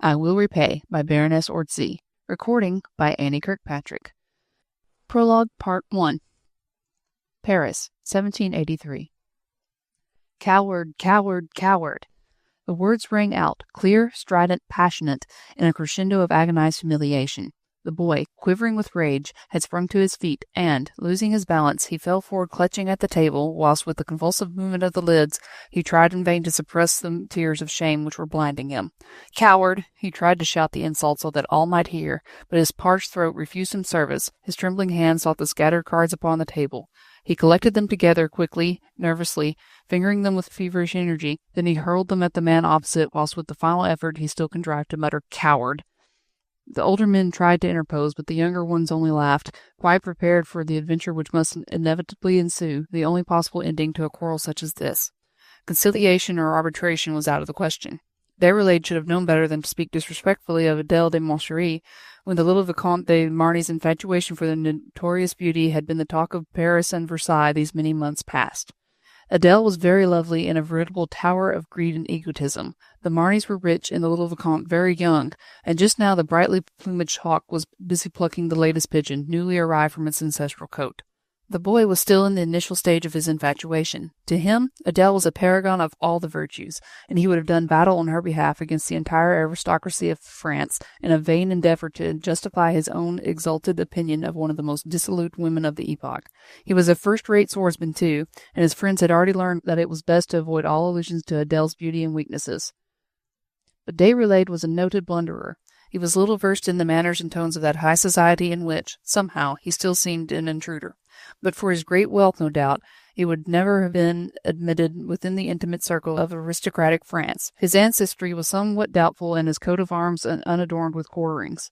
I Will Repay by Baroness Orczy. Recording by Annie Kirkpatrick. Prologue Part 1. Paris, 1783. Coward, coward, coward! The words rang out, clear, strident, passionate, in a crescendo of agonized humiliation. The boy, quivering with rage, had sprung to his feet, and, losing his balance, he fell forward clutching at the table, whilst with the convulsive movement of the lids, he tried in vain to suppress the tears of shame which were blinding him. Coward! He tried to shout the insult so that all might hear, but his parched throat refused him service, his trembling hands sought the scattered cards upon the table. He collected them together quickly, nervously, fingering them with feverish energy, then he hurled them at the man opposite, whilst with the final effort he still contrived to mutter, "Coward!" The older men tried to interpose, but the younger ones only laughed, quite prepared for the adventure which must inevitably ensue, the only possible ending to a quarrel such as this. Conciliation or arbitration was out of the question. Déroulède should have known better than to speak disrespectfully of Adèle de Marny, when the little Vicomte de Marny's infatuation for the notorious beauty had been the talk of Paris and Versailles these many months past. Adèle was very lovely and a veritable tower of greed and egotism. The Marnys were rich and the little Vicomte very young, and just now the brightly plumaged hawk was busy plucking the latest pigeon, newly arrived from its ancestral cote. The boy was still in the initial stage of his infatuation. To him, Adèle was a paragon of all the virtues, and he would have done battle on her behalf against the entire aristocracy of France in a vain endeavour to justify his own exalted opinion of one of the most dissolute women of the epoch. He was a first-rate swordsman, too, and his friends had already learned that it was best to avoid all allusions to Adèle's beauty and weaknesses. But Déroulède was a noted blunderer. He was little versed in the manners and tones of that high society in which, somehow, he still seemed an intruder. But for his great wealth, no doubt, he would never have been admitted within the intimate circle of aristocratic France. His ancestry was somewhat doubtful, and his coat of arms unadorned with quarterings.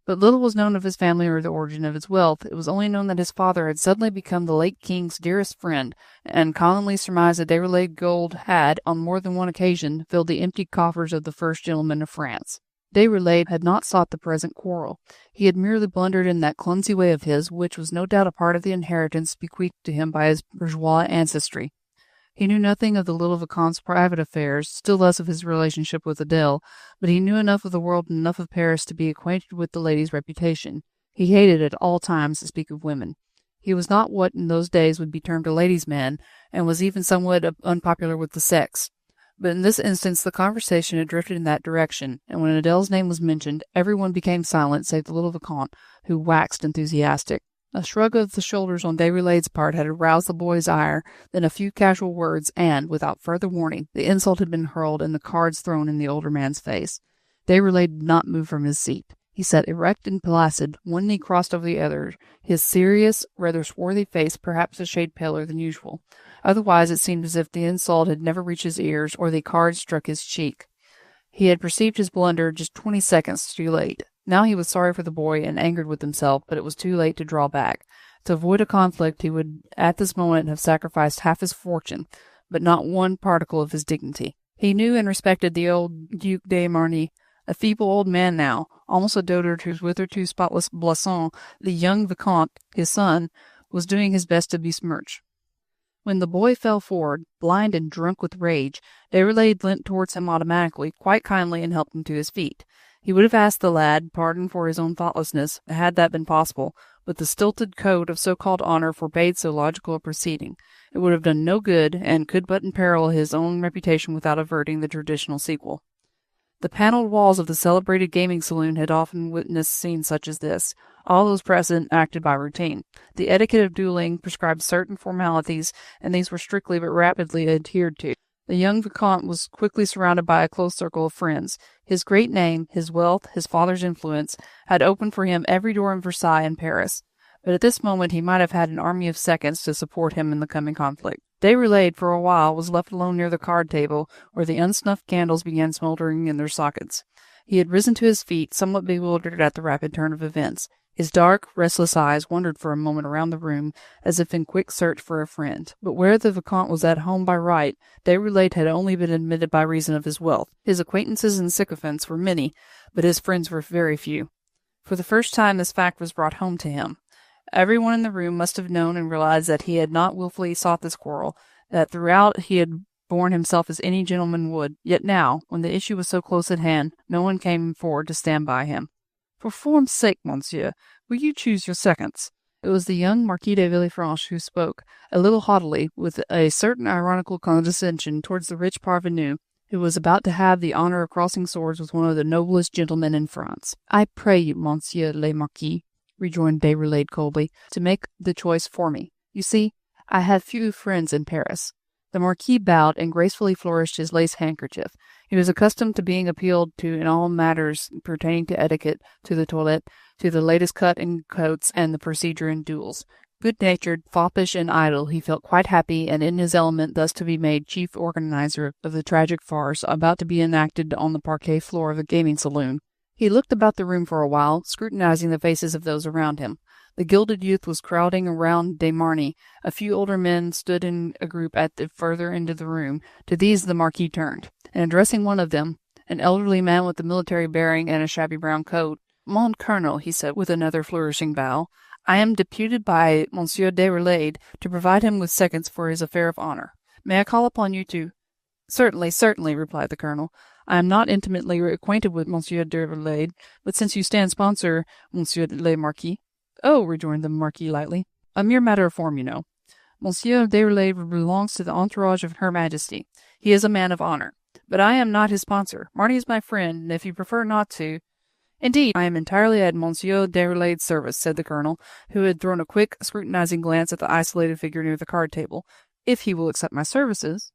But little was known of his family or the origin of his wealth. It was only known that his father had suddenly become the late king's dearest friend, and commonly surmised that Déroulède gold had, on more than one occasion, filled the empty coffers of the first gentleman of France. Déroulède had not sought the present quarrel. He had merely blundered in that clumsy way of his, which was no doubt a part of the inheritance bequeathed to him by his bourgeois ancestry. He knew nothing of the little Vicomte's private affairs, still less of his relationship with Adèle, but he knew enough of the world and enough of Paris to be acquainted with the lady's reputation. He hated at all times to speak of women. He was not what in those days would be termed a ladies' man, and was even somewhat unpopular with the sex. But in this instance the conversation had drifted in that direction, and when Adèle's name was mentioned, everyone became silent save the little Vicomte, who waxed enthusiastic. A shrug of the shoulders on Déroulède's part had aroused the boy's ire, then a few casual words, and, without further warning, the insult had been hurled and the cards thrown in the older man's face. Déroulède did not move from his seat. He sat erect and placid, one knee crossed over the other, his serious, rather swarthy face perhaps a shade paler than usual. Otherwise it seemed as if the insult had never reached his ears, or the cards struck his cheek. He had perceived his blunder just 20 seconds too late. Now he was sorry for the boy and angered with himself, but it was too late to draw back. To avoid a conflict he would at this moment have sacrificed half his fortune, but not one particle of his dignity. He knew and respected the old Duc de Marny, a feeble old man now, almost a dotard whose hitherto spotless blason the young Vicomte, his son, was doing his best to besmirch. When the boy fell forward, blind and drunk with rage, Déroulède leant towards him automatically, quite kindly, and helped him to his feet. He would have asked the lad pardon for his own thoughtlessness, had that been possible, but the stilted code of so-called honour forbade so logical a proceeding. It would have done no good, and could but imperil his own reputation without averting the traditional sequel. The panelled walls of the celebrated gaming saloon had often witnessed scenes such as this. All those present acted by routine. The etiquette of duelling prescribed certain formalities, and these were strictly but rapidly adhered to. The young Vicomte was quickly surrounded by a close circle of friends. His great name, his wealth, his father's influence, had opened for him every door in Versailles and Paris. But at this moment he might have had an army of seconds to support him in the coming conflict. Déroulède, for a while, was left alone near the card table, where the unsnuffed candles began smouldering in their sockets. He had risen to his feet, somewhat bewildered at the rapid turn of events. His dark, restless eyes wandered for a moment around the room, as if in quick search for a friend. But where the Vicomte was at home by right, Déroulède had only been admitted by reason of his wealth. His acquaintances and sycophants were many, but his friends were very few. For the first time this fact was brought home to him. Everyone in the room must have known and realized that he had not wilfully sought this quarrel, that throughout he had borne himself as any gentleman would, yet now, when the issue was so close at hand, no one came forward to stand by him. "For form's sake, monsieur, will you choose your seconds?" It was the young Marquis de Villefranche who spoke, a little haughtily, with a certain ironical condescension towards the rich parvenu, who was about to have the honour of crossing swords with one of the noblest gentlemen in France. "I pray you, monsieur le Marquis," rejoined Déroulède coldly, "to make the choice for me. You see, I have few friends in Paris." The Marquis bowed and gracefully flourished his lace handkerchief. He was accustomed to being appealed to in all matters pertaining to etiquette, to the toilette, to the latest cut in coats and the procedure in duels. Good-natured, foppish, and idle, he felt quite happy and in his element thus to be made chief organizer of the tragic farce about to be enacted on the parquet floor of a gaming saloon. He looked about the room for a while, scrutinizing the faces of those around him. The gilded youth was crowding around de Marny. A few older men stood in a group at the further end of the room. To these the Marquis turned, and addressing one of them, an elderly man with a military bearing and a shabby brown coat, "Mon Colonel," he said with another flourishing bow, "I am deputed by Monsieur Déroulède to provide him with seconds for his affair of honour. May I call upon you to—" "Certainly, certainly," replied the Colonel. "I am not intimately acquainted with Monsieur Déroulède, but since you stand sponsor, Monsieur le Marquis—" "Oh," rejoined the Marquis lightly, "a mere matter of form, you know. Monsieur Déroulède belongs to the entourage of Her Majesty. He is a man of honour. But I am not his sponsor. Marny is my friend, and if you prefer not to—" "Indeed, I am entirely at Monsieur Déroulède's service," said the Colonel, who had thrown a quick, scrutinizing glance at the isolated figure near the card table. "If he will accept my services—"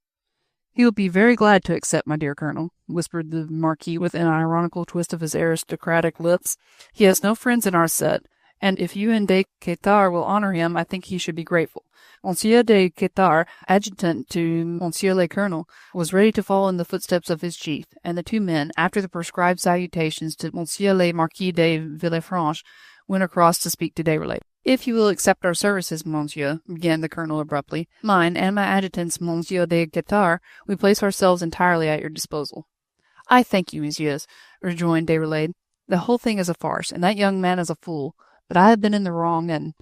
"He will be very glad to accept, my dear Colonel," whispered the Marquis with an ironical twist of his aristocratic lips. "He has no friends in our set, and if you and de Quettare will honour him, I think he should be grateful." Monsieur de Quettare, adjutant to Monsieur le Colonel, was ready to follow in the footsteps of his chief, and the two men, after the prescribed salutations to Monsieur le Marquis de Villefranche, went across to speak to Déroulède. "If you will accept our services, monsieur," began the Colonel abruptly, "mine and my adjutant's Monsieur de Quettare, we place ourselves entirely at your disposal." "I thank you, messieurs," rejoined Déroulède. "The whole thing is a farce, and that young man is a fool. But I have been in the wrong, and—"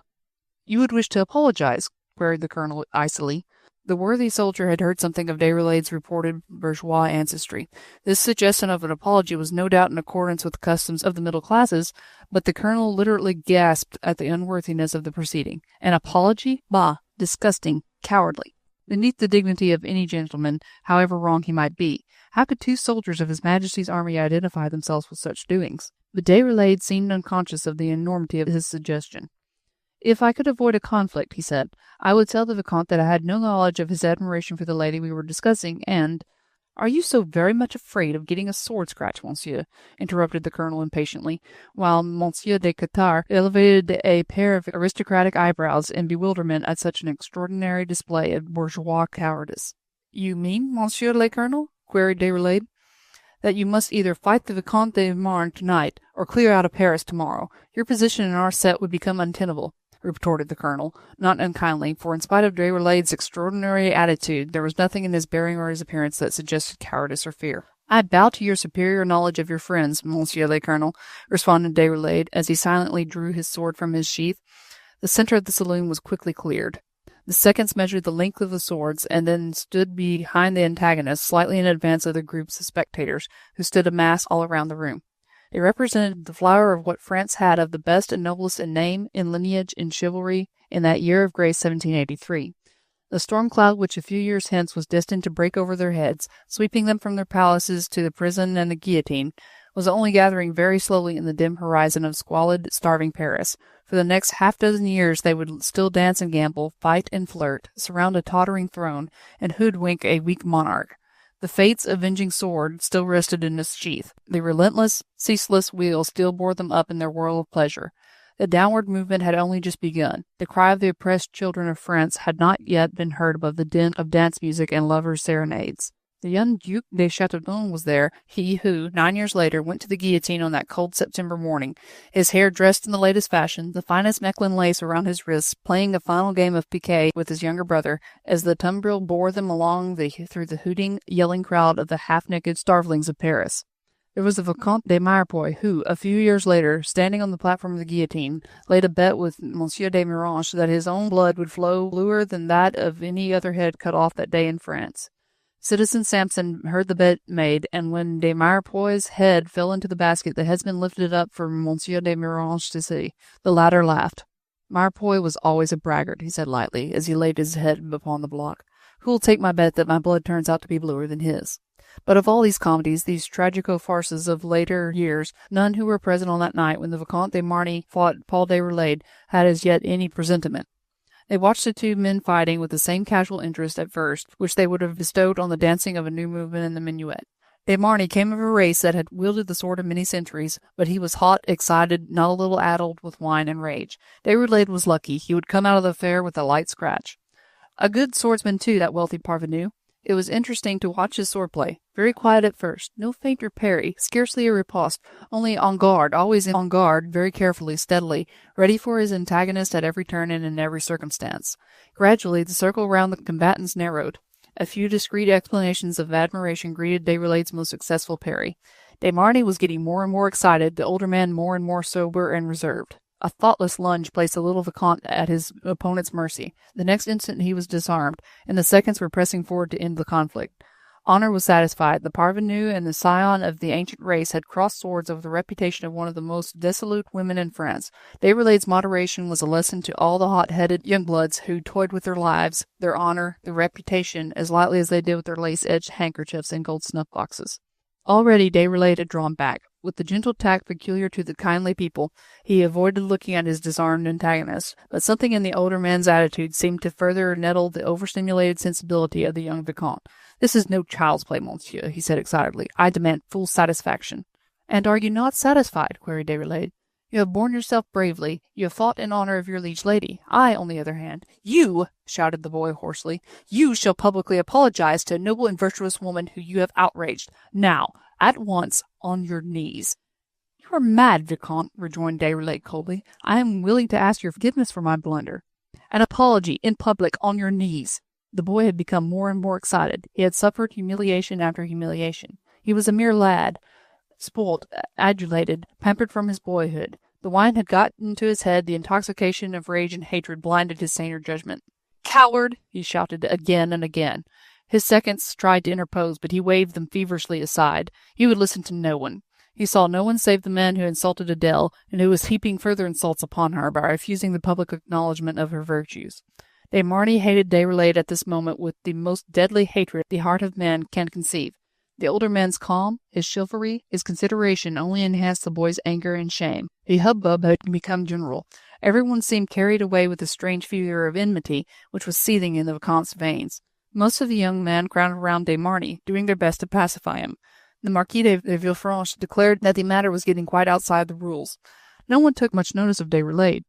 "You would wish to apologize?" queried the Colonel icily. The worthy soldier had heard something of Déroulède's reported bourgeois ancestry. This suggestion of an apology was no doubt in accordance with the customs of the middle classes, but the Colonel literally gasped at the unworthiness of the proceeding. An apology? Bah! Disgusting! Cowardly! Beneath the dignity of any gentleman, however wrong he might be, how could two soldiers of His Majesty's army identify themselves with such doings? But Déroulède seemed unconscious of the enormity of his suggestion. "If I could avoid a conflict," he said, "I would tell the Vicomte that I had no knowledge of his admiration for the lady we were discussing, and—" "Are you so very much afraid of getting a sword scratch, monsieur?" interrupted the Colonel impatiently, while Monsieur de Quettare elevated a pair of aristocratic eyebrows in bewilderment at such an extraordinary display of bourgeois cowardice. "You mean, Monsieur le Colonel," queried Déroulède, "that you must either fight the Vicomte de Marny tonight, or clear out of Paris tomorrow. Your position in our set would become untenable," retorted the Colonel, not unkindly, for in spite of Déroulède's extraordinary attitude, there was nothing in his bearing or his appearance that suggested cowardice or fear. "I bow to your superior knowledge of your friends, Monsieur le Colonel," responded Déroulède, as he silently drew his sword from his sheath. The centre of the saloon was quickly cleared. The seconds measured the length of the swords, and then stood behind the antagonists, slightly in advance of the groups of spectators, who stood amassed all around the room. They represented the flower of what France had of the best and noblest in name, in lineage, in chivalry, in that year of grace 1783. The storm cloud which a few years hence was destined to break over their heads, sweeping them from their palaces to the prison and the guillotine, was only gathering very slowly in the dim horizon of squalid, starving Paris. For the next half-dozen years they would still dance and gamble, fight and flirt, surround a tottering throne, and hoodwink a weak monarch. The Fates' avenging sword still rested in its sheath. The relentless, ceaseless wheel still bore them up in their whirl of pleasure. The downward movement had only just begun. The cry of the oppressed children of France had not yet been heard above the din of dance music and lovers' serenades. The young Duc de Châteaudun was there, he who, 9 years later, went to the guillotine on that cold September morning, his hair dressed in the latest fashion, the finest Mechlin lace around his wrists, playing a final game of piquet with his younger brother, as the tumbril bore them along through the hooting, yelling crowd of the half-naked starvelings of Paris. There was the Vicomte de Mirepoix, who, a few years later, standing on the platform of the guillotine, laid a bet with Monsieur de Mirange that his own blood would flow bluer than that of any other head cut off that day in France. Citizen Sampson heard the bet made, and when de Mirepoix's head fell into the basket, the headsman lifted it up for Monsieur de Mirange to see. The latter laughed. Mirepoix was always a braggart, he said lightly, as he laid his head upon the block. Who will take my bet that my blood turns out to be bluer than his? But of all these comedies, these tragico-farces of later years, none who were present on that night when the Vicomte de Marny fought Paul Déroulède had as yet any presentiment. They watched the two men fighting with the same casual interest at first, which they would have bestowed on the dancing of a new movement in the minuet. De Marny came of a race that had wielded the sword of many centuries, but he was hot, excited, not a little addled with wine and rage. Déroulède was lucky. He would come out of the affair with a light scratch. A good swordsman, too, that wealthy parvenu. It was interesting to watch his swordplay. Very quiet at first, no feint or parry, scarcely a riposte, only en garde, always en garde, very carefully, steadily, ready for his antagonist at every turn and in every circumstance. Gradually, the circle round the combatants narrowed. A few discreet exclamations of admiration greeted Déroulède's most successful parry. De Marny was getting more and more excited, the older man more and more sober and reserved. A thoughtless lunge placed the little Vicomte at his opponent's mercy. The next instant he was disarmed, and the seconds were pressing forward to end the conflict. Honor was satisfied. The parvenu and the scion of the ancient race had crossed swords over the reputation of one of the most dissolute women in France. Déroulède's moderation was a lesson to all the hot-headed young bloods who toyed with their lives, their honor, their reputation, as lightly as they did with their lace-edged handkerchiefs and gold snuff-boxes. Already Déroulède had drawn back. With the gentle tact peculiar to the kindly people, he avoided looking at his disarmed antagonist, but something in the older man's attitude seemed to further nettle the overstimulated sensibility of the young Vicomte. "This is no child's play, monsieur," he said excitedly. "I demand full satisfaction." "And are you not satisfied?" queried Déroulède. "You have borne yourself bravely. You have fought in honour of your liege lady. I, on the other hand—" "You," shouted the boy hoarsely, "you shall publicly apologize to a noble and virtuous woman whom you have outraged. Now, at once, on your knees." "You are mad, Vicomte," rejoined Déroulède coldly. "I am willing to ask your forgiveness for my blunder." "An apology, in public, on your knees." The boy had become more and more excited. He had suffered humiliation after humiliation. He was a mere lad, spoilt, adulated, pampered from his boyhood. The wine had got into his head, the intoxication of rage and hatred blinded his saner judgment. "Coward!" he shouted again and again. His seconds tried to interpose, but he waved them feverishly aside. He would listen to no one. He saw no one save the man who insulted Adèle, and who was heaping further insults upon her by refusing the public acknowledgment of her virtues. De Marny hated Déroulède at this moment with the most deadly hatred the heart of man can conceive. The older man's calm, his chivalry, his consideration only enhanced the boy's anger and shame. The hubbub had become general. Everyone seemed carried away with the strange fever of enmity which was seething in the Vicomte's veins. Most of the young men crowded round de Marny, doing their best to pacify him. The Marquis de Villefranche declared that the matter was getting quite outside the rules. No one took much notice of Déroulède.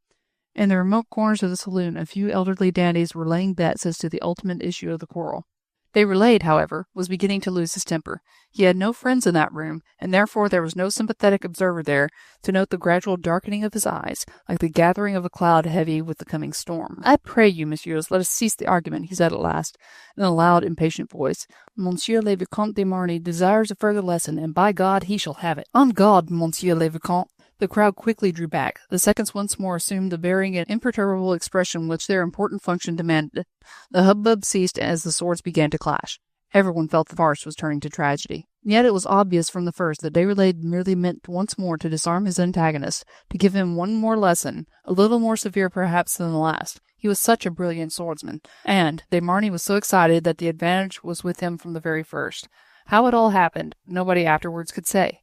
In the remote corners of the saloon, a few elderly dandies were laying bets as to the ultimate issue of the quarrel. Déroulède, however, was beginning to lose his temper. He had no friends in that room, and therefore there was no sympathetic observer there to note the gradual darkening of his eyes, like the gathering of a cloud heavy with the coming storm. "I pray you, messieurs, let us cease the argument," he said at last, in a loud, impatient voice. "Monsieur le Vicomte de Marny desires a further lesson, and by God he shall have it. En garde, Monsieur le Vicomte!" The crowd quickly drew back. The seconds once more assumed the bearing and imperturbable expression which their important function demanded. The hubbub ceased as the swords began to clash. Everyone felt the farce was turning to tragedy. Yet it was obvious from the first that Déroulède merely meant once more to disarm his antagonist, to give him one more lesson, a little more severe perhaps than the last. He was such a brilliant swordsman, and de Marny was so excited that the advantage was with him from the very first. How it all happened, nobody afterwards could say.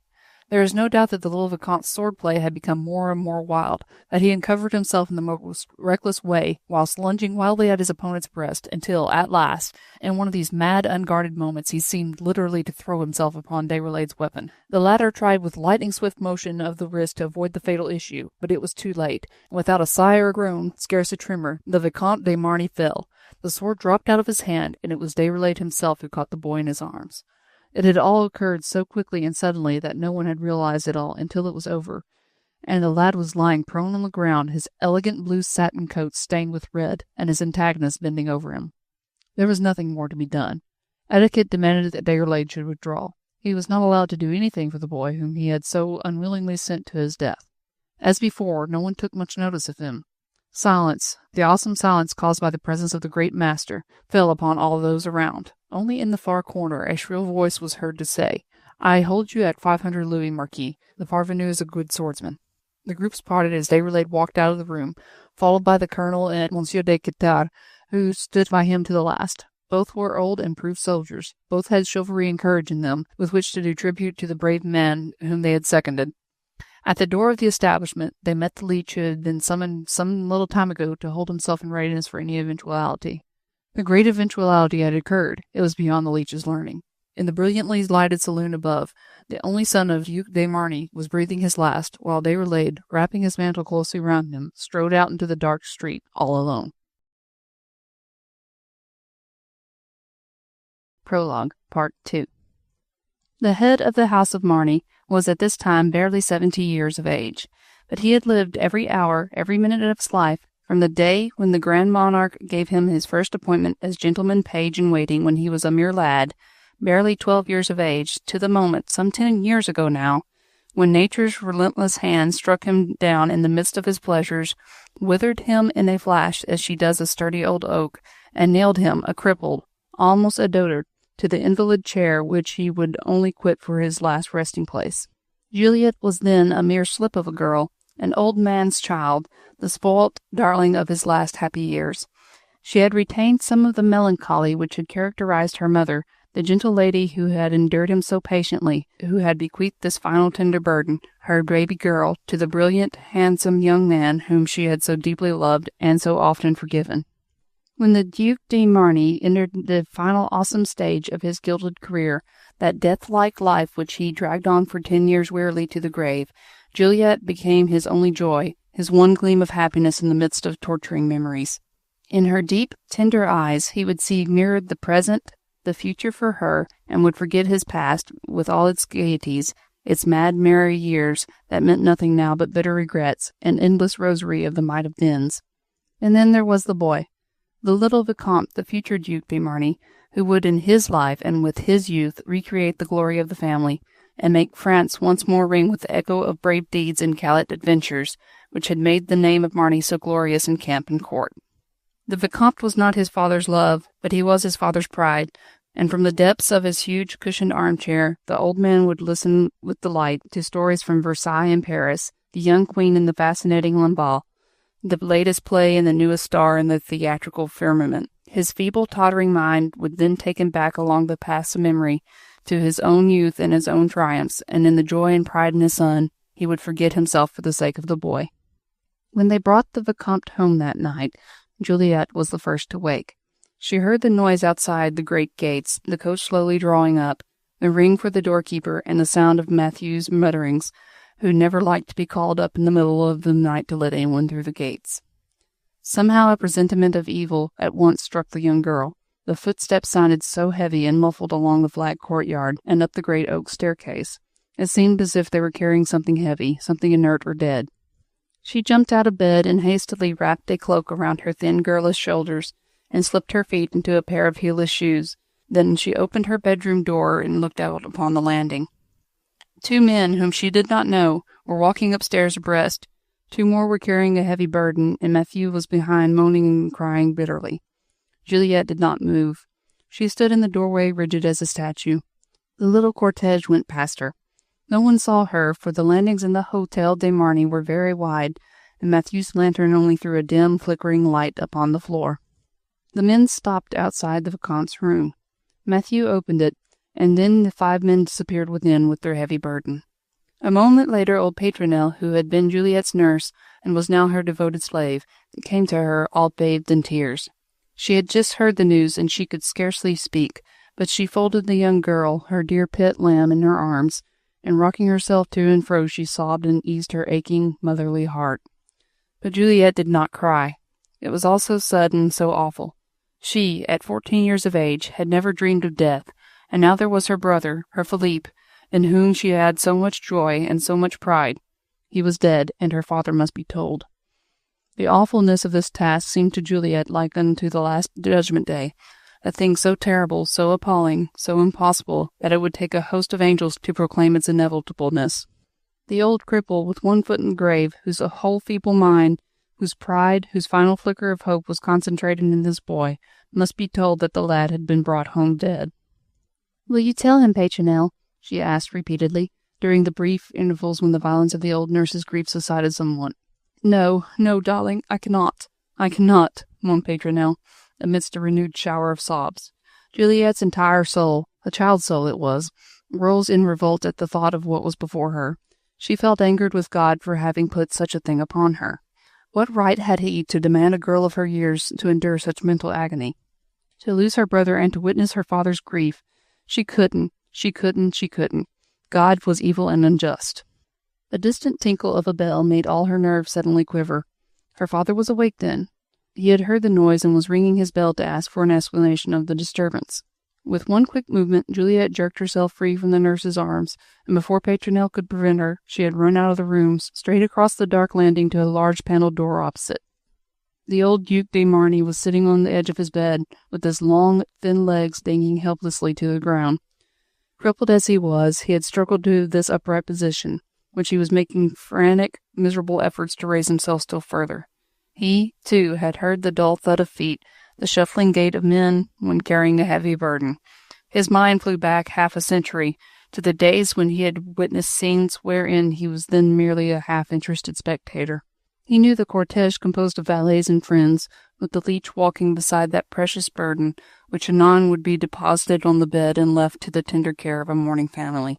There is no doubt that the little Vicomte's sword-play had become more and more wild, that he uncovered himself in the most reckless way, whilst lunging wildly at his opponent's breast, until, at last, in one of these mad, unguarded moments, he seemed literally to throw himself upon Déroulède's weapon. The latter tried with lightning-swift motion of the wrist to avoid the fatal issue, but it was too late, and without a sigh or a groan, scarce a tremor, the Vicomte de Marny fell. The sword dropped out of his hand, and it was Déroulède himself who caught the boy in his arms. It had all occurred so quickly and suddenly that no one had realized it all until it was over, and the lad was lying prone on the ground, his elegant blue satin coat stained with red, and his antagonist bending over him. There was nothing more to be done. Etiquette demanded that Déroulède should withdraw. He was not allowed to do anything for the boy whom he had so unwillingly sent to his death. As before, no one took much notice of him. Silence, the awesome silence caused by the presence of the great master, fell upon all those around. Only in the far corner a shrill voice was heard to say, "I hold you at 500 louis, Marquis. The parvenu is a good swordsman." The groups parted as Déroulède walked out of the room, followed by the colonel and Monsieur de Quettare, who stood by him to the last. Both were old and proved soldiers. Both had chivalry and courage in them, with which to do tribute to the brave man whom they had seconded. At the door of the establishment, they met the leech who had been summoned some little time ago to hold himself in readiness for any eventuality. The great eventuality had occurred. It was beyond the leech's learning. In the brilliantly lighted saloon above, the only son of Duc de Marny was breathing his last, while Déroulède, wrapping his mantle closely round him, strode out into the dark street, all alone. Prologue, Part 2. The head of the house of Marny was at this time barely 70 years of age, but he had lived every hour, every minute of his life, from the day when the Grand Monarch gave him his first appointment as gentleman page in waiting when he was a mere lad, barely 12 years of age, to the moment, some 10 years ago now, when nature's relentless hand struck him down in the midst of his pleasures, withered him in a flash as she does a sturdy old oak, and nailed him, a crippled, almost a dotard, to the invalid chair which he would only quit for his last resting place. Juliette was then a mere slip of a girl, an old man's child, the spoilt darling of his last happy years. She had retained some of the melancholy which had characterized her mother, the gentle lady who had endured him so patiently, who had bequeathed this final tender burden, her baby girl, to the brilliant, handsome young man whom she had so deeply loved and so often forgiven. When the Duc de Marny entered the final awesome stage of his gilded career, that death-like life which he dragged on for 10 years wearily to the grave, Juliette became his only joy, his one gleam of happiness in the midst of torturing memories. In her deep, tender eyes he would see mirrored the present, the future for her, and would forget his past, with all its gaieties, its mad, merry years that meant nothing now but bitter regrets, an endless rosary of the might of dens. And then there was the boy. The little Vicomte, the future Duc de Marny, who would in his life and with his youth recreate the glory of the family, and make France once more ring with the echo of brave deeds and gallant adventures, which had made the name of Marny so glorious in camp and court. The Vicomte was not his father's love, but he was his father's pride, and from the depths of his huge cushioned armchair, the old man would listen with delight to stories from Versailles and Paris, the young queen and the fascinating Lamballe, the latest play and the newest star in the theatrical firmament. His feeble, tottering mind would then take him back along the paths of memory to his own youth and his own triumphs, and in the joy and pride in his son, he would forget himself for the sake of the boy. When they brought the Vicomte home that night, Juliette was the first to wake. She heard the noise outside the great gates, the coach slowly drawing up, the ring for the doorkeeper, and the sound of Matthew's mutterings, who never liked to be called up in the middle of the night to let anyone through the gates. Somehow a presentiment of evil at once struck the young girl. The footsteps sounded so heavy and muffled along the flat courtyard and up the great oak staircase. It seemed as if they were carrying something heavy, something inert or dead. She jumped out of bed and hastily wrapped a cloak around her thin, girlish shoulders and slipped her feet into a pair of heelless shoes. Then she opened her bedroom door and looked out upon the landing. 2 men, whom she did not know, were walking upstairs abreast. 2 more were carrying a heavy burden, and Matthew was behind, moaning and crying bitterly. Juliette did not move. She stood in the doorway, rigid as a statue. The little cortege went past her. No one saw her, for the landings in the Hôtel de Marny were very wide, and Matthew's lantern only threw a dim, flickering light upon the floor. The men stopped outside the Vicomte's room. Matthew opened it, and then the 5 men disappeared within with their heavy burden. A moment later old Pimpernel, who had been Juliette's nurse and was now her devoted slave, came to her, all bathed in tears. She had just heard the news, and she could scarcely speak, but she folded the young girl, her dear pet lamb, in her arms, and rocking herself to and fro she sobbed and eased her aching, motherly heart. But Juliette did not cry. It was all so sudden, so awful. She, at 14 years of age, had never dreamed of death, and now there was her brother, her Philippe, in whom she had so much joy and so much pride. He was dead, and her father must be told. The awfulness of this task seemed to Juliette like unto the last judgment day, a thing so terrible, so appalling, so impossible, that it would take a host of angels to proclaim its inevitableness. The old cripple, with 1 foot in the grave, whose whole feeble mind whose pride, whose final flicker of hope was concentrated in this boy, must be told that the lad had been brought home dead. "Will you tell him, Pimpernel?" she asked repeatedly, during the brief intervals when the violence of the old nurse's grief subsided somewhat. "No, no, darling, I cannot, moaned Pimpernel, amidst a renewed shower of sobs. Juliette's entire soul, a child's soul it was, rose in revolt at the thought of what was before her. She felt angered with God for having put such a thing upon her. What right had he to demand a girl of her years to endure such mental agony? To lose her brother and to witness her father's grief. She couldn't. God was evil and unjust. The distant tinkle of a bell made all her nerves suddenly quiver. Her father was awake then. He had heard the noise and was ringing his bell to ask for an explanation of the disturbance. With one quick movement, Juliette jerked herself free from the nurse's arms, and before Pimpernel could prevent her, she had run out of the rooms, straight across the dark landing to a large panelled door opposite. The old Duc de Marny was sitting on the edge of his bed, with his long, thin legs dangling helplessly to the ground. Crippled as he was, he had struggled to this upright position, which he was making frantic, miserable efforts to raise himself still further. He, too, had heard the dull thud of feet, the shuffling gait of men when carrying a heavy burden. His mind flew back half a century, to the days when he had witnessed scenes wherein he was then merely a half-interested spectator. He knew the cortege composed of valets and friends, with the leech walking beside that precious burden, which anon would be deposited on the bed and left to the tender care of a mourning family.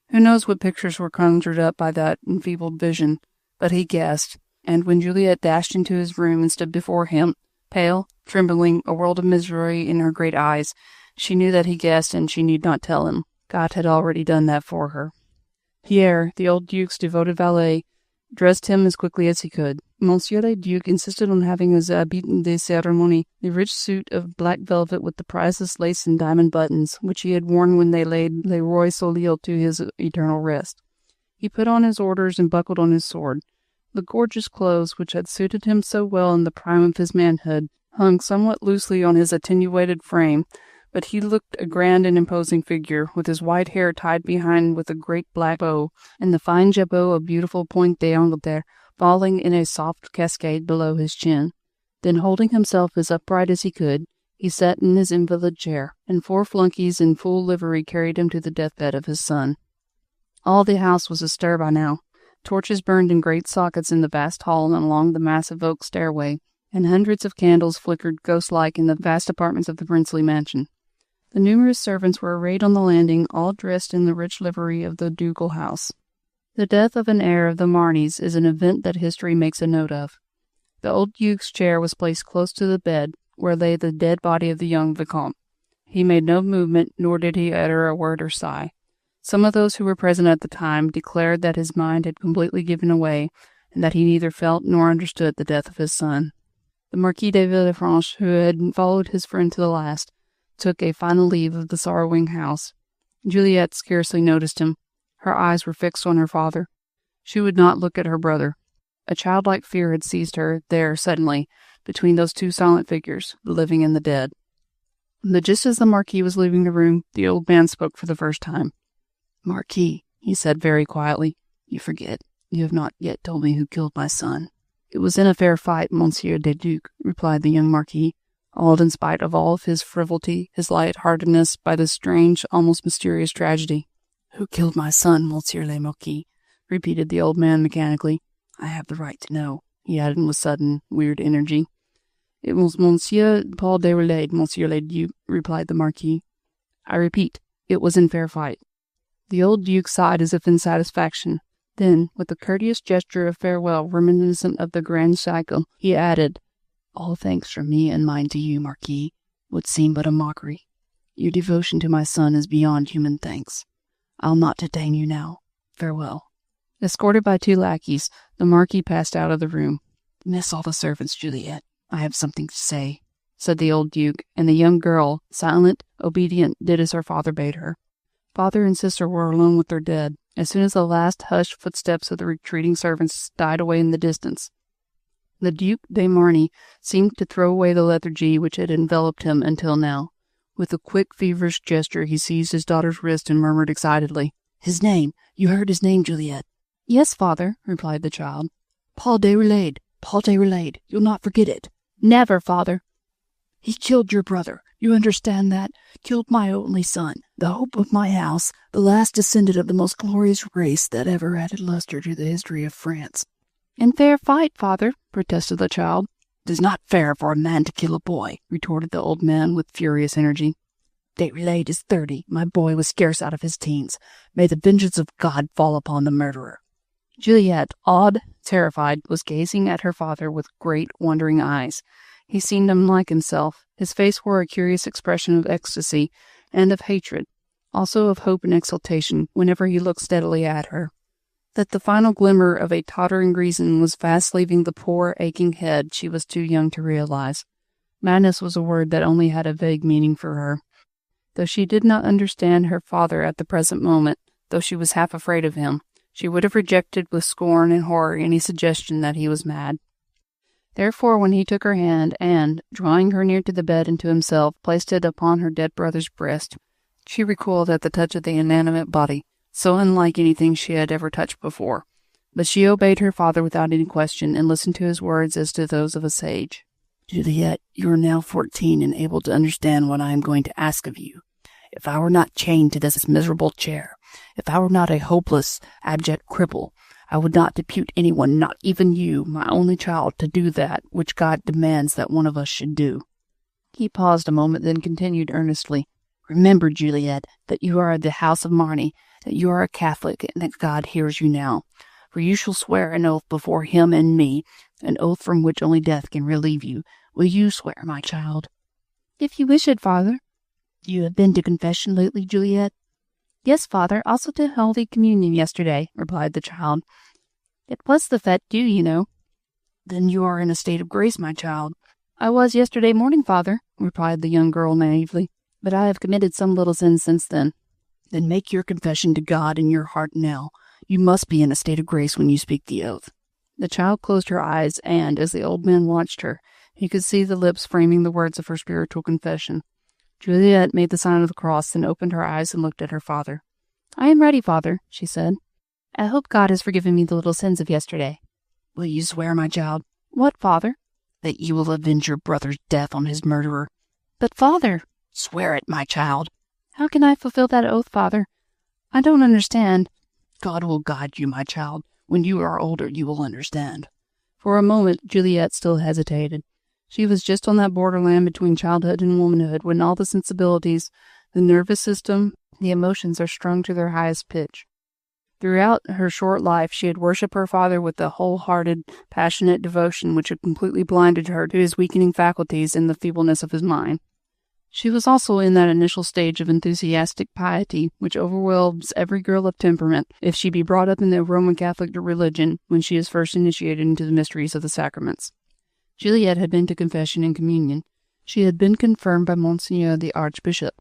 Who knows what pictures were conjured up by that enfeebled vision, but he guessed, and when Juliette dashed into his room and stood before him, pale, trembling, a world of misery in her great eyes, she knew that he guessed, and she need not tell him. God had already done that for her. Pierre, the old Duke's devoted valet, dressed him as quickly as he could. Monsieur le Duc insisted on having his habit de cérémonie, the rich suit of black velvet with the priceless lace and diamond buttons, which he had worn when they laid Le Roi Soleil to his eternal rest. He put on his orders and buckled on his sword. The gorgeous clothes, which had suited him so well in the prime of his manhood, hung somewhat loosely on his attenuated frame, but he looked a grand and imposing figure, with his white hair tied behind with a great black bow, and the fine jabot of beautiful point d'Angleterre falling in a soft cascade below his chin. Then, holding himself as upright as he could, he sat in his invalid chair, and 4 flunkies in full livery carried him to the deathbed of his son. All the house was astir by now. Torches burned in great sockets in the vast hall and along the massive oak stairway, and hundreds of candles flickered ghost-like in the vast apartments of the princely mansion. The numerous servants were arrayed on the landing, all dressed in the rich livery of the ducal house. The death of an heir of the Marnys is an event that history makes a note of. The old Duke's chair was placed close to the bed, where lay the dead body of the young Vicomte. He made no movement, nor did he utter a word or sigh. Some of those who were present at the time declared that his mind had completely given away, and that he neither felt nor understood the death of his son. The Marquis de Villefranche, who had followed his friend to the last, took a final leave of the sorrowing house. Juliette scarcely noticed him. Her eyes were fixed on her father. She would not look at her brother. A childlike fear had seized her there suddenly, between those 2 silent figures, the living and the dead. But just as the Marquis was leaving the room, the old man spoke for the first time. "Marquis," he said very quietly, "you forget. You have not yet told me who killed my son." "It was in a fair fight, Monsieur le Duc," replied the young Marquis, awed in spite of all of his frivolity, his light-heartedness, by this strange, almost mysterious tragedy. "Who killed my son, Monsieur le Marquis?" repeated the old man mechanically. "I have the right to know," he added with sudden, weird energy. "It was Monsieur Paul Déroulède, Monsieur le Duc," replied the Marquis. "I repeat, it was in fair fight." The old Duke sighed as if in satisfaction. Then, with a courteous gesture of farewell reminiscent of the grand cycle, he added, "All thanks from me and mine to you, Marquis, would seem but a mockery. Your devotion to my son is beyond human thanks. I'll not detain you now. Farewell." Escorted by 2 lackeys, the Marquis passed out of the room. "Miss all the servants, Juliette. I have something to say," said the old Duke, and the young girl, silent, obedient, did as her father bade her. Father and sister were alone with their dead, as soon as the last hushed footsteps of the retreating servants died away in the distance. The Duc de Marny seemed to throw away the lethargy which had enveloped him until now. With a quick, feverish gesture, he seized his daughter's wrist and murmured excitedly, "His name! You heard his name, Juliette?" "Yes, father," replied the child. "Paul Déroulède! Paul Déroulède, you'll not forget it. Never, father. He killed your brother. You understand that? Killed my only son, the hope of my house, the last descendant of the most glorious race that ever added luster to the history of France. In fair fight, father, protested the child. It is not fair for a man to kill a boy, retorted the old man with furious energy. Déroulède is 30. My boy was scarce out of his teens. May the vengeance of God fall upon the murderer. Juliette, awed, terrified, was gazing at her father with great, wondering eyes. He seemed unlike himself. His face wore a curious expression of ecstasy and of hatred, also of hope and exultation, whenever he looked steadily at her. That the final glimmer of a tottering reason was fast leaving the poor, aching head she was too young to realize. Madness was a word that only had a vague meaning for her. Though she did not understand her father at the present moment, though she was half afraid of him, she would have rejected with scorn and horror any suggestion that he was mad. Therefore, when he took her hand and, drawing her near to the bed and to himself, placed it upon her dead brother's breast, she recoiled at the touch of the inanimate body, so unlike anything she had ever touched before. But she obeyed her father without any question, and listened to his words as to those of a sage. Juliette, you are now 14 and able to understand what I am going to ask of you. If I were not chained to this miserable chair, if I were not a hopeless, abject cripple, I would not depute anyone, not even you, my only child, to do that which God demands that one of us should do. He paused a moment, then continued earnestly. Remember, Juliette, that you are of the house of Marny, that you are a Catholic, and that God hears you now. For you shall swear an oath before him and me, an oath from which only death can relieve you. Will you swear, my child? If you wish it, father. You have been to confession lately, Juliette? Yes, father, also to Holy Communion yesterday, replied the child. It was the fête due, you know. Then you are in a state of grace, my child. I was yesterday morning, father, replied the young girl naively, but I have committed some little sins since then. Then make your confession to God in your heart now. You must be in a state of grace when you speak the oath. The child closed her eyes, and, as the old man watched her, he could see the lips framing the words of her spiritual confession. Juliette made the sign of the cross, then opened her eyes and looked at her father. I am ready, father, she said. I hope God has forgiven me the little sins of yesterday. Will you swear, my child? What, father? That you will avenge your brother's death on his murderer. But, father... Swear it, my child. How can I fulfill that oath, father? I don't understand. God will guide you, my child. When you are older, you will understand. For a moment, Juliette still hesitated. She was just on that borderland between childhood and womanhood, when all the sensibilities, the nervous system, the emotions are strung to their highest pitch. Throughout her short life, she had worshipped her father with a wholehearted, passionate devotion which had completely blinded her to his weakening faculties and the feebleness of his mind. She was also in that initial stage of enthusiastic piety which overwhelms every girl of temperament if she be brought up in the Roman Catholic religion when she is first initiated into the mysteries of the sacraments. Juliette had been to confession and communion. She had been confirmed by Monseigneur the Archbishop.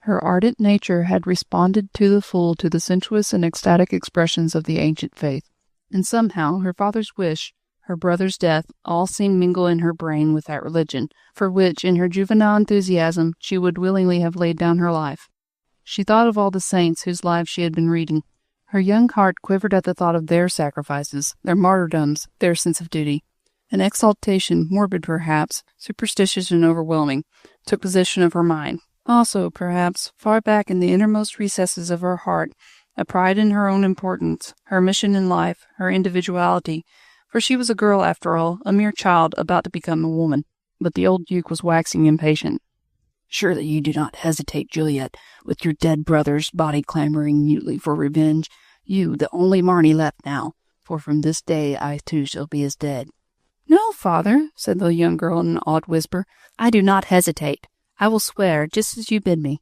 Her ardent nature had responded to the full to the sensuous and ecstatic expressions of the ancient faith. And somehow her father's wish, her brother's death, all seemed mingled in her brain with that religion, for which, in her juvenile enthusiasm, she would willingly have laid down her life. She thought of all the saints whose lives she had been reading. Her young heart quivered at the thought of their sacrifices, their martyrdoms, their sense of duty. An exaltation, morbid perhaps, superstitious and overwhelming, took possession of her mind. Also, perhaps, far back in the innermost recesses of her heart, a pride in her own importance, her mission in life, her individuality, for she was a girl after all, a mere child about to become a woman. But the old duke was waxing impatient. Surely you do not hesitate, Juliette, with your dead brother's body clamoring mutely for revenge. You, the only Marny left now, for from this day I too shall be as dead. No, father, said the young girl in an awed whisper. I do not hesitate. I will swear, just as you bid me.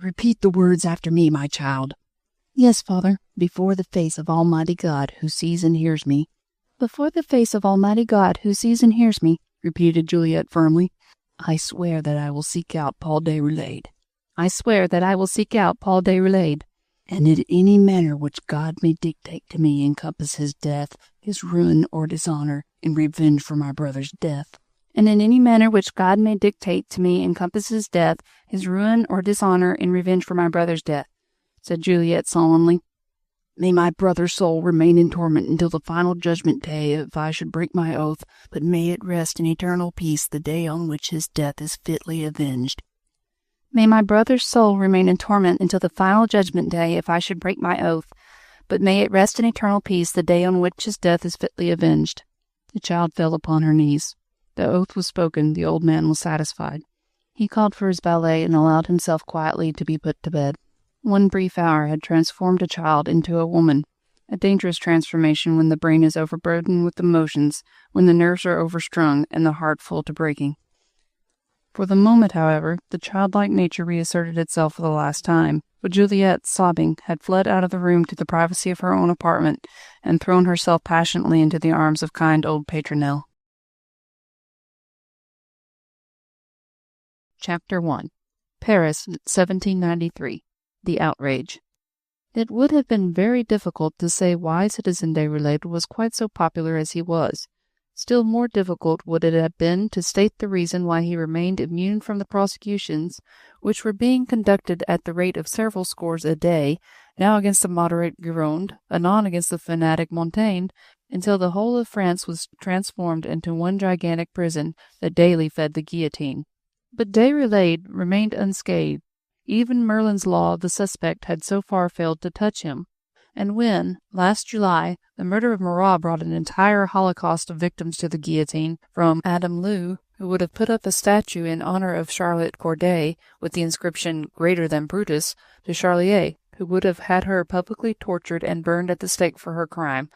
Repeat the words after me, my child. Yes, father. Before the face of Almighty God, who sees and hears me. Before the face of Almighty God, who sees and hears me, repeated Juliette firmly. I swear that I will seek out Paul Déroulède. I swear that I will seek out Paul Déroulède. And in any manner which God may dictate to me encompass his death, his ruin or dishonor, in revenge for my brother's death. And in any manner which God may dictate to me encompass his death, his ruin or dishonor, in revenge for my brother's death, said Juliette solemnly. May my brother's soul remain in torment until the final judgment day if I should break my oath, but may it rest in eternal peace the day on which his death is fitly avenged. May my brother's soul remain in torment until the final judgment day if I should break my oath, but may it rest in eternal peace the day on which his death is fitly avenged. The child fell upon her knees. The oath was spoken. The old man was satisfied. He called for his valet and allowed himself quietly to be put to bed. One brief hour had transformed a child into a woman, a dangerous transformation when the brain is overburdened with emotions, when the nerves are overstrung, and the heart full to breaking. For the moment, however, the childlike nature reasserted itself for the last time, but Juliette, sobbing, had fled out of the room to the privacy of her own apartment, and thrown herself passionately into the arms of kind old Pimpernel. Chapter 1. Paris, 1793. The Outrage. It would have been very difficult to say why Citizen Déroulède was quite so popular as he was. Still more difficult would it have been to state the reason why he remained immune from the prosecutions, which were being conducted at the rate of several scores a day, now against the moderate Gironde, anon against the fanatic Montaigne, until the whole of France was transformed into one gigantic prison that daily fed the guillotine. But Déroulède remained unscathed. Even Merlin's law of the suspect had so far failed to touch him. And when, last July, the murder of Marat brought an entire holocaust of victims to the guillotine, from Adam Lou, who would have put up a statue in honor of Charlotte Corday with the inscription "Greater than Brutus," to Charlier, who would have had her publicly tortured and burned at the stake for her crime,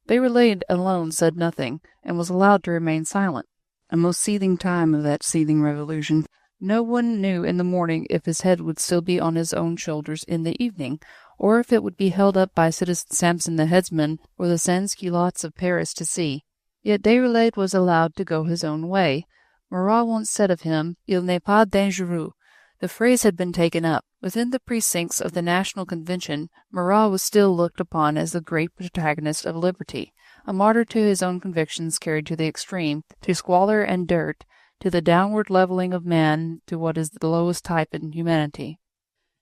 Déroulède alone said nothing, and was allowed to remain silent. A most seething time of that seething revolution. No one knew in the morning if his head would still be on his own shoulders in the evening, or if it would be held up by Citizen Samson the headsman or the sans-culottes of Paris to see. Yet Déroulède was allowed to go his own way. Marat once said of him, "Il n'est pas dangereux." The phrase had been taken up. Within the precincts of the National Convention, Marat was still looked upon as the great protagonist of liberty, a martyr to his own convictions carried to the extreme, to squalor and dirt, to the downward levelling of man to what is the lowest type in humanity.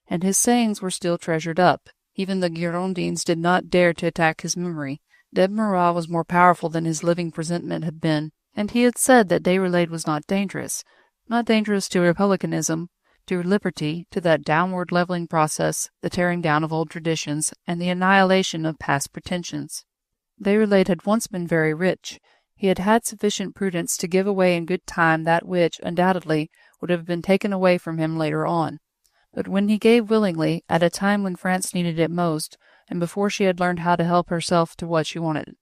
And his sayings were still treasured up. Even the Girondins did not dare to attack his memory. Dead Marat was more powerful than his living presentment had been, and he had said that Déroulède was not dangerous to republicanism, to liberty, to that downward levelling process, the tearing down of old traditions, and the annihilation of past pretensions. Déroulède had once been very rich. He had had sufficient prudence to give away in good time that which, undoubtedly, would have been taken away from him later on. But when he gave willingly, at a time when France needed it most, and before she had learned how to help herself to what she wanted.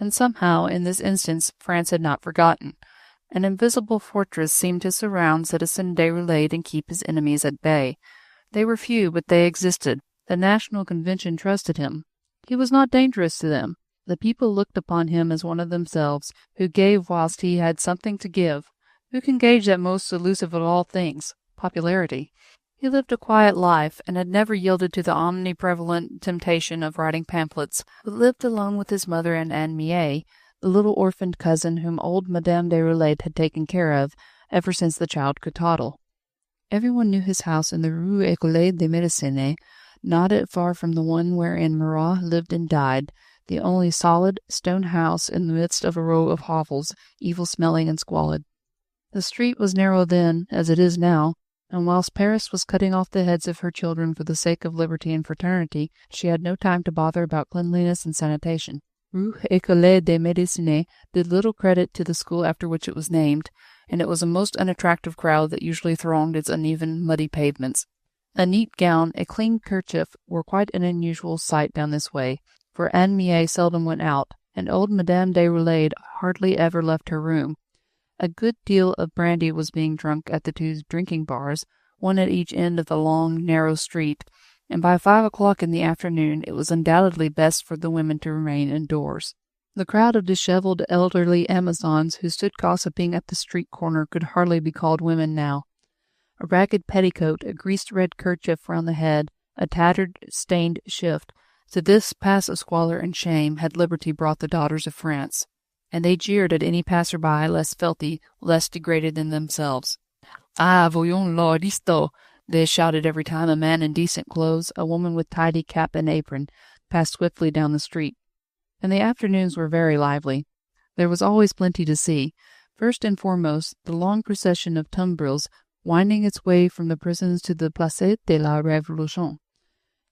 And somehow, in this instance, France had not forgotten. An invisible fortress seemed to surround Citizen Déroulède and keep his enemies at bay. They were few, but they existed. The National Convention trusted him. He was not dangerous to them. The people looked upon him as one of themselves, who gave whilst he had something to give. Who can gauge that most elusive of all things, popularity? He lived a quiet life, and had never yielded to the omniprevalent temptation of writing pamphlets, but lived alone with his mother and Anne Mie, the little orphaned cousin whom old Madame Déroulède had taken care of, ever since the child could toddle. Everyone knew his house in the Rue École des Médecins, not far from the one wherein Marat lived and died, the only solid stone house in the midst of a row of hovels, evil-smelling and squalid. The street was narrow then, as it is now, and whilst Paris was cutting off the heads of her children for the sake of liberty and fraternity, she had no time to bother about cleanliness and sanitation. Rue École des Médecins did little credit to the school after which it was named, and it was a most unattractive crowd that usually thronged its uneven, muddy pavements. A neat gown, a clean kerchief, were quite an unusual sight down this way, for Anne Mie seldom went out, and old Madame Déroulède hardly ever left her room. A good deal of brandy was being drunk at the two drinking bars, one at each end of the long, narrow street, and by 5 o'clock in the afternoon it was undoubtedly best for the women to remain indoors. The crowd of dishevelled elderly Amazons who stood gossiping at the street corner could hardly be called women now. A ragged petticoat, a greased red kerchief round the head, a tattered, stained shift, to this pass of squalor and shame had liberty brought the daughters of France, and they jeered at any passer-by less filthy, less degraded than themselves. "Ah, voyons l'aristo!" they shouted every time a man in decent clothes, a woman with tidy cap and apron, passed swiftly down the street. And the afternoons were very lively. There was always plenty to see. First and foremost, the long procession of tumbrils winding its way from the prisons to the Place de la Révolution.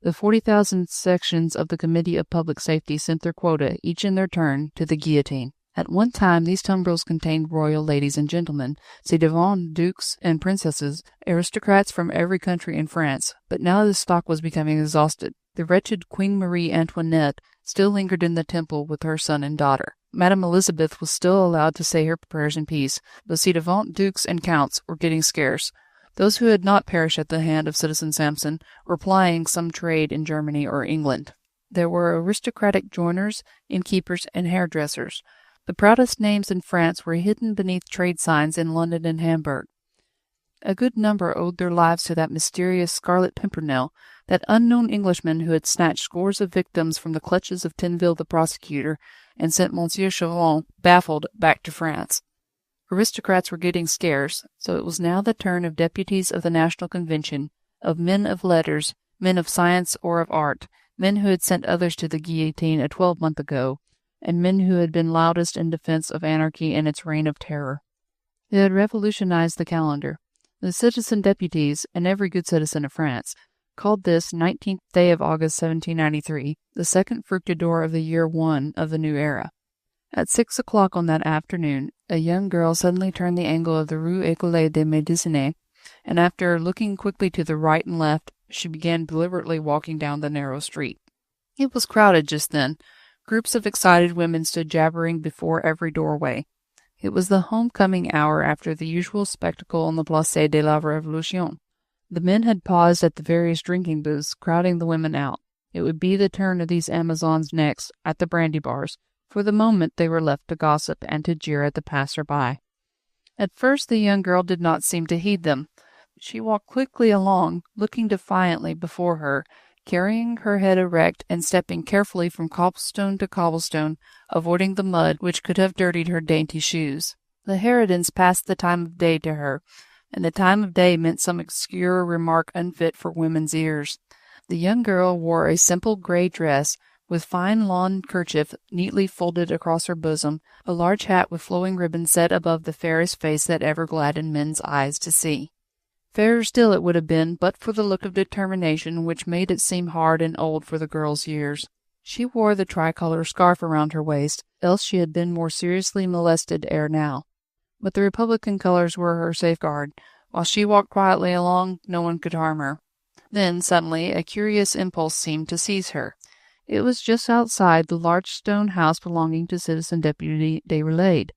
The 40,000 sections of the Committee of Public Safety sent their quota, each in their turn, to the guillotine. At one time these tumbrils contained royal ladies and gentlemen, ci-devant dukes and princesses, aristocrats from every country in France, but now this stock was becoming exhausted. The wretched Queen Marie Antoinette still lingered in the Temple with her son and daughter. Madame Elizabeth was still allowed to say her prayers in peace, but ci-devant dukes and counts were getting scarce. Those who had not perished at the hand of Citizen Samson were plying some trade in Germany or England. There were aristocratic joiners, innkeepers, and hairdressers. The proudest names in France were hidden beneath trade signs in London and Hamburg. A good number owed their lives to that mysterious Scarlet Pimpernel, that unknown Englishman who had snatched scores of victims from the clutches of Tinville the prosecutor and sent Monsieur Cheval, baffled, back to France. Aristocrats were getting scarce, so it was now the turn of deputies of the National Convention, of men of letters, men of science or of art, men who had sent others to the guillotine a 12-month ago, and men who had been loudest in defense of anarchy and its reign of terror. It had revolutionized the calendar. The citizen deputies, and every good citizen of France, called this 19th day of August 1793 the second Fructidor of the year 1 of the new era. At 6 o'clock on that afternoon, a young girl suddenly turned the angle of the Rue École des Médecins, and after looking quickly to the right and left, she began deliberately walking down the narrow street. It was crowded just then. Groups of excited women stood jabbering before every doorway. It was the homecoming hour after the usual spectacle on the Place de la Révolution. The men had paused at the various drinking booths, crowding the women out. It would be the turn of these Amazons next, at the brandy bars. For the moment they were left to gossip and to jeer at the passer-by. At first the young girl did not seem to heed them. She walked quickly along, looking defiantly before her, carrying her head erect and stepping carefully from cobblestone to cobblestone, avoiding the mud which could have dirtied her dainty shoes. The harridans passed the time of day to her, and the time of day meant some obscure remark unfit for women's ears. The young girl wore a simple grey dress, with fine lawn kerchief neatly folded across her bosom, a large hat with flowing ribbon set above the fairest face that ever gladdened men's eyes to see. Fairer still it would have been, but for the look of determination which made it seem hard and old for the girl's years. She wore the tricolour scarf around her waist, else she had been more seriously molested ere now. But the Republican colours were her safeguard. While she walked quietly along, no one could harm her. Then, suddenly, a curious impulse seemed to seize her. It was just outside the large stone house belonging to Citizen Deputy Déroulède.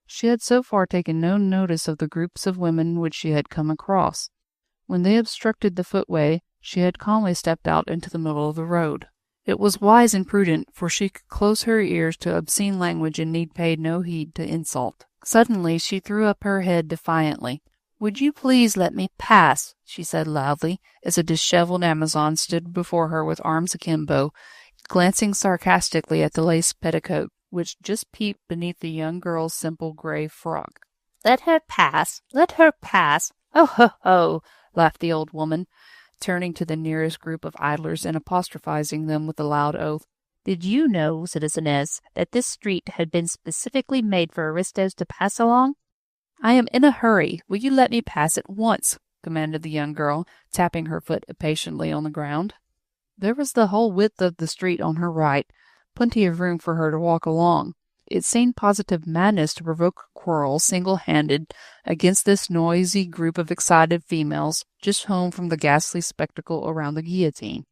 She had so far taken no notice of the groups of women which she had come across. When they obstructed the footway, she had calmly stepped out into the middle of the road. It was wise and prudent, for she could close her ears to obscene language and need pay no heed to insult. Suddenly she threw up her head defiantly. "Would you please let me pass?" she said loudly, as a dishevelled Amazon stood before her with arms akimbo, glancing sarcastically at the lace petticoat, which just peeped beneath the young girl's simple grey frock. "Let her pass! Let her pass! Oh, ho, ho!" laughed the old woman, turning to the nearest group of idlers and apostrophizing them with a loud oath. "Did you know, citizeness, that this street had been specifically made for aristos to pass along?" "I am in a hurry. Will you let me pass at once?" commanded the young girl, tapping her foot impatiently on the ground. There was the whole width of the street on her right, plenty of room for her to walk along. It seemed positive madness to provoke a quarrel single-handed against this noisy group of excited females, just home from the ghastly spectacle around the guillotine.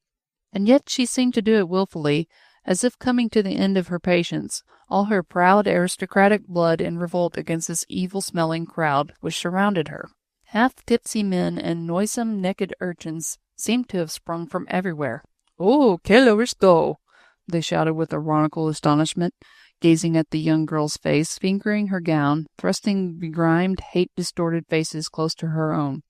And yet she seemed to do it wilfully, as if coming to the end of her patience, all her proud aristocratic blood in revolt against this evil-smelling crowd which surrounded her. Half-tipsy men and noisome naked urchins seemed to have sprung from everywhere. "Oh, quel aristo!" they shouted with ironical astonishment, gazing at the young girl's face, fingering her gown, thrusting begrimed, hate-distorted faces close to her own.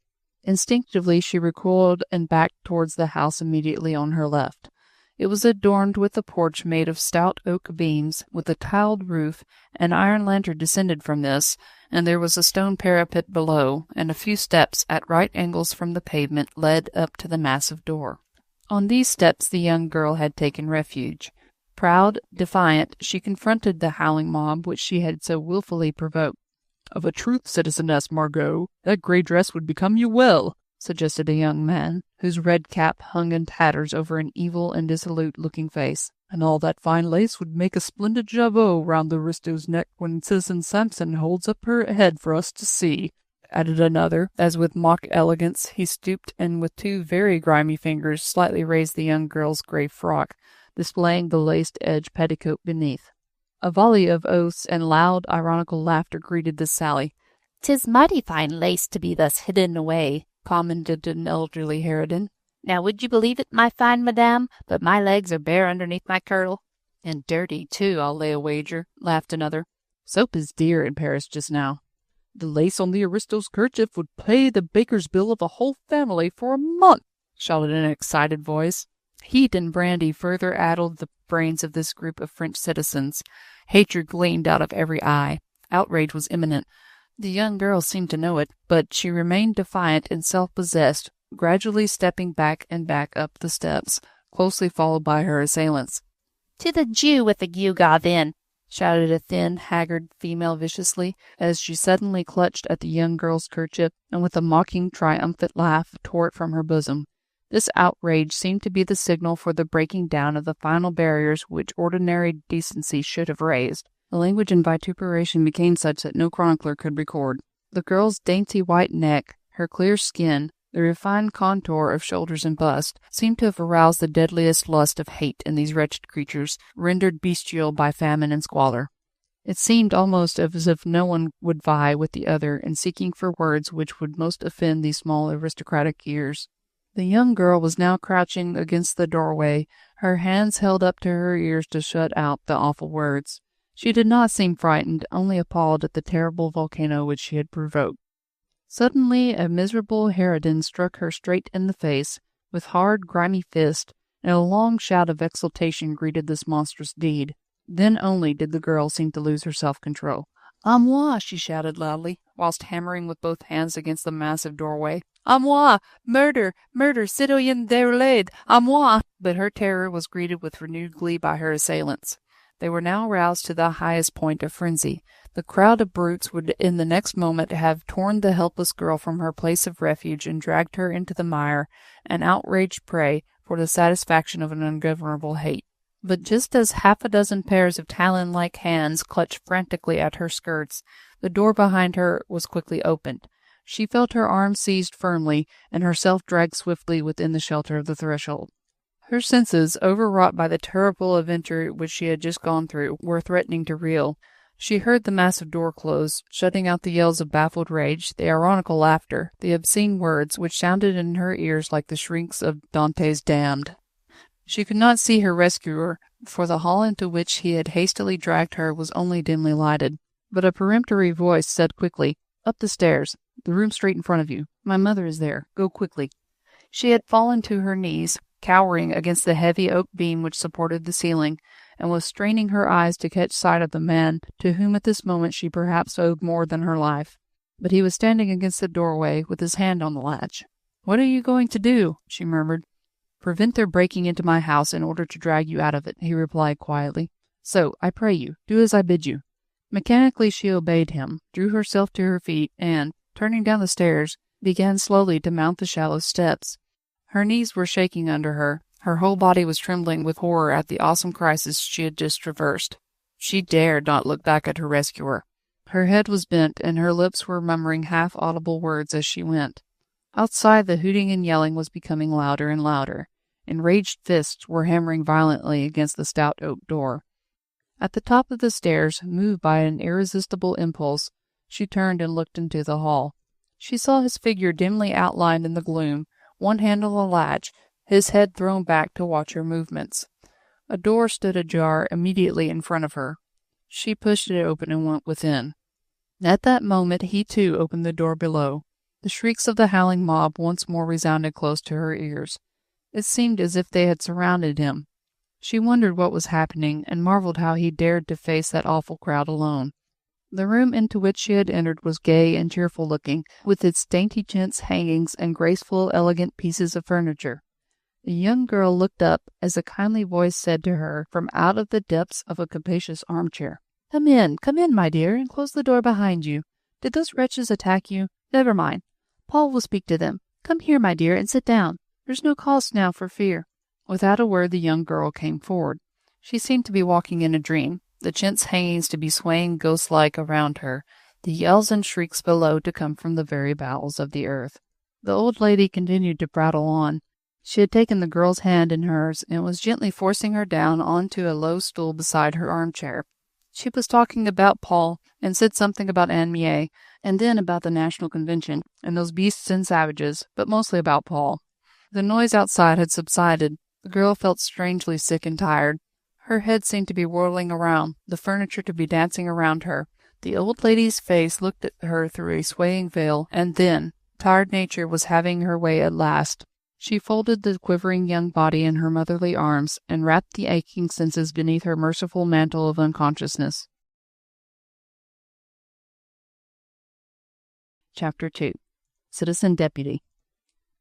Instinctively she recoiled and backed towards the house immediately on her left. It was adorned with a porch made of stout oak beams, with a tiled roof. An iron lantern descended from this, and there was a stone parapet below, and a few steps, at right angles from the pavement, led up to the massive door. On these steps the young girl had taken refuge. Proud, defiant, she confronted the howling mob which she had so wilfully provoked. "Of a truth, Citizeness Margot, that grey dress would become you well," suggested a young man, whose red cap hung in tatters over an evil and dissolute-looking face. "And all that fine lace would make a splendid jabot round the aristo's neck when Citizen Sampson holds up her head for us to see," added another, as with mock elegance he stooped and with two very grimy fingers slightly raised the young girl's grey frock, displaying the laced-edge petticoat beneath. A volley of oaths and loud, ironical laughter greeted this sally. "'Tis mighty fine lace to be thus hidden away," commented an elderly harridan. "Now would you believe it, my fine madame, but my legs are bare underneath my kirtle." "And dirty, too, I'll lay a wager," laughed another. "Soap is dear in Paris just now." "The lace on the aristo's kerchief would pay the baker's bill of a whole family for a month," shouted an excited voice. Heat and brandy further addled the brains of this group of French citizens. Hatred gleamed out of every eye. Outrage was imminent. The young girl seemed to know it, but she remained defiant and self-possessed, gradually stepping back and back up the steps, closely followed by her assailants. "To the Jew with the gewgaw, then!" shouted a thin, haggard female viciously, as she suddenly clutched at the young girl's kerchief, and with a mocking, triumphant laugh tore it from her bosom. This outrage seemed to be the signal for the breaking down of the final barriers which ordinary decency should have raised. The language and vituperation became such that no chronicler could record. The girl's dainty white neck, her clear skin, the refined contour of shoulders and bust, seemed to have aroused the deadliest lust of hate in these wretched creatures, rendered bestial by famine and squalor. It seemed almost as if no one would vie with the other in seeking for words which would most offend these small aristocratic ears. The young girl was now crouching against the doorway, her hands held up to her ears to shut out the awful words. She did not seem frightened, only appalled at the terrible volcano which she had provoked. Suddenly a miserable harridan struck her straight in the face, with hard, grimy fist, and a long shout of exultation greeted this monstrous deed. Then only did the girl seem to lose her self-control. "À moi!" she shouted loudly, whilst hammering with both hands against the massive doorway. "À moi! Murder! Murder! Citoyen Déroulède! À moi!" But her terror was greeted with renewed glee by her assailants. They were now roused to the highest point of frenzy. The crowd of brutes would in the next moment have torn the helpless girl from her place of refuge and dragged her into the mire, an outraged prey, for the satisfaction of an ungovernable hate. But just as half a dozen pairs of talon-like hands clutched frantically at her skirts, the door behind her was quickly opened. She felt her arm seized firmly, and herself dragged swiftly within the shelter of the threshold. Her senses, overwrought by the terrible adventure which she had just gone through, were threatening to reel. She heard the massive door close, shutting out the yells of baffled rage, the ironical laughter, the obscene words, which sounded in her ears like the shrieks of Dante's damned. She could not see her rescuer, for the hall into which he had hastily dragged her was only dimly lighted. But a peremptory voice said quickly, "Up the stairs. The room straight in front of you. My mother is there. Go quickly." She had fallen to her knees, cowering against the heavy oak beam which supported the ceiling, and was straining her eyes to catch sight of the man to whom at this moment she perhaps owed more than her life. But he was standing against the doorway, with his hand on the latch. "What are you going to do?" she murmured. "Prevent their breaking into my house in order to drag you out of it," he replied quietly. "So, I pray you, do as I bid you." Mechanically she obeyed him, drew herself to her feet, and, turning down the stairs, began slowly to mount the shallow steps. Her knees were shaking under her, her whole body was trembling with horror at the awesome crisis she had just traversed. She dared not look back at her rescuer. Her head was bent, and her lips were murmuring half-audible words as she went. Outside the hooting and yelling was becoming louder and louder. Enraged fists were hammering violently against the stout oak door. At the top of the stairs, moved by an irresistible impulse, she turned and looked into the hall. She saw his figure dimly outlined in the gloom, one hand on the latch, his head thrown back to watch her movements. A door stood ajar immediately in front of her. She pushed it open and went within. At that moment he too opened the door below. The shrieks of the howling mob once more resounded close to her ears. It seemed as if they had surrounded him. She wondered what was happening, and marvelled how he dared to face that awful crowd alone. The room into which she had entered was gay and cheerful-looking, with its dainty chintz hangings and graceful, elegant pieces of furniture. The young girl looked up as a kindly voice said to her from out of the depths of a capacious armchair, come in, my dear, and close the door behind you. Did those wretches attack you? Never mind. Paul will speak to them. Come here, my dear, and sit down. There's no cause now for fear." Without a word, the young girl came forward. She seemed to be walking in a dream, the chintz hangings to be swaying ghost-like around her, the yells and shrieks below to come from the very bowels of the earth. The old lady continued to prattle on. She had taken the girl's hand in hers and was gently forcing her down onto a low stool beside her armchair. She was talking about Paul, and said something about Anne Mie, and then about the National Convention, and those beasts and savages, but mostly about Paul. The noise outside had subsided. The girl felt strangely sick and tired. Her head seemed to be whirling around, the furniture to be dancing around her. The old lady's face looked at her through a swaying veil, and then, tired nature was having her way at last. She folded the quivering young body in her motherly arms, and wrapped the aching senses beneath her merciful mantle of unconsciousness. Chapter 2. Citizen Deputy.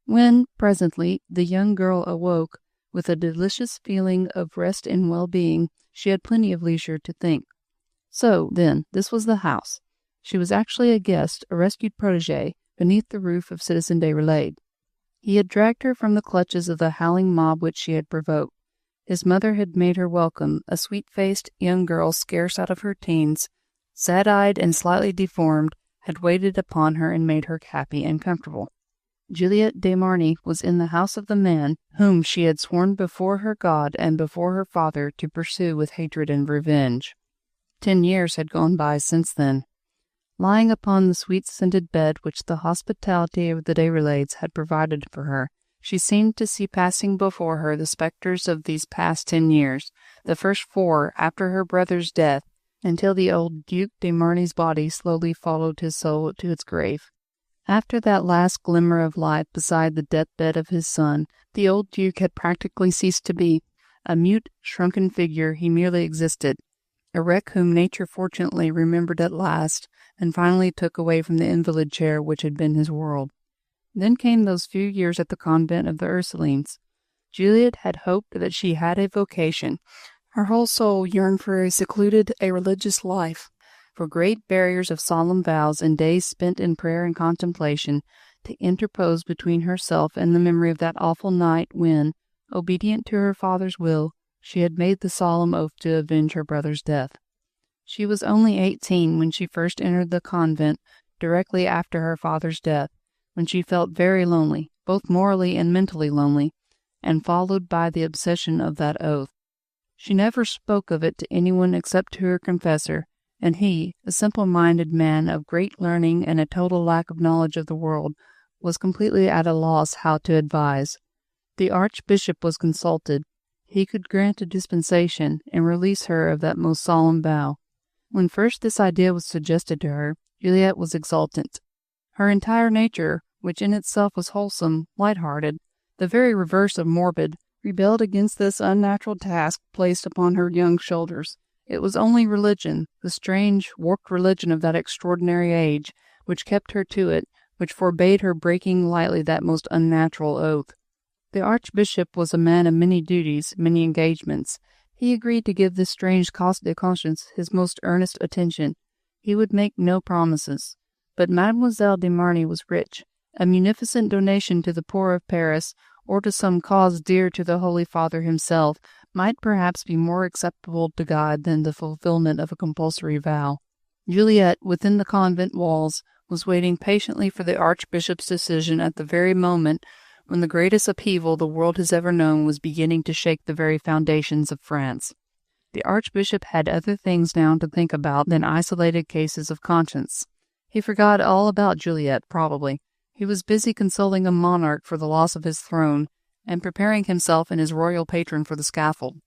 When, presently, the young girl awoke, with a delicious feeling of rest and well-being, she had plenty of leisure to think. So, then, this was the house. She was actually a guest, a rescued protégé, beneath the roof of Citizen Déroulède. He had dragged her from the clutches of the howling mob which she had provoked. His mother had made her welcome, a sweet-faced young girl scarce out of her teens, sad-eyed and slightly deformed, had waited upon her and made her happy and comfortable. Juliette de Marny was in the house of the man whom she had sworn before her God and before her father to pursue with hatred and revenge. 10 years had gone by since then. Lying upon the sweet-scented bed which the hospitality of the Déroulèdes had provided for her, she seemed to see passing before her the spectres of these past 10 years, the first 4 after her brother's death, until the old Duc de Marny's body slowly followed his soul to its grave. After that last glimmer of light beside the deathbed of his son, the old Duke had practically ceased to be. A mute, shrunken figure, he merely existed, a wreck whom nature fortunately remembered at last, and finally took away from the invalid chair which had been his world. Then came those few years at the convent of the Ursulines. Juliette had hoped that she had a vocation. Her whole soul yearned for a secluded, a religious life, for great barriers of solemn vows and days spent in prayer and contemplation, to interpose between herself and the memory of that awful night when, obedient to her father's will, she had made the solemn oath to avenge her brother's death. She was only 18 when she first entered the convent, directly after her father's death, when she felt very lonely, both morally and mentally lonely, and followed by the obsession of that oath. She never spoke of it to anyone except to her confessor, and he, a simple-minded man of great learning and a total lack of knowledge of the world, was completely at a loss how to advise. The Archbishop was consulted. He could grant a dispensation and release her of that most solemn vow. When first this idea was suggested to her, Juliette was exultant. Her entire nature, which in itself was wholesome, light-hearted, the very reverse of morbid, rebelled against this unnatural task placed upon her young shoulders. It was only religion, the strange, warped religion of that extraordinary age, which kept her to it, which forbade her breaking lightly that most unnatural oath. The Archbishop was a man of many duties, many engagements. He agreed to give this strange cause de conscience his most earnest attention. He would make no promises. But Mademoiselle de Marny was rich. A munificent donation to the poor of Paris, or to some cause dear to the Holy Father himself, might perhaps be more acceptable to God than the fulfillment of a compulsory vow. Juliette, within the convent walls, was waiting patiently for the Archbishop's decision at the very moment when the greatest upheaval the world has ever known was beginning to shake the very foundations of France. The Archbishop had other things now to think about than isolated cases of conscience. He forgot all about Juliette, probably. He was busy consoling a monarch for the loss of his throne, and preparing himself and his royal patron for the scaffold.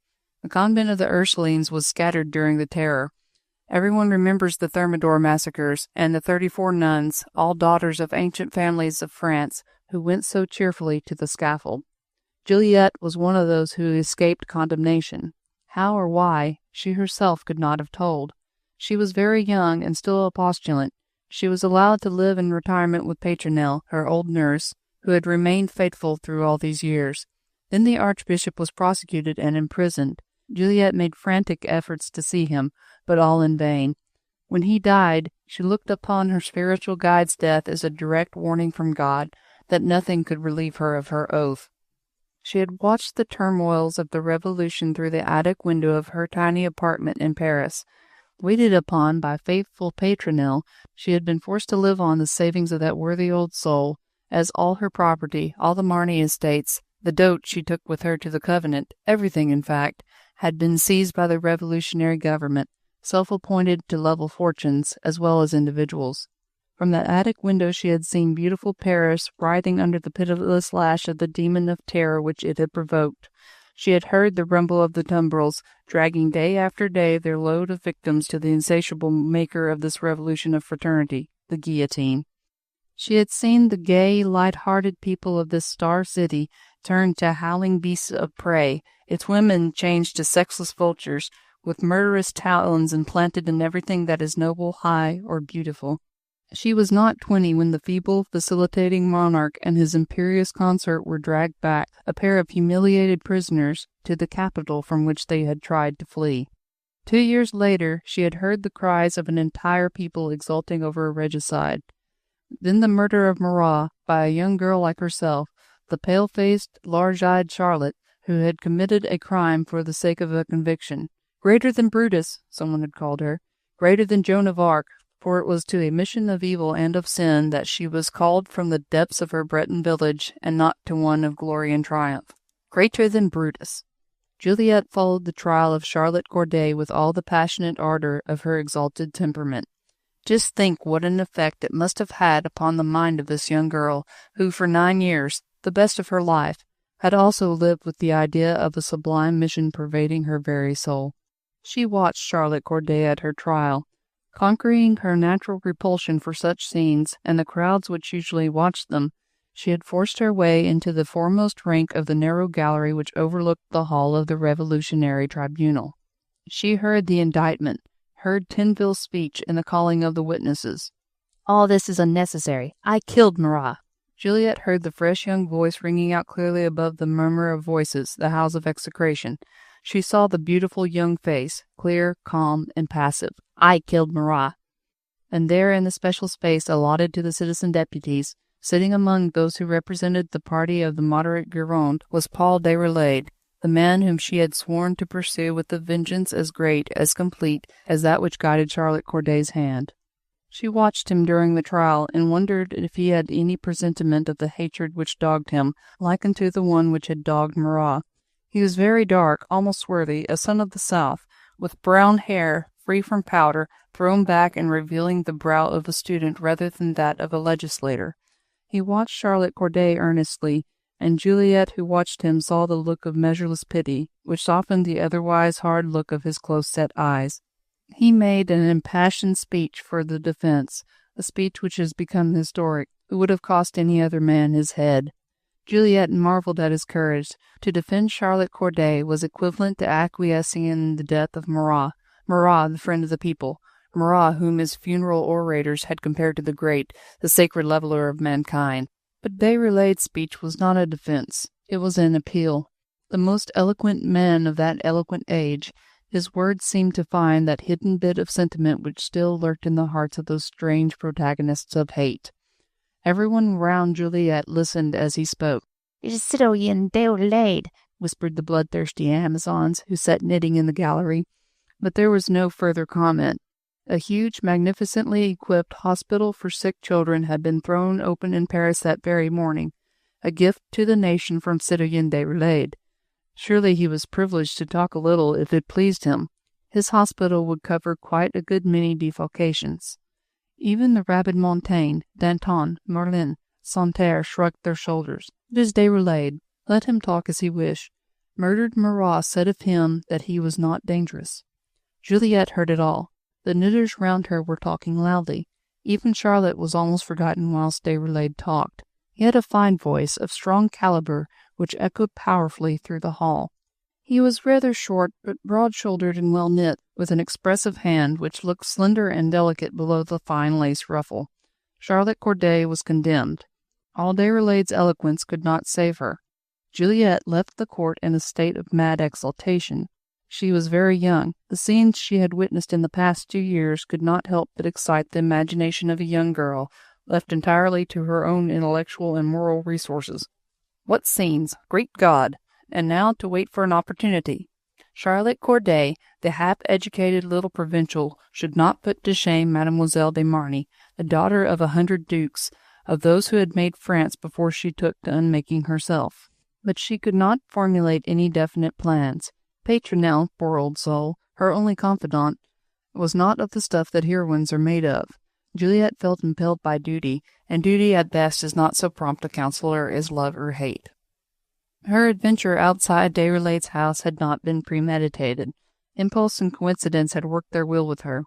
The convent of the Ursulines was scattered during the Terror. Everyone remembers the Thermidor massacres, and the 34 nuns, all daughters of ancient families of France, who went so cheerfully to the scaffold. Juliette was one of those who escaped condemnation. How or why, she herself could not have told. She was very young and still a postulant. She was allowed to live in retirement with Pimpernel, her old nurse, who had remained faithful through all these years. Then the Archbishop was prosecuted and imprisoned. Juliette made frantic efforts to see him, but all in vain. When he died, she looked upon her spiritual guide's death as a direct warning from God that nothing could relieve her of her oath. She had watched the turmoils of the Revolution through the attic window of her tiny apartment in Paris. Waited upon by faithful Pimpernel, she had been forced to live on the savings of that worthy old soul, as all her property, all the Marny estates, the dote she took with her to the convent, everything, in fact, had been seized by the revolutionary government, self-appointed to level fortunes as well as individuals. From that attic window she had seen beautiful Paris writhing under the pitiless lash of the demon of terror which it had provoked. She had heard the rumble of the tumbrils, dragging day after day their load of victims to the insatiable maker of this revolution of fraternity, the guillotine. She had seen the gay, light-hearted people of this star city turn to howling beasts of prey, its women changed to sexless vultures, with murderous talons implanted in everything that is noble, high, or beautiful. She was not 20 when the feeble, vacillating monarch and his imperious consort were dragged back, a pair of humiliated prisoners, to the capital from which they had tried to flee. 2 years later, she had heard the cries of an entire people exulting over a regicide. Then the murder of Marat by a young girl like herself, the pale-faced, large-eyed Charlotte, who had committed a crime for the sake of a conviction. Greater than Brutus, someone had called her, greater than Joan of Arc, for it was to a mission of evil and of sin that she was called from the depths of her Breton village, and not to one of glory and triumph. Greater than Brutus. Juliette followed the trial of Charlotte Corday with all the passionate ardor of her exalted temperament. Just think what an effect it must have had upon the mind of this young girl, who for 9 years, the best of her life, had also lived with the idea of a sublime mission pervading her very soul. She watched Charlotte Corday at her trial, conquering her natural repulsion for such scenes and the crowds which usually watched them. She had forced her way into the foremost rank of the narrow gallery which overlooked the hall of the Revolutionary Tribunal. She heard the indictment, heard Tinville's speech and the calling of the witnesses. "All this is unnecessary. I killed Marat." Juliette heard the fresh young voice ringing out clearly above the murmur of voices, the howls of execration. She saw the beautiful young face, clear, calm, and passive. "I killed Marat." And there in the special space allotted to the citizen deputies, sitting among those who represented the party of the moderate Gironde, was Paul Déroulède, the man whom she had sworn to pursue with a vengeance as great, as complete, as that which guided Charlotte Corday's hand. She watched him during the trial, and wondered if he had any presentiment of the hatred which dogged him, like unto the one which had dogged Marat. He was very dark, almost swarthy, a son of the South, with brown hair, free from powder, thrown back and revealing the brow of a student rather than that of a legislator. He watched Charlotte Corday earnestly, and Juliette, who watched him, saw the look of measureless pity, which softened the otherwise hard look of his close-set eyes. He made an impassioned speech for the defense, a speech which has become historic. It would have cost any other man his head. Juliette marveled at his courage. To defend Charlotte Corday was equivalent to acquiescing in the death of Marat, Marat, the friend of the people, Marat, whom his funeral orators had compared to the great, the sacred leveler of mankind. But Déroulède's speech was not a defense. It was an appeal. The most eloquent man of that eloquent age, his words seemed to find that hidden bit of sentiment which still lurked in the hearts of those strange protagonists of hate. Everyone round Juliette listened as he spoke. "Citoyen Déroulède," whispered the bloodthirsty Amazons who sat knitting in the gallery. But there was no further comment. A huge, magnificently equipped hospital for sick children had been thrown open in Paris that very morning, a gift to the nation from Citoyen Déroulède. Surely he was privileged to talk a little if it pleased him. His hospital would cover quite a good many defalcations. Even the rabid Montaigne, Danton, Merlin, Santerre shrugged their shoulders. It is Déroulède. Let him talk as he wish. Murdered Marat said of him that he was not dangerous. Juliette heard it all. The knitters round her were talking loudly. Even Charlotte was almost forgotten whilst Déroulède talked. He had a fine voice, of strong calibre, which echoed powerfully through the hall. He was rather short, but broad-shouldered and well-knit, with an expressive hand which looked slender and delicate below the fine lace ruffle. Charlotte Corday was condemned. All Déroulède's eloquence could not save her. Juliette left the court in a state of mad exultation. She was very young. The scenes she had witnessed in the past 2 years could not help but excite the imagination of a young girl, left entirely to her own intellectual and moral resources. What scenes! Great God! And now to wait for an opportunity. Charlotte Corday, the half-educated little provincial, should not put to shame Mademoiselle de Marny, the daughter of 100 dukes, of those who had made France before she took to unmaking herself. But she could not formulate any definite plans. Pimpernel, poor old soul, her only confidant, was not of the stuff that heroines are made of. Juliette felt impelled by duty, and duty at best is not so prompt a counselor as love or hate. Her adventure outside Déroulède's house had not been premeditated. Impulse and coincidence had worked their will with her.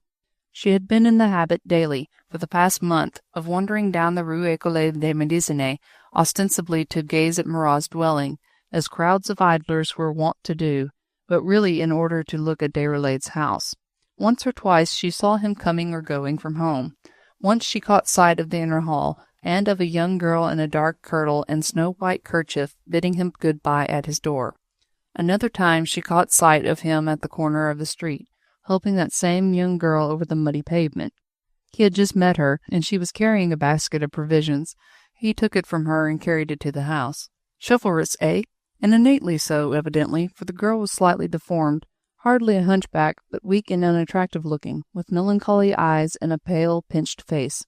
She had been in the habit daily, for the past month, of wandering down the Rue École des Médecins, ostensibly to gaze at Marat's dwelling, as crowds of idlers were wont to do, but really in order to look at Déroulède's house. Once or twice she saw him coming or going from home. Once she caught sight of the inner hall, and of a young girl in a dark kirtle and snow-white kerchief bidding him good-bye at his door. Another time she caught sight of him at the corner of the street, helping that same young girl over the muddy pavement. He had just met her, and she was carrying a basket of provisions. He took it from her and carried it to the house. Chivalrous, eh? And innately so, evidently, for the girl was slightly deformed, hardly a hunchback, but weak and unattractive-looking, with melancholy eyes and a pale, pinched face.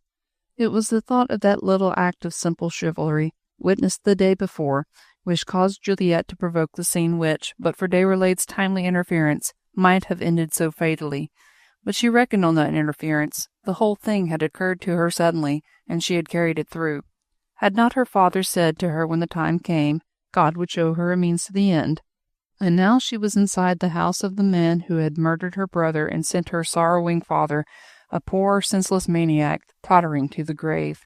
It was the thought of that little act of simple chivalry, witnessed the day before, which caused Juliette to provoke the scene which, but for Déroulède's timely interference, might have ended so fatally. But she reckoned on that interference. The whole thing had occurred to her suddenly, and she had carried it through. Had not her father said to her when the time came, God would show her a means to the end? And now she was inside the house of the man who had murdered her brother and sent her sorrowing father, a poor, senseless maniac, tottering to the grave.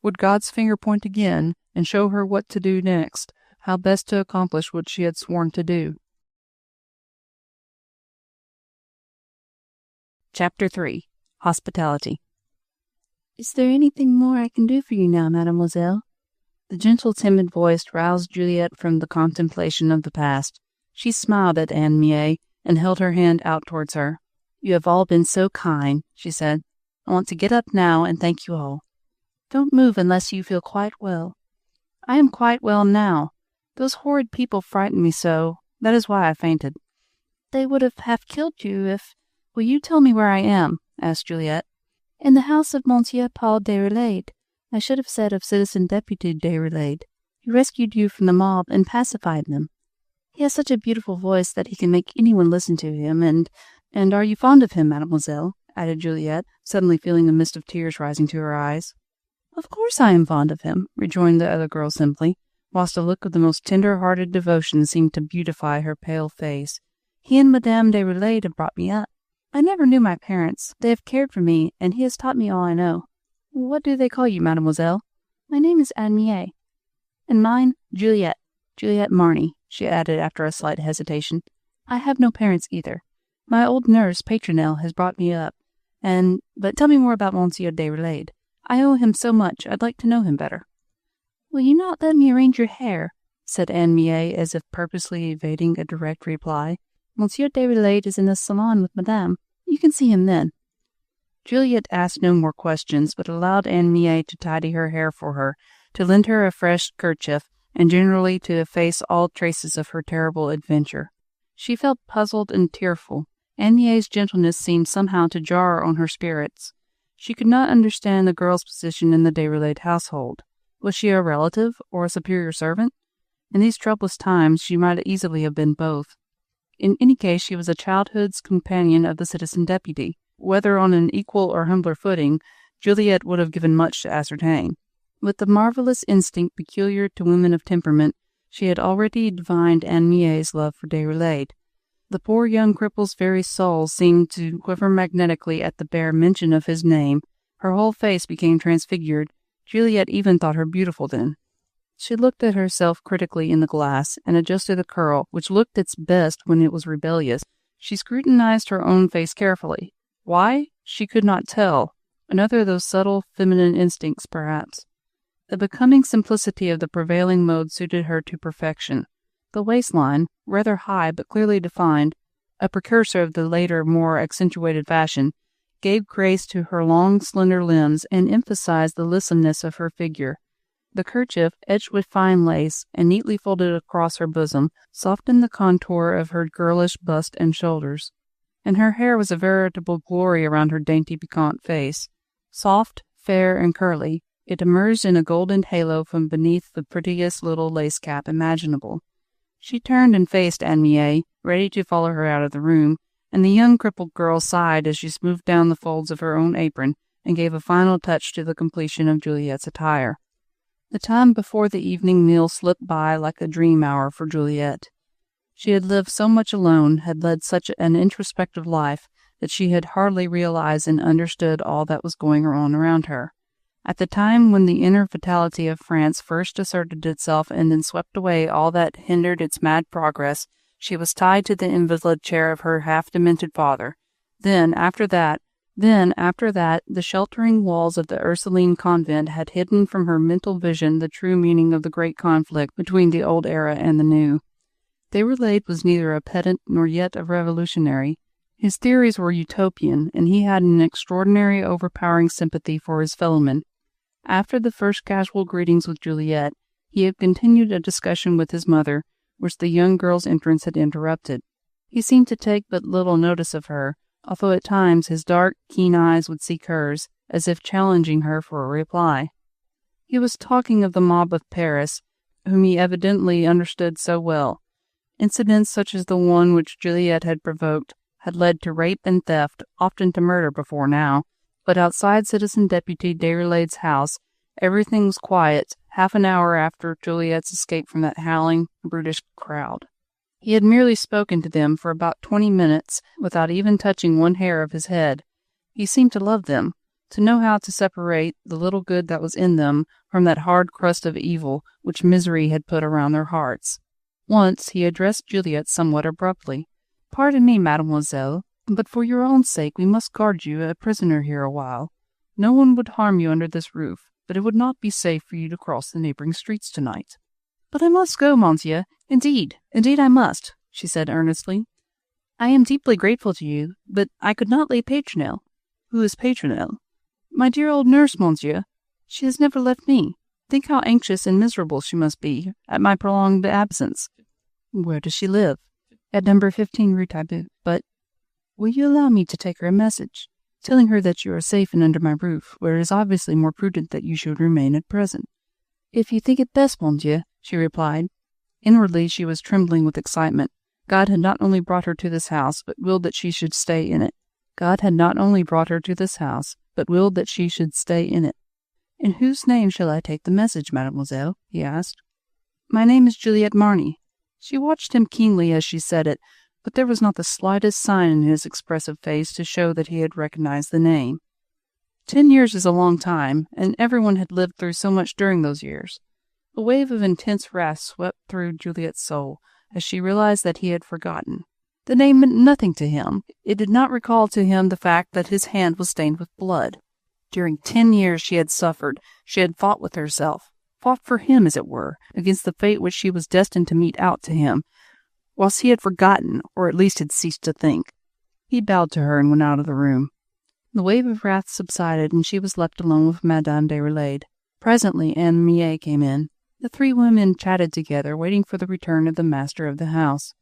Would God's finger point again, and show her what to do next, how best to accomplish what she had sworn to do? Chapter 3. Hospitality. Is there anything more I can do for you now, mademoiselle? The gentle, timid voice roused Juliette from the contemplation of the past. She smiled at Anne Mie and held her hand out towards her. You have all been so kind, she said. I want to get up now and thank you all. Don't move unless you feel quite well. I am quite well now. Those horrid people frightened me so. That is why I fainted. They would have half killed you if... Will you tell me where I am? Asked Juliette. In the house of Monsieur Paul Déroulède. I should have said of Citizen Deputy Déroulède. He rescued you from the mob and pacified them. He has such a beautiful voice that he can make anyone listen to him, and are you fond of him, mademoiselle? Added Juliette, suddenly feeling a mist of tears rising to her eyes. Of course I am fond of him, rejoined the other girl simply, whilst a look of the most tender-hearted devotion seemed to beautify her pale face. He and Madame Déroulède have brought me up. I never knew my parents. They have cared for me, and he has taught me all I know. What do they call you, mademoiselle? My name is Anne Mie. And mine, Juliette. Juliette Marny, she added after a slight hesitation. I have no parents either. My old nurse, Pimpernel, has brought me up. But tell me more about Monsieur Déroulède. I owe him so much, I'd like to know him better. Will you not let me arrange your hair? Said Anne Mie, as if purposely evading a direct reply. Monsieur Déroulède is in the salon with Madame. You can see him then. Juliette asked no more questions, but allowed Anne Mie to tidy her hair for her, to lend her a fresh kerchief, and generally to efface all traces of her terrible adventure. She felt puzzled and tearful. Anne Mie's gentleness seemed somehow to jar on her spirits. She could not understand the girl's position in the Déroulède household. Was she a relative or a superior servant? In these troublous times she might easily have been both. In any case, she was a childhood's companion of the citizen deputy. Whether on an equal or humbler footing, Juliette would have given much to ascertain. With the marvellous instinct peculiar to women of temperament, she had already divined Anne Mie's love for Déroulède. The poor young cripple's very soul seemed to quiver magnetically at the bare mention of his name. Her whole face became transfigured. Juliette even thought her beautiful then. She looked at herself critically in the glass, and adjusted the curl, which looked its best when it was rebellious. She scrutinized her own face carefully. Why? She could not tell. Another of those subtle feminine instincts, perhaps. The becoming simplicity of the prevailing mode suited her to perfection. The waistline, rather high but clearly defined, a precursor of the later, more accentuated fashion, gave grace to her long, slender limbs and emphasized the lissomness of her figure. The kerchief, edged with fine lace and neatly folded across her bosom, softened the contour of her girlish bust and shoulders, and her hair was a veritable glory around her dainty, piquant face. Soft, fair, and curly, it emerged in a golden halo from beneath the prettiest little lace cap imaginable. She turned and faced Anne Mie, ready to follow her out of the room, and the young crippled girl sighed as she smoothed down the folds of her own apron and gave a final touch to the completion of Juliette's attire. The time before the evening meal slipped by like a dream hour for Juliette. She had lived so much alone, had led such an introspective life, that she had hardly realized and understood all that was going on around her. At the time when the inner vitality of France first asserted itself and then swept away all that hindered its mad progress, she was tied to the invalid chair of her half-demented father. Then, after that, the sheltering walls of the Ursuline convent had hidden from her mental vision the true meaning of the great conflict between the old era and the new. Déroulède was neither a pedant nor yet a revolutionary. His theories were utopian, and he had an extraordinary, overpowering sympathy for his fellowmen. After the first casual greetings with Juliette, he had continued a discussion with his mother, which the young girl's entrance had interrupted. He seemed to take but little notice of her, although at times his dark, keen eyes would seek hers, as if challenging her for a reply. He was talking of the mob of Paris, whom he evidently understood so well. Incidents such as the one which Juliette had provoked had led to rape and theft, often to murder before now, but outside Citizen Deputy Déroulède's house everything was quiet half an hour after Juliette's escape from that howling, brutish crowd. He had merely spoken to them for about 20 minutes without even touching one hair of his head. He seemed to love them, to know how to separate the little good that was in them from that hard crust of evil which misery had put around their hearts. Once he addressed Juliette somewhat abruptly. "Pardon me, mademoiselle, but for your own sake we must guard you a prisoner here a while. No one would harm you under this roof, but it would not be safe for you to cross the neighboring streets tonight." "But I must go, monsieur. Indeed I must," she said earnestly. "I am deeply grateful to you, but I could not leave Pimpernel." "Who is Pimpernel?" "My dear old nurse, monsieur. She has never left me. Think how anxious and miserable she must be at my prolonged absence." "Where does she live?" "At number 15 Rue Tabu. But will you allow me to take her a message, telling her that you are safe and under my roof, where it is obviously more prudent that you should remain at present?" "If you think it best, monsieur," she replied. Inwardly she was trembling with excitement. God had not only brought her to this house, but willed that she should stay in it. "In whose name shall I take the message, mademoiselle?" he asked. "My name is Juliette de Marny." She watched him keenly as she said it, but there was not the slightest sign in his expressive face to show that he had recognized the name. 10 years is a long time, and everyone had lived through so much during those years. A wave of intense wrath swept through Juliette's soul as she realized that he had forgotten. The name meant nothing to him. It did not recall to him the fact that his hand was stained with blood. During 10 years she had suffered, she had fought with herself, fought for him, as it were, against the fate which she was destined to mete out to him, whilst he had forgotten, or at least had ceased to think. He bowed to her and went out of the room. The wave of wrath subsided, and she was left alone with Madame Déroulède. Presently Anne Mie came in. The three women chatted together, waiting for the return of the master of the house.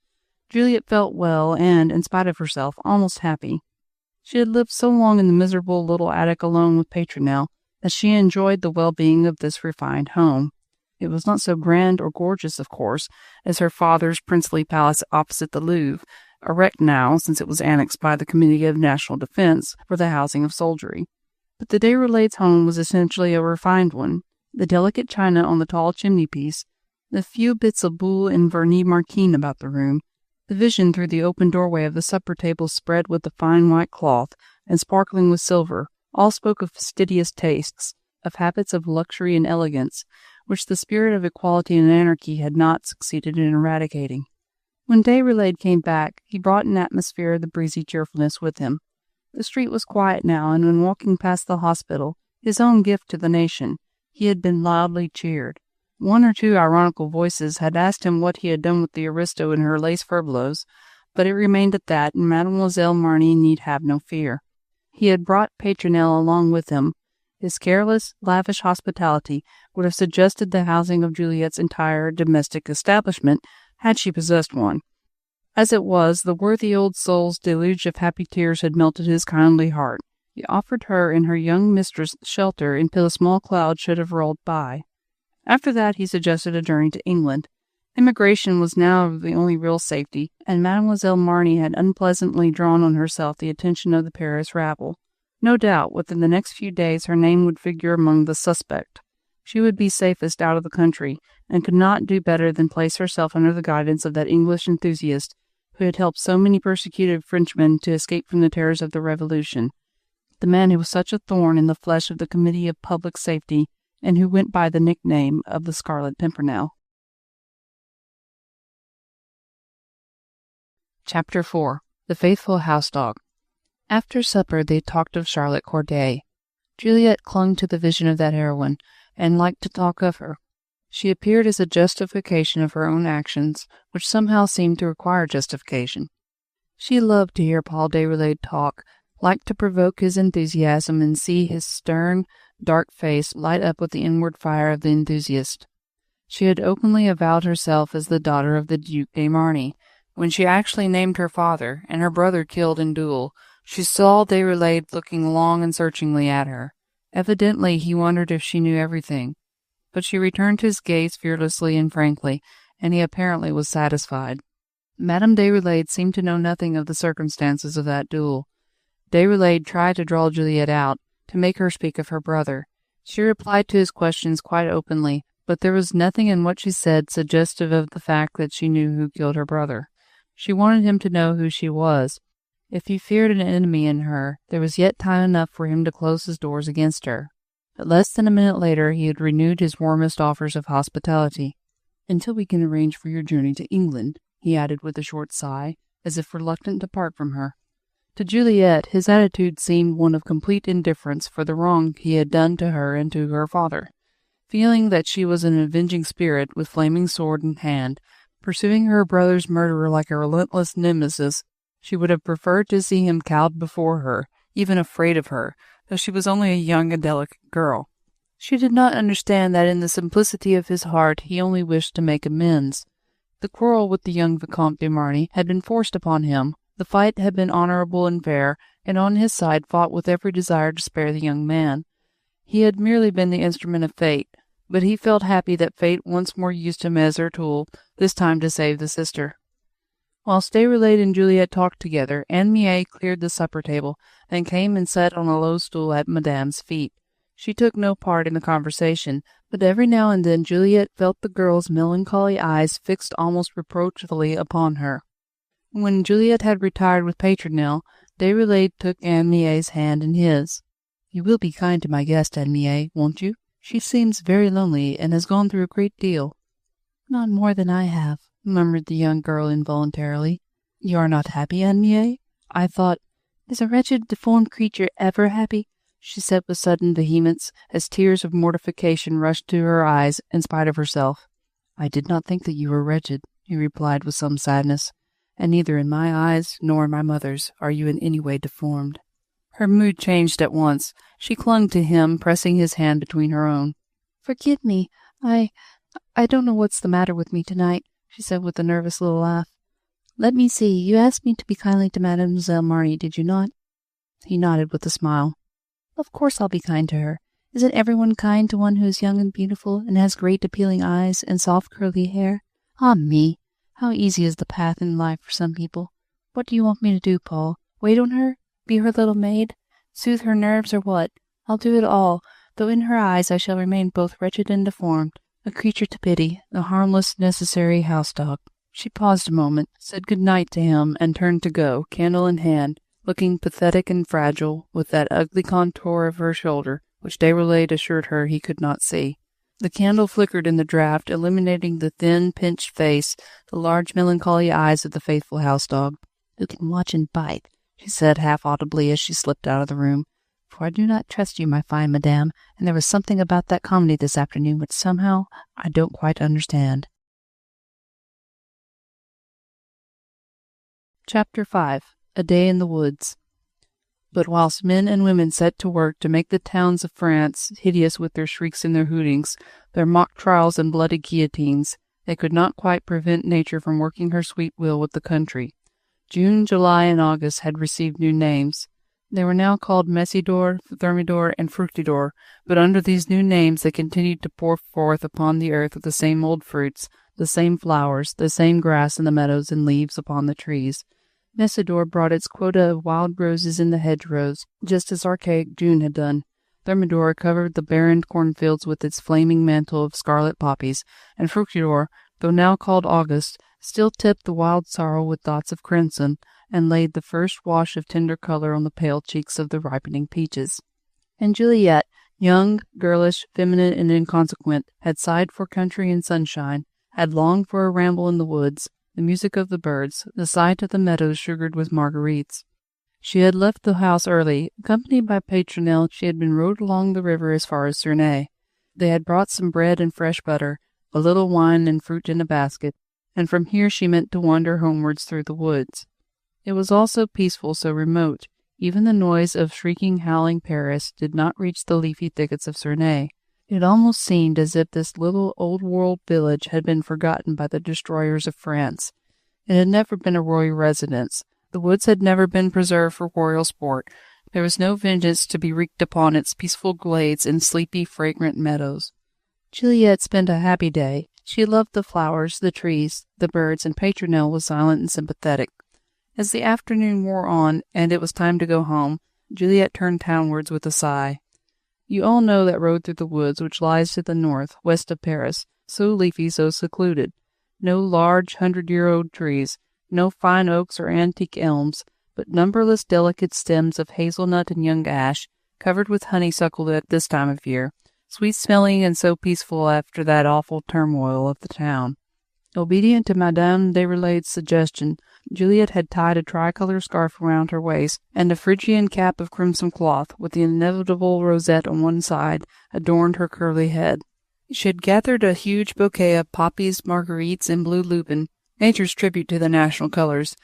Juliette felt well and, in spite of herself, almost happy. She had lived so long in the miserable little attic alone with Pimpernel that she enjoyed the well-being of this refined home. It was not so grand or gorgeous, of course, as her father's princely palace opposite the Louvre, erect now, since it was annexed by the Committee of National Defense for the housing of soldiery. But the Déroulède's home was essentially a refined one. The delicate china on the tall chimney-piece, the few bits of buhl and vernis marquin about the room, the vision through the open doorway of the supper table spread with the fine white cloth and sparkling with silver, all spoke of fastidious tastes, of habits of luxury and elegance, which the spirit of equality and anarchy had not succeeded in eradicating. When Déroulède came back, he brought an atmosphere of the breezy cheerfulness with him. The street was quiet now, and when walking past the hospital, his own gift to the nation, he had been loudly cheered. One or two ironical voices had asked him what he had done with the aristo in her lace furbelows, but it remained at that, and Mademoiselle Marny need have no fear. He had brought Pimpernel along with him. His careless, lavish hospitality would have suggested the housing of Juliette's entire domestic establishment had she possessed one. As it was, the worthy old soul's deluge of happy tears had melted his kindly heart. He offered her and her young mistress shelter until a small cloud should have rolled by. After that he suggested a journey to England. Emigration was now the only real safety, and Mademoiselle Marny had unpleasantly drawn on herself the attention of the Paris rabble. No doubt, within the next few days her name would figure among the suspect. She would be safest out of the country, and could not do better than place herself under the guidance of that English enthusiast who had helped so many persecuted Frenchmen to escape from the terrors of the Revolution, the man who was such a thorn in the flesh of the Committee of Public Safety, and who went by the nickname of the Scarlet Pimpernel. Chapter 4. The Faithful Housedog. After supper they talked of Charlotte Corday. Juliette clung to the vision of that heroine, and liked to talk of her. She appeared as a justification of her own actions, which somehow seemed to require justification. She loved to hear Paul Déroulède talk, liked to provoke his enthusiasm and see his stern, dark face light up with the inward fire of the enthusiast. She had openly avowed herself as the daughter of the Duc de Marny. When she actually named her father, and her brother killed in duel, she saw Déroulède looking long and searchingly at her. Evidently he wondered if she knew everything. But she returned his gaze fearlessly and frankly, and he apparently was satisfied. Madame Déroulède seemed to know nothing of the circumstances of that duel. Déroulède tried to draw Juliette out, to make her speak of her brother. She replied to his questions quite openly, but there was nothing in what she said suggestive of the fact that she knew who killed her brother. She wanted him to know who she was. If he feared an enemy in her, there was yet time enough for him to close his doors against her. But less than a minute later he had renewed his warmest offers of hospitality. "Until we can arrange for your journey to England," he added with a short sigh, as if reluctant to part from her. To Juliette his attitude seemed one of complete indifference for the wrong he had done to her and to her father. Feeling that she was an avenging spirit with flaming sword in hand, pursuing her brother's murderer like a relentless nemesis, she would have preferred to see him cowed before her, even afraid of her, though she was only a young and delicate girl. She did not understand that in the simplicity of his heart he only wished to make amends. The quarrel with the young Vicomte de Marny had been forced upon him. The fight had been honorable and fair, and on his side fought with every desire to spare the young man. He had merely been the instrument of fate, but he felt happy that fate once more used him as her tool, this time to save the sister. Whilst Déroulède and Juliette talked together, Anne Mie cleared the supper table, and came and sat on a low stool at Madame's feet. She took no part in the conversation, but every now and then Juliette felt the girl's melancholy eyes fixed almost reproachfully upon her. When Juliette had retired with Pimpernel, Déroulède took Anne Mie's hand in his. "You will be kind to my guest, Anne Mie, won't you? She seems very lonely, and has gone through a great deal." "Not more than I have," murmured the young girl involuntarily. "You are not happy, Anne Mie? I thought—" "Is a wretched, deformed creature ever happy?" she said with sudden vehemence, as tears of mortification rushed to her eyes in spite of herself. "I did not think that you were wretched," he replied with some sadness, "and neither in my eyes nor in my mother's are you in any way deformed." Her mood changed at once. She clung to him, pressing his hand between her own. "Forgive me. I don't know what's the matter with me tonight," she said with a nervous little laugh. "Let me see. You asked me to be kindly to Mademoiselle Marny, did you not?" He nodded with a smile. "Of course I'll be kind to her. Isn't everyone kind to one who is young and beautiful, and has great appealing eyes and soft curly hair? Ah me! How easy is the path in life for some people. What do you want me to do, Paul? Wait on her? Be her little maid? Soothe her nerves, or what? I'll do it all, though in her eyes I shall remain both wretched and deformed, a creature to pity, a harmless, necessary house-dog." She paused a moment, said good night to him, and turned to go, candle in hand, looking pathetic and fragile, with that ugly contour of her shoulder, which Déroulède assured her he could not see. The candle flickered in the draught, illuminating the thin, pinched face, the large, melancholy eyes of the faithful house-dog. "Who can watch and bite?" she said half-audibly as she slipped out of the room. For I do not trust you, my fine madame, and there was something about that comedy this afternoon which somehow I don't quite understand. Chapter 5. A Day in the Woods. But whilst men and women set to work to make the towns of France hideous with their shrieks and their hootings, their mock trials and bloody guillotines, they could not quite prevent nature from working her sweet will with the country. June, July, and August had received new names. They were now called Messidor, Thermidor, and Fructidor, but under these new names they continued to pour forth upon the earth the same old fruits, the same flowers, the same grass in the meadows and leaves upon the trees. Messidor brought its quota of wild roses in the hedgerows, just as archaic June had done. Thermidor covered the barren cornfields with its flaming mantle of scarlet poppies, and Fructidor, though now called August, still tipped the wild sorrel with dots of crimson, and laid the first wash of tender color on the pale cheeks of the ripening peaches. And Juliette, young, girlish, feminine, and inconsequent, had sighed for country and sunshine, had longed for a ramble in the woods, the music of the birds, the sight of the meadows sugared with marguerites. She had left the house early. Accompanied by Pimpernel, she had been rowed along the river as far as Cernay. They had brought some bread and fresh butter, a little wine and fruit in a basket, and from here she meant to wander homewards through the woods. It was all so peaceful, so remote. Even the noise of shrieking, howling Paris did not reach the leafy thickets of Cernay. It almost seemed as if this little old-world village had been forgotten by the destroyers of France. It had never been a royal residence. The woods had never been preserved for royal sport. There was no vengeance to be wreaked upon its peaceful glades and sleepy, fragrant meadows. Juliette spent a happy day. She loved the flowers, the trees, the birds, and Pimpernel was silent and sympathetic. As the afternoon wore on, and it was time to go home, Juliette turned townwards with a sigh. You all know that road through the woods which lies to the north, west of Paris, so leafy, so secluded. No large 100-year-old trees, no fine oaks or antique elms, but numberless delicate stems of hazelnut and young ash, covered with honeysuckle at this time of year, sweet-smelling and so peaceful after that awful turmoil of the town. Obedient to Madame Déroulède's suggestion, Juliette had tied a tricolour scarf round her waist, and a Phrygian cap of crimson cloth, with the inevitable rosette on one side, adorned her curly head. She had gathered a huge bouquet of poppies, marguerites, and blue lupin, nature's tribute to the national colours,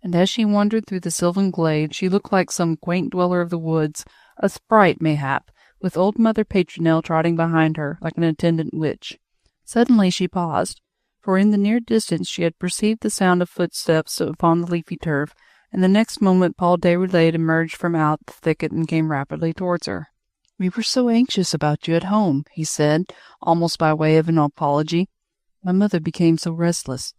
and as she wandered through the sylvan glade, she looked like some quaint dweller of the woods, a sprite mayhap, with old Mother Pimpernel trotting behind her, like an attendant witch. Suddenly she paused, for in the near distance she had perceived the sound of footsteps upon the leafy turf, and the next moment Paul Déroulède emerged from out the thicket and came rapidly towards her. "We were so anxious about you at home," he said, almost by way of an apology. "My mother became so restless."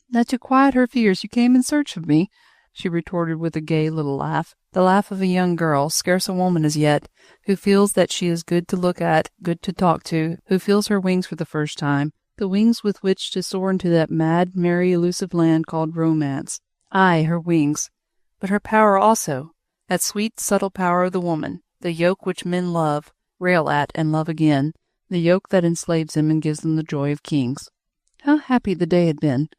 "That to quiet her fears you came in search of me?" she retorted with a gay little laugh, the laugh of a young girl, scarce a woman as yet, who feels that she is good to look at, good to talk to, who feels her wings for the first time, the wings with which to soar into that mad, merry, elusive land called romance. Ay, her wings, but her power also, that sweet, subtle power of the woman, the yoke which men love, rail at, and love again, the yoke that enslaves them and gives them the joy of kings. How happy the day had been!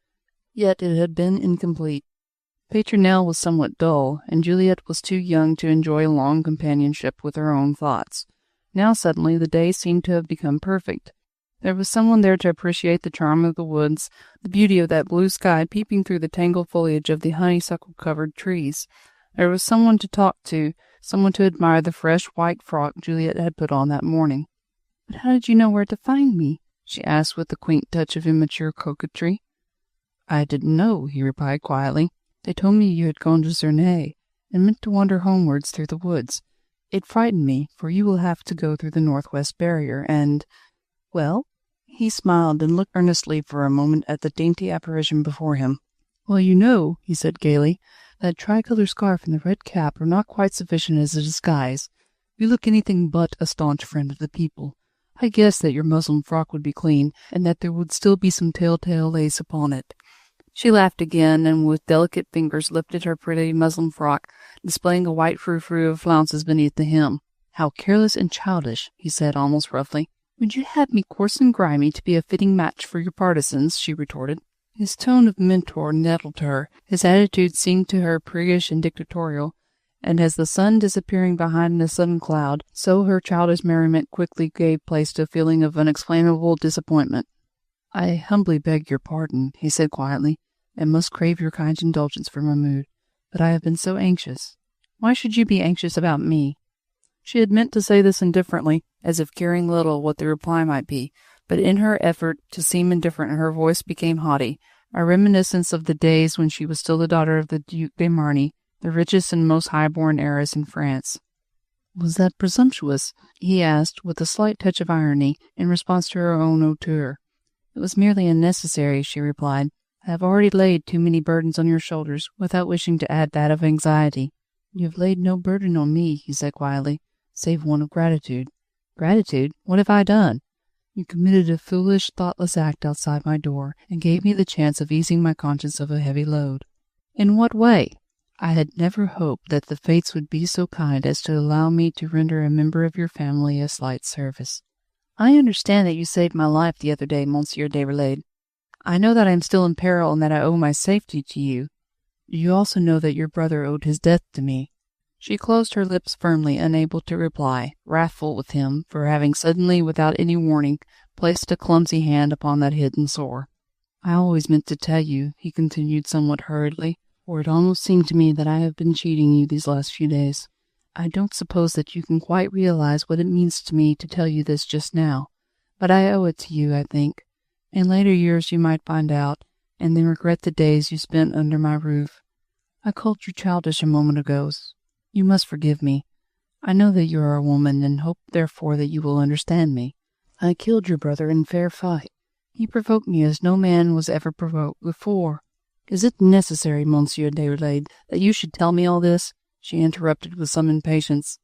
Yet it had been incomplete. Pimpernel was somewhat dull, and Juliette was too young to enjoy long companionship with her own thoughts. Now suddenly the day seemed to have become perfect. There was someone there to appreciate the charm of the woods, the beauty of that blue sky peeping through the tangled foliage of the honeysuckle-covered trees. There was someone to talk to, someone to admire the fresh white frock Juliette had put on that morning. "But how did you know where to find me?" she asked with a quaint touch of immature coquetry. "I didn't know," he replied quietly. "They told me you had gone to Cernay, and meant to wander homewards through the woods. It frightened me, for you will have to go through the northwest barrier, and—" "Well?" He smiled and looked earnestly for a moment at the dainty apparition before him. "Well, you know," he said gaily, "that tricolour scarf and the red cap are not quite sufficient as a disguise. You look anything but a staunch friend of the people. I guessed that your muslin frock would be clean, and that there would still be some telltale lace upon it." She laughed again, and with delicate fingers lifted her pretty muslin frock, displaying a white frou-frou of flounces beneath the hem. "How careless and childish," he said almost roughly. "Would you have me coarse and grimy to be a fitting match for your partisans?" she retorted. His tone of mentor nettled her. His attitude seemed to her priggish and dictatorial. and as the sun disappearing behind a sudden cloud, so her childish merriment quickly gave place to a feeling of unexplainable disappointment. "I humbly beg your pardon," he said quietly, "and must crave your kind indulgence for my mood, but I have been so anxious." "Why should you be anxious about me?" She had meant to say this indifferently, as if caring little what the reply might be, but in her effort to seem indifferent her voice became haughty, a reminiscence of the days when she was still the daughter of the Duc de Marny, the richest and most high-born heiress in France. "Was that presumptuous?" he asked, with a slight touch of irony, in response to her own hauteur. "It was merely unnecessary," she replied. "I have already laid too many burdens on your shoulders, without wishing to add that of anxiety." "You have laid no burden on me," he said quietly, "save one of gratitude." "Gratitude? What have I done?" "You committed a foolish, thoughtless act outside my door, and gave me the chance of easing my conscience of a heavy load." "In what way?" "I had never hoped that the fates would be so kind as to allow me to render a member of your family a slight service." "I understand that you saved my life the other day, Monsieur Déroulède. I know that I am still in peril and that I owe my safety to you. You also know that your brother owed his death to me." She closed her lips firmly, unable to reply, wrathful with him for having suddenly, without any warning, placed a clumsy hand upon that hidden sore. "I always meant to tell you," he continued somewhat hurriedly, "for it almost seemed to me that I have been cheating you these last few days. I don't suppose that you can quite realize what it means to me to tell you this just now, but I owe it to you, I think. In later years you might find out, and then regret the days you spent under my roof. I called you childish a moment ago. You must forgive me. I know that you are a woman, and hope therefore that you will understand me. I killed your brother in fair fight. He provoked me as no man was ever provoked before." "Is it necessary, Monsieur Déroulède, that you should tell me all this?" she interrupted with some impatience.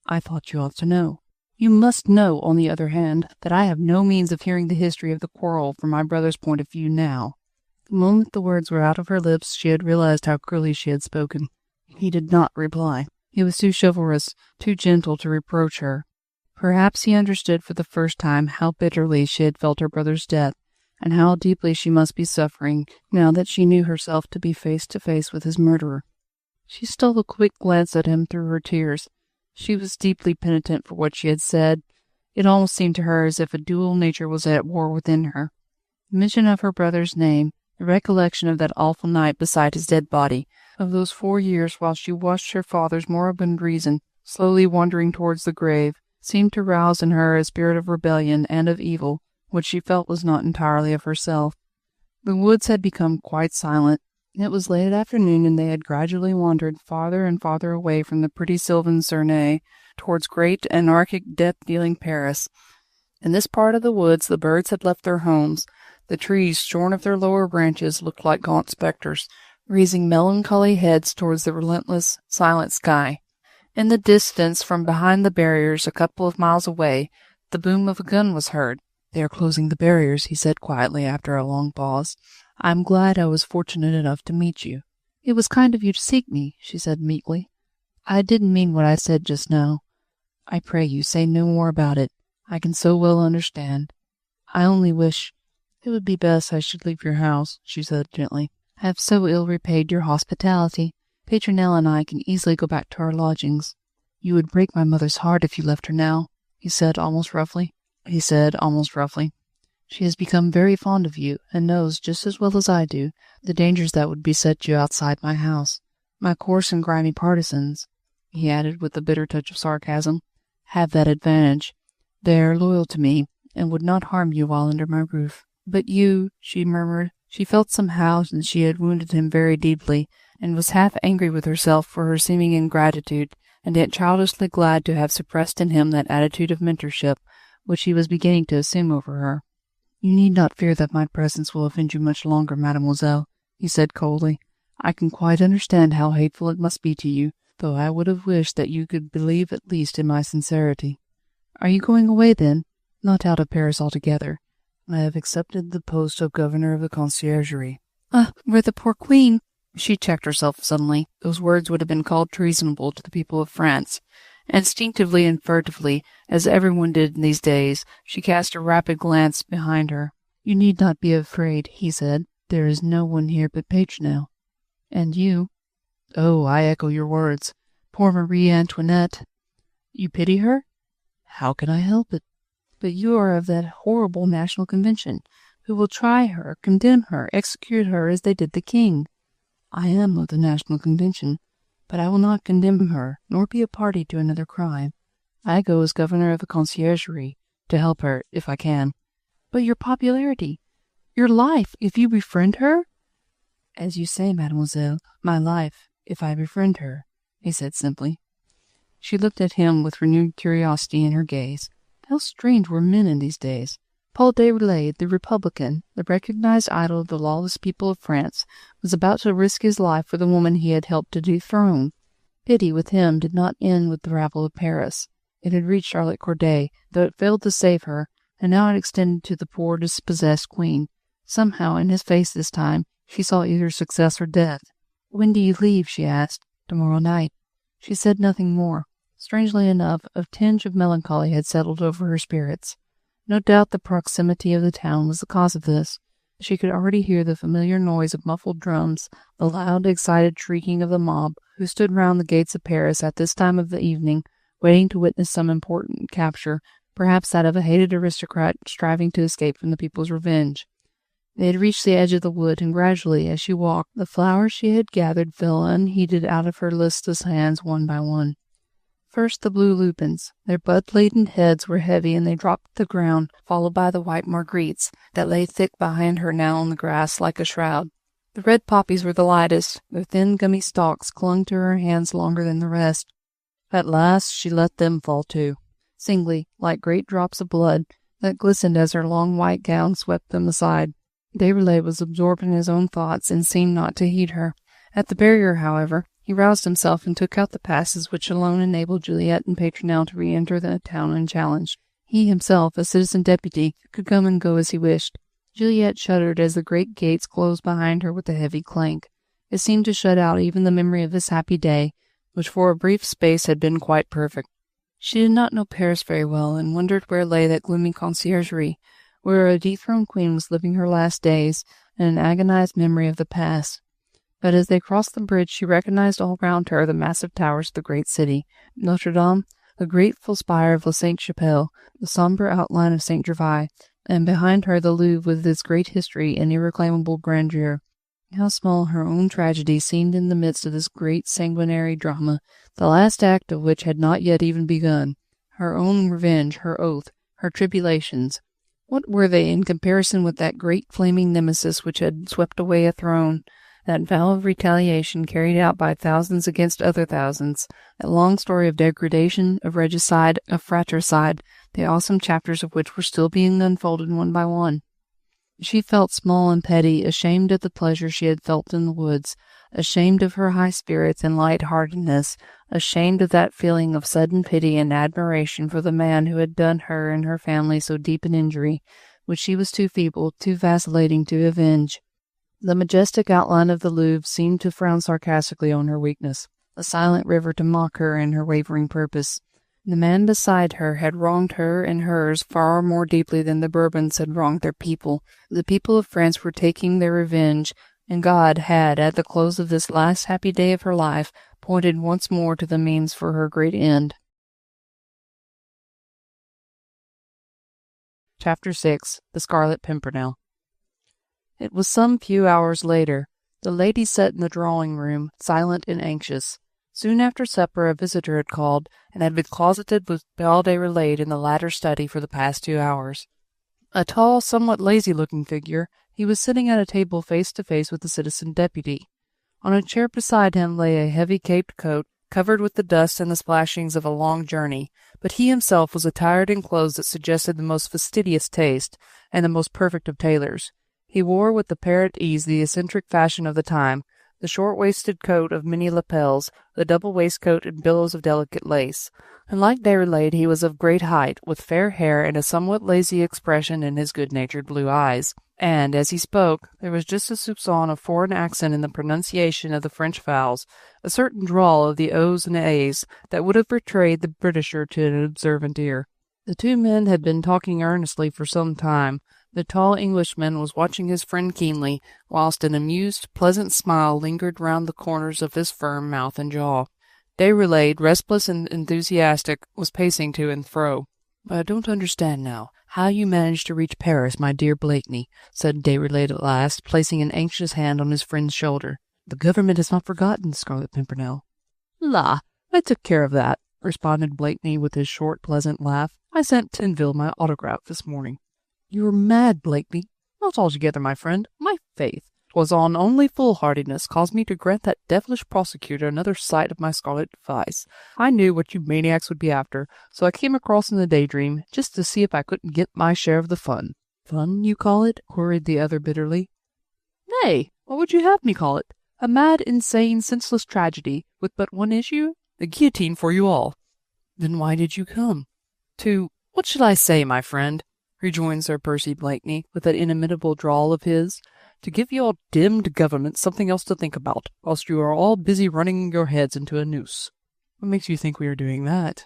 "I thought you ought to know." "You must know, on the other hand, that I have no means of hearing the history of the quarrel from my brother's point of view now." The moment the words were out of her lips, she had realized how cruelly she had spoken. He did not reply. He was too chivalrous, too gentle to reproach her. Perhaps he understood for the first time how bitterly she had felt her brother's death, and how deeply she must be suffering now that she knew herself to be face to face with his murderer. She stole a quick glance at him through her tears. She was deeply penitent for what she had said. It almost seemed to her as if a dual nature was at war within her. The mention of her brother's name, the recollection of that awful night beside his dead body, of those 4 years while she watched her father's moribund reason slowly wandering towards the grave, seemed to rouse in her a spirit of rebellion and of evil, which she felt was not entirely of herself. The woods had become quite silent. It was late afternoon, and they had gradually wandered farther and farther away from the pretty sylvan Cernay towards great, anarchic, death-dealing Paris. In this part of the woods the birds had left their homes. The trees, shorn of their lower branches, looked like gaunt spectres, raising melancholy heads towards the relentless, silent sky. In the distance, from behind the barriers, a couple of miles away, the boom of a gun was heard. "They are closing the barriers," he said quietly after a long pause. "I am glad I was fortunate enough to meet you." "It was kind of you to seek me," she said meekly. "I didn't mean what I said just now. I pray you, say no more about it. I can so well understand. I only wish—" "It would be best I should leave your house," she said gently. "I have so ill repaid your hospitality. Pimpernel and I can easily go back to our lodgings." "You would break my mother's heart if you left her now," he said almost roughly. "She has become very fond of you, and knows, just as well as I do, the dangers that would beset you outside my house. My coarse and grimy partisans," he added with a bitter touch of sarcasm, "have that advantage. They are loyal to me, and would not harm you while under my roof. But you," she murmured. She felt somehow that she had wounded him very deeply, and was half angry with herself for her seeming ingratitude, and yet childishly glad to have suppressed in him that attitude of mentorship which he was beginning to assume over her. "You need not fear that my presence will offend you much longer, mademoiselle," he said coldly. "I can quite understand how hateful it must be to you, though I would have wished that you could believe at least in my sincerity. Are you going away, then?" "Not out of Paris altogether. I have accepted the post of governor of the conciergerie." "Where the poor queen—" She checked herself suddenly. Those words would have been called treasonable to the people of France. Instinctively and furtively, as everyone did in these days, she cast a rapid glance behind her. "You need not be afraid," he said. "There is no one here but Pimpernel." "And you?" "Oh, I echo your words. Poor Marie Antoinette. You pity her? How can I help it? But you are of that horrible National Convention, who will try her, condemn her, execute her as they did the king. I am of the National Convention, but I will not condemn her, nor be a party to another crime. I go as governor of the conciergerie, to help her, if I can. But your popularity, your life, if you befriend her? As you say, mademoiselle, my life, if I befriend her, he said simply. She looked at him with renewed curiosity in her gaze. How strange were men in these days! Paul Déroulède, the Republican, the recognized idol of the lawless people of France, was about to risk his life for the woman he had helped to dethrone. Pity with him did not end with the rabble of Paris. It had reached Charlotte Corday, though it failed to save her, and now it extended to the poor dispossessed queen. Somehow, in his face this time, she saw either success or death. "When do you leave?" she asked. "Tomorrow night." She said nothing more. Strangely enough, a tinge of melancholy had settled over her spirits. No doubt the proximity of the town was the cause of this. She could already hear the familiar noise of muffled drums, the loud, excited shrieking of the mob, who stood round the gates of Paris at this time of the evening, waiting to witness some important capture, perhaps that of a hated aristocrat striving to escape from the people's revenge. They had reached the edge of the wood, and gradually, as she walked, the flowers she had gathered fell unheeded out of her listless hands one by one. First the blue lupins. Their bud-laden heads were heavy, and they dropped to the ground, followed by the white marguerites, that lay thick behind her now on the grass like a shroud. The red poppies were the lightest. Their thin gummy stalks clung to her hands longer than the rest. At last she let them fall too, singly, like great drops of blood, that glistened as her long white gown swept them aside. Déroulède was absorbed in his own thoughts, and seemed not to heed her. At the barrier, however, he roused himself and took out the passes which alone enabled Juliette and Pimpernel to re-enter the town unchallenged. He himself, a citizen deputy, could come and go as he wished. Juliette shuddered as the great gates closed behind her with a heavy clank. It seemed to shut out even the memory of this happy day, which for a brief space had been quite perfect. She did not know Paris very well, and wondered where lay that gloomy conciergerie, where a dethroned queen was living her last days, in an agonized memory of the past. But as they crossed the bridge, she recognized all round her the massive towers of the great city, Notre Dame, the grateful spire of La Sainte-Chapelle, the sombre outline of Saint Gervais, and behind her the Louvre with its great history and irreclaimable grandeur. How small her own tragedy seemed in the midst of this great sanguinary drama, the last act of which had not yet even begun. Her own revenge, her oath, her tribulations. What were they in comparison with that great flaming nemesis which had swept away a throne? That vow of retaliation carried out by thousands against other thousands, that long story of degradation, of regicide, of fratricide, the awesome chapters of which were still being unfolded one by one. She felt small and petty, ashamed of the pleasure she had felt in the woods, ashamed of her high spirits and light-heartedness, ashamed of that feeling of sudden pity and admiration for the man who had done her and her family so deep an injury, which she was too feeble, too vacillating to avenge. The majestic outline of the Louvre seemed to frown sarcastically on her weakness, the silent river to mock her in her wavering purpose. The man beside her had wronged her and hers far more deeply than the Bourbons had wronged their people. The people of France were taking their revenge, and God had, at the close of this last happy day of her life, pointed once more to the means for her great end. Chapter 6. The Scarlet Pimpernel. It was some few hours later. The ladies sat in the drawing-room, silent and anxious. Soon after supper a visitor had called, and had been closeted with Paul Déroulède in the latter's study for the past 2 hours. A tall, somewhat lazy-looking figure, he was sitting at a table face to face with the citizen deputy. On a chair beside him lay a heavy caped coat, covered with the dust and the splashings of a long journey, but he himself was attired in clothes that suggested the most fastidious taste, and the most perfect of tailors. He wore with apparent ease the eccentric fashion of the time, the short-waisted coat of many lapels, the double waistcoat and billows of delicate lace. And like Déroulède, he was of great height, with fair hair and a somewhat lazy expression in his good-natured blue eyes. And, as he spoke, there was just a soupçon of foreign accent in the pronunciation of the French vowels, a certain drawl of the O's and A's, that would have betrayed the Britisher to an observant ear. The two men had been talking earnestly for some time. The tall Englishman was watching his friend keenly, whilst an amused, pleasant smile lingered round the corners of his firm mouth and jaw. Déroulède, restless and enthusiastic, was pacing to and fro. "I don't understand now how you managed to reach Paris, my dear Blakeney," said Déroulède at last, placing an anxious hand on his friend's shoulder. "The government has not forgotten Scarlet Pimpernel." "La, I took care of that," responded Blakeney with his short, pleasant laugh. "I sent Tinville my autograph this morning." "You are mad, Blakeney." "Not altogether, my friend. My faith, 'twas on only foolhardiness caused me to grant that devilish prosecutor another sight of my scarlet device. I knew what you maniacs would be after, so I came across in the daydream, just to see if I couldn't get my share of the fun." "Fun, you call it?" queried the other bitterly. "Nay, what would you have me call it? A mad, insane, senseless tragedy, with but one issue? The guillotine for you all." "Then why did you come?" "What shall I say, my friend?" rejoined Sir Percy Blakeney, with that inimitable drawl of his. "To give your dimmed government something else to think about, whilst you are all busy running your heads into a noose." "What makes you think we are doing that?"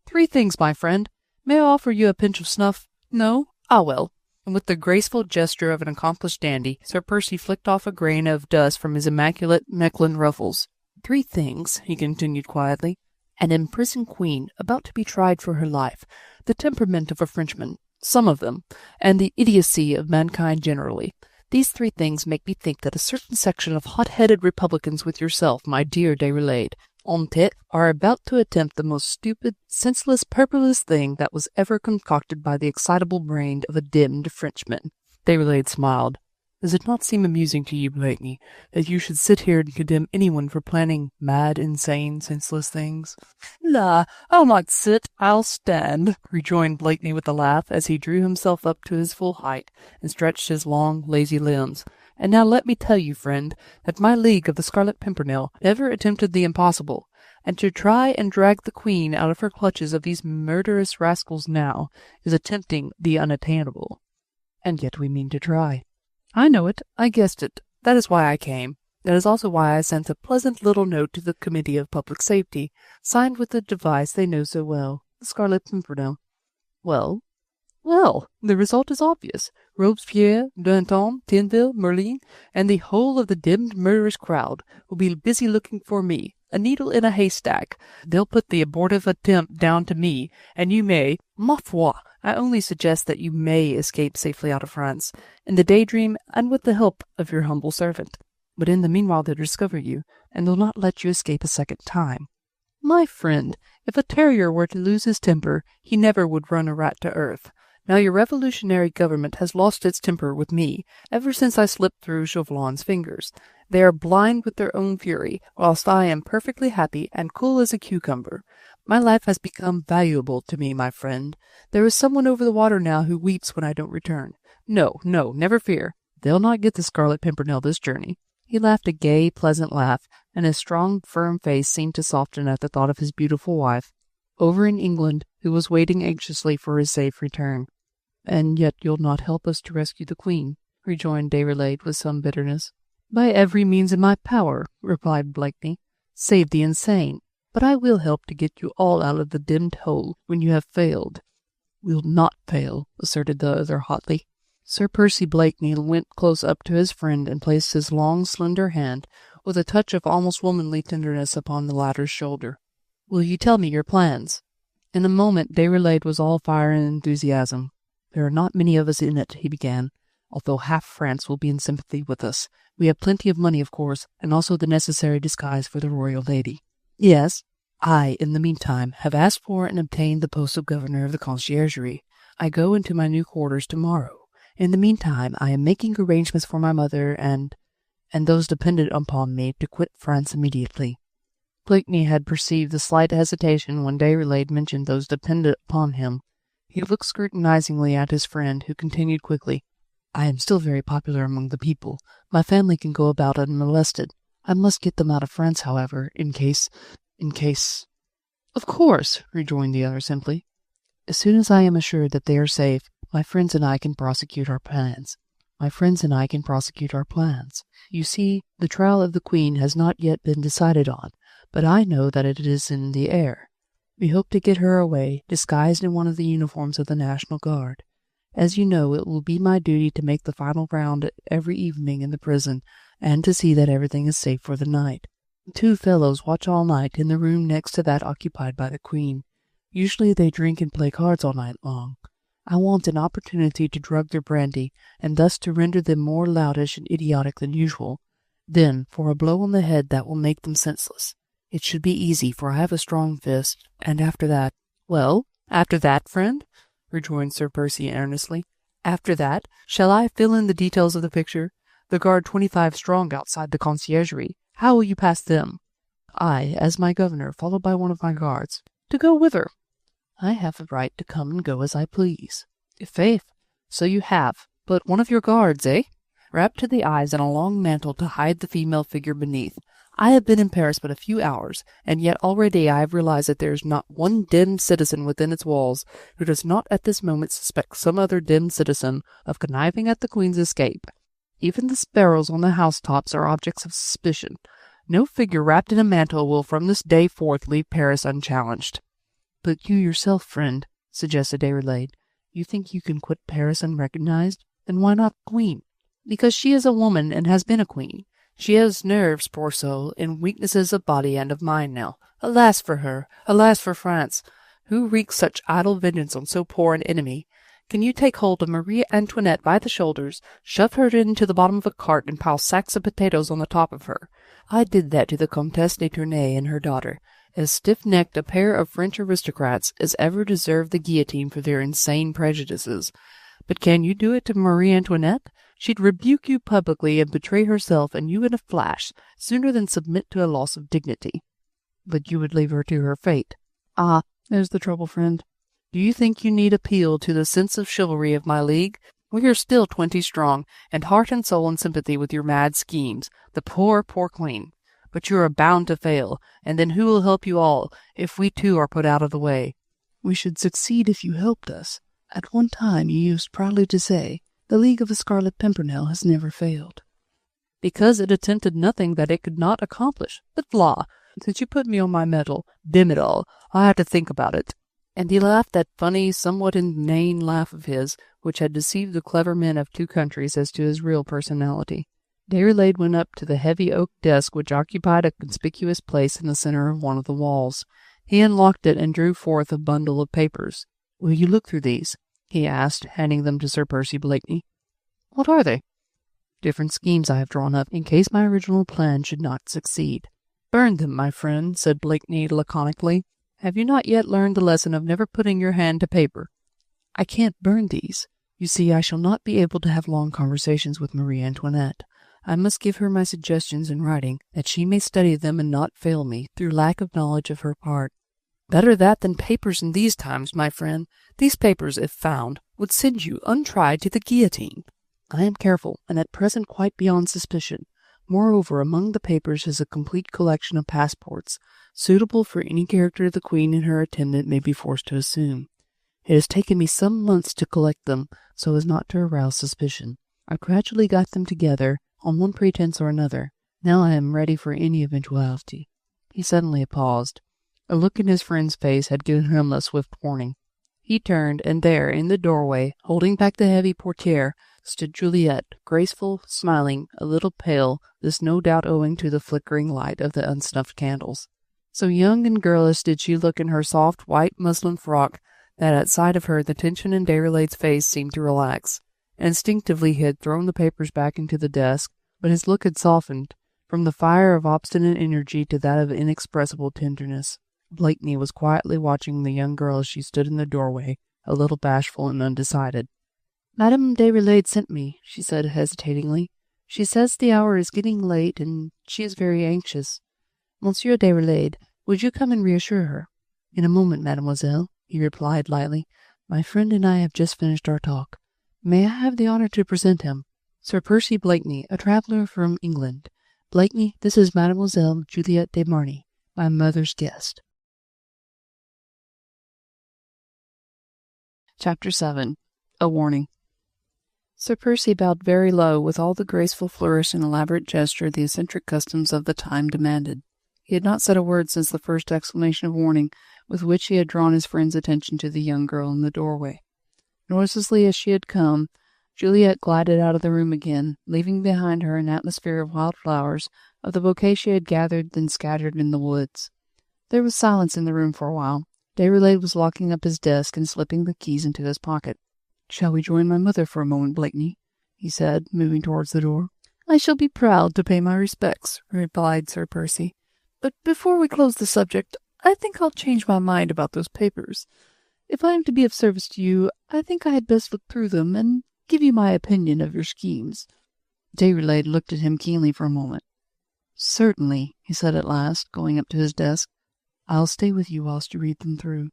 "Three things, my friend. May I offer you a pinch of snuff? No? Ah, well." And with the graceful gesture of an accomplished dandy, Sir Percy flicked off a grain of dust from his immaculate Mechlin ruffles. "Three things," he continued quietly. "An imprisoned queen, about to be tried for her life, the temperament of a Frenchman, some of them, and the idiocy of mankind generally. These three things make me think that a certain section of hot-headed republicans with yourself, my dear Déroulède, en tête, are about to attempt the most stupid, senseless, purposeless thing that was ever concocted by the excitable brain of a dimmed Frenchman." Déroulède smiled. "Does it not seem amusing to you, Blakeney, that you should sit here and condemn anyone for planning mad, insane, senseless things?" "La, I'll not sit, I'll stand," rejoined Blakeney with a laugh, as he drew himself up to his full height, and stretched his long, lazy limbs. "And now let me tell you, friend, that my League of the Scarlet Pimpernel never attempted the impossible, and to try and drag the Queen out of her clutches of these murderous rascals now, is attempting the unattainable." "And yet we mean to try." "I know it. I guessed it. That is why I came. That is also why I sent a pleasant little note to the Committee of Public Safety, signed with the device they know so well, the Scarlet Pimpernel." "Well?" "Well, the result is obvious. Robespierre, Danton, Tinville, Merlin, and the whole of the dimmed murderous crowd will be busy looking for me, a needle in a haystack. They'll put the abortive attempt down to me, and you may, ma foi, I only suggest that you may escape safely out of France, in the daydream and with the help of your humble servant. But in the meanwhile they'll discover you, and they'll not let you escape a second time. My friend, if a terrier were to lose his temper, he never would run a rat to earth. Now your revolutionary government has lost its temper with me, ever since I slipped through Chauvelin's fingers. They are blind with their own fury, whilst I am perfectly happy and cool as a cucumber. My life has become valuable to me, my friend. There is someone over the water now who weeps when I don't return. No, never fear. They'll not get the Scarlet Pimpernel this journey." He laughed a gay, pleasant laugh, and his strong, firm face seemed to soften at the thought of his beautiful wife, over in England, who was waiting anxiously for his safe return. "And yet you'll not help us to rescue the Queen," rejoined Déroulède with some bitterness. "By every means in my power," replied Blakeney, "save the insane. But I will help to get you all out of the dimmed hole when you have failed." "We'll not fail," asserted the other hotly. Sir Percy Blakeney went close up to his friend and placed his long, slender hand, with a touch of almost womanly tenderness, upon the latter's shoulder. "Will you tell me your plans?" In a moment Déroulède was all fire and enthusiasm. "There are not many of us in it," he began, "although half France will be in sympathy with us. We have plenty of money, of course, and also the necessary disguise for the royal lady." "Yes." "I, in the meantime, have asked for and obtained the post of governor of the conciergerie. I go into my new quarters tomorrow. In the meantime, I am making arrangements for my mother and those dependent upon me to quit France immediately." Blakeney had perceived the slight hesitation when Déroulède mentioned those dependent upon him. He looked scrutinizingly at his friend, who continued quickly, "I am still very popular among the people. My family can go about unmolested. I must get them out of France, however, in case—" "Of course," rejoined the other simply. "As soon as I am assured that they are safe, my friends and I can prosecute our plans. You see, the trial of the Queen has not yet been decided on, but I know that it is in the air. We hope to get her away, disguised in one of the uniforms of the National Guard. As you know, it will be my duty to make the final round every evening in the prison, and to see that everything is safe for the night. 2 fellows watch all night in the room next to that occupied by the Queen. Usually they drink and play cards all night long. I want an opportunity to drug their brandy, and thus to render them more loutish and idiotic than usual. Then, for a blow on the head that will make them senseless. It should be easy, for I have a strong fist, and after that—" "Well, after that, friend?" rejoined Sir Percy earnestly. "After that, shall I fill in the details of the picture? The guard 25 strong outside the conciergerie. How will you pass them?" "I, as my governor, followed by one of my guards." "To go whither?" "I have a right to come and go as I please." "I'faith, so you have. But one of your guards, eh?" "Wrapped to the eyes in a long mantle to hide the female figure beneath. I have been in Paris but a few hours, and yet already I have realized that there is not one demmed citizen within its walls who does not at this moment suspect some other demmed citizen of conniving at the Queen's escape. Even the sparrows on the housetops are objects of suspicion. No figure wrapped in a mantle will from this day forth leave Paris unchallenged." "But you yourself, friend," suggested Déroulède, "you think you can quit Paris unrecognized? Then why not the Queen?" "Because she is a woman and has been a queen. She has nerves, poor soul, and weaknesses of body and of mind now. Alas for her! Alas for France! Who wreaks such idle vengeance on so poor an enemy? Can you take hold of Marie Antoinette by the shoulders, shove her into the bottom of a cart, and pile sacks of potatoes on the top of her? I did that to the Comtesse de Tournay and her daughter. As stiff-necked a pair of French aristocrats as ever deserved the guillotine for their insane prejudices. But can you do it to Marie Antoinette? She'd rebuke you publicly and betray herself and you in a flash, sooner than submit to a loss of dignity." "But you would leave her to her fate." "Ah, there's the trouble, friend. Do you think you need appeal to the sense of chivalry of my league? We are still 20 strong, and heart and soul in sympathy with your mad schemes. The poor, poor Queen. But you are bound to fail, and then who will help you all, if we too are put out of the way?" "We should succeed if you helped us. At one time you used proudly to say, 'The League of the Scarlet Pimpernel has never failed.'" "Because it attempted nothing that it could not accomplish. But la! Since you put me on my mettle, damn it all, I'll have to think about it." And he laughed that funny, somewhat inane laugh of his, which had deceived the clever men of 2 countries as to his real personality. Déroulède went up to the heavy oak desk which occupied a conspicuous place in the centre of one of the walls. He unlocked it and drew forth a bundle of papers. "Will you look through these?" he asked, handing them to Sir Percy Blakeney. "What are they?" "Different schemes I have drawn up, in case my original plan should not succeed." "Burn them, my friend," said Blakeney laconically. "Have you not yet learned the lesson of never putting your hand to paper?" "I can't burn these. You see, I shall not be able to have long conversations with Marie Antoinette. I must give her my suggestions in writing, that she may study them and not fail me, through lack of knowledge of her part." "Better that than papers in these times, my friend. These papers, if found, would send you untried to the guillotine." "I am careful, and at present quite beyond suspicion. Moreover, among the papers is a complete collection of passports, suitable for any character the Queen and her attendant may be forced to assume. It has taken me some months to collect them, so as not to arouse suspicion. I gradually got them together, on one pretence or another. Now I am ready for any eventuality." He suddenly paused. A look in his friend's face had given him a swift warning. He turned, and there, in the doorway, holding back the heavy portière, stood Juliette, graceful, smiling, a little pale, this no doubt owing to the flickering light of the unsnuffed candles. So young and girlish did she look in her soft white muslin frock that at sight of her the tension in Déroulède's face seemed to relax. Instinctively he had thrown the papers back into the desk, but his look had softened, from the fire of obstinate energy to that of inexpressible tenderness. Blakeney was quietly watching the young girl as she stood in the doorway, a little bashful and undecided. "Madame Déroulède sent me," she said hesitatingly. "She says the hour is getting late, and she is very anxious. Monsieur Déroulède, would you come and reassure her?" "In a moment, mademoiselle," he replied lightly. "My friend and I have just finished our talk. May I have the honour to present him? Sir Percy Blakeney, a traveller from England. Blakeney, this is Mademoiselle Juliette de Marny, my mother's guest." Chapter 7. A Warning. Sir Percy bowed very low, with all the graceful flourish and elaborate gesture the eccentric customs of the time demanded. He had not said a word since the first exclamation of warning with which he had drawn his friend's attention to the young girl in the doorway. Noiselessly as she had come, Juliette glided out of the room again, leaving behind her an atmosphere of wild flowers, of the bouquet she had gathered then scattered in the woods. There was silence in the room for a while. Déroulède was locking up his desk and slipping the keys into his pocket. "Shall we join my mother for a moment, Blakeney?" he said, moving towards the door. "I shall be proud to pay my respects," replied Sir Percy. "But before we close the subject, I think I'll change my mind about those papers. If I am to be of service to you, I think I had best look through them and give you my opinion of your schemes." Déroulède looked at him keenly for a moment. "Certainly," he said at last, going up to his desk. "I'll stay with you whilst you read them through."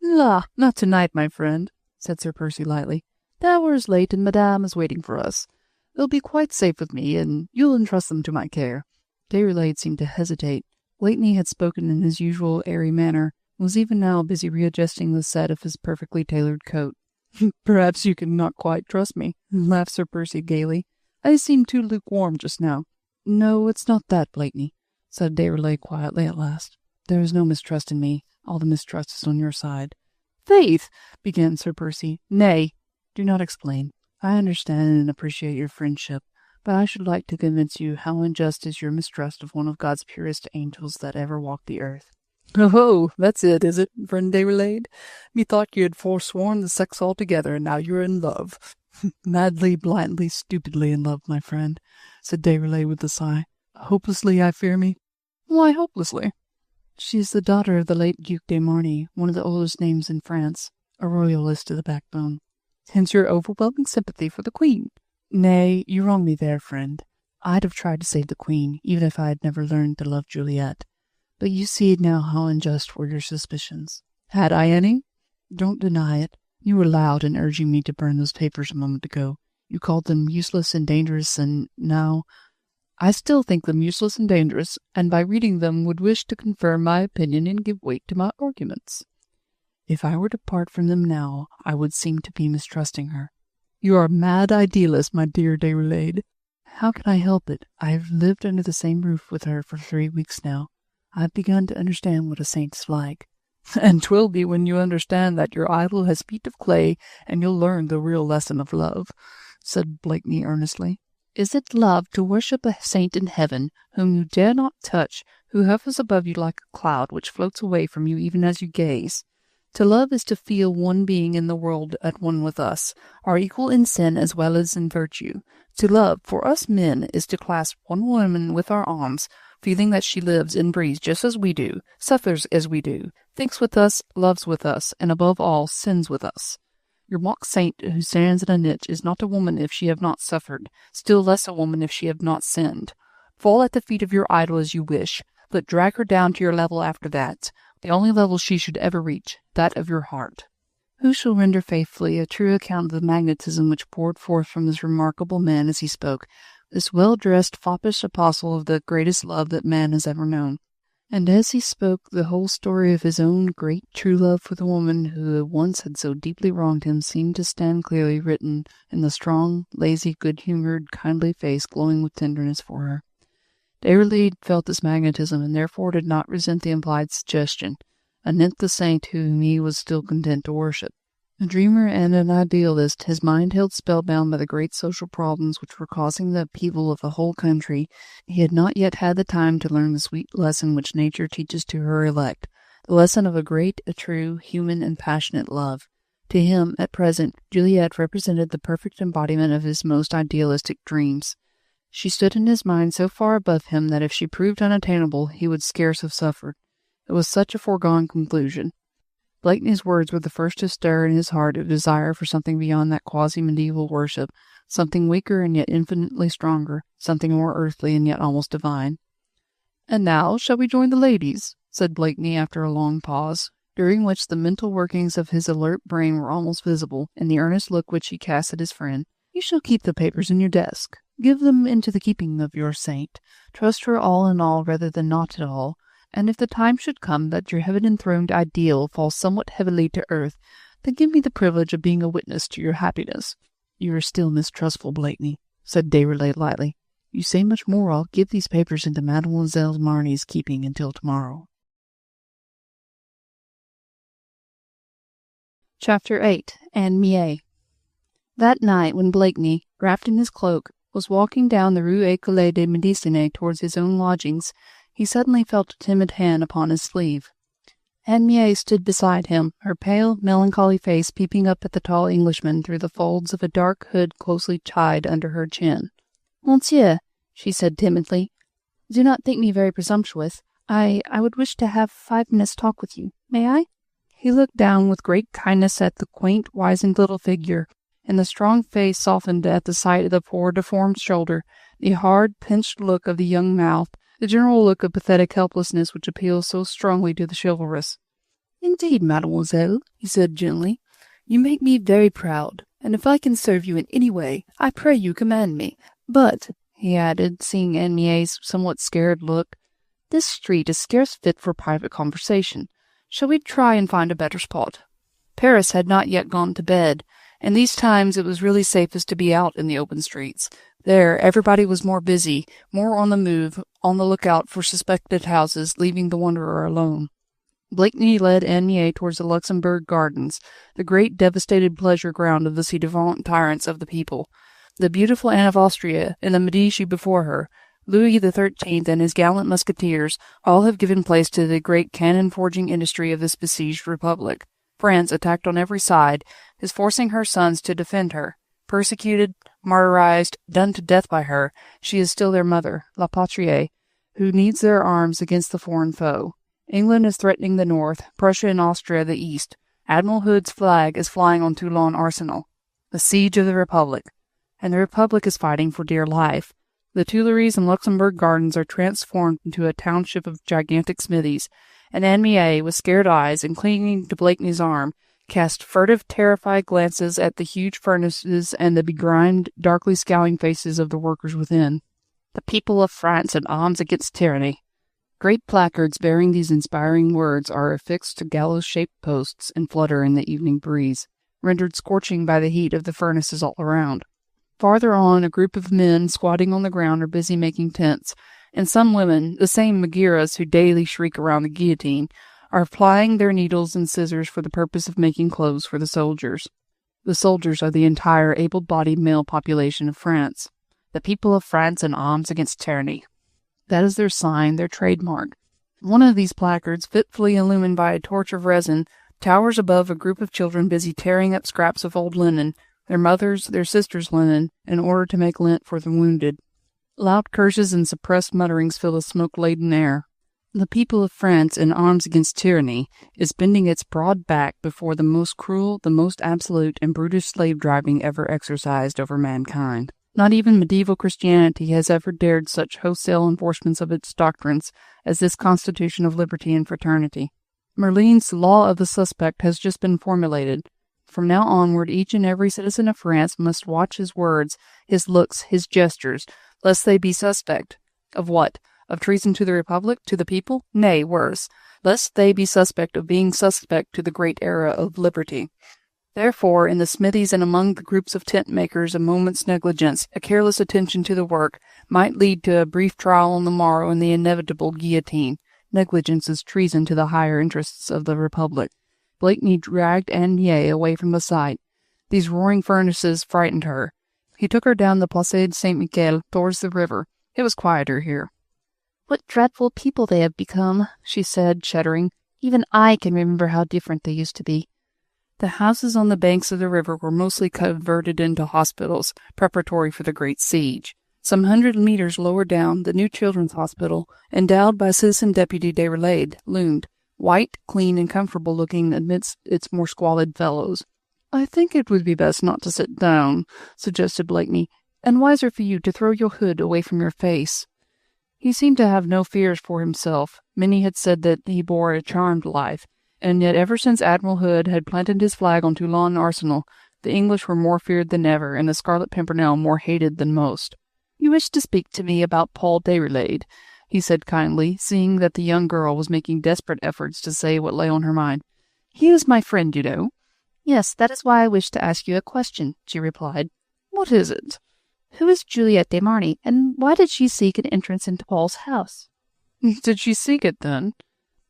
"La, not tonight, my friend," said Sir Percy lightly. "The hour is late, and Madame is waiting for us. They'll be quite safe with me, and you'll entrust them to my care." Déroulède seemed to hesitate. Blakeney had spoken in his usual airy manner, and was even now busy readjusting the set of his perfectly tailored coat. "Perhaps you can not quite trust me," laughed Sir Percy gaily. "I seemed too lukewarm just now." "No, it's not that, Blakeney," said Déroulède quietly at last. "There is no mistrust in me. All the mistrust is on your side." "Faith!" began Sir Percy. "Nay, do not explain. I understand and appreciate your friendship, but I should like to convince you how unjust is your mistrust of one of God's purest angels that ever walked the earth." "Oh, that's it, is it, friend Déroulède? Methought you had forsworn the sex altogether, and now you are in love." "Madly, blindly, stupidly in love, my friend," said Déroulède with a sigh. "Hopelessly, I fear me." "Why hopelessly?" "She is the daughter of the late Duc de Marny, one of the oldest names in France, a royalist to the backbone." "Hence your overwhelming sympathy for the Queen." "Nay, you wrong me there, friend. I'd have tried to save the Queen, even if I had never learned to love Juliette. But you see now how unjust were your suspicions." "Had I any?" "Don't deny it. You were loud in urging me to burn those papers a moment ago. You called them useless and dangerous, and now—" "I still think them useless and dangerous, and by reading them would wish to confirm my opinion and give weight to my arguments." "If I were to part from them now, I would seem to be mistrusting her." "You are a mad idealist, my dear Déroulède." "How can I help it? I have lived under the same roof with her for 3 weeks now. I've begun to understand what a saint's like." "And 'twill be when you understand that your idol has feet of clay, and you'll learn the real lesson of love," said Blakeney earnestly. "Is it love to worship a saint in heaven, whom you dare not touch, who hovers above you like a cloud which floats away from you even as you gaze? To love is to feel one being in the world at one with us, our equal in sin as well as in virtue. To love, for us men, is to clasp one woman with our arms, feeling that she lives and breathes just as we do, suffers as we do, thinks with us, loves with us, and above all, sins with us. Your mock saint who stands in a niche is not a woman if she have not suffered, still less a woman if she have not sinned. Fall at the feet of your idol as you wish, but drag her down to your level after that, the only level she should ever reach, that of your heart. Who shall render faithfully a true account of the magnetism which poured forth from this remarkable man as he spoke, this well-dressed, foppish apostle of the greatest love that man has ever known? And as he spoke, the whole story of his own great true love for the woman who once had so deeply wronged him seemed to stand clearly written in the strong, lazy, good-humoured, kindly face glowing with tenderness for her. Déroulède felt this magnetism, and therefore did not resent the implied suggestion, anent the saint whom he was still content to worship. A dreamer and an idealist, his mind held spellbound by the great social problems which were causing the upheaval of a whole country, he had not yet had the time to learn the sweet lesson which nature teaches to her elect, the lesson of a great, a true, human, and passionate love. To him, at present, Juliette represented the perfect embodiment of his most idealistic dreams. She stood in his mind so far above him that if she proved unattainable, he would scarce have suffered. It was such a foregone conclusion. Blakeney's words were the first to stir in his heart a desire for something beyond that quasi-medieval worship, something weaker and yet infinitely stronger, something more earthly and yet almost divine. "And now, shall we join the ladies?" said Blakeney after a long pause, during which the mental workings of his alert brain were almost visible, in the earnest look which he cast at his friend. "You shall keep the papers in your desk. Give them into the keeping of your saint. Trust her all in all rather than not at all. And if the time should come that your heaven-enthroned ideal falls somewhat heavily to earth, then give me the privilege of being a witness to your happiness." "You are still mistrustful, Blakeney," said Déroulède lightly. "You say much more. I'll give these papers into Mademoiselle Marny's keeping until tomorrow." Chapter 8. Anne Mie. That night, when Blakeney, wrapped in his cloak, was walking down the Rue École de Médecine towards his own lodgings, he suddenly felt a timid hand upon his sleeve. Anne Mie stood beside him, her pale, melancholy face peeping up at the tall Englishman through the folds of a dark hood closely tied under her chin. "Monsieur," she said timidly, "do not think me very presumptuous. I would wish to have 5 minutes' talk with you. May I?" He looked down with great kindness at the quaint, wizened little figure, and the strong face softened at the sight of the poor, deformed shoulder, the hard, pinched look of the young mouth, the general look of pathetic helplessness which appeals so strongly to the chivalrous. "Indeed, mademoiselle," he said gently, "you make me very proud, and if I can serve you in any way, I pray you command me. But," he added, seeing Anne Mie's somewhat scared look, "this street is scarce fit for private conversation. Shall we try and find a better spot?" Paris had not yet gone to bed, and these times it was really safest to be out in the open streets. There, everybody was more busy, more on the move, on the lookout for suspected houses, leaving the wanderer alone. Blakeney led Anne Mie towards the Luxembourg Gardens, the great devastated pleasure ground of the ci-devant tyrants of the people. The beautiful Anne of Austria, and the Medici before her, Louis XIII and his gallant musketeers, all have given place to the great cannon-forging industry of this besieged republic. France, attacked on every side, is forcing her sons to defend her. Persecuted, martyrized, done to death by her, she is still their mother, La Patrie, who needs their arms against the foreign foe. England is threatening the north, Prussia and Austria the east. Admiral Hood's flag is flying on Toulon Arsenal. The siege of the Republic. And the Republic is fighting for dear life. The Tuileries and Luxembourg Gardens are transformed into a township of gigantic smithies, and Anne Mie, with scared eyes and clinging to Blakeney's arm, cast furtive, terrified glances at the huge furnaces and the begrimed, darkly scowling faces of the workers within. "The people of France in arms against tyranny." Great placards bearing these inspiring words are affixed to gallows-shaped posts and flutter in the evening breeze, rendered scorching by the heat of the furnaces all around. Farther on, a group of men squatting on the ground are busy making tents, and some women, the same Megiras who daily shriek around the guillotine, are plying their needles and scissors for the purpose of making clothes for the soldiers. The soldiers are the entire able-bodied male population of France. The people of France in arms against tyranny. That is their sign, their trademark. One of these placards, fitfully illumined by a torch of resin, towers above a group of children busy tearing up scraps of old linen, their mothers', their sisters' linen, in order to make lint for the wounded. Loud curses and suppressed mutterings fill the smoke-laden air. The people of France, in arms against tyranny, is bending its broad back before the most cruel, the most absolute and brutish slave-driving ever exercised over mankind. Not even medieval Christianity has ever dared such wholesale enforcements of its doctrines as this Constitution of Liberty and Fraternity. Merlin's Law of the Suspect has just been formulated. From now onward, each and every citizen of France must watch his words, his looks, his gestures, lest they be suspect. Of what? Of treason to the Republic, to the people? Nay, worse, lest they be suspect of being suspect to the great era of liberty. Therefore, in the smithies and among the groups of tent-makers, a moment's negligence, a careless attention to the work, might lead to a brief trial on the morrow and the inevitable guillotine. Negligence is treason to the higher interests of the Republic. Blakeney dragged Anne Mie away from the sight. These roaring furnaces frightened her. He took her down the Place Saint-Michel towards the river. It was quieter here. "What dreadful people they have become," she said, shuddering. "Even I can remember how different they used to be." The houses on the banks of the river were mostly converted into hospitals, preparatory for the great siege. Some 100 meters lower down, the new children's hospital, endowed by Citizen Deputy Déroulède, loomed, white, clean, and comfortable-looking amidst its more squalid fellows. "I think it would be best not to sit down," suggested Blakeney, "and wiser for you to throw your hood away from your face." He seemed to have no fears for himself. Many had said that he bore a charmed life, and yet ever since Admiral Hood had planted his flag on Toulon Arsenal, the English were more feared than ever, and the Scarlet Pimpernel more hated than most. "You wish to speak to me about Paul Déroulède," he said kindly, seeing that the young girl was making desperate efforts to say what lay on her mind. "He is my friend, you know." "Yes, that is why I wish to ask you a question," she replied. "What is it?" "Who is Juliette de Marny, and why did she seek an entrance into Paul's house?" "Did she seek it, then?"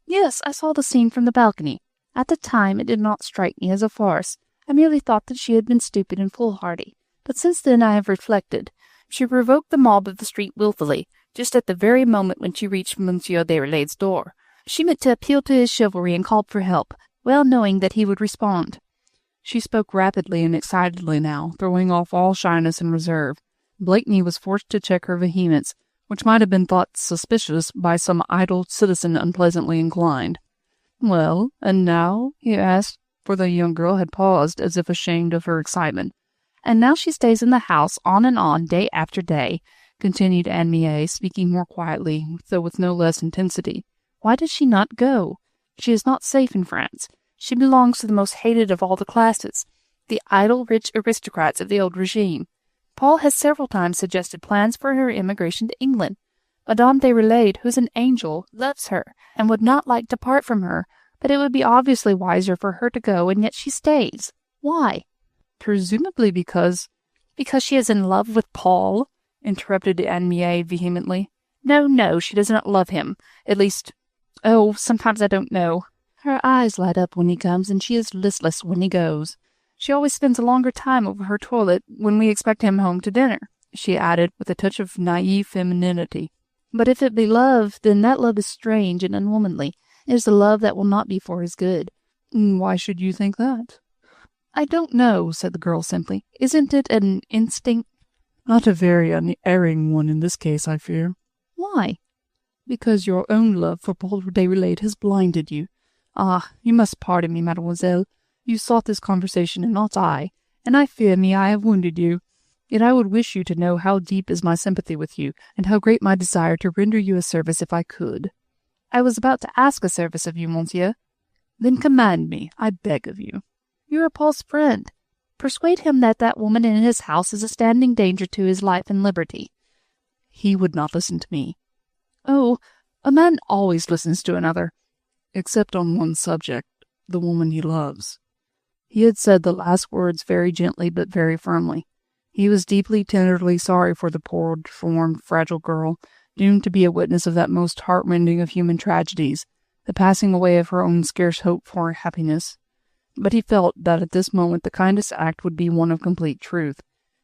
"Yes, I saw the scene from the balcony. At the time it did not strike me as a farce. I merely thought that she had been stupid and foolhardy. But since then I have reflected. She provoked the mob of the street wilfully, just at the very moment when she reached Monsieur Déroulède's door. She meant to appeal to his chivalry and called for help, well knowing that he would respond. She spoke rapidly and excitedly now, throwing off all shyness and reserve. Blakeney was forced to check her vehemence, which might have been thought suspicious by some idle citizen unpleasantly inclined. "Well, and now?" he asked, for the young girl had paused as if ashamed of her excitement. "And now she stays in the house on, day after day," continued Anne Mie, speaking more quietly, though with no less intensity. "Why does she not go? She is not safe in France. She belongs to the most hated of all the classes, the idle, rich aristocrats of the old regime. Paul has several times suggested plans for her immigration to England. Madame Déroulède, who's an angel, loves her, and would not like to part from her, but it would be obviously wiser for her to go, and yet she stays. Why?" "Presumably because—" "Because she is in love with Paul," interrupted Anne Mie vehemently. No, she does not love him. At least, sometimes I don't know. Her eyes light up when he comes, and she is listless when he goes. She always spends a longer time over her toilet when we expect him home to dinner," she added, with a touch of naive femininity. "But if it be love, then that love is strange and unwomanly. It is a love that will not be for his good." "Why should you think that?" "I don't know," said the girl simply. "Isn't it an instinct?" "Not a very unerring one in this case, I fear." "Why?" "Because your own love for Paul Déroulède has blinded you. Ah, you must pardon me, mademoiselle. You sought this conversation and not I, and I fear me I have wounded you. Yet I would wish you to know how deep is my sympathy with you, and how great my desire to render you a service if I could." "I was about to ask a service of you, monsieur." "Then command me, I beg of you." "You are Paul's friend. Persuade him that that woman in his house is a standing danger to his life and liberty." "He would not listen to me." "Oh, a man always listens to another." "Except on one subject, the woman he loves." He had said the last words very gently but very firmly. He was deeply, tenderly sorry for the poor, deformed, fragile girl, doomed to be a witness of that most heart-rending of human tragedies, the passing away of her own scarce hoped-for happiness. But he felt that at this moment the kindest act would be one of complete truth.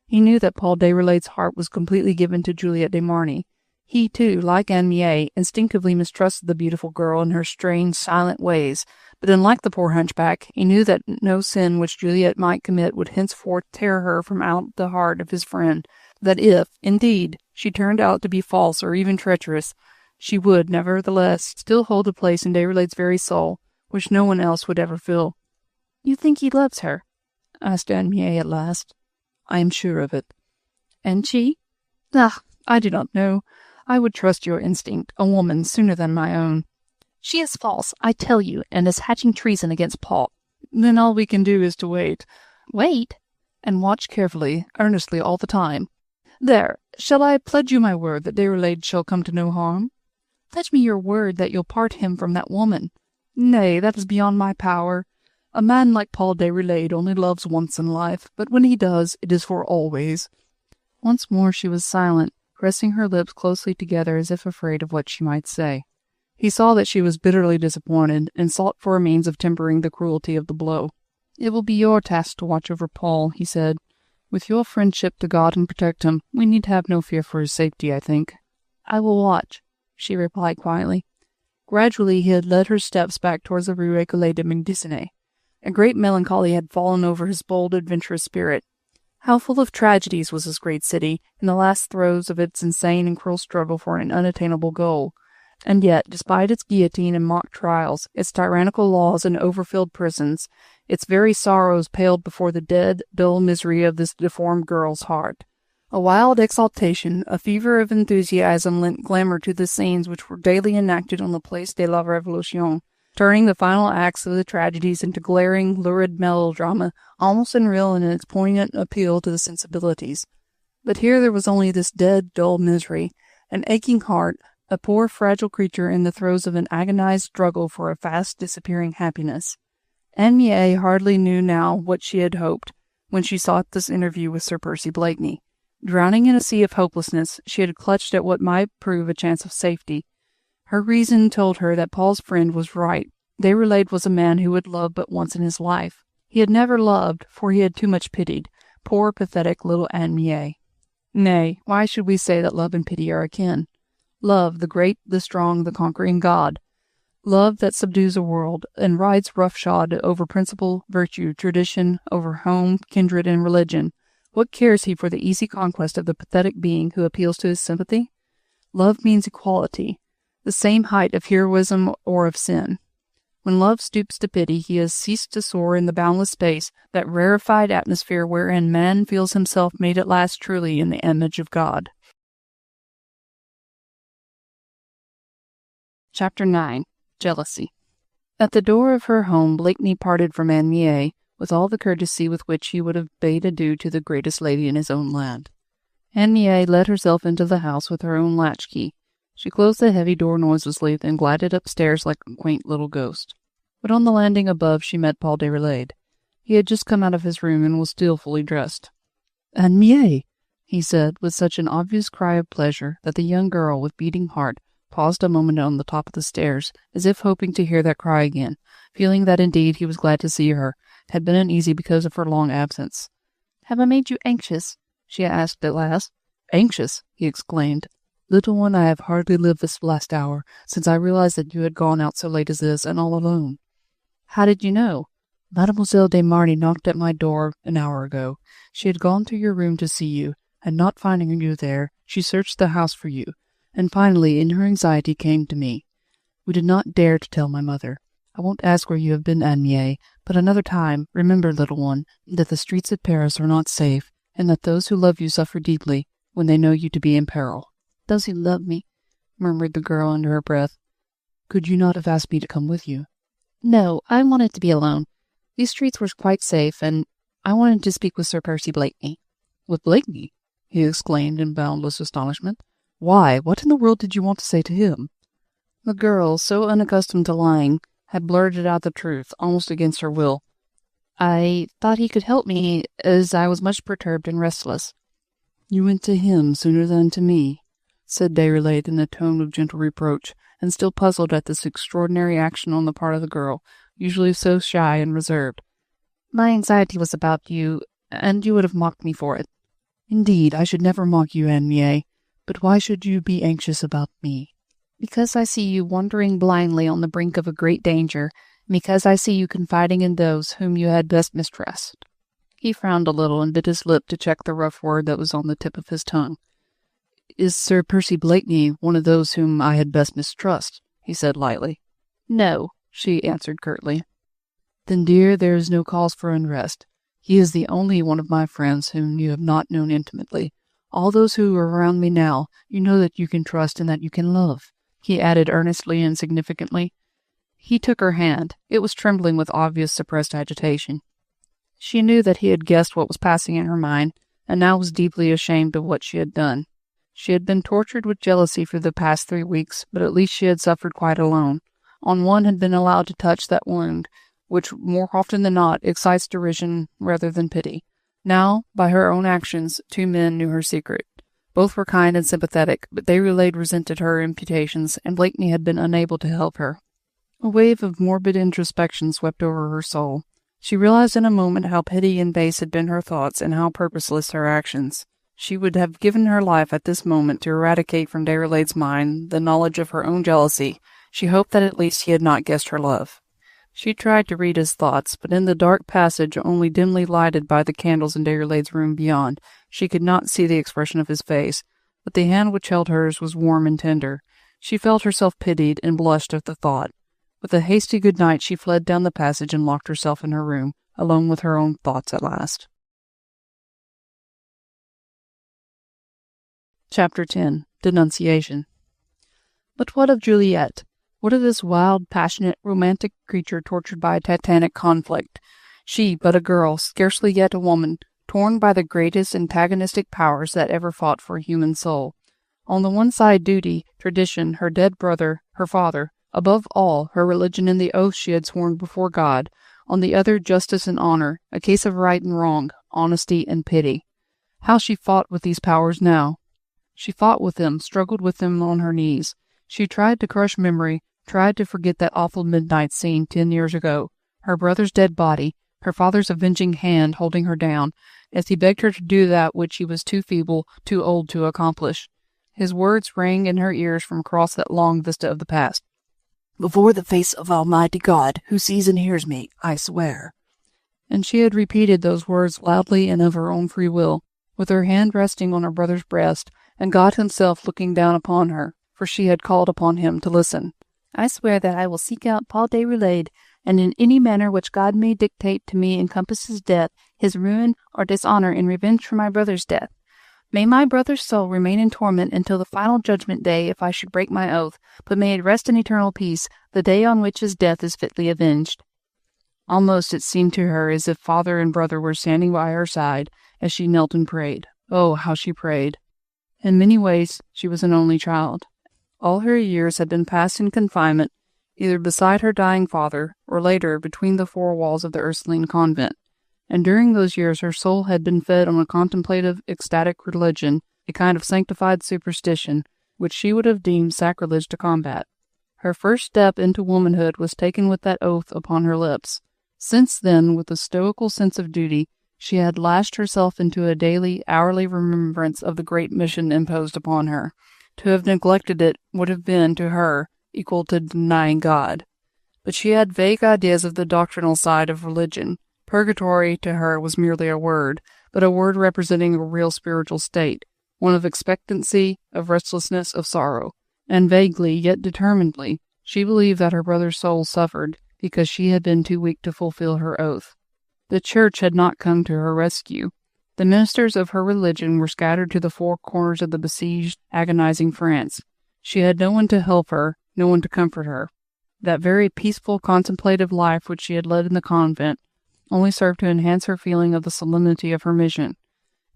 He knew that Paul Déroulède's heart was completely given to Juliette de Marny. He, too, like Anne Mie, instinctively mistrusted the beautiful girl and her strange, silent ways, but unlike the poor hunchback, he knew that no sin which Juliette might commit would henceforth tear her from out the heart of his friend, that if, indeed, she turned out to be false or even treacherous, she would, nevertheless, still hold a place in Déroulède's very soul, which no one else would ever fill. "You think he loves her?" asked Anne Mie at last. "I am sure of it." "And she?" "Ah, I do not know. I would trust your instinct, a woman, sooner than my own." "She is false, I tell you, and is hatching treason against Paul." "Then all we can do is to wait." "Wait?" "And watch carefully, earnestly all the time. There, shall I pledge you my word that Déroulède shall come to no harm?" "Pledge me your word that you'll part him from that woman." "Nay, that is beyond my power. A man like Paul Déroulède only loves once in life, but when he does, it is for always." Once more she was silent, pressing her lips closely together as if afraid of what she might say. He saw that she was bitterly disappointed, and sought for a means of tempering the cruelty of the blow. "It will be your task to watch over Paul," he said. "With your friendship to guard and protect him, we need have no fear for his safety, I think." "I will watch," she replied quietly. Gradually he had led her steps back towards the Rue École de Médecine. A great melancholy had fallen over his bold, adventurous spirit. How full of tragedies was this great city, in the last throes of its insane and cruel struggle for an unattainable goal. And yet, despite its guillotine and mock trials, its tyrannical laws and overfilled prisons, its very sorrows paled before the dead, dull misery of this deformed girl's heart. A wild exaltation, a fever of enthusiasm lent glamour to the scenes which were daily enacted on the Place de la Révolution, turning the final acts of the tragedies into glaring, lurid melodrama, almost unreal in its poignant appeal to the sensibilities. But here there was only this dead, dull misery, an aching heart, a poor fragile creature in the throes of an agonized struggle for a fast disappearing happiness. Anne Mie hardly knew now what she had hoped when she sought this interview with Sir Percy Blakeney. Drowning in a sea of hopelessness, she had clutched at what might prove a chance of safety. Her reason told her that Paul's friend was right. Déroulède was a man who would love but once in his life. He had never loved, for he had too much pitied. Poor, pathetic little Anne Mie. Nay, why should we say that love and pity are akin? Love, the great, the strong, the conquering God. Love that subdues a world and rides roughshod over principle, virtue, tradition, over home, kindred, and religion. What cares he for the easy conquest of the pathetic being who appeals to his sympathy? Love means equality, the same height of heroism or of sin. When love stoops to pity, he has ceased to soar in the boundless space, that rarefied atmosphere wherein man feels himself made at last truly in the image of God. Chapter 9. Jealousy. At the door of her home, Blakeney parted from Anne Mie with all the courtesy with which he would have bade adieu to the greatest lady in his own land. Anne Mie let herself into the house with her own latchkey. She closed the heavy door noiselessly, then glided upstairs like a quaint little ghost. But on the landing above she met Paul Déroulède. He had just come out of his room and was still fully dressed. "Anne Mie," he said, with such an obvious cry of pleasure that the young girl, with beating heart, paused a moment on the top of the stairs, as if hoping to hear that cry again, feeling that indeed he was glad to see her, had been uneasy because of her long absence. "Have I made you anxious?" she asked at last. "Anxious?" he exclaimed. "Little one, I have hardly lived this last hour, since I realized that you had gone out so late as this, and all alone." "How did you know?" "Mademoiselle de Marny knocked at my door an hour ago. She had gone to your room to see you, and not finding you there, she searched the house for you, and finally, in her anxiety, came to me. We did not dare to tell my mother. I won't ask where you have been, Anne Mie, but another time, remember, little one, that the streets of Paris are not safe, and that those who love you suffer deeply when they know you to be in peril." "Does he love me?" murmured the girl under her breath. "Could you not have asked me to come with you?" "No, I wanted to be alone. These streets were quite safe, and I wanted to speak with Sir Percy Blakeney." "With Blakeney?" he exclaimed in boundless astonishment. "Why, what in the world did you want to say to him?" The girl, so unaccustomed to lying, had blurted out the truth, almost against her will. "I thought he could help me, as I was much perturbed and restless." "You went to him sooner than to me," said Déroulède in a tone of gentle reproach, and still puzzled at this extraordinary action on the part of the girl, usually so shy and reserved. "My anxiety was about you, and you would have mocked me for it." "Indeed, I should never mock you, Anne Mie. But why should you be anxious about me?" "Because I see you wandering blindly on the brink of a great danger, and because I see you confiding in those whom you had best mistrust." He frowned a little and bit his lip to check the rough word that was on the tip of his tongue. "Is Sir Percy Blakeney one of those whom I had best mistrust?" he said lightly. "No," she answered curtly. "Then, dear, there is no cause for unrest. He is the only one of my friends whom you have not known intimately. All those who are around me now, you know that you can trust and that you can love," he added earnestly and significantly. He took her hand. It was trembling with obvious suppressed agitation. She knew that he had guessed what was passing in her mind, and now was deeply ashamed of what she had done. She had been tortured with jealousy for the past 3 weeks, but at least she had suffered quite alone. On one had been allowed to touch that wound, which more often than not excites derision rather than pity. Now, by her own actions, 2 men knew her secret. Both were kind and sympathetic, but Déroulède resented her imputations, and Blakeney had been unable to help her. A wave of morbid introspection swept over her soul. She realized in a moment how petty and base had been her thoughts and how purposeless her actions. She would have given her life at this moment to eradicate from Déroulède's mind the knowledge of her own jealousy. She hoped that at least he had not guessed her love. She tried to read his thoughts, but in the dark passage, only dimly lighted by the candles in Déroulède's room beyond, she could not see the expression of his face, but the hand which held hers was warm and tender. She felt herself pitied and blushed at the thought. With a hasty good night, she fled down the passage and locked herself in her room, alone with her own thoughts at last. Chapter 10. Denunciation. But what of Juliette? What of this wild, passionate, romantic creature tortured by a titanic conflict? She, but a girl, scarcely yet a woman, torn by the greatest antagonistic powers that ever fought for a human soul. On the one side duty, tradition, her dead brother, her father, above all, her religion and the oath she had sworn before God. On the other, justice and honor, a case of right and wrong, honesty and pity. How she fought with these powers now! She fought with them, struggled with them on her knees. She tried to crush memory, tried to forget that awful midnight scene 10 years ago, her brother's dead body, her father's avenging hand holding her down, as he begged her to do that which he was too feeble, too old to accomplish. His words rang in her ears from across that long vista of the past. "Before the face of Almighty God, who sees and hears me, I swear." And she had repeated those words loudly and of her own free will, with her hand resting on her brother's breast, and God himself looking down upon her, for she had called upon him to listen. "I swear that I will seek out Paul Déroulède, and in any manner which God may dictate to me encompass his death, his ruin, or dishonor in revenge for my brother's death. May my brother's soul remain in torment until the final judgment day if I should break my oath, but may it rest in eternal peace the day on which his death is fitly avenged." Almost it seemed to her as if father and brother were standing by her side as she knelt and prayed. Oh, how she prayed! In many ways she was an only child. All her years had been passed in confinement, either beside her dying father, or later between the four walls of the Ursuline convent. And during those years her soul had been fed on a contemplative, ecstatic religion, a kind of sanctified superstition, which she would have deemed sacrilege to combat. Her first step into womanhood was taken with that oath upon her lips. Since then, with a stoical sense of duty, she had lashed herself into a daily, hourly remembrance of the great mission imposed upon her. To have neglected it would have been, to her, equal to denying God. But she had vague ideas of the doctrinal side of religion. Purgatory to her was merely a word, but a word representing a real spiritual state, one of expectancy, of restlessness, of sorrow. And vaguely, yet determinedly, she believed that her brother's soul suffered because she had been too weak to fulfill her oath. The Church had not come to her rescue. The ministers of her religion were scattered to the four corners of the besieged, agonizing France. She had no one to help her, no one to comfort her. That very peaceful, contemplative life which she had led in the convent only served to enhance her feeling of the solemnity of her mission.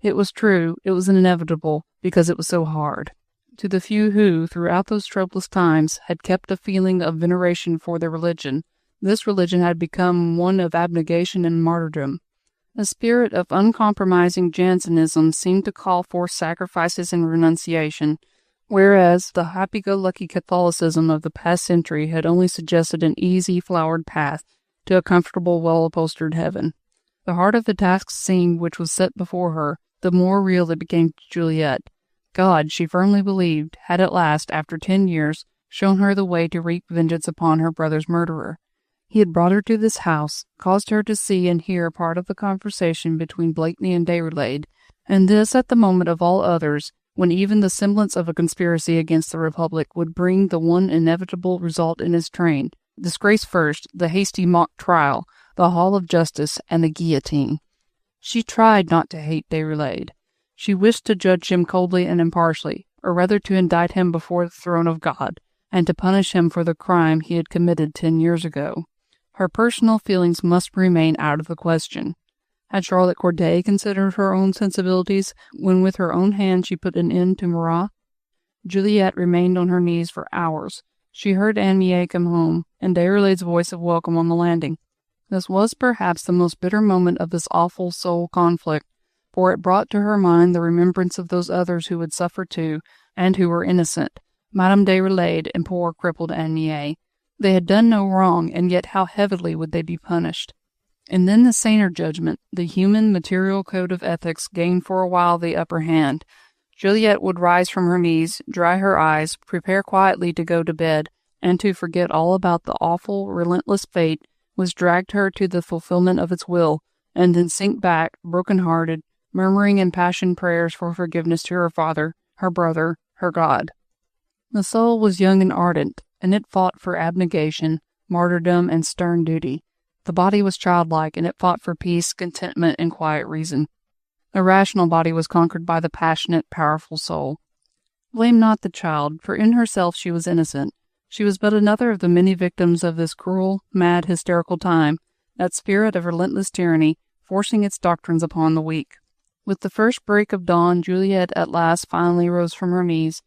It was true, it was inevitable, because it was so hard. To the few who, throughout those troublous times, had kept a feeling of veneration for their religion, this religion had become one of abnegation and martyrdom. A spirit of uncompromising Jansenism seemed to call forth sacrifices and renunciation, whereas the happy-go-lucky Catholicism of the past century had only suggested an easy, flowered path to a comfortable, well-upholstered heaven. The heart of the task seemed which was set before her, the more real it became to Juliette. God, she firmly believed, had at last, after 10 years, shown her the way to wreak vengeance upon her brother's murderer. He had brought her to this house, caused her to see and hear part of the conversation between Blakeney and Déroulède, and this at the moment of all others, when even the semblance of a conspiracy against the Republic would bring the one inevitable result in its train, disgrace first, the hasty mock trial, the hall of justice, and the guillotine. She tried not to hate Déroulède. She wished to judge him coldly and impartially, or rather to indict him before the throne of God, and to punish him for the crime he had committed 10 years ago. Her personal feelings must remain out of the question. Had Charlotte Corday considered her own sensibilities when with her own hand she put an end to Marat? Juliette remained on her knees for hours. She heard Anne Mie come home, and Déroulède's voice of welcome on the landing. This was perhaps the most bitter moment of this awful soul conflict, for it brought to her mind the remembrance of those others who had suffered too, and who were innocent, Madame Déroulède and poor crippled Anne Mie. They had done no wrong, and yet how heavily would they be punished. And then the saner judgment, the human material code of ethics, gained for a while the upper hand. Juliette would rise from her knees, dry her eyes, prepare quietly to go to bed, and to forget all about the awful, relentless fate which dragged her to the fulfillment of its will, and then sink back, broken-hearted, murmuring impassioned prayers for forgiveness to her father, her brother, her God. The soul was young and ardent, and it fought for abnegation, martyrdom, and stern duty. The body was childlike, and it fought for peace, contentment, and quiet reason. The rational body was conquered by the passionate, powerful soul. Blame not the child, for in herself she was innocent. She was but another of the many victims of this cruel, mad, hysterical time, that spirit of relentless tyranny, forcing its doctrines upon the weak. With the first break of dawn, Juliette at last finally rose from her knees,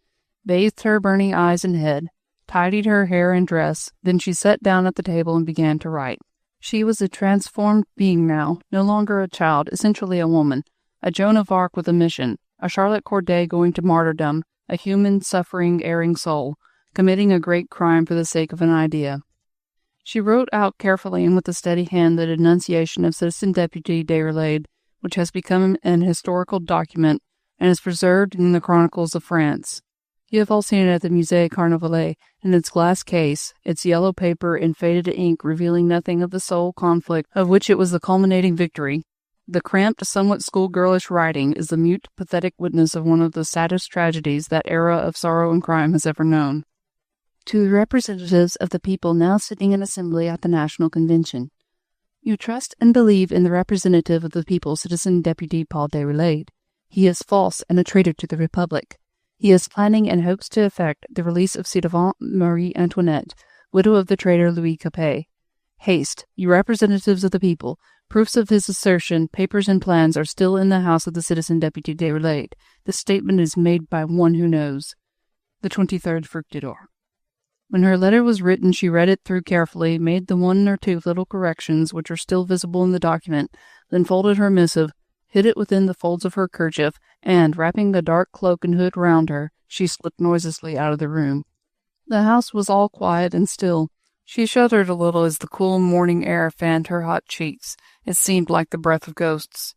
bathed her burning eyes and head, tidied her hair and dress, then she sat down at the table and began to write. She was a transformed being now, no longer a child, essentially a woman, a Joan of Arc with a mission, a Charlotte Corday going to martyrdom, a human, suffering, erring soul, committing a great crime for the sake of an idea. She wrote out carefully and with a steady hand the denunciation of Citizen Deputy Déroulède, which has become an historical document and is preserved in the chronicles of France. You have all seen it at the Musée Carnavalet, in its glass case, its yellow paper and faded ink revealing nothing of the soul conflict of which it was the culminating victory. The cramped, somewhat schoolgirlish writing is the mute, pathetic witness of one of the saddest tragedies that era of sorrow and crime has ever known. To the representatives of the people now sitting in assembly at the National Convention. You trust and believe in the representative of the people, Citizen Deputy Paul Déroulède. He is false and a traitor to the Republic. He is planning and hopes to effect the release of ci-devant Marie Antoinette, widow of the traitor Louis Capet. Haste, you representatives of the people. Proofs of his assertion, papers and plans are still in the house of the Citizen Deputy Déroulède. This statement is made by one who knows. The 23rd Fructidor. When her letter was written, she read it through carefully, made the one or two little corrections which are still visible in the document, then folded her missive, hid it within the folds of her kerchief, and, wrapping the dark cloak and hood round her, she slipped noiselessly out of the room. The house was all quiet and still. She shuddered a little as the cool morning air fanned her hot cheeks. It seemed like the breath of ghosts.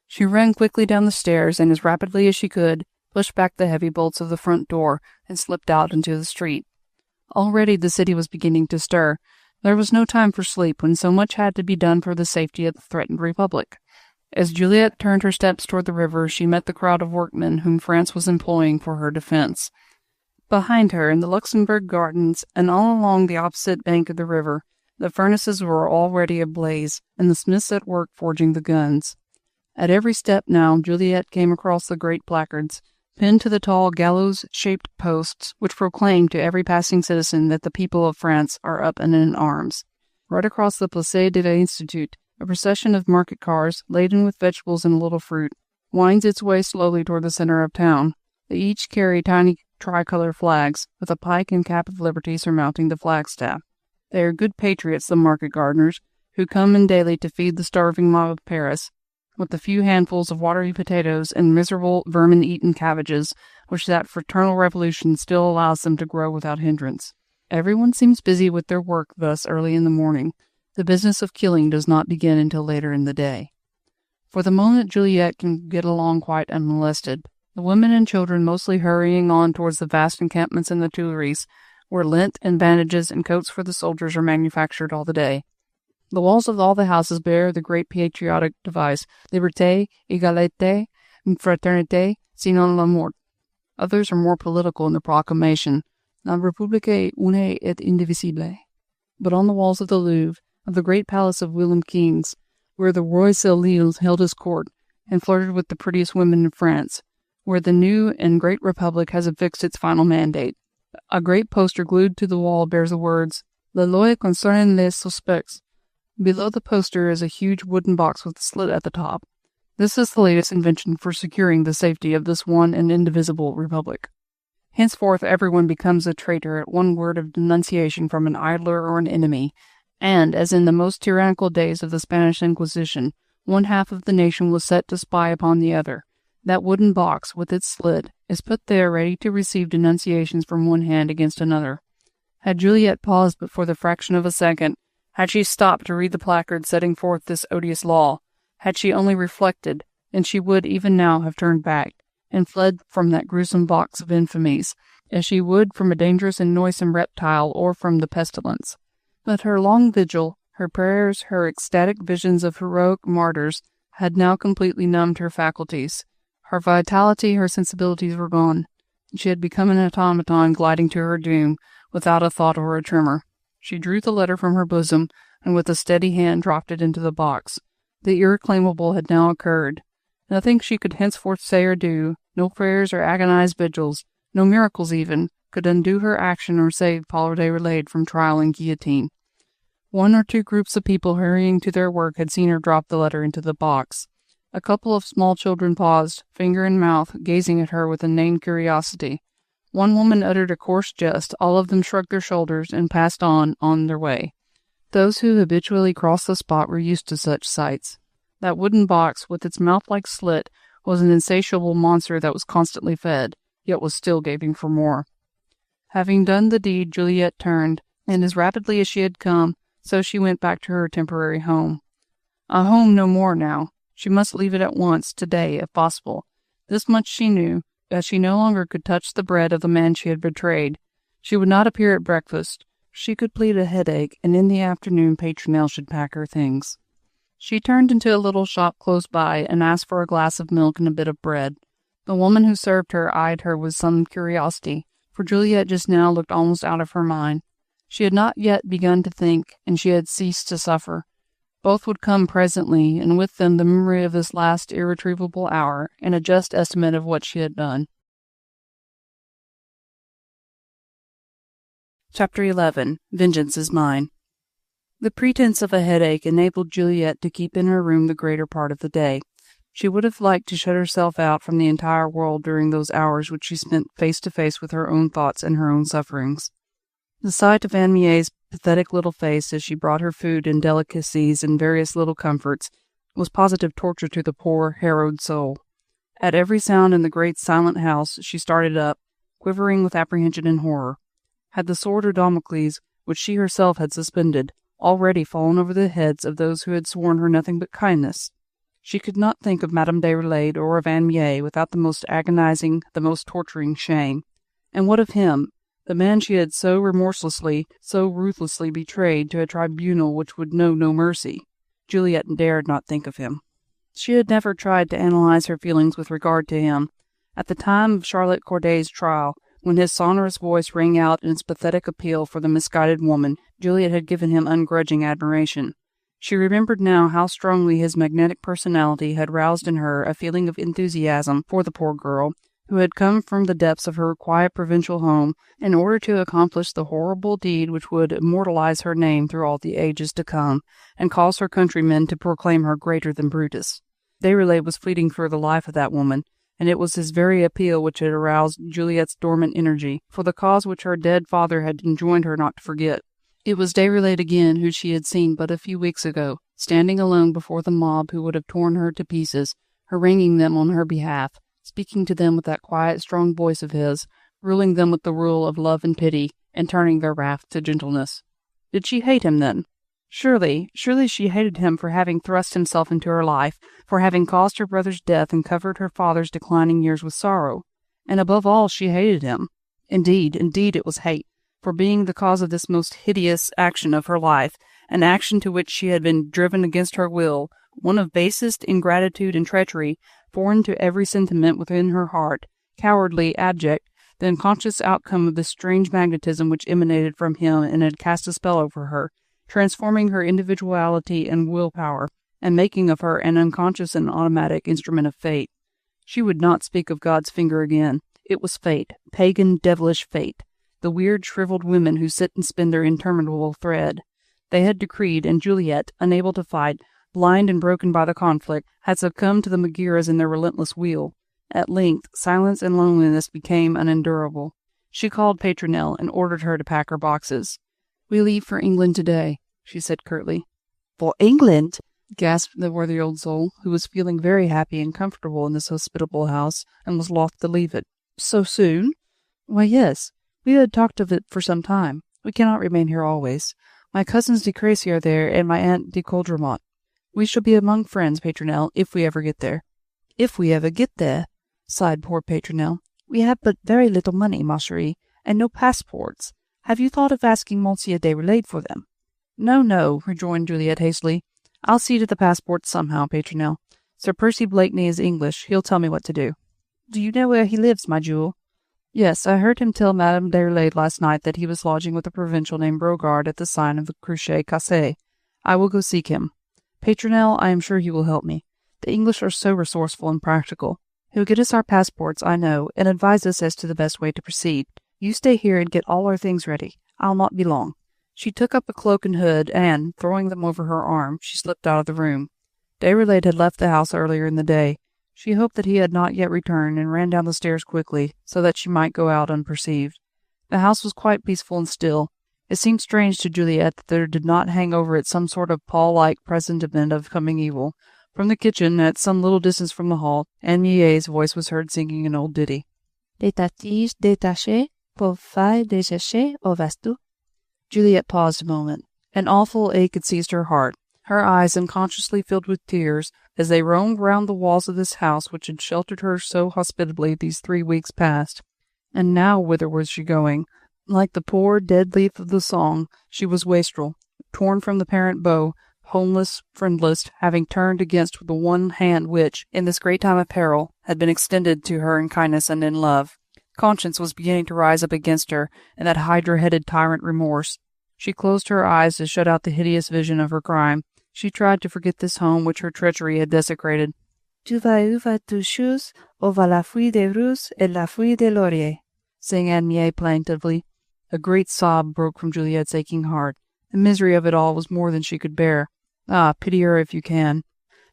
She ran quickly down the stairs, and as rapidly as she could, pushed back the heavy bolts of the front door, and slipped out into the street. Already the city was beginning to stir. There was no time for sleep when so much had to be done for the safety of the threatened Republic. As Juliette turned her steps toward the river, she met the crowd of workmen whom France was employing for her defense. Behind her, in the Luxembourg gardens, and all along the opposite bank of the river, the furnaces were already ablaze, and the smiths at work forging the guns. At every step now, Juliette came across the great placards, pinned to the tall gallows-shaped posts, which proclaim to every passing citizen that the people of France are up and in arms. Right across the Place de l'Institut, a procession of market cars, laden with vegetables and a little fruit, winds its way slowly toward the center of town. They each carry tiny tricolor flags, with a pike and cap of liberty surmounting the flagstaff. They are good patriots, the market gardeners, who come in daily to feed the starving mob of Paris, with the few handfuls of watery potatoes and miserable vermin-eaten cabbages which that fraternal revolution still allows them to grow without hindrance. Everyone seems busy with their work thus early in the morning. The business of killing does not begin until later in the day. For the moment, Juliette can get along quite unmolested. The women and children, mostly hurrying on towards the vast encampments in the Tuileries, where lint and bandages and coats for the soldiers are manufactured all the day. The walls of all the houses bear the great patriotic device, Liberté, Égalité, Fraternité, sinon la mort. Others are more political in the proclamation, La République est une et indivisible. But on the walls of the Louvre, of the great palace of William Kings, where the Roi Soleil held his court and flirted with the prettiest women in France, where the new and great Republic has affixed its final mandate, a great poster glued to the wall bears the words, La loi concerne les suspects. Below the poster is a huge wooden box with a slit at the top. This is the latest invention for securing the safety of this one and indivisible Republic. Henceforth everyone becomes a traitor at one word of denunciation from an idler or an enemy, and, as in the most tyrannical days of the Spanish Inquisition, one half of the nation was set to spy upon the other. That wooden box, with its slit, is put there ready to receive denunciations from one hand against another. Had Juliette paused but for the fraction of a second, had she stopped to read the placard setting forth this odious law, had she only reflected, then she would even now have turned back, and fled from that gruesome box of infamies, as she would from a dangerous and noisome reptile or from the pestilence. But her long vigil, her prayers, her ecstatic visions of heroic martyrs, had now completely numbed her faculties. Her vitality, her sensibilities were gone. She had become an automaton gliding to her doom, without a thought or a tremor. She drew the letter from her bosom, and with a steady hand dropped it into the box. The irreclaimable had now occurred. Nothing she could henceforth say or do, no prayers or agonized vigils, no miracles even, could undo her action or save Paul Déroulède from trial and guillotine. One or two groups of people hurrying to their work had seen her drop the letter into the box. A couple of small children paused, finger in mouth, gazing at her with inane curiosity. One woman uttered a coarse jest, all of them shrugged their shoulders, and passed on their way. Those who habitually crossed the spot were used to such sights. That wooden box, with its mouth-like slit, was an insatiable monster that was constantly fed, yet was still gaping for more. Having done the deed, Juliette turned, and as rapidly as she had come, so she went back to her temporary home. A home no more now. She must leave it at once, today, if possible. This much she knew, that she no longer could touch the bread of the man she had betrayed. She would not appear at breakfast. She could plead a headache, and in the afternoon Pimpernel should pack her things. She turned into a little shop close by and asked for a glass of milk and a bit of bread. The woman who served her eyed her with some curiosity, for Juliette just now looked almost out of her mind. She had not yet begun to think, and she had ceased to suffer. Both would come presently, and with them the memory of this last irretrievable hour, and a just estimate of what she had done. Chapter 11. Vengeance is Mine. The pretense of a headache enabled Juliette to keep in her room the greater part of the day. She would have liked to shut herself out from the entire world during those hours which she spent face to face with her own thoughts and her own sufferings. The sight of Anne Mie's pathetic little face as she brought her food and delicacies and various little comforts was positive torture to the poor, harrowed soul. At every sound in the great silent house she started up, quivering with apprehension and horror. Had the sword of Damocles, which she herself had suspended, already fallen over the heads of those who had sworn her nothing but kindness? She could not think of Madame Déroulède or of Anne Mie without the most agonizing, the most torturing shame. And what of him, the man she had so remorselessly, so ruthlessly betrayed to a tribunal which would know no mercy? Juliette dared not think of him. She had never tried to analyze her feelings with regard to him. At the time of Charlotte Corday's trial, when his sonorous voice rang out in its pathetic appeal for the misguided woman, Juliette had given him ungrudging admiration. She remembered now how strongly his magnetic personality had roused in her a feeling of enthusiasm for the poor girl, who had come from the depths of her quiet provincial home in order to accomplish the horrible deed which would immortalize her name through all the ages to come, and cause her countrymen to proclaim her greater than Brutus. Déroulède was pleading for the life of that woman, and it was his very appeal which had aroused Juliette's dormant energy, for the cause which her dead father had enjoined her not to forget. It was Déroulède again who she had seen but a few weeks ago, standing alone before the mob who would have torn her to pieces, haranguing them on her behalf, speaking to them with that quiet, strong voice of his, ruling them with the rule of love and pity, and turning their wrath to gentleness. Did she hate him, then? Surely she hated him for having thrust himself into her life, for having caused her brother's death and covered her father's declining years with sorrow. And above all, she hated him. Indeed, it was hate, for being the cause of this most hideous action of her life, an action to which she had been driven against her will, one of basest ingratitude and treachery, foreign to every sentiment within her heart, cowardly, abject, the unconscious outcome of this strange magnetism which emanated from him and had cast a spell over her, transforming her individuality and will-power, and making of her an unconscious and automatic instrument of fate. She would not speak of God's finger again. It was fate, pagan, devilish fate, the weird, shriveled women who sit and spin their interminable thread. They had decreed, and Juliette, unable to fight, blind and broken by the conflict, had succumbed to the Megaeras in their relentless wheel. At length, silence and loneliness became unendurable. She called Pimpernel and ordered her to pack her boxes. "We leave for England today," she said curtly. "For England?" gasped the worthy old soul, who was feeling very happy and comfortable in this hospitable house, and was loth to leave it. "So soon?" "Why, yes. We had talked of it for some time. We cannot remain here always. My cousins de Crécy are there, and my aunt de Coudremont. We shall be among friends, Pimpernel, if we ever get there." "If we ever get there," sighed poor Pimpernel. "We have but very little money, ma chérie, and no passports. Have you thought of asking Monsieur Déroulède for them?" No, rejoined Juliette hastily. "I'll see to the passports somehow, Pimpernel. Sir Percy Blakeney is English. He'll tell me what to do." "Do you know where he lives, my jewel?" "Yes, I heard him tell Madame Déroulède last night that he was lodging with a provincial named Brogard at the sign of the Cruche Cassé. I will go seek him. Pimpernel, I am sure he will help me. The English are so resourceful and practical. He'll get us our passports, I know, and advise us as to the best way to proceed. You stay here and get all our things ready. I'll not be long." She took up a cloak and hood, and, throwing them over her arm, she slipped out of the room. Déroulède had left the house earlier in the day. She hoped that he had not yet returned, and ran down the stairs quickly, so that she might go out unperceived. The house was quite peaceful and still. It seemed strange to Juliette that there did not hang over it some sort of pall-like presentiment of coming evil. From the kitchen, at some little distance from the hall, Anne Mie's voice was heard singing an old ditty. "Les tiges détachées, pour faire déchacher au vastu." Juliette paused a moment. An awful ache had seized her heart. her eyes unconsciously filled with tears as they roamed round the walls of this house which had sheltered her so hospitably these 3 weeks past. And now whither was she going? Like the poor dead leaf of the song, she was wastrel, torn from the parent bow, homeless, friendless, having turned against the one hand which, in this great time of peril, had been extended to her in kindness and in love. Conscience was beginning to rise up against her, and that hydra-headed tyrant remorse. She closed her eyes to shut out the hideous vision of her crime. She tried to forget this home which her treachery had desecrated. Tu vas où vas tu chose, au va la fuite des roses et la fuite des lauriers, sang Anne Mie plaintively. A great sob broke from Juliette's aching heart. The misery of it all was more than she could bear. Ah, pity her if you can.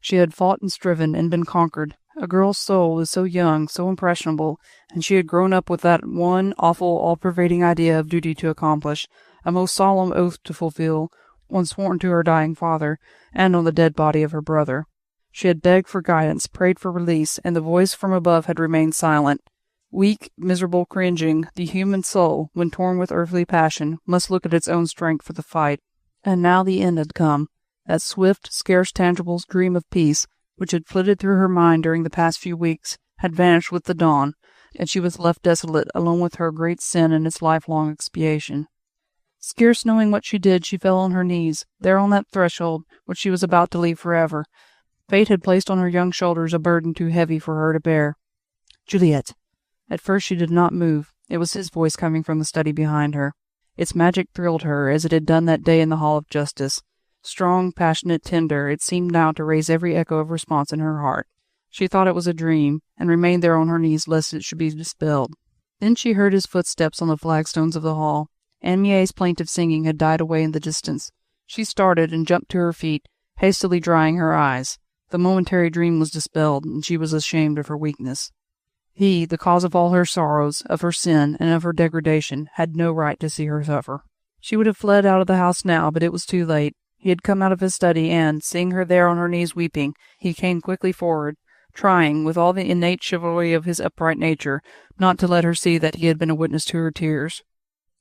She had fought and striven and been conquered. A girl's soul is so young, so impressionable, and she had grown up with that one awful, all-pervading idea of duty to accomplish, a most solemn oath to fulfill, one sworn to her dying father, and on the dead body of her brother. She had begged for guidance, prayed for release, and the voice from above had remained silent. Weak, miserable, cringing, the human soul, when torn with earthly passion, must look at its own strength for the fight. And now the end had come. That swift, scarce tangible dream of peace, which had flitted through her mind during the past few weeks, had vanished with the dawn, and she was left desolate, alone with her great sin and its lifelong expiation. Scarce knowing what she did, she fell on her knees, there on that threshold, which she was about to leave forever. Fate had placed on her young shoulders a burden too heavy for her to bear. Juliette! At first she did not move. It was his voice coming from the study behind her. Its magic thrilled her, as it had done that day in the Hall of Justice. Strong, passionate, tender, it seemed now to raise every echo of response in her heart. She thought it was a dream, and remained there on her knees lest it should be dispelled. Then she heard his footsteps on the flagstones of the hall. Anne Mie's plaintive singing had died away in the distance. She started and jumped to her feet, hastily drying her eyes. The momentary dream was dispelled, and she was ashamed of her weakness. He, the cause of all her sorrows, of her sin, and of her degradation, had no right to see her suffer. She would have fled out of the house now, but it was too late. He had come out of his study, and, seeing her there on her knees weeping, he came quickly forward, trying, with all the innate chivalry of his upright nature, not to let her see that he had been a witness to her tears.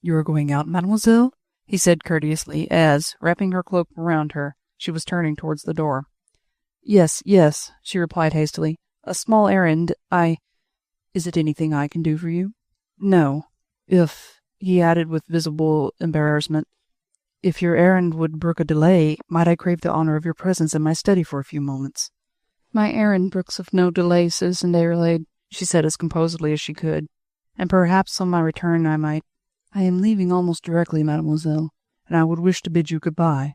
"You are going out, mademoiselle?" he said courteously, as, wrapping her cloak around her, she was turning towards the door. Yes, she replied hastily. "A small errand. Is it anything I can do for you?" "No. If," he added with visible embarrassment, "if your errand would brook a delay, might I crave the honor of your presence in my study for a few moments?" "My errand brooks of no delay, Citizen Déroulède," she said as composedly as she could. "And perhaps on my return I might—" "I am leaving almost directly, mademoiselle, and I would wish to bid you good-bye."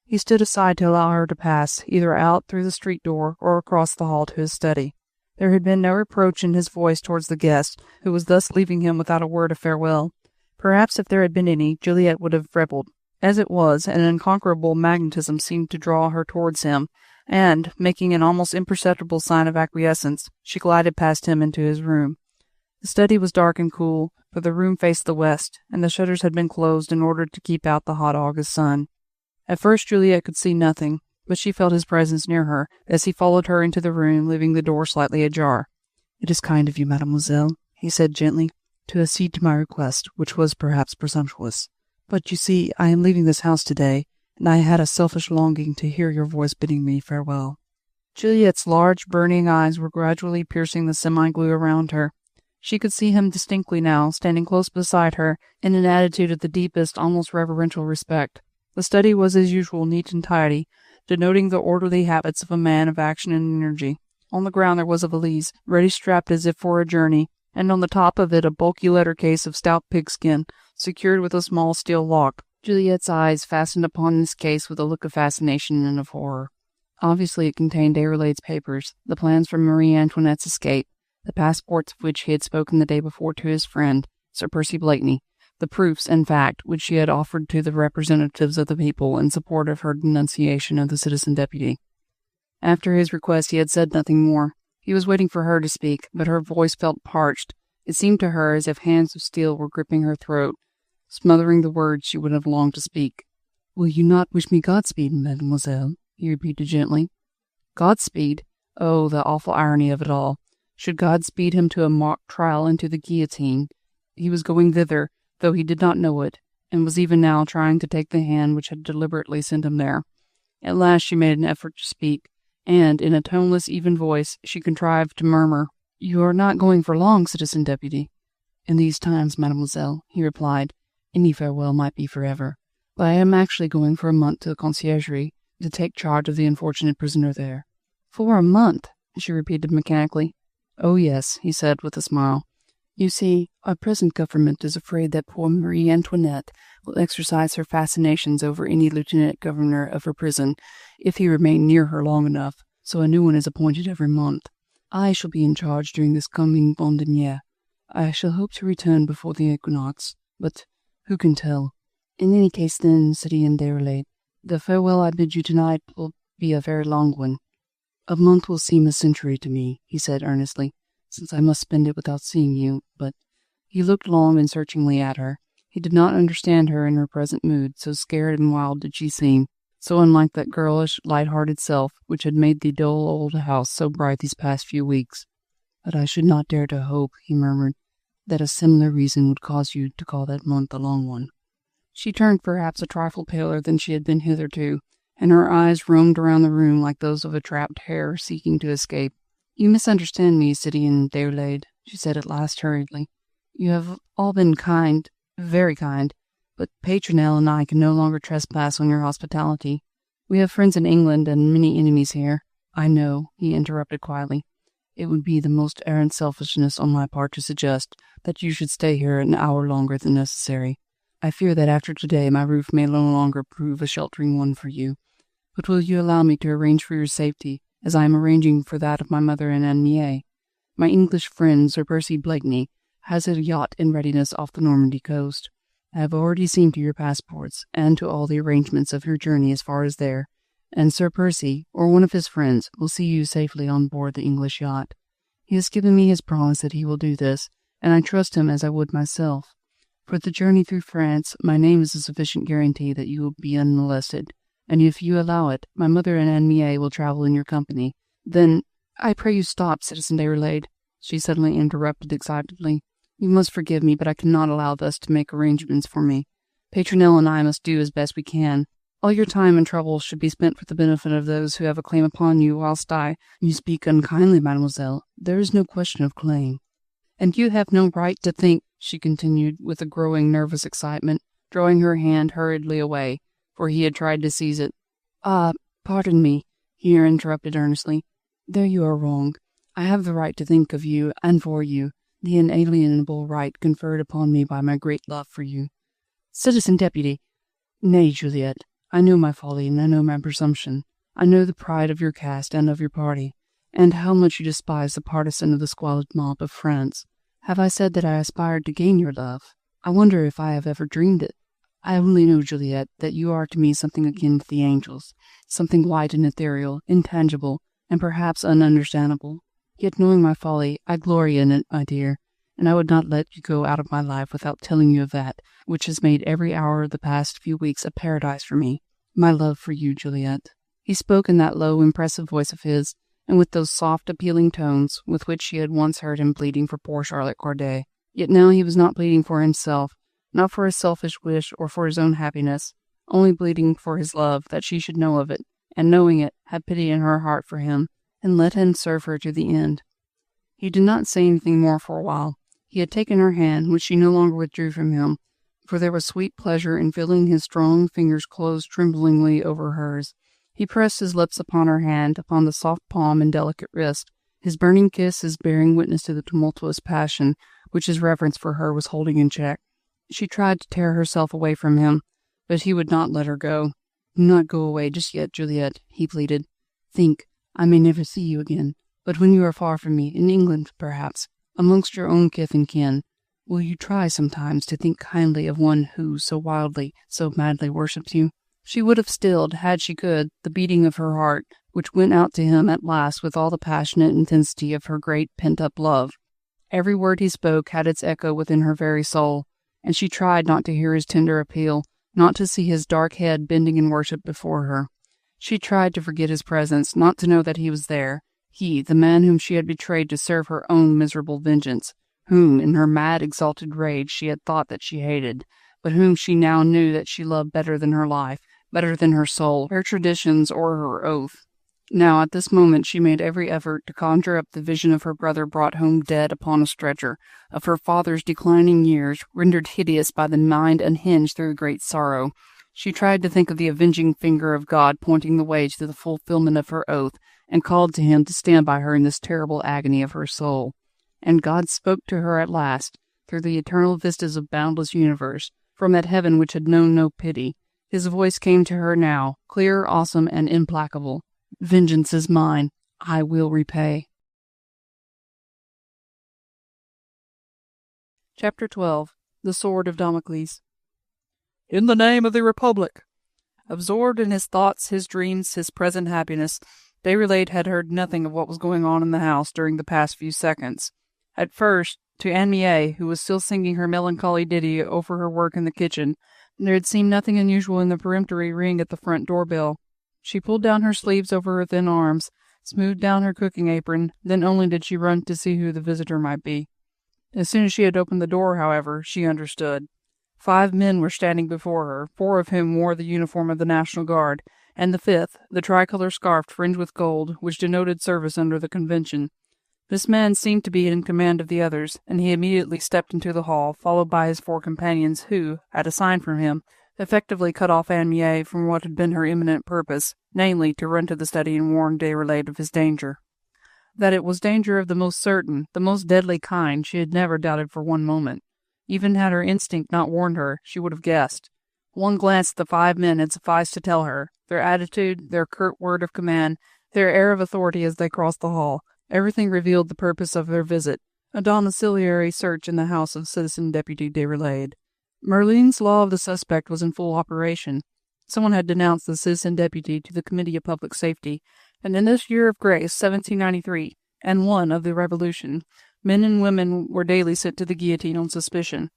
He stood aside to allow her to pass, either out through the street door or across the hall to his study. There had been no reproach in his voice towards the guest, who was thus leaving him without a word of farewell. Perhaps if there had been any, Juliette would have rebelled. As it was, an unconquerable magnetism seemed to draw her towards him, and, making an almost imperceptible sign of acquiescence, she glided past him into his room. The study was dark and cool, for the room faced the west, and the shutters had been closed in order to keep out the hot August sun. At first Juliette could see nothing, but she felt his presence near her, as he followed her into the room, leaving the door slightly ajar. "It is kind of you, mademoiselle," he said gently, "to accede to my request, which was perhaps presumptuous. But you see, I am leaving this house today, and I had a selfish longing to hear your voice bidding me farewell." Juliette's large, burning eyes were gradually piercing the semi-glue around her. She could see him distinctly now, standing close beside her, in an attitude of the deepest, almost reverential respect. The study was as usual neat and tidy, denoting the orderly habits of a man of action and energy. On the ground there was a valise, ready strapped as if for a journey, and on the top of it a bulky letter case of stout pigskin, secured with a small steel lock. Juliette's eyes fastened upon this case with a look of fascination and of horror. Obviously it contained Déroulède's papers, the plans for Marie Antoinette's escape, the passports of which he had spoken the day before to his friend, Sir Percy Blakeney, the proofs, in fact, which she had offered to the representatives of the people in support of her denunciation of the citizen deputy. After his request he had said nothing more. He was waiting for her to speak, but her voice felt parched. It seemed to her as if hands of steel were gripping her throat, smothering the words she would have longed to speak. "Will you not wish me Godspeed, mademoiselle?" he repeated gently. Godspeed? Oh, the awful irony of it all. Should God speed him to a mock trial and to the guillotine? He was going thither, though he did not know it, and was even now trying to take the hand which had deliberately sent him there. At last she made an effort to speak, and, in a toneless, even voice, she contrived to murmur, "You are not going for long, citizen deputy." "In these times, mademoiselle," he replied, "any farewell might be forever. But I am actually going for a month to the conciergerie to take charge of the unfortunate prisoner there." "For a month?" she repeated mechanically. "Oh, yes," he said with a smile. "You see, our present government is afraid that poor Marie Antoinette will exercise her fascinations over any lieutenant governor of her prison if he remain near her long enough, so a new one is appointed every month. I shall be in charge during this coming Vendémiaire. I shall hope to return before the equinox, but who can tell? In any case, then, citoyen Déroulède, the farewell I bid you tonight will be a very long one." "A month will seem a century to me," he said earnestly, "since I must spend it without seeing you, but—" He looked long and searchingly at her. He did not understand her in her present mood, so scared and wild did she seem, so unlike that girlish, light-hearted self which had made the dull old house so bright these past few weeks. "But I should not dare to hope," he murmured, "that a similar reason would cause you to call that month a long one." She turned perhaps a trifle paler than she had been hitherto, and her eyes roamed around the room like those of a trapped hare seeking to escape. "You misunderstand me, citoyen Déroulède," she said at last hurriedly. "You have all been kind, very kind, but Pimpernel and I can no longer trespass on your hospitality. We have friends in England and many enemies here." "I know," he interrupted quietly. "It would be the most arrant selfishness on my part to suggest that you should stay here an hour longer than necessary. I fear that after today my roof may no longer prove a sheltering one for you. But will you allow me to arrange for your safety, as I am arranging for that of my mother and Anne Mie? My English friend, Sir Percy Blakeney, has a yacht in readiness off the Normandy coast. I have already seen to your passports, and to all the arrangements of your journey as far as there, and Sir Percy, or one of his friends, will see you safely on board the English yacht. He has given me his promise that he will do this, and I trust him as I would myself. For the journey through France, my name is a sufficient guarantee that you will be unmolested, and if you allow it, my mother and Anne Mie will travel in your company. Then—" "I pray you stop, citizen Déroulède," she suddenly interrupted excitedly. "You must forgive me, but I cannot allow thus to make arrangements for me. Pimpernel and I must do as best we can. All your time and trouble should be spent for the benefit of those who have a claim upon you, whilst I—" "You speak unkindly, mademoiselle. There is no question of claim." "And you have no right to think," she continued, with a growing nervous excitement, drawing her hand hurriedly away, for he had tried to seize it. "Ah, pardon me," he interrupted earnestly. "There you are wrong. I have the right to think of you and for you, the inalienable right conferred upon me by my great love for you." "Citizen Deputy!" "Nay, Juliette, I know my folly and I know my presumption. I know the pride of your caste and of your party, and how much you despise the partisan of the squalid mob of France. Have I said that I aspired to gain your love? I wonder if I have ever dreamed it. I only know, Juliette, that you are to me something akin to the angels, something white and ethereal, intangible, and perhaps ununderstandable. Yet knowing my folly, I glory in it, my dear, and I would not let you go out of my life without telling you of that which has made every hour of the past few weeks a paradise for me, my love for you, Juliette." He spoke in that low, impressive voice of his, and with those soft, appealing tones with which she had once heard him pleading for poor Charlotte Corday. Yet now he was not pleading for himself, not for a selfish wish or for his own happiness, only pleading for his love, that she should know of it, and knowing it, have pity in her heart for him, and let him serve her to the end. He did not say anything more for a while. He had taken her hand, which she no longer withdrew from him, for there was sweet pleasure in feeling his strong fingers close tremblingly over hers. He pressed his lips upon her hand, upon the soft palm and delicate wrist, his burning kisses bearing witness to the tumultuous passion which his reverence for her was holding in check. She tried to tear herself away from him, but he would not let her go. "Do not go away just yet, Juliette," he pleaded. "Think, I may never see you again, but when you are far from me, in England, perhaps, amongst your own kith and kin, will you try sometimes to think kindly of one who so wildly, so madly worships you?" She would have stilled, had she could, the beating of her heart, which went out to him at last with all the passionate intensity of her great pent-up love. Every word he spoke had its echo within her very soul, and she tried not to hear his tender appeal, not to see his dark head bending in worship before her. She tried to forget his presence, not to know that he was there, he, the man whom she had betrayed to serve her own miserable vengeance, whom, in her mad, exalted rage, she had thought that she hated, but whom she now knew that she loved better than her life, better than her soul, her traditions, or her oath. Now, at this moment, she made every effort to conjure up the vision of her brother brought home dead upon a stretcher, of her father's declining years, rendered hideous by the mind unhinged through great sorrow. She tried to think of the avenging finger of God pointing the way to the fulfillment of her oath, and called to him to stand by her in this terrible agony of her soul. And God spoke to her at last, through the eternal vistas of boundless universe, from that heaven which had known no pity. His voice came to her now, clear, awesome, and implacable. Vengeance is mine. I will repay. Chapter 12. The Sword of Damocles. In the name of the Republic! Absorbed in his thoughts, his dreams, his present happiness, Déroulède had heard nothing of what was going on in the house during the past few seconds. At first, to Anne Mie, who was still singing her melancholy ditty over her work in the kitchen, there had seemed nothing unusual in the peremptory ring at the front door-bell. She pulled down her sleeves over her thin arms, smoothed down her cooking apron, then only did she run to see who the visitor might be. As soon as she had opened the door, however, she understood. 5 men were standing before her, 4 of whom wore the uniform of the National Guard, and the 5th, the tricolour scarf fringed with gold, which denoted service under the Convention. This man seemed to be in command of the others, and he immediately stepped into the hall, followed by his 4 companions who, at a sign from him, effectively cut off Anne Mie from what had been her imminent purpose, namely, to run to the study and warn Déroulède of his danger. That it was danger of the most certain, the most deadly kind, she had never doubted for one moment. Even had her instinct not warned her, she would have guessed. One glance at the 5 men had sufficed to tell her. Their attitude, their curt word of command, their air of authority as they crossed the hall, everything revealed the purpose of their visit, a domiciliary search in the house of Citizen Deputy Déroulède. Merlin's law of the suspect was in full operation. Someone had denounced the Citizen Deputy to the Committee of Public Safety, and in this year of grace, 1793, and one of the Revolution, men and women were daily sent to the guillotine on suspicion.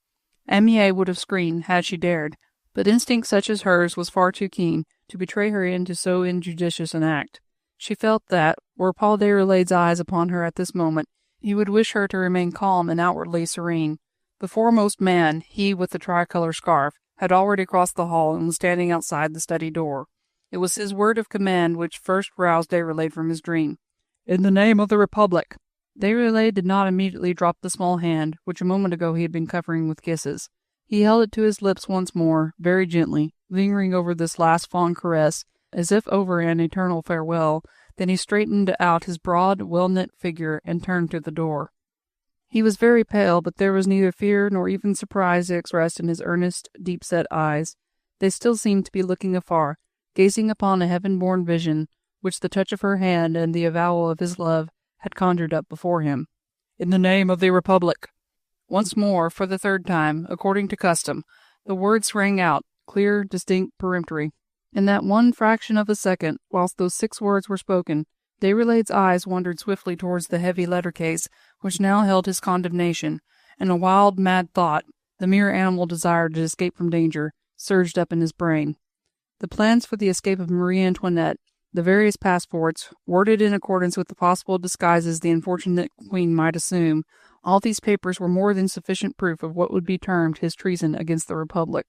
Anne Mie would have screamed had she dared, but instinct such as hers was far too keen to betray her into so injudicious an act. She felt that, were Paul Déroulède's eyes upon her at this moment, he would wish her to remain calm and outwardly serene. The foremost man, he with the tricolour scarf, had already crossed the hall and was standing outside the study door. It was his word of command which first roused Déroulède from his dream. In the name of the Republic! Déroulède did not immediately drop the small hand, which a moment ago he had been covering with kisses. He held it to his lips once more, very gently, lingering over this last fond caress, as if over an eternal farewell. Then he straightened out his broad, well-knit figure and turned to the door. He was very pale, but there was neither fear nor even surprise expressed in his earnest, deep-set eyes. They still seemed to be looking afar, gazing upon a heaven-born vision, which the touch of her hand and the avowal of his love had conjured up before him. In the name of the Republic! Once more, for the 3rd time, according to custom, the words rang out, clear, distinct, peremptory. In that one fraction of a second, whilst those 6 words were spoken, Déroulède's eyes wandered swiftly towards the heavy letter-case which now held his condemnation, and a wild, mad thought, the mere animal desire to escape from danger, surged up in his brain. The plans for the escape of Marie Antoinette, the various passports, worded in accordance with the possible disguises the unfortunate queen might assume, all these papers were more than sufficient proof of what would be termed his treason against the Republic.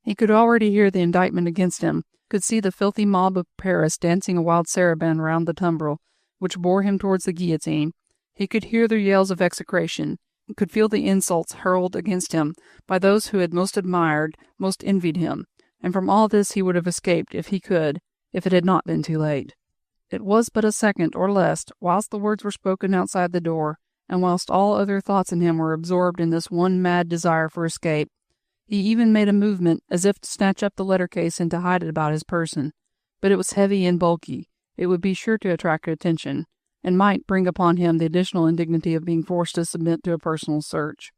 He could already hear the indictment against him, could see the filthy mob of Paris dancing a wild saraband round the tumbril, which bore him towards the guillotine. He could hear their yells of execration, could feel the insults hurled against him by those who had most admired, most envied him, and from all this he would have escaped if he could, if it had not been too late. It was but a second, or less, whilst the words were spoken outside the door, and whilst all other thoughts in him were absorbed in this one mad desire for escape. He even made a movement as if to snatch up the letter-case and to hide it about his person, but it was heavy and bulky. It would be sure to attract attention, and might bring upon him the additional indignity of being forced to submit to a personal search.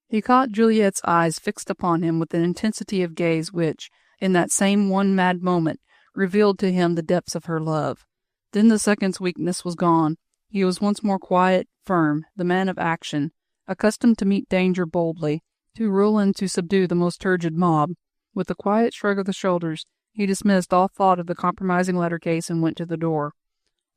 He caught Juliette's eyes fixed upon him with an intensity of gaze which, in that same one mad moment, revealed to him the depths of her love. Then the second's weakness was gone. He was once more quiet, firm, the man of action, accustomed to meet danger boldly, to rule and to subdue the most turgid mob. With a quiet shrug of the shoulders, he dismissed all thought of the compromising letter-case and went to the door.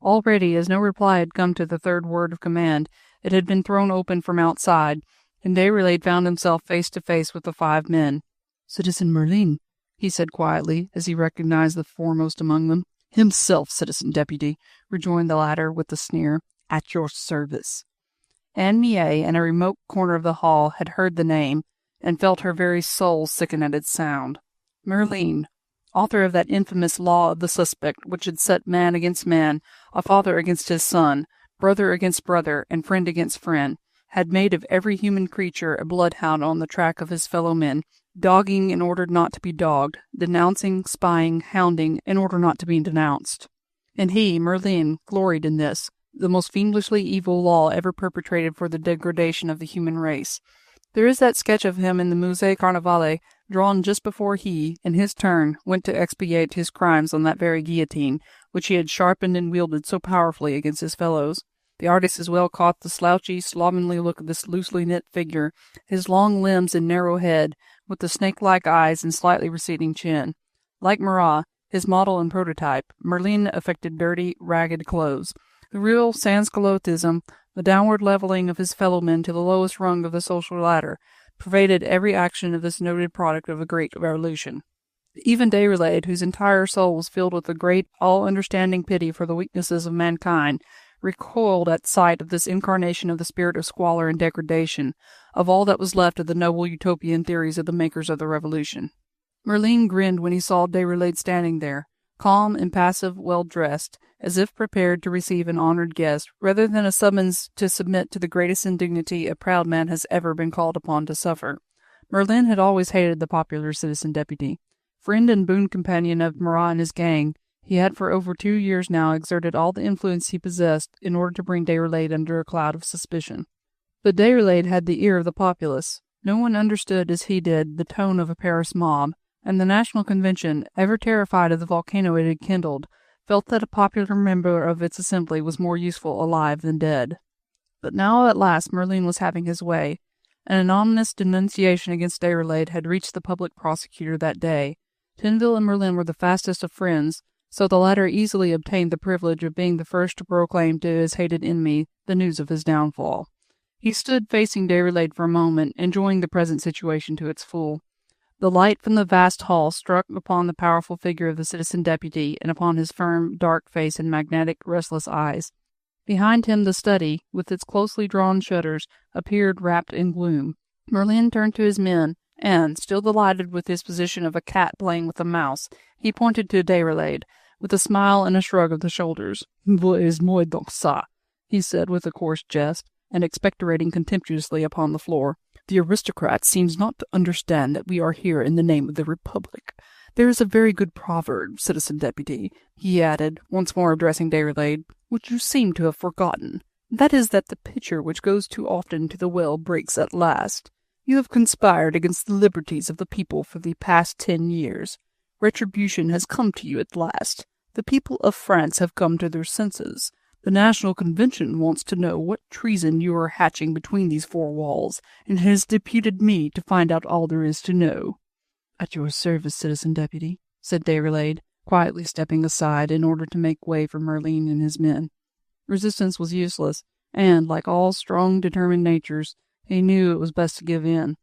Already, as no reply had come to the 3rd word of command, it had been thrown open from outside, and Déroulède found himself face to face with the 5 men. "Citizen Merlin," he said quietly, as he recognized the foremost among them. "Himself, citizen deputy," rejoined the latter with a sneer. "At your service." Anne Mie, in a remote corner of the hall, had heard the name, and felt her very soul sicken at its sound. Merlin, author of that infamous law of the suspect which had set man against man, a father against his son, brother against brother, and friend against friend, had made of every human creature a bloodhound on the track of his fellow men, dogging in order not to be dogged, denouncing, spying, hounding, in order not to be denounced. And he, Merlin, gloried in this, the most fiendishly evil law ever perpetrated for the degradation of the human race. There is that sketch of him in the Musée Carnavalet, drawn just before he, in his turn, went to expiate his crimes on that very guillotine, which he had sharpened and wielded so powerfully against his fellows. The artist has well caught the slouchy, slovenly look of this loosely knit figure, his long limbs and narrow head, with the snake-like eyes and slightly receding chin. Like Marat, his model and prototype, Merlin affected dirty, ragged clothes. The real sans-culotism, the downward leveling of his fellow-men to the lowest rung of the social ladder, pervaded every action of this noted product of a great revolution. Even Déroulède, whose entire soul was filled with a great, all-understanding pity for the weaknesses of mankind, recoiled at sight of this incarnation of the spirit of squalor and degradation, of all that was left of the noble utopian theories of the makers of the Revolution. Merlin grinned when he saw Déroulède standing there, calm, impassive, well-dressed, as if prepared to receive an honored guest, rather than a summons to submit to the greatest indignity a proud man has ever been called upon to suffer. Merlin had always hated the popular citizen deputy. Friend and boon companion of Marat and his gang, he had for over 2 years now exerted all the influence he possessed in order to bring Déroulède under a cloud of suspicion. But Déroulède had the ear of the populace. No one understood as he did the tone of a Paris mob, and the National Convention, ever terrified of the volcano it had kindled, felt that a popular member of its assembly was more useful alive than dead. But now at last Merlin was having his way. An ominous denunciation against Déroulède had reached the public prosecutor that day. Tinville and Merlin were the fastest of friends, so the latter easily obtained the privilege of being the first to proclaim to his hated enemy the news of his downfall. He stood facing Déroulède for a moment, enjoying the present situation to its full. The light from the vast hall struck upon the powerful figure of the citizen deputy and upon his firm, dark face and magnetic, restless eyes. Behind him the study, with its closely drawn shutters, appeared wrapped in gloom. Merlin turned to his men, and, still delighted with his position of a cat playing with a mouse, he pointed to Déroulède, with a smile and a shrug of the shoulders. "What is moi donc ça?" he said with a coarse jest, and expectorating contemptuously upon the floor. "The aristocrat seems not to understand that we are here in the name of the Republic. There is a very good proverb, citizen deputy," he added, once more addressing Déroulède, "which you seem to have forgotten. That is that the pitcher which goes too often to the well breaks at last. You have conspired against the liberties of the people for the past 10 years. Retribution has come to you at last. The people of France have come to their senses. The National Convention wants to know what treason you are hatching between these four walls, and has deputed me to find out all there is to know." "At your service, citizen deputy," said Déroulède, quietly stepping aside in order to make way for Merlin and his men. Resistance was useless, and, like all strong, determined natures, he knew it was best to give in.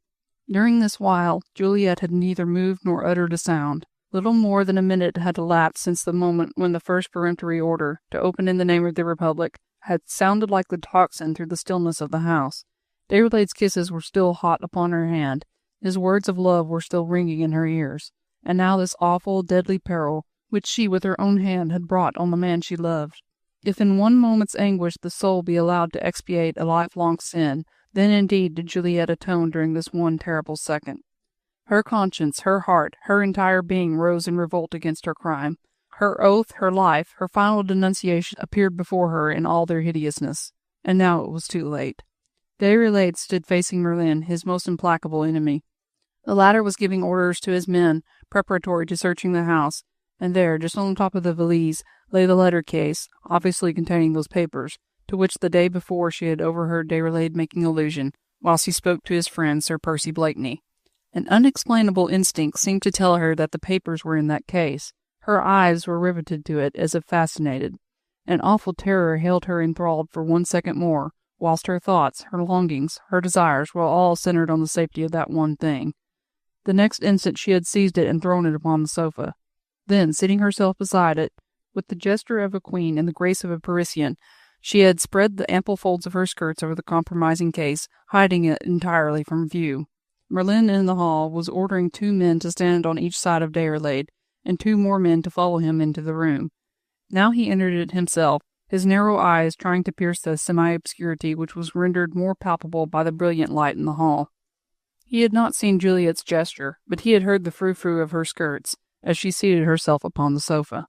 During this while, Juliette had neither moved nor uttered a sound. Little more than a minute had elapsed since the moment when the first peremptory order, to open in the name of the Republic, had sounded like the tocsin through the stillness of the house. Déroulède's kisses were still hot upon her hand, his words of love were still ringing in her ears, and now this awful, deadly peril, which she with her own hand had brought on the man she loved. If in one moment's anguish the soul be allowed to expiate a lifelong sin, then indeed did Juliette atone during this one terrible second. Her conscience, her heart, her entire being rose in revolt against her crime. Her oath, her life, her final denunciation appeared before her in all their hideousness. And now it was too late. Déroulède stood facing Merlin, his most implacable enemy. The latter was giving orders to his men, preparatory to searching the house, and there, just on the top of the valise, lay the letter case, obviously containing those papers, to which the day before she had overheard Déroulède making allusion, whilst he spoke to his friend Sir Percy Blakeney. An unexplainable instinct seemed to tell her that the papers were in that case. Her eyes were riveted to it as if fascinated. An awful terror held her enthralled for 1 second more, whilst her thoughts, her longings, her desires were all centered on the safety of that one thing. The next instant she had seized it and thrown it upon the sofa. Then, seating herself beside it, with the gesture of a queen and the grace of a Parisian, she had spread the ample folds of her skirts over the compromising case, hiding it entirely from view. Merlin in the hall was ordering 2 men to stand on each side of Déroulède, and 2 more men to follow him into the room. Now he entered it himself, his narrow eyes trying to pierce the semi-obscurity which was rendered more palpable by the brilliant light in the hall. He had not seen Juliette's gesture, but he had heard the frou-frou of her skirts, as she seated herself upon the sofa.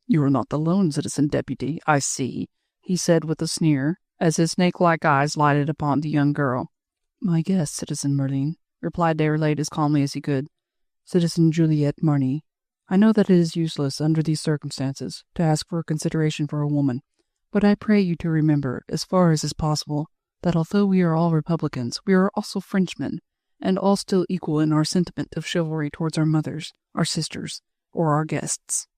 "You are not alone, citizen deputy, I see," he said with a sneer, as his snake-like eyes lighted upon the young girl. "My guest, citizen Merlin," replied Déroulède as calmly as he could. "Citizen Juliette de Marny. I know that it is useless, under these circumstances, to ask for consideration for a woman, but I pray you to remember, as far as is possible, that although we are all Republicans, we are also Frenchmen, and all still equal in our sentiment of chivalry towards our mothers, our sisters, or our guests."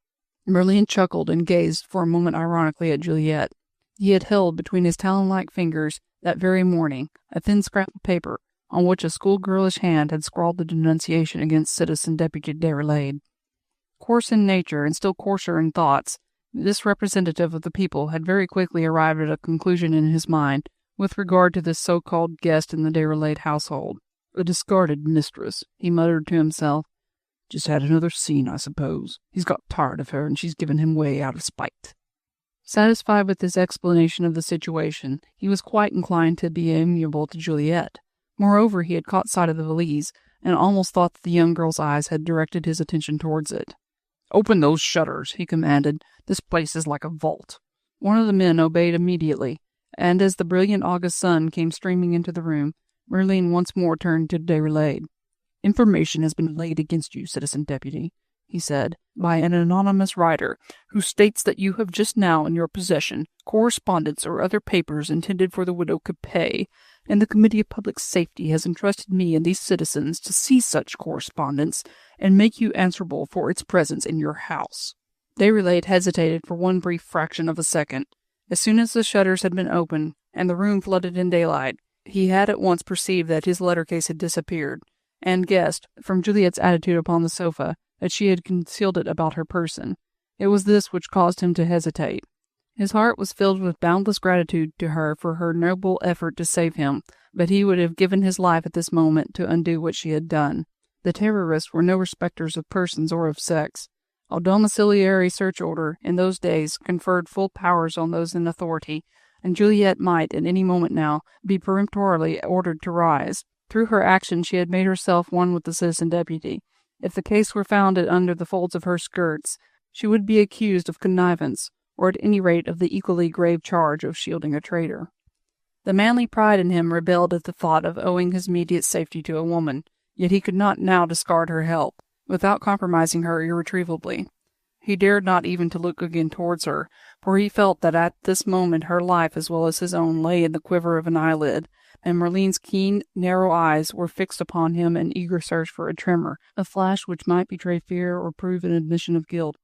Merlin chuckled and gazed for a moment ironically at Juliette. He had held between his talon-like fingers, that very morning, a thin scrap of paper, on which a schoolgirlish hand had scrawled the denunciation against Citizen Deputy Déroulède. Coarse in nature, and still coarser in thoughts, this representative of the people had very quickly arrived at a conclusion in his mind with regard to this so-called guest in the Déroulède household. "A discarded mistress," he muttered to himself. "Just had another scene, I suppose. He's got tired of her, and she's given him way out of spite." Satisfied with this explanation of the situation, he was quite inclined to be amiable to Juliette. Moreover, he had caught sight of the valise, and almost thought that the young girl's eyes had directed his attention towards it. "Open those shutters," he commanded. "This place is like a vault." One of the men obeyed immediately, and as the brilliant August sun came streaming into the room, Merlin once more turned to Déroulède. "Information has been laid against you, citizen deputy," he said, "by an anonymous writer, who states that you have just now in your possession correspondence or other papers intended for the widow Capet, and the Committee of Public Safety has entrusted me and these citizens to seize such correspondence and make you answerable for its presence in your house." Déroulède hesitated for one brief fraction of a second. As soon as the shutters had been opened and the room flooded in daylight, he had at once perceived that his letter case had disappeared, and guessed, from Juliette's attitude upon the sofa, that she had concealed it about her person. It was this which caused him to hesitate. His heart was filled with boundless gratitude to her for her noble effort to save him, but he would have given his life at this moment to undo what she had done. The terrorists were no respecters of persons or of sex. A domiciliary search order, in those days, conferred full powers on those in authority, and Juliette might, at any moment now, be peremptorily ordered to rise. Through her action she had made herself one with the citizen deputy. If the case were found under the folds of her skirts, she would be accused of connivance, or at any rate of the equally grave charge of shielding a traitor. The manly pride in him rebelled at the thought of owing his immediate safety to a woman, yet he could not now discard her help, without compromising her irretrievably. He dared not even to look again towards her, for he felt that at this moment her life as well as his own lay in the quiver of an eyelid, and Merlin's keen, narrow eyes were fixed upon him in eager search for a tremor, a flash which might betray fear or prove an admission of guilt.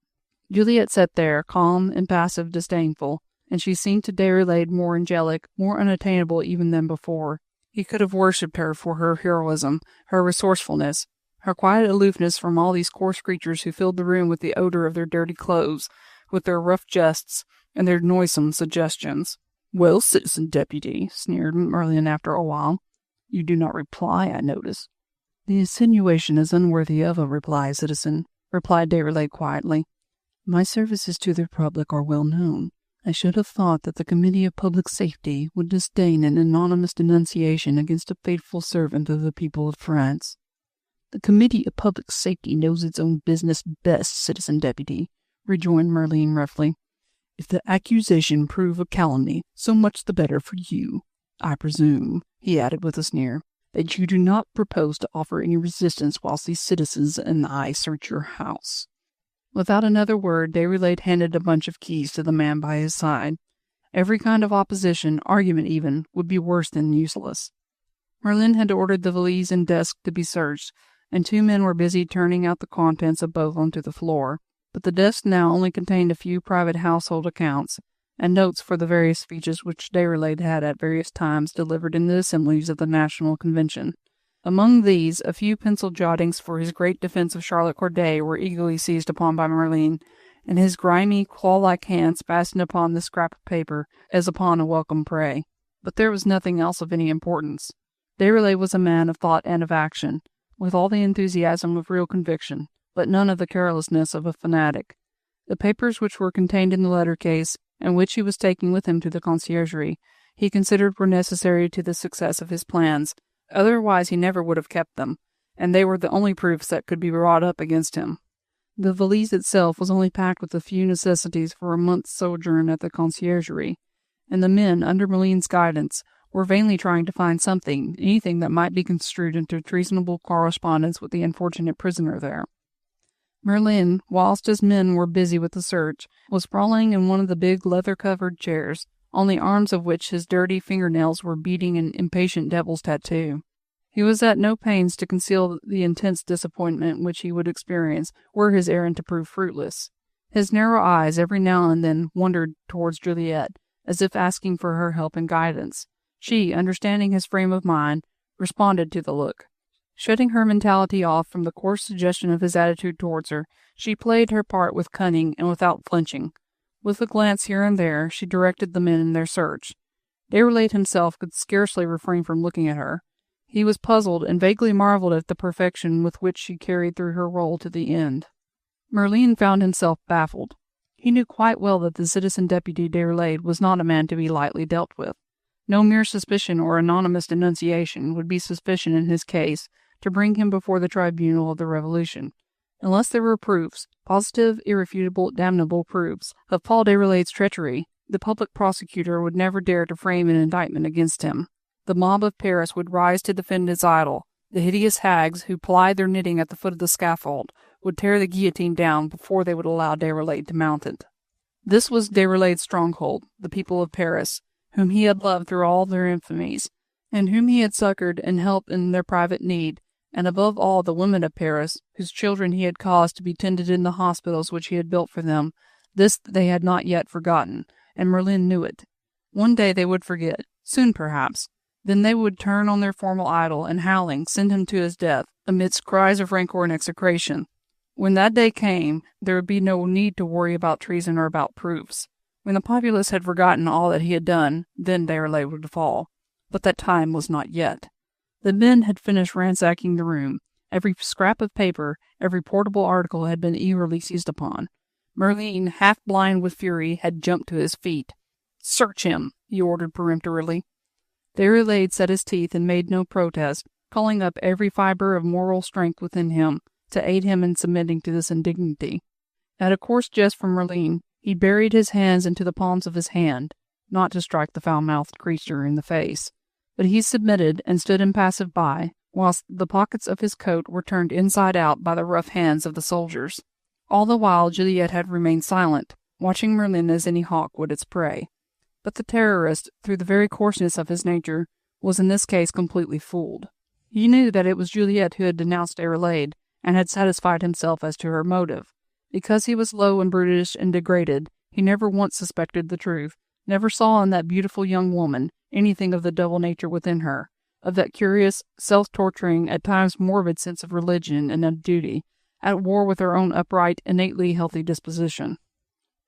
Juliette sat there, calm, impassive, disdainful, and she seemed to Déroulède more angelic, more unattainable even than before. He could have worshipped her for her heroism, her resourcefulness, her quiet aloofness from all these coarse creatures who filled the room with the odor of their dirty clothes, with their rough jests, and their noisome suggestions. "Well, citizen deputy," sneered Merlin after a while, "you do not reply, I notice." "The insinuation is unworthy of a reply, citizen," replied Déroulède quietly. "My services to the Republic are well known. I should have thought that the Committee of Public Safety would disdain an anonymous denunciation against a faithful servant of the people of France." "The Committee of Public Safety knows its own business best, citizen deputy," rejoined Merlin roughly. "If the accusation prove a calumny, so much the better for you. I presume," he added with a sneer, "that you do not propose to offer any resistance whilst these citizens and I search your house." Without another word, Déroulède handed a bunch of keys to the man by his side. Every kind of opposition, argument even, would be worse than useless. Merlin had ordered the valise and desk to be searched, and 2 men were busy turning out the contents of both onto the floor. But the desk now only contained a few private household accounts, and notes for the various speeches which Déroulède had at various times delivered in the assemblies of the National Convention. Among these, a few pencil jottings for his great defense of Charlotte Corday were eagerly seized upon by Merlin, and his grimy, claw-like hands fastened upon the scrap of paper as upon a welcome prey. But there was nothing else of any importance. Déroulède was a man of thought and of action, with all the enthusiasm of real conviction, but none of the carelessness of a fanatic. The papers which were contained in the letter case, and which he was taking with him to the conciergerie, he considered were necessary to the success of his plans. Otherwise he never would have kept them, and they were the only proofs that could be brought up against him. The valise itself was only packed with a few necessities for a month's sojourn at the conciergerie, and the men, under Merlin's guidance, were vainly trying to find something, anything that might be construed into treasonable correspondence with the unfortunate prisoner there. Merlin, whilst his men were busy with the search, was sprawling in one of the big leather-covered chairs, on the arms of which his dirty fingernails were beating an impatient devil's tattoo. He was at no pains to conceal the intense disappointment which he would experience were his errand to prove fruitless. His narrow eyes every now and then wandered towards Juliette, as if asking for her help and guidance. She, understanding his frame of mind, responded to the look. Shutting her mentality off from the coarse suggestion of his attitude towards her, she played her part with cunning and without flinching. With a glance here and there, she directed the men in their search. Déroulède himself could scarcely refrain from looking at her. He was puzzled and vaguely marveled at the perfection with which she carried through her role to the end. Merlin found himself baffled. He knew quite well that the citizen deputy Déroulède was not a man to be lightly dealt with. No mere suspicion or anonymous denunciation would be sufficient in his case to bring him before the tribunal of the Revolution. Unless there were proofs, positive, irrefutable, damnable proofs, of Paul Déroulède's treachery, the public prosecutor would never dare to frame an indictment against him. The mob of Paris would rise to defend his idol. The hideous hags who plied their knitting at the foot of the scaffold would tear the guillotine down before they would allow Déroulède to mount it. This was Déroulède's stronghold, the people of Paris, whom he had loved through all their infamies, and whom he had succored and helped in their private need, and above all the women of Paris, whose children he had caused to be tended in the hospitals which he had built for them. This they had not yet forgotten, and Merlin knew it. One day they would forget, soon perhaps. Then they would turn on their former idol, and howling, send him to his death, amidst cries of rancor and execration. When that day came, there would be no need to worry about treason or about proofs. When the populace had forgotten all that he had done, then Déroulède would fall. But that time was not yet. The men had finished ransacking the room. Every scrap of paper, every portable article had been eagerly seized upon. Merlin, half blind with fury, had jumped to his feet. "Search him!" he ordered peremptorily. Déroulède set his teeth and made no protest, calling up every fibre of moral strength within him to aid him in submitting to this indignity. At a coarse jest from Merlin, he buried his hands into the palms of his hand, not to strike the foul-mouthed creature in the face. But he submitted and stood impassive by, whilst the pockets of his coat were turned inside out by the rough hands of the soldiers. All the while Juliette had remained silent, watching Merlin as any hawk would its prey. But the terrorist, through the very coarseness of his nature, was in this case completely fooled. He knew that it was Juliette who had denounced Déroulède, and had satisfied himself as to her motive. Because he was low and brutish and degraded, he never once suspected the truth, never saw in that beautiful young woman anything of the double nature within her, of that curious, self-torturing, at times morbid sense of religion and of duty, at war with her own upright, innately healthy disposition.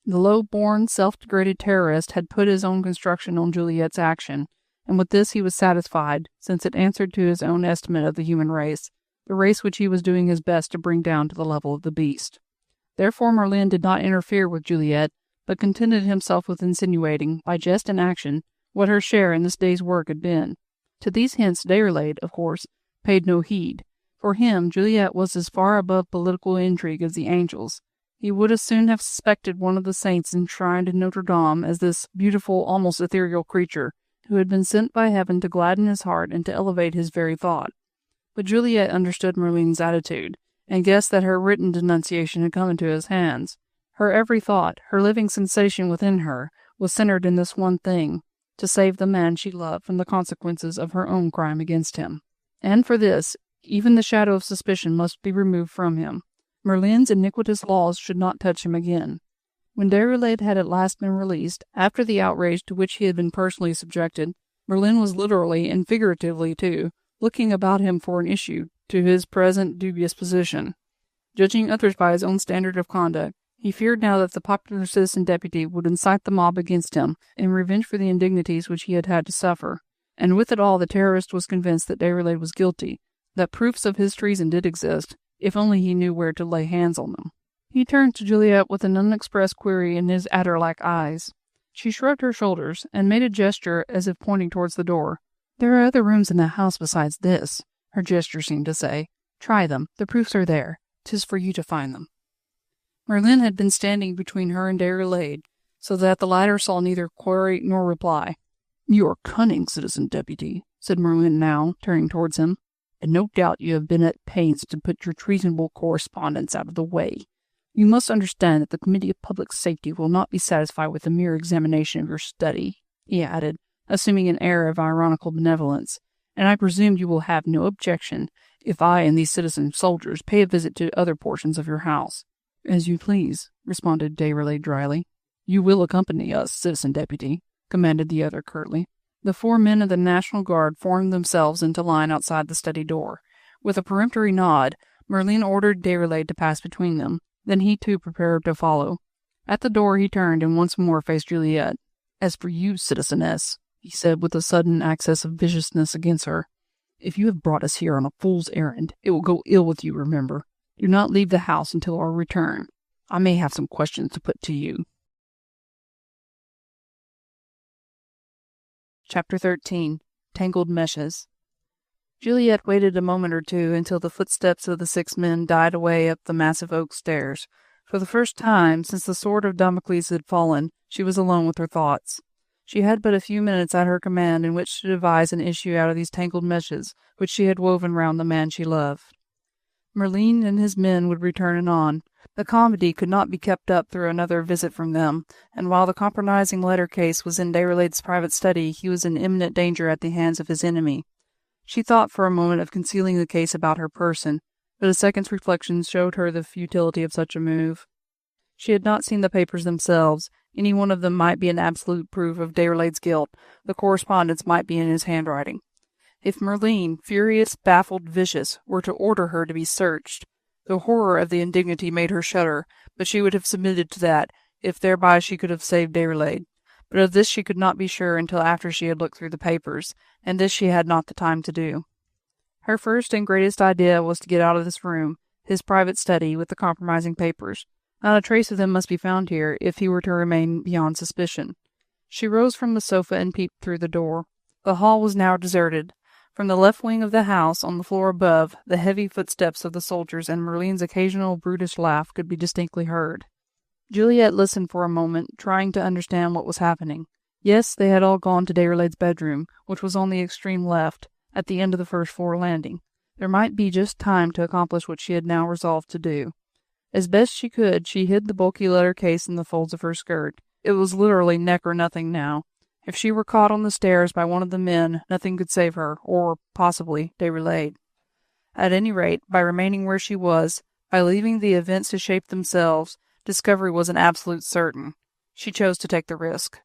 The low-born, self-degraded terrorist had put his own construction on Juliette's action, and with this he was satisfied, since it answered to his own estimate of the human race, the race which he was doing his best to bring down to the level of the beast. Therefore Merlin did not interfere with Juliette, but contented himself with insinuating, by jest and action, what her share in this day's work had been. To these hints Déroulède, of course, paid no heed. For him, Juliette was as far above political intrigue as the angels. He would as soon have suspected one of the saints enshrined in Notre Dame as this beautiful, almost ethereal creature, who had been sent by heaven to gladden his heart and to elevate his very thought. But Juliette understood Merlin's attitude, and guessed that her written denunciation had come into his hands. Her every thought, her living sensation within her, was centered in this one thing, to save the man she loved from the consequences of her own crime against him. And for this, even the shadow of suspicion must be removed from him. Merlin's iniquitous laws should not touch him again. When Déroulède had at last been released, after the outrage to which he had been personally subjected, Merlin was literally, and figuratively too, looking about him for an issue to his present dubious position. Judging others by his own standard of conduct, he feared now that the popular citizen deputy would incite the mob against him in revenge for the indignities which he had had to suffer. And with it all, the terrorist was convinced that Déroulède was guilty, that proofs of his treason did exist, if only he knew where to lay hands on them. He turned to Juliette with an unexpressed query in his adder-like eyes. She shrugged her shoulders, and made a gesture as if pointing towards the door. "There are other rooms in the house besides this," her gesture seemed to say. "Try them. The proofs are there. 'Tis for you to find them." Merlin had been standing between her and Déroulède, so that the latter saw neither query nor reply. "You are cunning, citizen deputy," said Merlin now, turning towards him, "and no doubt you have been at pains to put your treasonable correspondence out of the way. You must understand that the Committee of Public Safety will not be satisfied with a mere examination of your study," he added, assuming an air of ironical benevolence, "and I presume you will have no objection if I and these citizen soldiers pay a visit to other portions of your house." "As you please," responded Déroulède dryly. "You will accompany us, citizen deputy," commanded the other curtly. The 4 men of the National Guard formed themselves into line outside the study door. With a peremptory nod, Merlin ordered Déroulède to pass between them. Then he too prepared to follow. At the door he turned and once more faced Juliette. "As for you, citizeness," he said with a sudden access of viciousness against her, "if you have brought us here on a fool's errand, it will go ill with you, remember. Do not leave the house until our return. I may have some questions to put to you." Chapter 13. Tangled Meshes. Juliette waited a moment or two until the footsteps of the 6 men died away up the massive oak stairs. For the first time since the sword of Damocles had fallen, she was alone with her thoughts. She had but a few minutes at her command in which to devise an issue out of these tangled meshes which she had woven round the man she loved. Merlin and his men would return anon. The comedy could not be kept up through another visit from them, and while the compromising letter case was in Déroulède's private study, he was in imminent danger at the hands of his enemy. She thought for a moment of concealing the case about her person, but a second's reflection showed her the futility of such a move. She had not seen the papers themselves. Any one of them might be an absolute proof of Déroulède's guilt. The correspondence might be in his handwriting. If Merlin, furious, baffled, vicious, were to order her to be searched, the horror of the indignity made her shudder, but she would have submitted to that, if thereby she could have saved Déroulède. But of this she could not be sure until after she had looked through the papers, and this she had not the time to do. Her first and greatest idea was to get out of this room, his private study, with the compromising papers. Not a trace of them must be found here, if he were to remain beyond suspicion. She rose from the sofa and peeped through the door. The hall was now deserted. From the left wing of the house, on the floor above, the heavy footsteps of the soldiers and Merlin's occasional brutish laugh could be distinctly heard. Juliette listened for a moment, trying to understand what was happening. Yes, they had all gone to Déroulède's bedroom, which was on the extreme left, at the end of the first-floor landing. There might be just time to accomplish what she had now resolved to do. As best she could, she hid the bulky letter case in the folds of her skirt. It was literally neck or nothing now. If she were caught on the stairs by one of the men, nothing could save her, or, possibly, Déroulède. At any rate, by remaining where she was, by leaving the events to shape themselves, discovery was an absolute certain. She chose to take the risk.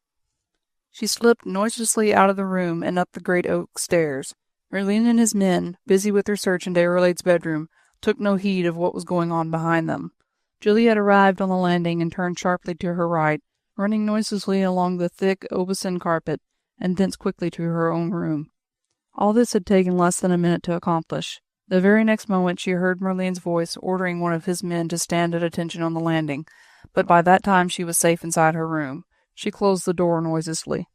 She slipped noiselessly out of the room and up the great oak stairs. Merlin and his men, busy with their search in Déroulède's bedroom, took no heed of what was going on behind them. Juliette arrived on the landing and turned sharply to her right, running noiselessly along the thick Aubusson carpet, and thence quickly to her own room. All this had taken less than a minute to accomplish. The very next moment she heard Merlin's voice ordering one of his men to stand at attention on the landing, but by that time she was safe inside her room. She closed the door noiselessly.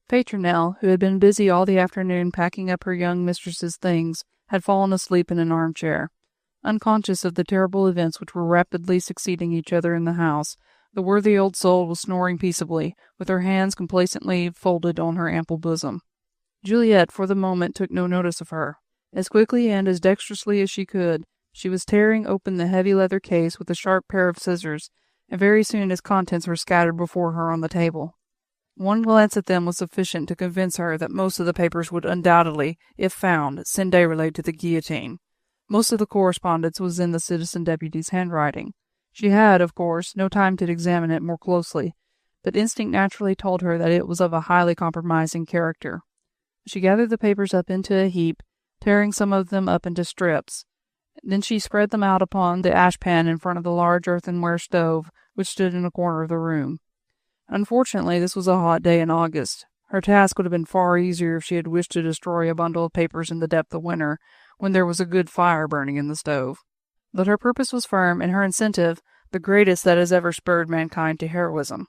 Pimpernel, who had been busy all the afternoon packing up her young mistress's things, had fallen asleep in an armchair. Unconscious of the terrible events which were rapidly succeeding each other in the house, the worthy old soul was snoring peaceably, with her hands complacently folded on her ample bosom. Juliette, for the moment, took no notice of her. As quickly and as dexterously as she could, she was tearing open the heavy leather case with a sharp pair of scissors, and very soon its contents were scattered before her on the table. One glance at them was sufficient to convince her that most of the papers would undoubtedly, if found, send Déroulède to the guillotine. Most of the correspondence was in the citizen deputy's handwriting. She had, of course, no time to examine it more closely, but instinct naturally told her that it was of a highly compromising character. She gathered the papers up into a heap, tearing some of them up into strips. Then she spread them out upon the ashpan in front of the large earthenware stove which stood in a corner of the room. Unfortunately, this was a hot day in August. Her task would have been far easier if she had wished to destroy a bundle of papers in the depth of winter, when there was a good fire burning in the stove. But her purpose was firm, and her incentive the greatest that has ever spurred mankind to heroism.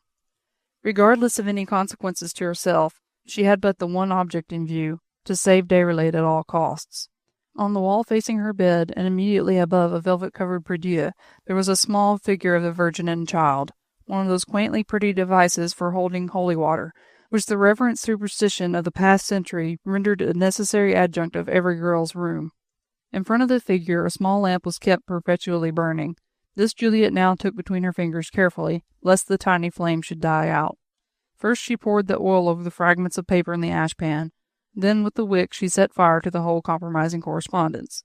Regardless of any consequences to herself, she had but the one object in view, to save Déroulède at all costs. On the wall facing her bed, and immediately above a velvet-covered prie-dieu, there was a small figure of the Virgin and Child, one of those quaintly pretty devices for holding holy water, which the reverent superstition of the past century rendered a necessary adjunct of every girl's room. In front of the figure a small lamp was kept perpetually burning. This Juliette now took between her fingers carefully, lest the tiny flame should die out. First she poured the oil over the fragments of paper in the ashpan. Then with the wick she set fire to the whole compromising correspondence.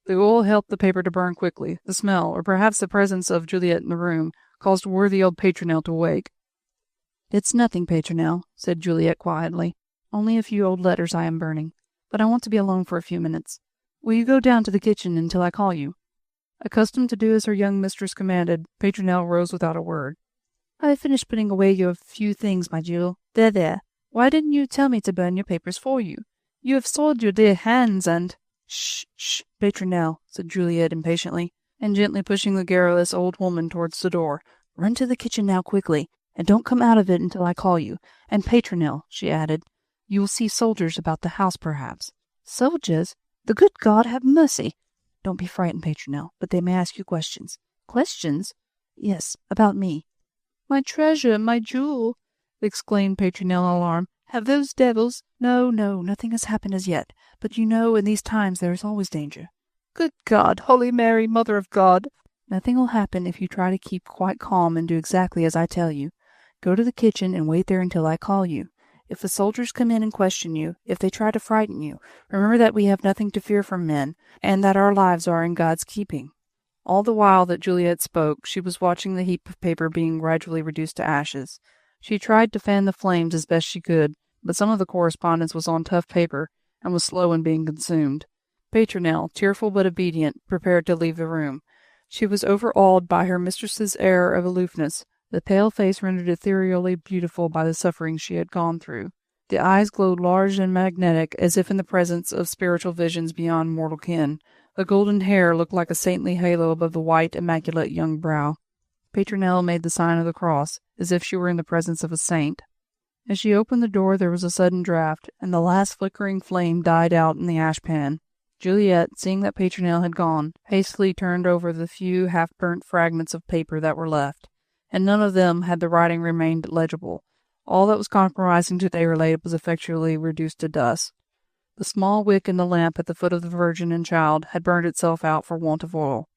The oil helped the paper to burn quickly. The smell, or perhaps the presence of Juliette in the room, caused worthy old Pimpernel to wake. "It's nothing, Pimpernel," said Juliette quietly. "Only a few old letters I am burning. But I want to be alone for a few minutes. Will you go down to the kitchen until I call you?" Accustomed to do as her young mistress commanded, Pimpernel rose without a word. "I have finished putting away your few things, my jewel. There. Why didn't you tell me to burn your papers for you? You have soiled your dear hands, and—" Shh, Pimpernel," said Juliette impatiently, and gently pushing the garrulous old woman towards the door. "Run to the kitchen now quickly, and don't come out of it until I call you. And Pimpernel," she added, "you will see soldiers about the house, perhaps." "Soldiers? The good God have mercy!" "Don't be frightened, Pimpernel, but they may ask you questions." "Questions?" "Yes, about me." "My treasure, my jewel!" exclaimed Pimpernel in alarm. "Have those devils—" No, nothing has happened as yet, but you know in these times there is always danger." "Good God, Holy Mary, Mother of God!" "Nothing will happen if you try to keep quite calm and do exactly as I tell you. Go to the kitchen and wait there until I call you. If the soldiers come in and question you, if they try to frighten you, remember that we have nothing to fear from men, and that our lives are in God's keeping." All the while that Juliette spoke, she was watching the heap of paper being gradually reduced to ashes. She tried to fan the flames as best she could, but some of the correspondence was on tough paper, and was slow in being consumed. Pimpernel, tearful but obedient, prepared to leave the room. She was overawed by her mistress's air of aloofness, the pale face rendered ethereally beautiful by the sufferings she had gone through. The eyes glowed large and magnetic, as if in the presence of spiritual visions beyond mortal ken. The golden hair looked like a saintly halo above the white, immaculate young brow. Pimpernel made the sign of the cross, as if she were in the presence of a saint. As she opened the door there was a sudden draught, and the last flickering flame died out in the ashpan. Juliette, seeing that Pimpernel had gone, hastily turned over the few half-burnt fragments of paper that were left, and none of them had the writing remained legible. All that was compromising to Déroulède was effectually reduced to dust. The small wick in the lamp at the foot of the Virgin and Child had burned itself out for want of oil.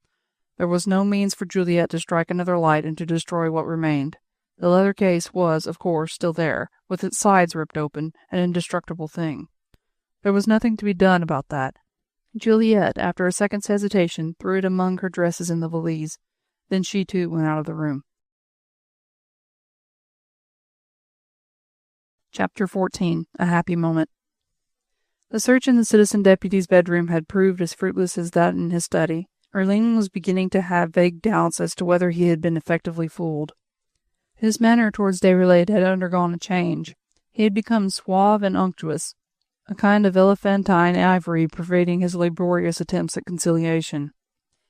There was no means for Juliette to strike another light and to destroy what remained. The leather case was, of course, still there, with its sides ripped open, an indestructible thing. There was nothing to be done about that. Juliette, after a second's hesitation, threw it among her dresses in the valise. Then she too went out of the room. Chapter 14. A Happy Moment. The search in the citizen deputy's bedroom had proved as fruitless as that in his study. Merlin was beginning to have vague doubts as to whether he had been effectively fooled. His manner towards Déroulède had undergone a change. He had become suave and unctuous, a kind of elephantine ivory pervading his laborious attempts at conciliation.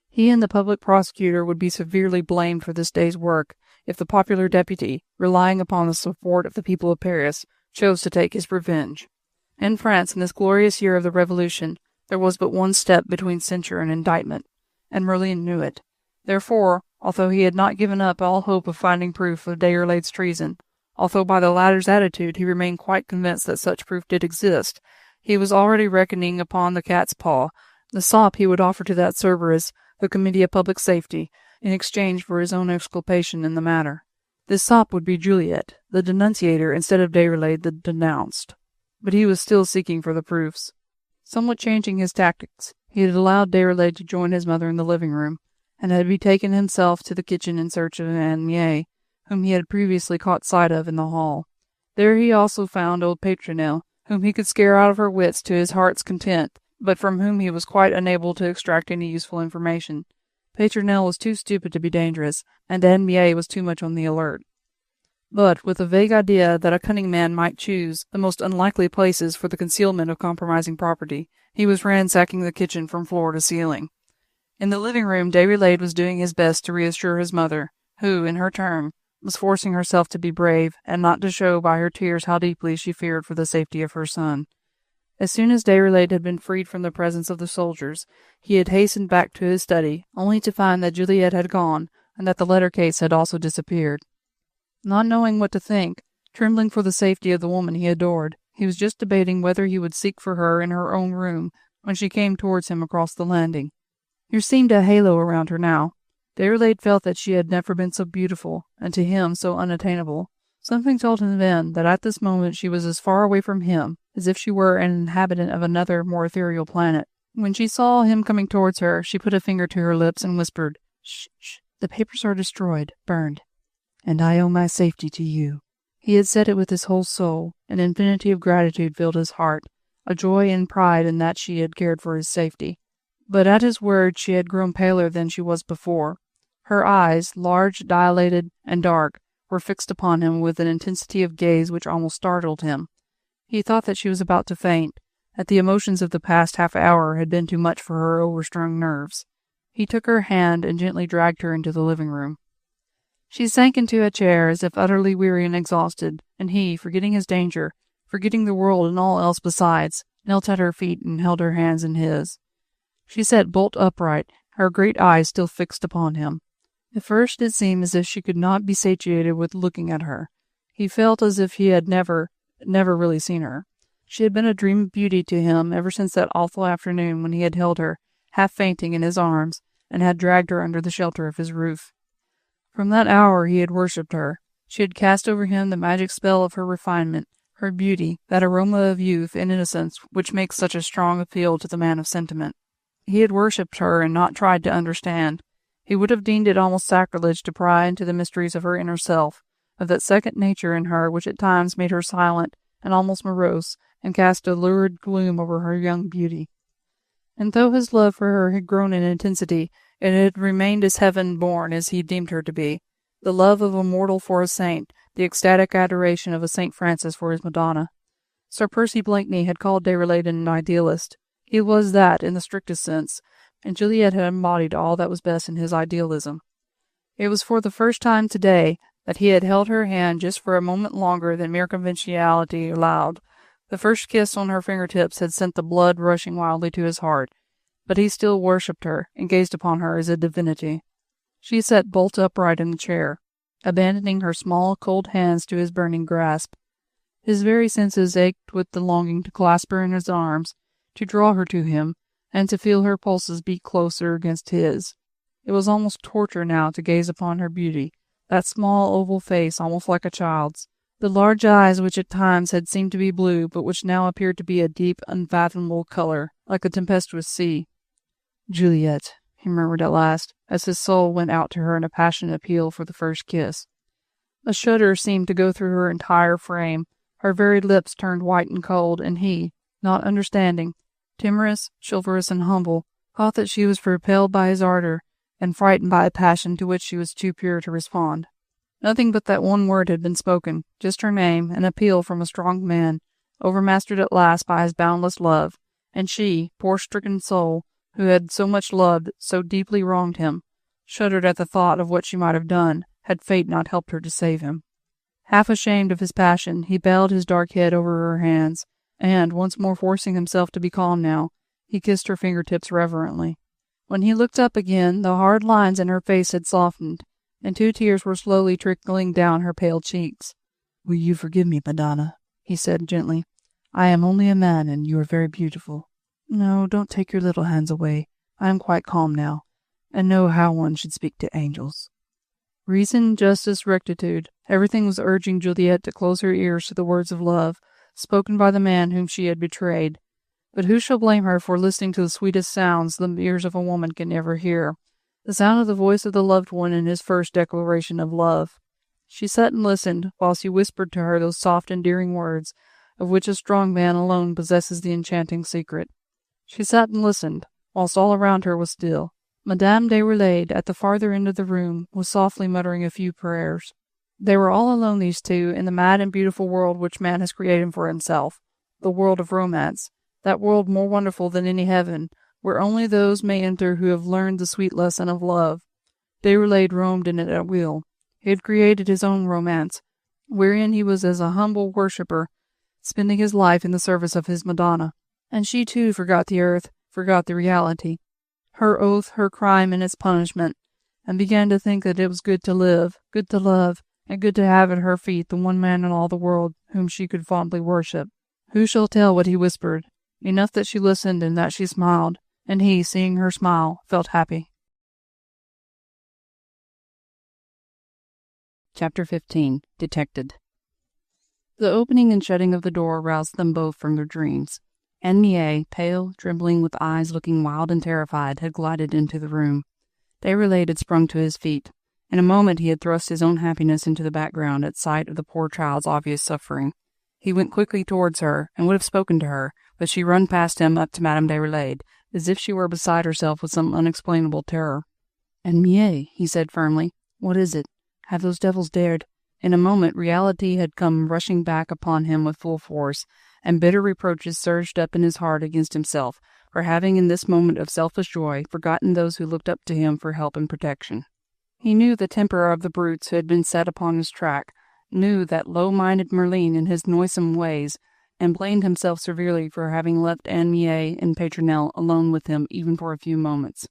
He and the public prosecutor would be severely blamed for this day's work if the popular deputy, relying upon the support of the people of Paris, chose to take his revenge. In France, in this glorious year of the Revolution, there was but one step between censure and indictment, and Merlin knew it. Therefore, although he had not given up all hope of finding proof of Déroulède's treason, although by the latter's attitude he remained quite convinced that such proof did exist, he was already reckoning upon the cat's paw, the sop he would offer to that Cerberus, the Committee of Public Safety, in exchange for his own exculpation in the matter. This sop would be Juliette, the denunciator, instead of Déroulède, the denounced. But he was still seeking for the proofs. Somewhat changing his tactics, he had allowed Déroulède to join his mother in the living-room, and had betaken himself to the kitchen in search of Anne Mie, whom he had previously caught sight of in the hall. There he also found old Pimpernel, whom he could scare out of her wits to his heart's content, but from whom he was quite unable to extract any useful information. Pimpernel was too stupid to be dangerous, and Anne Mie was too much on the alert. But, with a vague idea that a cunning man might choose the most unlikely places for the concealment of compromising property, he was ransacking the kitchen from floor to ceiling. In the living room, Déroulède was doing his best to reassure his mother, who, in her turn, was forcing herself to be brave and not to show by her tears how deeply she feared for the safety of her son. As soon as Déroulède had been freed from the presence of the soldiers, he had hastened back to his study, only to find that Juliette had gone, and that the letter case had also disappeared. Not knowing what to think, trembling for the safety of the woman he adored, he was just debating whether he would seek for her in her own room, when she came towards him across the landing. There seemed a halo around her now. Déroulède felt that she had never been so beautiful, and to him so unattainable. Something told him then that at this moment she was as far away from him as if she were an inhabitant of another, more ethereal planet. When she saw him coming towards her, she put a finger to her lips and whispered, "Shh, shh, the papers are destroyed, burned, and I owe my safety to you." He had said it with his whole soul. An infinity of gratitude filled his heart, a joy and pride in that she had cared for his safety. But at his words she had grown paler than she was before. Her eyes, large, dilated, and dark, were fixed upon him with an intensity of gaze which almost startled him. He thought that she was about to faint, that the emotions of the past half hour had been too much for her overstrung nerves. He took her hand and gently dragged her into the living room. She sank into a chair as if utterly weary and exhausted, and he, forgetting his danger, forgetting the world and all else besides, knelt at her feet and held her hands in his. She sat bolt upright, her great eyes still fixed upon him. At first it seemed as if she could not be satiated with looking at her. He felt as if he had never really seen her. She had been a dream of beauty to him ever since that awful afternoon when he had held her, half fainting, in his arms, and had dragged her under the shelter of his roof. From that hour he had worshipped her. She had cast over him the magic spell of her refinement, her beauty, that aroma of youth and innocence which makes such a strong appeal to the man of sentiment. He had worshipped her and not tried to understand. He would have deemed it almost sacrilege to pry into the mysteries of her inner self, of that second nature in her which at times made her silent and almost morose, and cast a lurid gloom over her young beauty. And though his love for her had grown in intensity, it had remained as heaven-born as he deemed her to be, the love of a mortal for a saint, the ecstatic adoration of a St. Francis for his Madonna. Sir Percy Blakeney had called Déroulède an idealist. He was that in the strictest sense, and Juliette had embodied all that was best in his idealism. It was for the first time today that he had held her hand just for a moment longer than mere conventionality allowed. The first kiss on her fingertips had sent the blood rushing wildly to his heart, but he still worshipped her and gazed upon her as a divinity. She sat bolt upright in the chair, abandoning her small, cold hands to his burning grasp. His very senses ached with the longing to clasp her in his arms, to draw her to him, and to feel her pulses beat closer against his. It was almost torture now to gaze upon her beauty, that small oval face almost like a child's, the large eyes which at times had seemed to be blue but which now appeared to be a deep, unfathomable color, like a tempestuous sea. "Juliette," he murmured at last, as his soul went out to her in a passionate appeal for the first kiss. A shudder seemed to go through her entire frame, her very lips turned white and cold, and he, not understanding, timorous, chivalrous, and humble, thought that she was repelled by his ardor, and frightened by a passion to which she was too pure to respond. Nothing but that one word had been spoken, just her name, an appeal from a strong man, overmastered at last by his boundless love, and she, poor stricken soul, who had so much loved, so deeply wronged him, shuddered at the thought of what she might have done, had fate not helped her to save him. Half ashamed of his passion, he bowed his dark head over her hands, and, once more forcing himself to be calm now, he kissed her fingertips reverently. When he looked up again, the hard lines in her face had softened, and 2 tears were slowly trickling down her pale cheeks. "Will you forgive me, Madonna?" he said gently. "I am only a man, and you are very beautiful. No, don't take your little hands away. I am quite calm now, and know how one should speak to angels." Reason, justice, rectitude, everything was urging Juliette to close her ears to the words of love, spoken by the man whom she had betrayed. But who shall blame her for listening to the sweetest sounds the ears of a woman can ever hear, the sound of the voice of the loved one in his first declaration of love? She sat and listened, whilst he whispered to her those soft, endearing words, of which a strong man alone possesses the enchanting secret. She sat and listened, whilst all around her was still. Madame Déroulède, at the farther end of the room, was softly muttering a few prayers. They were all alone, these two, in the mad and beautiful world which man has created for himself, the world of romance, that world more wonderful than any heaven, where only those may enter who have learned the sweet lesson of love. Déroulède roamed in it at will. He had created his own romance, wherein he was as a humble worshipper, spending his life in the service of his Madonna. And she too forgot the earth, forgot the reality, her oath, her crime, and its punishment, and began to think that it was good to live, good to love, and good to have at her feet the one man in all the world whom she could fondly worship. Who shall tell what he whispered? Enough that she listened and that she smiled, and he, seeing her smile, felt happy. Chapter 15. Detected. The opening and shutting of the door roused them both from their dreams. Anne Mie, pale, trembling, with eyes looking wild and terrified, had glided into the room. Déroulède had sprung to his feet. In a moment he had thrust his own happiness into the background at sight of the poor child's obvious suffering. He went quickly towards her, and would have spoken to her, but she ran past him up to Madame Déroulède, as if she were beside herself with some unexplainable terror. "Anne Mie," he said firmly, "what is it? Have those devils dared—" In a moment reality had come rushing back upon him with full force, and bitter reproaches surged up in his heart against himself, for having in this moment of selfish joy forgotten those who looked up to him for help and protection. He knew the temper of the brutes who had been set upon his track, knew that low-minded Merlin and his noisome ways, and blamed himself severely for having left Anne Mie and Pimpernel alone with him even for a few moments.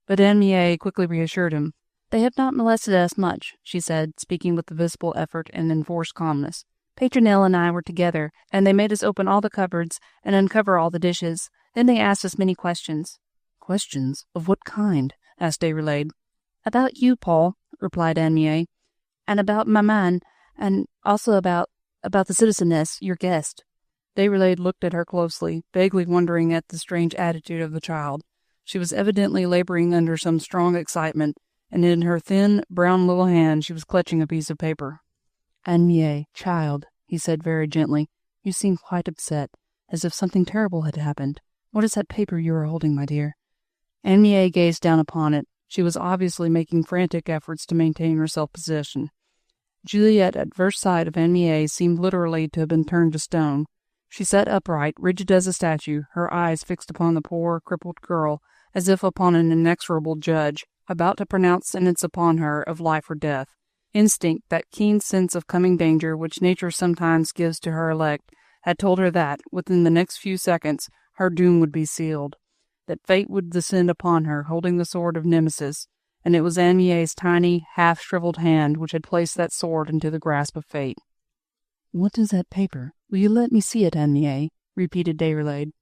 But Anne Mie quickly reassured him. "They have not molested us much," she said, speaking with a visible effort and enforced calmness. "Pimpernel and I were together, and they made us open all the cupboards and uncover all the dishes. Then they asked us many questions." "Questions? Of what kind?" asked Déroulède. "About you, Paul," replied Anne Mie, "and about my man, and also about the citizeness, your guest." Déroulède looked at her closely, vaguely wondering at the strange attitude of the child. She was evidently laboring under some strong excitement, and in her thin, brown little hand she was clutching a piece of paper. "Anne Mie, child," he said very gently, "you seem quite upset, as if something terrible had happened. What is that paper you are holding, my dear?" Anne Mie gazed down upon it. She was obviously making frantic efforts to maintain her self-possession. Juliette, at first sight of Anne Mie, seemed literally to have been turned to stone. She sat upright, rigid as a statue, her eyes fixed upon the poor, crippled girl, as if upon an inexorable judge, about to pronounce sentence upon her of life or death. Instinct, that keen sense of coming danger which nature sometimes gives to her elect, had told her that, within the next few seconds, her doom would be sealed, that fate would descend upon her, holding the sword of Nemesis, and it was Anne Mie's tiny, half-shriveled hand which had placed that sword into the grasp of fate. "What is that paper? Will you let me see it, Anne Mie?" repeated Déroulède.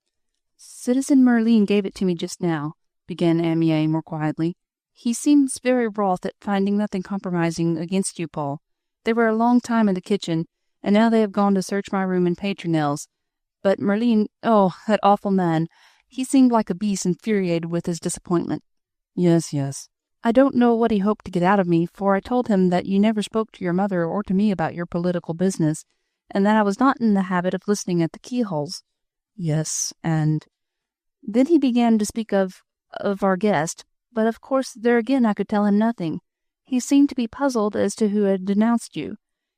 "Citizen Merlin gave it to me just now," began Anne Mie more quietly. "He seems very wroth at finding nothing compromising against you, Paul. They were a long time in the kitchen, and now they have gone to search my room and Pimpernel's. But Merlin, oh, that awful man, he seemed like a beast infuriated with his disappointment." Yes, yes. "I don't know what he hoped to get out of me, for I told him that you never spoke to your mother or to me about your political business, and that I was not in the habit of listening at the keyholes." "Yes, and—" "Then he began to speak of our guest, but of course there again I could tell him nothing. He seemed to be puzzled as to who had denounced you.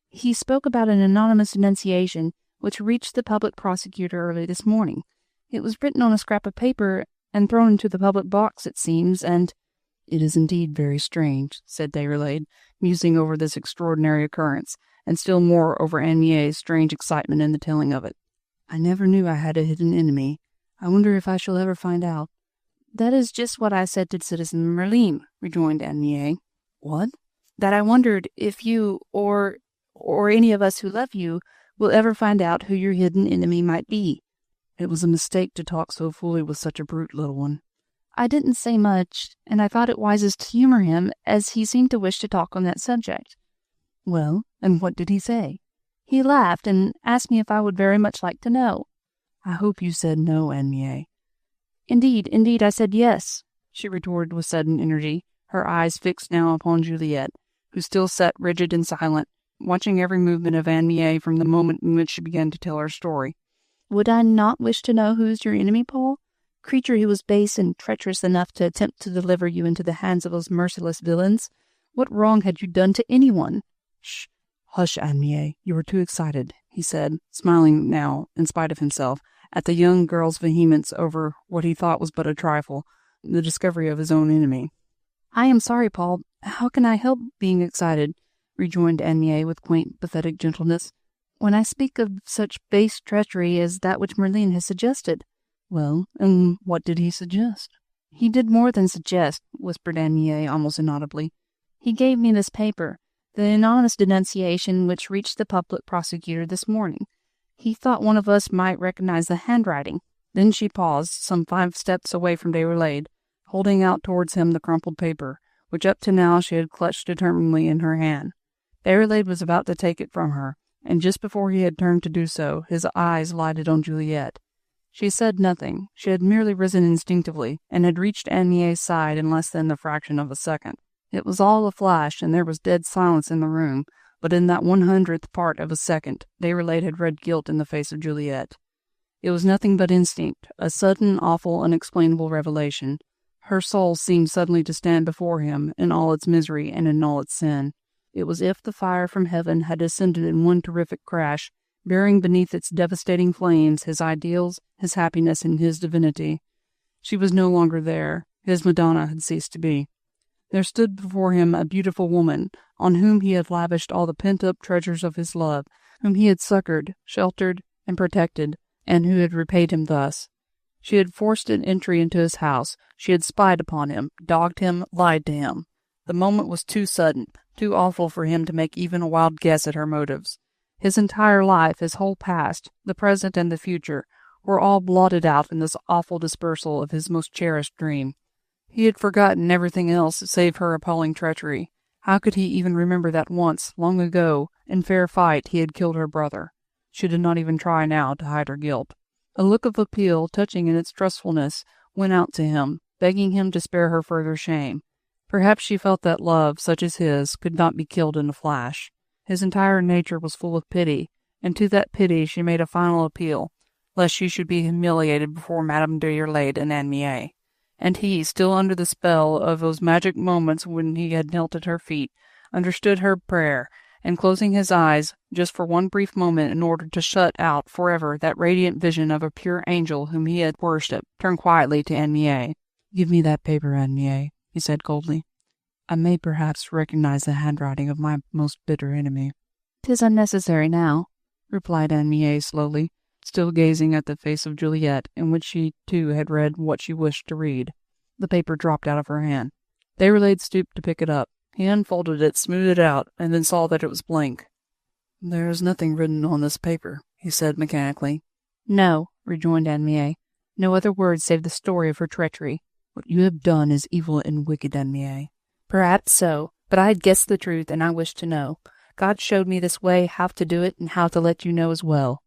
He spoke about an anonymous denunciation, which reached the public prosecutor early this morning. It was written on a scrap of paper and thrown into the public box, it seems, and—" "It is indeed very strange," said Déroulède, musing over this extraordinary occurrence, and still more over Anne Mie's strange excitement in the telling of it. "I never knew I had a hidden enemy. I wonder if I shall ever find out." "That is just what I said to Citizen Merlin," rejoined Anne Mie. "What?" "That I wondered if you, or any of us who love you, will ever find out who your hidden enemy might be." "It was a mistake to talk so fully with such a brute, little one." "I didn't say much, and I thought it wisest to humor him, as he seemed to wish to talk on that subject." "Well, and what did he say?" "He laughed, and asked me if I would very much like to know." "I hope you said no, Anne Mie." Indeed, I said yes," she retorted with sudden energy, her eyes fixed now upon Juliette, who still sat rigid and silent, watching every movement of Anne Mie from the moment in which she began to tell her story. "Would I not wish to know who's your enemy, Paul? creature who was base and treacherous enough to attempt to deliver you into the hands of those merciless villains? What wrong had you done to anyone?" "Shh! Hush, Anne Mie. You are too excited," he said, smiling now, in spite of himself, at the young girl's vehemence over what he thought was but a trifle, the discovery of his own enemy. "I am sorry, Paul. How can I help being excited?" rejoined Anne Mie with quaint, pathetic gentleness. "When I speak of such base treachery as that which Merlin has suggested." "Well, and what did he suggest?" "He did more than suggest," whispered Anne Mie almost inaudibly. "He gave me this paper, the anonymous denunciation which reached the public prosecutor this morning. He thought one of us might recognize the handwriting." Then she paused, some 5 steps away from Déroulède, holding out towards him the crumpled paper, which up to now she had clutched determinedly in her hand. Déroulède was about to take it from her, and just before he had turned to do so, his eyes lighted on Juliette. She said nothing. She had merely risen instinctively, and had reached Anne Mie's side in less than the fraction of a second. It was all a flash, and there was dead silence in the room, but in that 100th part of a second, Déroulède had read guilt in the face of Juliette. It was nothing but instinct, a sudden, awful, unexplainable revelation. Her soul seemed suddenly to stand before him in all its misery and in all its sin. It was as if the fire from heaven had descended in one terrific crash, bearing beneath its devastating flames his ideals, his happiness, and his divinity. She was no longer there. His Madonna had ceased to be. There stood before him a beautiful woman, on whom he had lavished all the pent-up treasures of his love, whom he had succored, sheltered, and protected, and who had repaid him thus. She had forced an entry into his house. She had spied upon him, dogged him, lied to him. The moment was too sudden, too awful for him to make even a wild guess at her motives. His entire life, his whole past, the present and the future, were all blotted out in this awful dispersal of his most cherished dream. He had forgotten everything else save her appalling treachery. How could he even remember that once, long ago, in fair fight, he had killed her brother? She did not even try now to hide her guilt. A look of appeal, touching in its trustfulness, went out to him, begging him to spare her further shame. Perhaps she felt that love, such as his, could not be killed in a flash. His entire nature was full of pity, and to that pity she made a final appeal, lest she should be humiliated before Madame Déroulède and Anne Mie. And he, still under the spell of those magic moments when he had knelt at her feet, understood her prayer, and closing his eyes, just for one brief moment in order to shut out forever that radiant vision of a pure angel whom he had worshipped, turned quietly to Anne Mie. "Give me that paper, Anne Mie," he said coldly. "I may perhaps recognize the handwriting of my most bitter enemy." "'Tis unnecessary now," replied Anne Mie slowly, still gazing at the face of Juliette, in which she too had read what she wished to read. The paper dropped out of her hand. Déroulède stooped to pick it up. He unfolded it, smoothed it out, and then saw that it was blank. "There is nothing written on this paper," he said mechanically. "No," rejoined Anne Mie. "No other words save the story of her treachery." "What you have done is evil and wicked, Anne Mie." "Perhaps so, but I had guessed the truth, and I wished to know. God showed me this way how to do it and how to let you know as well."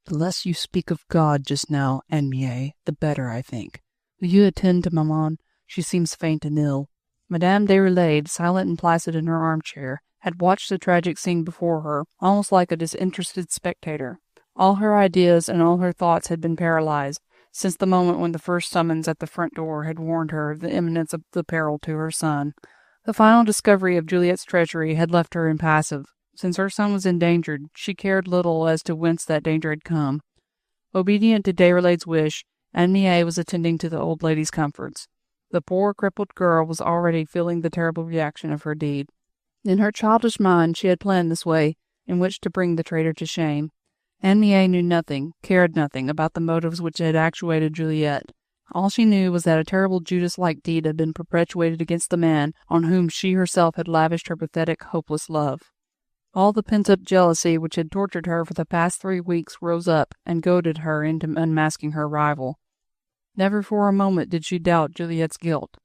"The less you speak of God just now, Anne Mie, the better, I think. Will you attend to maman? She seems faint and ill." Madame Déroulède, silent and placid in her armchair, had watched the tragic scene before her, almost like a disinterested spectator. All her ideas and all her thoughts had been paralyzed, since the moment when the first summons at the front door had warned her of the imminence of the peril to her son. The final discovery of Juliette's treachery had left her impassive. Since her son was endangered, she cared little as to whence that danger had come. Obedient to Déroulède's wish, Anne Mie was attending to the old lady's comforts. The poor crippled girl was already feeling the terrible reaction of her deed. In her childish mind she had planned this way in which to bring the traitor to shame. Anne Mie knew nothing, cared nothing, about the motives which had actuated Juliette. All she knew was that a terrible Judas-like deed had been perpetrated against the man on whom she herself had lavished her pathetic, hopeless love. All the pent-up jealousy which had tortured her for the past 3 weeks rose up and goaded her into unmasking her rival. Never for a moment did she doubt Juliette's guilt.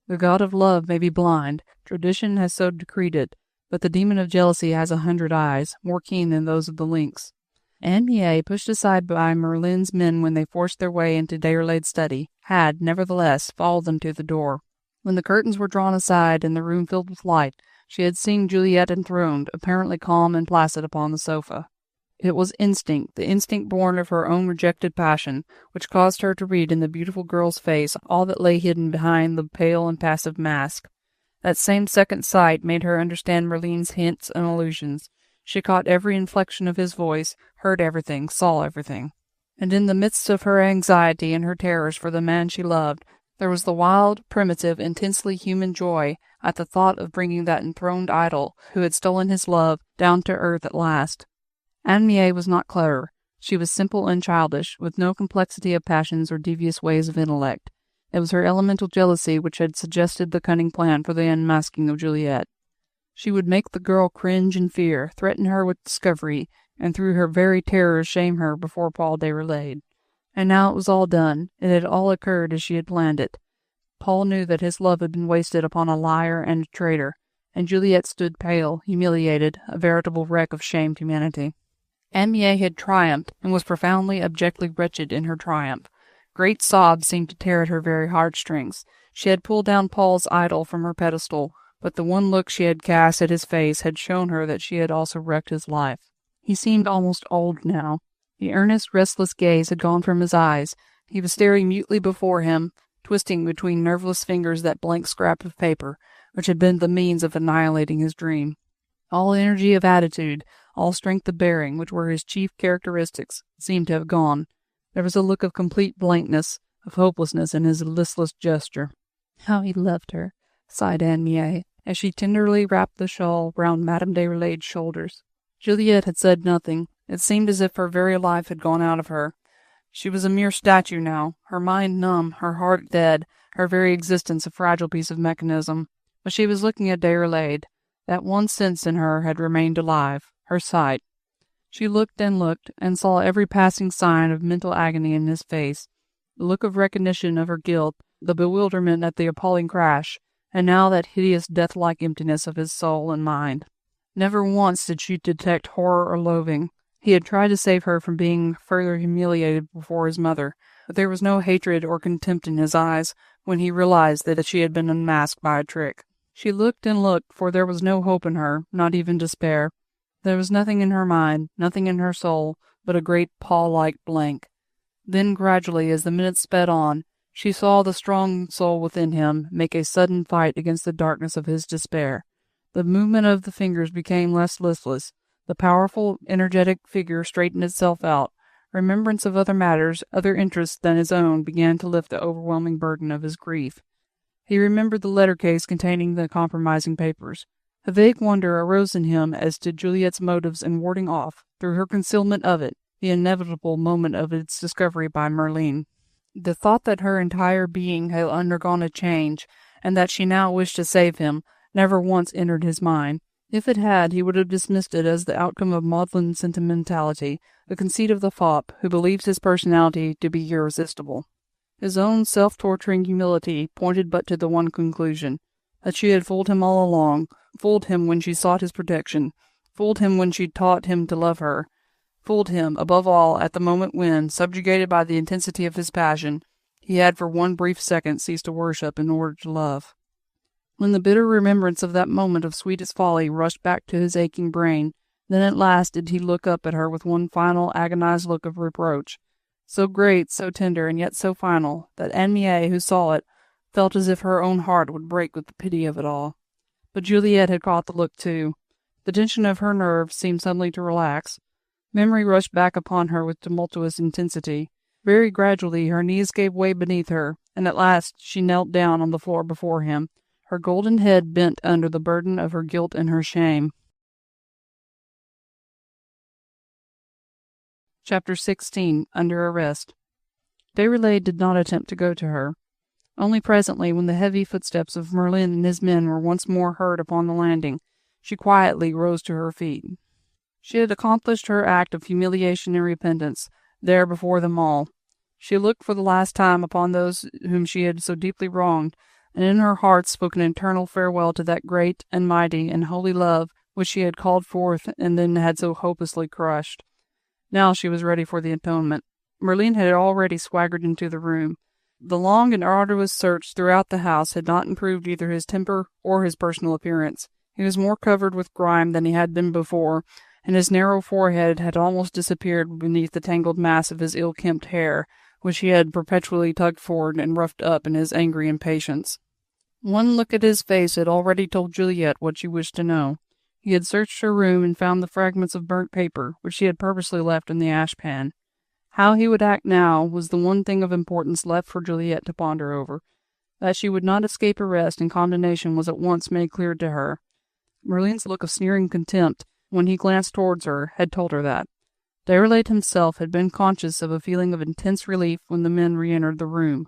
The god of love may be blind, tradition has so decreed it, but the demon of jealousy has 100 eyes, more keen than those of the lynx. Anne Mie, pushed aside by Merlin's men when they forced their way into Déroulède's study, had, nevertheless, followed them to the door. When the curtains were drawn aside and the room filled with light, she had seen Juliette enthroned, apparently calm and placid upon the sofa. It was instinct, the instinct born of her own rejected passion, which caused her to read in the beautiful girl's face all that lay hidden behind the pale and passive mask. That same second sight made her understand Merlin's hints and allusions. She caught every inflection of his voice, heard everything, saw everything. And in the midst of her anxiety and her terrors for the man she loved, there was the wild, primitive, intensely human joy at the thought of bringing that enthroned idol, who had stolen his love, down to earth at last. Anne Mie was not clever. She was simple and childish, with no complexity of passions or devious ways of intellect. It was her elemental jealousy which had suggested the cunning plan for the unmasking of Juliette. She would make the girl cringe in fear, threaten her with discovery, and through her very terror shame her before Paul Déroulède. And now it was all done. It had all occurred as she had planned it. Paul knew that his love had been wasted upon a liar and a traitor, and Juliette stood pale, humiliated, a veritable wreck of shamed humanity. Anne Mie had triumphed, and was profoundly, abjectly wretched in her triumph. Great sobs seemed to tear at her very heartstrings. She had pulled down Paul's idol from her pedestal, but the one look she had cast at his face had shown her that she had also wrecked his life. He seemed almost old now. The earnest, restless gaze had gone from his eyes. He was staring mutely before him, twisting between nerveless fingers that blank scrap of paper, which had been the means of annihilating his dream. All energy of attitude, all strength of bearing, which were his chief characteristics, seemed to have gone. There was a look of complete blankness, of hopelessness in his listless gesture. How he loved her, sighed Anne Mie, as she tenderly wrapped the shawl round Madame Déroulède's shoulders. Juliette had said nothing. It seemed as if her very life had gone out of her. She was a mere statue now, her mind numb, her heart dead, her very existence a fragile piece of mechanism. But she was looking at Déroulède. That one sense in her had remained alive, her sight. She looked, and saw every passing sign of mental agony in his face, the look of recognition of her guilt, the bewilderment at the appalling crash, and now that hideous death-like emptiness of his soul and mind. Never once did she detect horror or loathing. He had tried to save her from being further humiliated before his mother, but there was no hatred or contempt in his eyes when he realized that she had been unmasked by a trick. She looked and looked, for there was no hope in her, not even despair. There was nothing in her mind, nothing in her soul, but a great Paul-like blank. Then gradually, as the minutes sped on, she saw the strong soul within him make a sudden fight against the darkness of his despair. The movement of the fingers became less listless. The powerful, energetic figure straightened itself out. Remembrance of other matters, other interests than his own, began to lift the overwhelming burden of his grief. He remembered the letter case containing the compromising papers. A vague wonder arose in him as to Juliette's motives in warding off, through her concealment of it, the inevitable moment of its discovery by Merlin. The thought that her entire being had undergone a change, and that she now wished to save him, never once entered his mind. If it had, he would have dismissed it as the outcome of maudlin sentimentality, the conceit of the fop, who believes his personality to be irresistible. His own self-torturing humility pointed but to the one conclusion, that she had fooled him all along, fooled him when she sought his protection, fooled him when she taught him to love her, fooled him, above all, at the moment when, subjugated by the intensity of his passion, he had for one brief second ceased to worship in order to love. When the bitter remembrance of that moment of sweetest folly rushed back to his aching brain, then at last did he look up at her with one final agonized look of reproach, so great, so tender, and yet so final, that Anne Mie, who saw it, felt as if her own heart would break with the pity of it all. But Juliette had caught the look too. The tension of her nerves seemed suddenly to relax. Memory rushed back upon her with tumultuous intensity. Very gradually her knees gave way beneath her, and at last she knelt down on the floor before him, her golden head bent under the burden of her guilt and her shame. Chapter 16. Under Arrest. Déroulède did not attempt to go to her. Only presently, when the heavy footsteps of Merlin and his men were once more heard upon the landing, she quietly rose to her feet. She had accomplished her act of humiliation and repentance, there before them all. She looked for the last time upon those whom she had so deeply wronged, and in her heart spoke an eternal farewell to that great and mighty and holy love which she had called forth and then had so hopelessly crushed. Now she was ready for the atonement. Merlin had already swaggered into the room. The long and arduous search throughout the house had not improved either his temper or his personal appearance. He was more covered with grime than he had been before, and his narrow forehead had almost disappeared beneath the tangled mass of his ill-kempt hair, which he had perpetually tugged forward and roughed up in his angry impatience. One look at his face had already told Juliette what she wished to know. He had searched her room and found the fragments of burnt paper, which she had purposely left in the ashpan. How he would act now was the one thing of importance left for Juliette to ponder over. That she would not escape arrest and condemnation was at once made clear to her. Merlin's look of sneering contempt, when he glanced towards her, had told her that. Déroulède himself had been conscious of a feeling of intense relief when the men re-entered the room.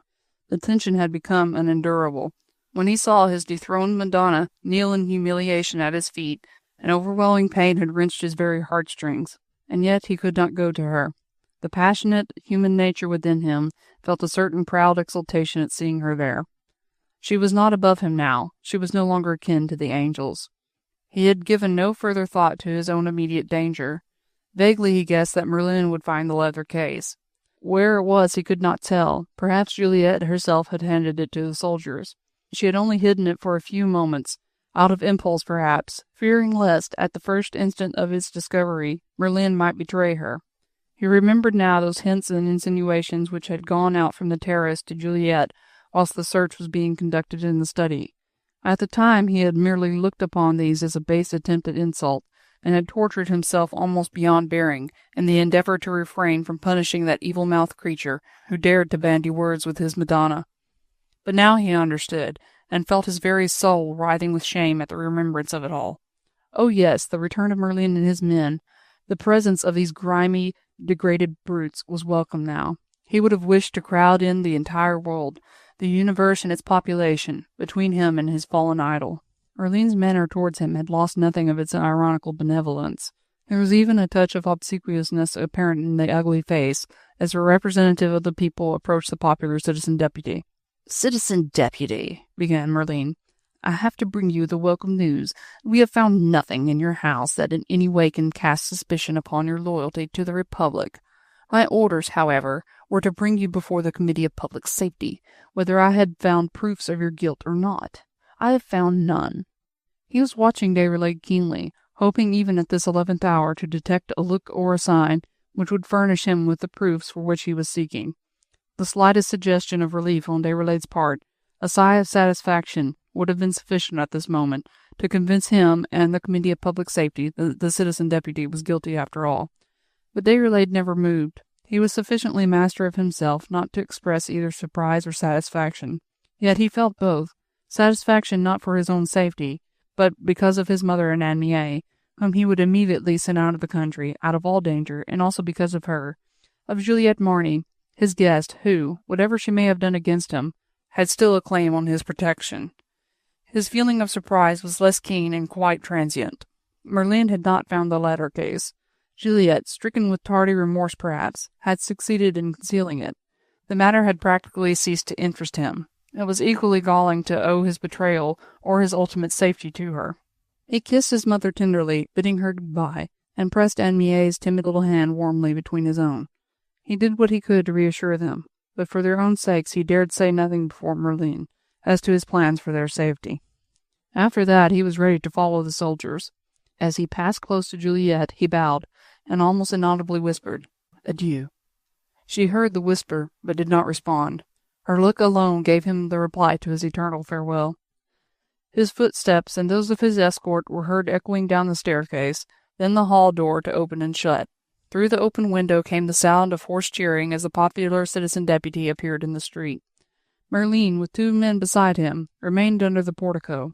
The tension had become unendurable. When he saw his dethroned Madonna kneel in humiliation at his feet, an overwhelming pain had wrenched his very heartstrings, and yet he could not go to her. The passionate human nature within him felt a certain proud exultation at seeing her there. She was not above him now. She was no longer akin to the angels. He had given no further thought to his own immediate danger. Vaguely he guessed that Merlin would find the leather case. Where it was he could not tell. Perhaps Juliette herself had handed it to the soldiers. She had only hidden it for a few moments, out of impulse perhaps, fearing lest, at the first instant of its discovery, Merlin might betray her. He remembered now those hints and insinuations which had gone out from the terrace to Juliette whilst the search was being conducted in the study. At the time he had merely looked upon these as a base attempt at insult, and had tortured himself almost beyond bearing in the endeavour to refrain from punishing that evil-mouthed creature who dared to bandy words with his Madonna. But now he understood, and felt his very soul writhing with shame at the remembrance of it all. Oh yes, the return of Merlin and his men, the presence of these grimy, degraded brutes, was welcome now. He would have wished to crowd in the entire world, the universe and its population, between him and his fallen idol. Merlin's manner towards him had lost nothing of its ironical benevolence. There was even a touch of obsequiousness apparent in the ugly face, as the representative of the people approached the popular citizen deputy. "Citizen deputy," began Merlin, "I have to bring you the welcome news. We have found nothing in your house that in any way can cast suspicion upon your loyalty to the Republic. My orders, however, were to bring you before the Committee of Public Safety, whether I had found proofs of your guilt or not. I have found none." He was watching Déroulède keenly, hoping even at this 11th hour to detect a look or a sign which would furnish him with the proofs for which he was seeking. The slightest suggestion of relief on Déroulède's part, a sigh of satisfaction, would have been sufficient at this moment to convince him and the Committee of Public Safety that the citizen deputy was guilty after all. But Déroulède never moved. He was sufficiently master of himself not to express either surprise or satisfaction. Yet he felt both, satisfaction not for his own safety, but because of his mother and Anne Mie, whom he would immediately send out of the country, out of all danger, and also because of her, of Juliette de Marny, his guest, who, whatever she may have done against him, had still a claim on his protection. His feeling of surprise was less keen and quite transient. Merlin had not found the letter case. Juliette, stricken with tardy remorse perhaps, had succeeded in concealing it. The matter had practically ceased to interest him. It was equally galling to owe his betrayal or his ultimate safety to her. He kissed his mother tenderly, bidding her good-bye, and pressed Anne Mie's timid little hand warmly between his own. He did what he could to reassure them, but for their own sakes he dared say nothing before Merlin as to his plans for their safety. After that he was ready to follow the soldiers. As he passed close to Juliette, he bowed, and almost inaudibly whispered, "Adieu." She heard the whisper, but did not respond. Her look alone gave him the reply to his eternal farewell. His footsteps and those of his escort were heard echoing down the staircase, then the hall door to open and shut. Through the open window came the sound of hoarse cheering as the popular citizen deputy appeared in the street. Merlin, with 2 men beside him, remained under the portico.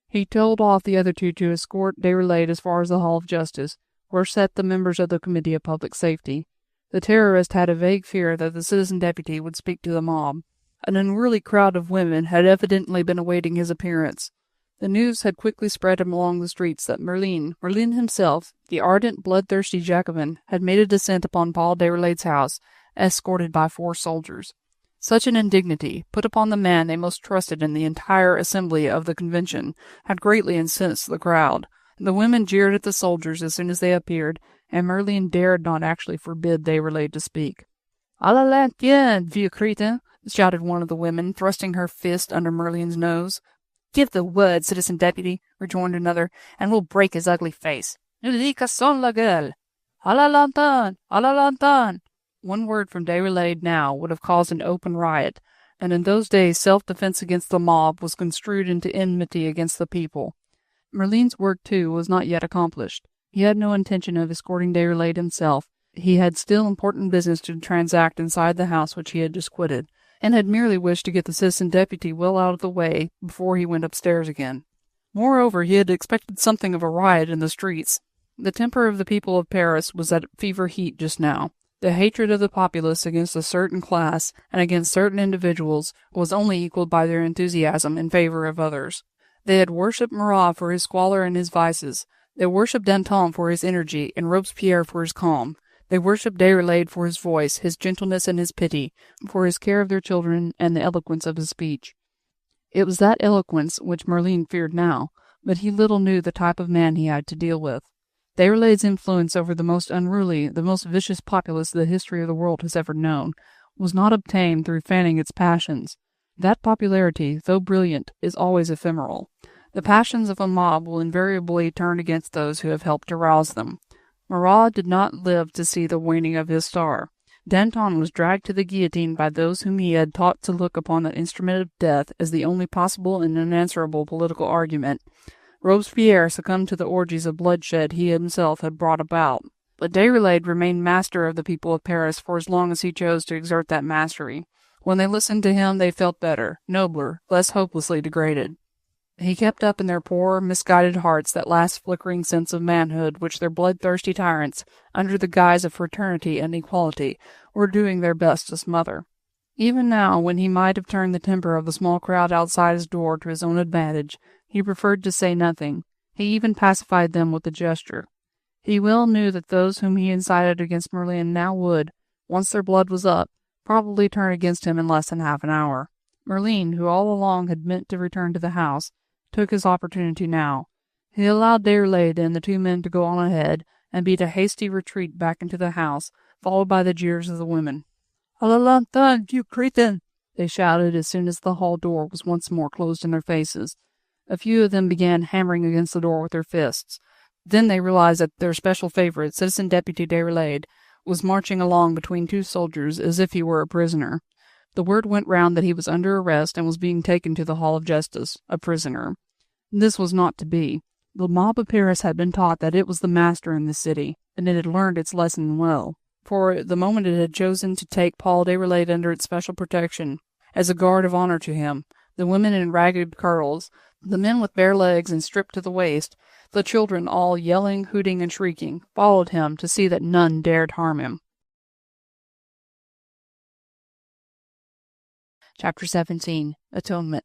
He told off the other 2 to escort Déroulède as far as the Hall of Justice, where sat the members of the Committee of Public Safety. The terrorist had a vague fear that the citizen deputy would speak to the mob. An unruly crowd of women had evidently been awaiting his appearance. The news had quickly spread along the streets that Merlin himself, the ardent, bloodthirsty Jacobin, had made a descent upon Paul Déroulède's house, escorted by 4 soldiers. Such an indignity, put upon the man they most trusted in the entire assembly of the convention, had greatly incensed the crowd. The women jeered at the soldiers as soon as they appeared, and Merlin dared not actually forbid Déroulède to speak. "À la lanterne, vieux crétin!" shouted one of the women, thrusting her fist under Merlin's nose. "Give the word, citizen deputy," rejoined another, "and we'll break his ugly face. Nous dit cassons la gueule! À la lanterne! À la lanterne! One word from Déroulède now would have caused an open riot, and in those days self-defense against the mob was construed into enmity against the people. Merlin's work, too, was not yet accomplished. He had no intention of escorting Déroulède himself. He had still important business to transact inside the house which he had just quitted, and had merely wished to get the citizen deputy well out of the way before he went upstairs again. Moreover, he had expected something of a riot in the streets. The temper of the people of Paris was at fever heat just now. The hatred of the populace against a certain class and against certain individuals was only equalled by their enthusiasm in favour of others. They had worshipped Marat for his squalor and his vices. They worshipped Danton for his energy, and Robespierre for his calm. They worshipped Déroulède for his voice, his gentleness and his pity, for his care of their children and the eloquence of his speech. It was that eloquence which Merlin feared now, but he little knew the type of man he had to deal with. Déroulède's influence over the most unruly, the most vicious populace the history of the world has ever known, was not obtained through fanning its passions. That popularity, though brilliant, is always ephemeral. The passions of a mob will invariably turn against those who have helped to rouse them. Marat did not live to see the waning of his star. Danton was dragged to the guillotine by those whom he had taught to look upon that instrument of death as the only possible and unanswerable political argument. Robespierre succumbed to the orgies of bloodshed he himself had brought about. But Déroulède remained master of the people of Paris for as long as he chose to exert that mastery. When they listened to him they felt better, nobler, less hopelessly degraded. He kept up in their poor, misguided hearts that last flickering sense of manhood which their bloodthirsty tyrants, under the guise of fraternity and equality, were doing their best to smother. Even now, when he might have turned the temper of the small crowd outside his door to his own advantage, he preferred to say nothing. He even pacified them with a gesture. He well knew that those whom he incited against Merlin now would, once their blood was up, probably turn against him in less than half an hour. Merlin, who all along had meant to return to the house, took his opportunity now. He allowed Déroulède and the two men to go on ahead, and beat a hasty retreat back into the house, followed by the jeers of the women. "À la lanterne, you crétin!" they shouted as soon as the hall door was once more closed in their faces. A few of them began hammering against the door with their fists. Then they realized that their special favourite, Citizen Deputy Déroulède, was marching along between two soldiers as if he were a prisoner. The word went round that he was under arrest and was being taken to the Hall of Justice, a prisoner. This was not to be. The mob of Paris had been taught that it was the master in the city, and it had learned its lesson well. For the moment it had chosen to take Paul Déroulède under its special protection, as a guard of honour to him, the women in ragged curls, the men with bare legs and stripped to the waist, the children all yelling, hooting, and shrieking, followed him to see that none dared harm him. Chapter 17. Atonement.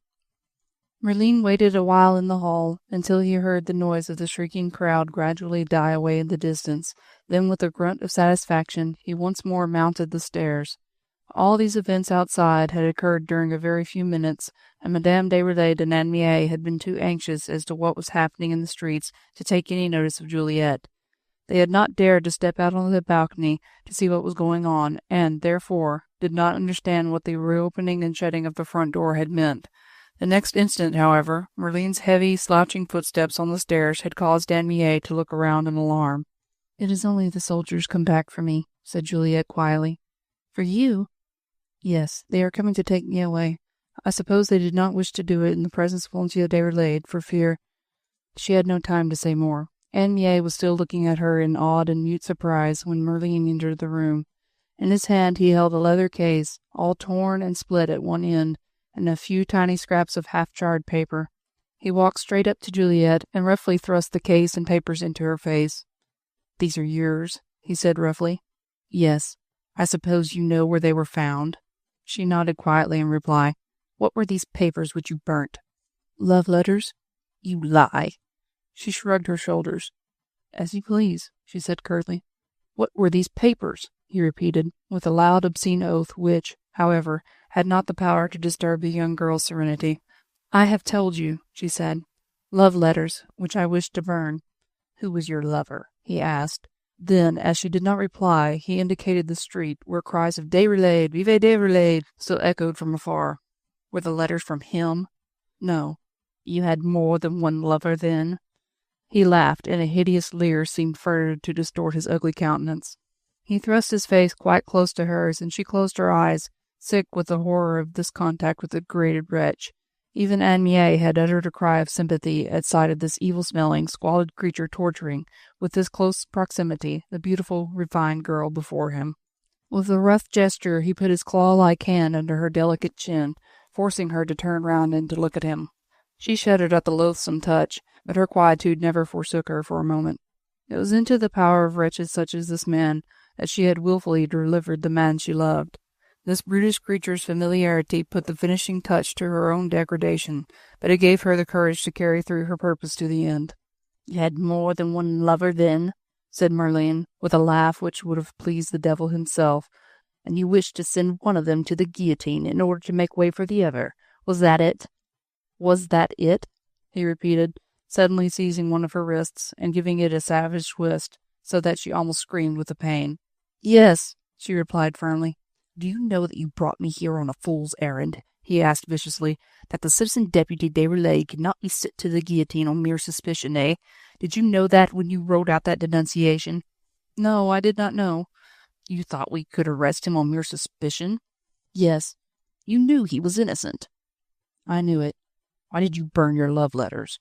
Merlin waited a while in the hall, until he heard the noise of the shrieking crowd gradually die away in the distance. Then, with a grunt of satisfaction, he once more mounted the stairs. All these events outside had occurred during a very few minutes, and Madame Déroulède and Anne Mie had been too anxious as to what was happening in the streets to take any notice of Juliette. They had not dared to step out on the balcony to see what was going on, and, therefore, did not understand what the reopening and shutting of the front door had meant. The next instant, however, Merlin's heavy, slouching footsteps on the stairs had caused Anne Mie to look around in alarm. "It is only the soldiers come back for me," said Juliette quietly. "For you?" "Yes, they are coming to take me away. I suppose they did not wish to do it in the presence of Monsieur Déroulède, for fear—" She had no time to say more. Anne Mie was still looking at her in awed and mute surprise when Merlin entered the room. In his hand he held a leather case, all torn and split at one end, and a few tiny scraps of half-charred paper. He walked straight up to Juliette and roughly thrust the case and papers into her face. "These are yours," he said roughly. "Yes. I suppose you know where they were found?" She nodded quietly in reply. "What were these papers which you burnt?" "Love letters." "You lie." She shrugged her shoulders. "As you please," she said curtly. "What were these papers?" he repeated, with a loud, obscene oath which, however, had not the power to disturb the young girl's serenity. "I have told you," she said. "Love letters, which I wished to burn." "Who was your lover?" he asked. Then, as she did not reply, he indicated the street, where cries of "Déroulède! Vive Déroulède!" still echoed from afar. "Were the letters from him?" "No." "You had more than one lover, then?" He laughed, and a hideous leer seemed further to distort his ugly countenance. He thrust his face quite close to hers, and she closed her eyes, sick with the horror of this contact with the degraded wretch. Even Anne Mie had uttered a cry of sympathy at sight of this evil-smelling, squalid creature torturing, with this close proximity, the beautiful, refined girl before him. With a rough gesture, he put his claw-like hand under her delicate chin, forcing her to turn round and to look at him. She shuddered at the loathsome touch, but her quietude never forsook her for a moment. It was into the power of wretches such as this man that she had wilfully delivered the man she loved. This brutish creature's familiarity put the finishing touch to her own degradation, but it gave her the courage to carry through her purpose to the end. "You had more than one lover, then?" said Merlin, with a laugh which would have pleased the devil himself, "and you wished to send one of them to the guillotine in order to make way for the other. Was that it?" "Was that it?" he repeated, suddenly seizing one of her wrists and giving it a savage twist, so that she almost screamed with the pain. "Yes," she replied firmly. "Do you know that you brought me here on a fool's errand?" he asked viciously. "That the citizen deputy Déroulède cannot be sent to the guillotine on mere suspicion, eh? Did you know that when you wrote out that denunciation?" "No, I did not know." "You thought we could arrest him on mere suspicion?" "Yes." "You knew he was innocent?" "I knew it." "Why did you burn your love letters?"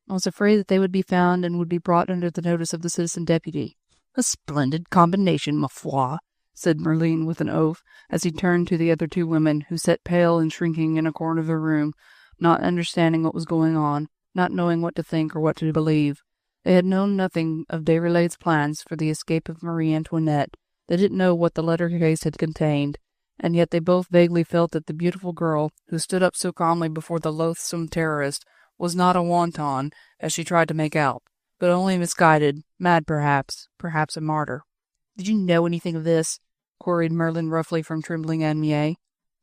"I was afraid that they would be found and would be brought under the notice of the citizen deputy." "A splendid combination, ma foi," said Merlin with an oath, as he turned to the other two women, who sat pale and shrinking in a corner of the room, not understanding what was going on, not knowing what to think or what to believe. They had known nothing of Déroulède's plans for the escape of Marie Antoinette. They didn't know what the letter case had contained, and yet they both vaguely felt that the beautiful girl, who stood up so calmly before the loathsome terrorist, was not a wanton, as she tried to make out, but only misguided, mad perhaps a martyr. "Did you know anything of this?" queried Merlin roughly from trembling Anne Mie.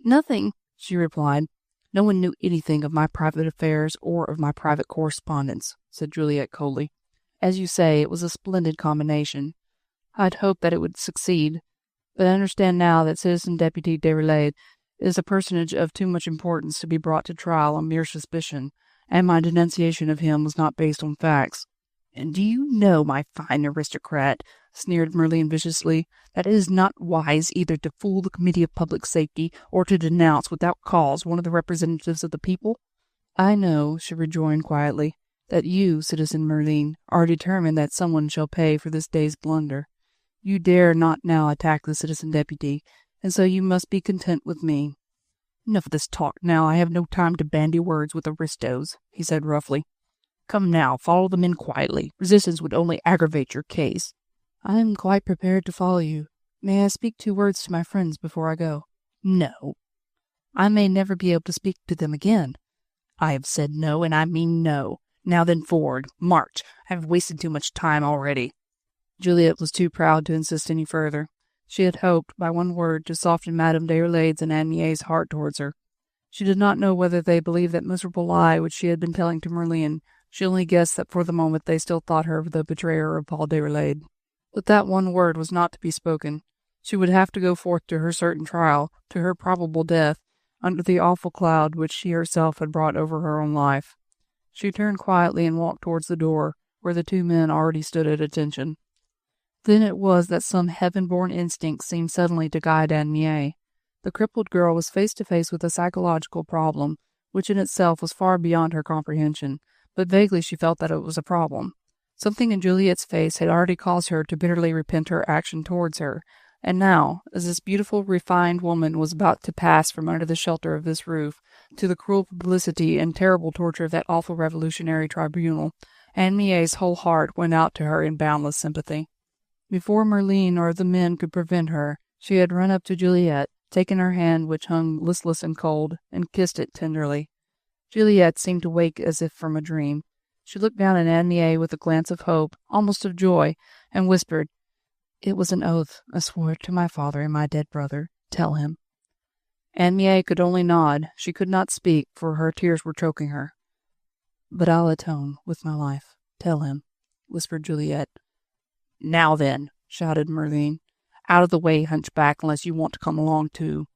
"Nothing," she replied. "No one knew anything of my private affairs or of my private correspondence," said Juliette coldly. "As you say, it was a splendid combination. I'd hoped that it would succeed, but I understand now that Citizen Deputy Déroulède is a personage of too much importance to be brought to trial on mere suspicion, and my denunciation of him was not based on facts." "And do you know, my fine aristocrat," sneered Merlin viciously, "that it is not wise either to fool the Committee of Public Safety or to denounce without cause one of the representatives of the people?" "I know," she rejoined quietly, "that you, Citizen Merlin, are determined that someone shall pay for this day's blunder. You dare not now attack the citizen deputy, and so you must be content with me." "Enough of this talk now. I have no time to bandy words with aristos," he said roughly. "Come now, follow the men quietly. Resistance would only aggravate your case." "I am quite prepared to follow you. May I speak 2 words to my friends before I go?" "No." "I may never be able to speak to them again." "I have said no, and I mean no. Now then, forward. March. I have wasted too much time already." Juliette was too proud to insist any further. She had hoped, by one word, to soften Madame Déroulède's and Anne Mie's heart towards her. She did not know whether they believed that miserable lie which she had been telling to Merlin. She only guessed that for the moment they still thought her the betrayer of Paul Déroulède. But that one word was not to be spoken. She would have to go forth to her certain trial, to her probable death, under the awful cloud which she herself had brought over her own life. She turned quietly and walked towards the door, where the 2 men already stood at attention. Then it was that some heaven-born instinct seemed suddenly to guide Anne Mie. The crippled girl was face to face with a psychological problem, which in itself was far beyond her comprehension, but vaguely she felt that it was a problem. Something in Juliette's face had already caused her to bitterly repent her action towards her, and now, as this beautiful, refined woman was about to pass from under the shelter of this roof to the cruel publicity and terrible torture of that awful revolutionary tribunal, Anne Mie's whole heart went out to her in boundless sympathy. Before Merlin or the men could prevent her, she had run up to Juliette, taken her hand which hung listless and cold, and kissed it tenderly. Juliette seemed to wake as if from a dream. She looked down at Anne Mie with a glance of hope, almost of joy, and whispered, "It was an oath I swore to my father and my dead brother. Tell him." Anne Mie could only nod. She could not speak, for her tears were choking her. "But I'll atone with my life. Tell him," whispered Juliette. "Now then," shouted Merlin. "Out of the way, hunchback, unless you want to come along too."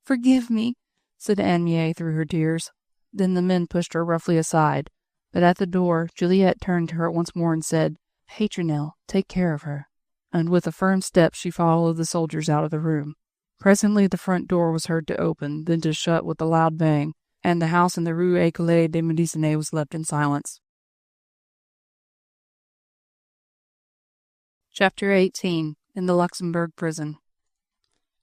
"Forgive me," said Anne Mie through her tears. Then the men pushed her roughly aside. But at the door, Juliette turned to her once more and said, "Pétronelle, take care of her." And with a firm step she followed the soldiers out of the room. Presently the front door was heard to open, then to shut with a loud bang, and the house in the Rue École des Médecins was left in silence. Chapter 18. In the Luxembourg Prison.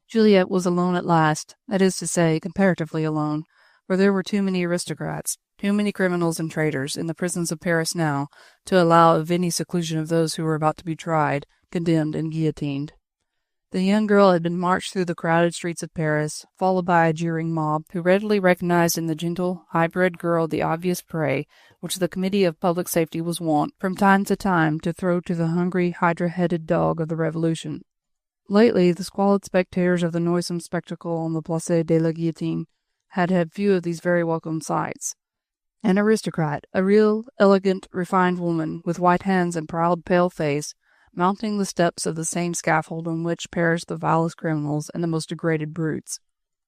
Juliette was alone at last, that is to say, comparatively alone, for there were too many aristocrats, too many criminals and traitors in the prisons of Paris now, to allow of any seclusion of those who were about to be tried, condemned, and guillotined. The young girl had been marched through the crowded streets of Paris, followed by a jeering mob, who readily recognized in the gentle, high-bred girl the obvious prey which the Committee of Public Safety was wont, from time to time, to throw to the hungry, hydra-headed dog of the Revolution. Lately, the squalid spectators of the noisome spectacle on the Place de la Guillotine had had few of these very welcome sights. An aristocrat, a real, elegant, refined woman, with white hands and proud, pale face, mounting the steps of the same scaffold on which perished the vilest criminals and the most degraded brutes.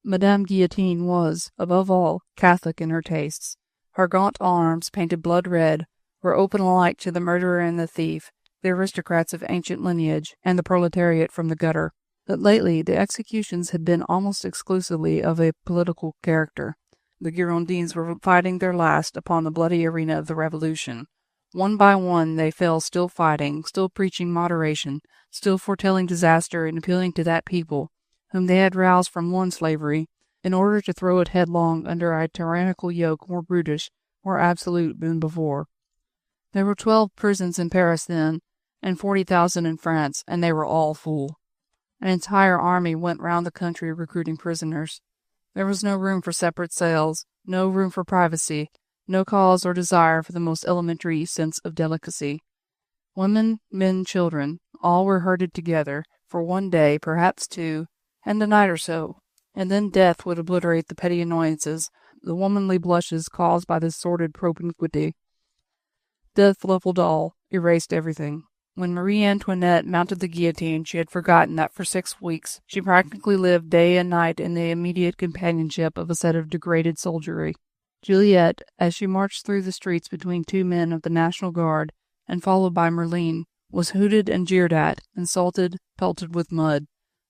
Madame Guillotine was, above all, Catholic in her tastes. Her gaunt arms, painted blood red, were open alike to the murderer and the thief, the aristocrats of ancient lineage, and the proletariat from the gutter. But lately the executions had been almost exclusively of a political character. The Girondins were fighting their last upon the bloody arena of the Revolution. One by one they fell, still fighting, still preaching moderation, still foretelling disaster and appealing to that people, whom they had roused from one slavery, in order to throw it headlong under a tyrannical yoke more brutish, more absolute than before. There were 12 prisons in Paris then, and 40,000 in France, and they were all full. An entire army went round the country recruiting prisoners. There was no room for separate cells, no room for privacy, no cause or desire for the most elementary sense of delicacy. Women, men, children, all were herded together, for one day, perhaps two, and a night or so, and then death would obliterate the petty annoyances, the womanly blushes caused by this sordid propinquity. Death leveled all, erased everything. When Marie Antoinette mounted the guillotine, she had forgotten that for 6 weeks she practically lived day and night in the immediate companionship of a set of degraded soldiery. Juliette, as she marched through the streets between 2 men of the National Guard, and followed by Merlin, was hooted and jeered at, insulted, pelted with mud.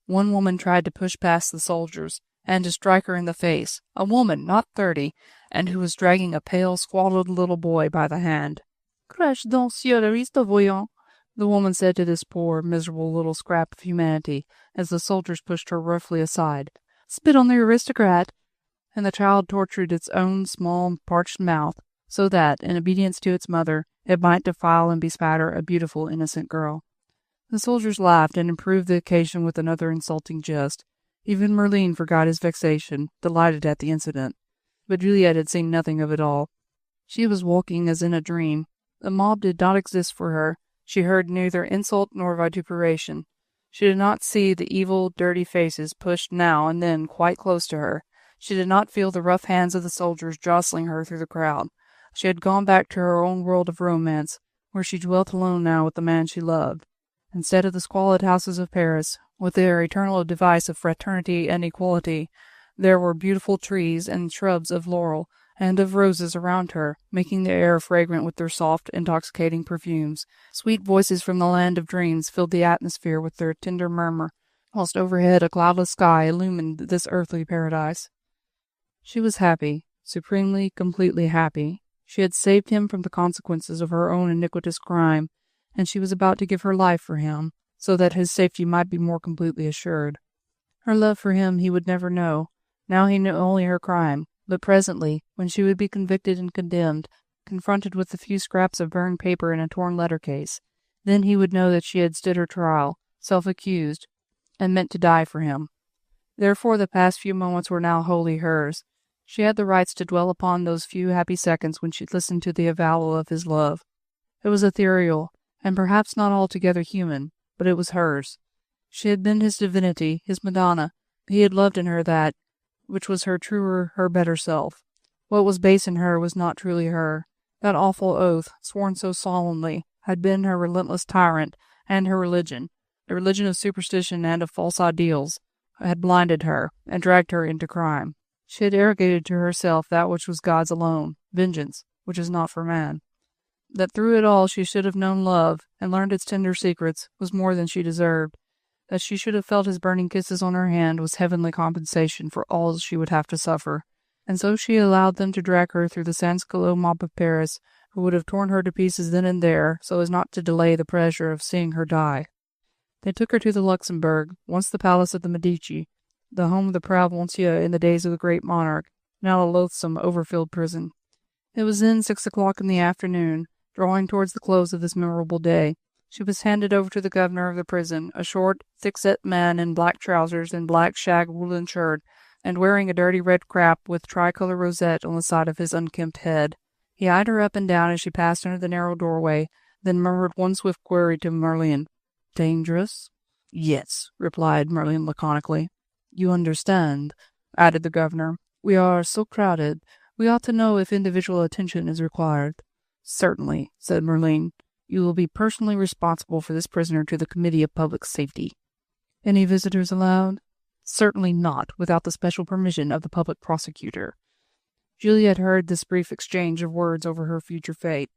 One woman tried to push past the soldiers, and to strike her in the face, a woman, not 30, and who was dragging a pale, squalid little boy by the hand. "Crèche donc sur l'ariste, voyons," the woman said to this poor, miserable little scrap of humanity, as the soldiers pushed her roughly aside. "Spit on the aristocrat!" And the child tortured its own small, parched mouth, so that, in obedience to its mother, it might defile and bespatter a beautiful, innocent girl. The soldiers laughed and improved the occasion with another insulting jest. Even Merlin forgot his vexation, delighted at the incident. But Juliette had seen nothing of it all. She was walking as in a dream. The mob did not exist for her. She heard neither insult nor vituperation. She did not see the evil, dirty faces pushed now and then quite close to her. She did not feel the rough hands of the soldiers jostling her through the crowd. She had gone back to her own world of romance, where she dwelt alone now with the man she loved. Instead of the squalid houses of Paris, with their eternal device of fraternity and equality, there were beautiful trees and shrubs of laurel and of roses around her, making the air fragrant with their soft, intoxicating perfumes. Sweet voices from the land of dreams filled the atmosphere with their tender murmur, whilst overhead a cloudless sky illumined this earthly paradise. She was happy, supremely, completely happy. She had saved him from the consequences of her own iniquitous crime, and she was about to give her life for him, so that his safety might be more completely assured. Her love for him he would never know. Now he knew only her crime, but presently, when she would be convicted and condemned, confronted with a few scraps of burned paper in a torn letter-case, then he would know that she had stood her trial, self-accused, and meant to die for him. Therefore the past few moments were now wholly hers. She had the rights to dwell upon those few happy seconds when she listened to the avowal of his love. It was ethereal, and perhaps not altogether human, but it was hers. She had been his divinity, his Madonna. He had loved in her that which was her truer, her better self. What was base in her was not truly her. That awful oath, sworn so solemnly, had been her relentless tyrant, and her religion, the religion of superstition and of false ideals, had blinded her, and dragged her into crime. She had arrogated to herself that which was God's alone, vengeance, which is not for man. That through it all she should have known love, and learned its tender secrets, was more than she deserved. That she should have felt his burning kisses on her hand was heavenly compensation for all she would have to suffer, and so she allowed them to drag her through the sans-culotte mob of Paris, who would have torn her to pieces then and there, so as not to delay the pleasure of seeing her die. They took her to the Luxembourg, once the palace of the Medici, the home of the proud Monsieur in the days of the great monarch, now a loathsome, overfilled prison. It was then 6 o'clock in the afternoon, drawing towards the close of this memorable day. She was handed over to the governor of the prison, a short, thick-set man in black trousers and black shag woolen shirt, and wearing a dirty red cap with tricolour rosette on the side of his unkempt head. He eyed her up and down as she passed under the narrow doorway, then murmured one swift query to Merlin. "Dangerous?" "Yes," replied Merlin laconically. "You understand," added the governor. "We are so crowded. We ought to know if individual attention is required." "Certainly," said Merlin. "You will be personally responsible for this prisoner to the Committee of Public Safety." "Any visitors allowed?" "Certainly not, without the special permission of the public prosecutor." Juliette heard this brief exchange of words over her future fate.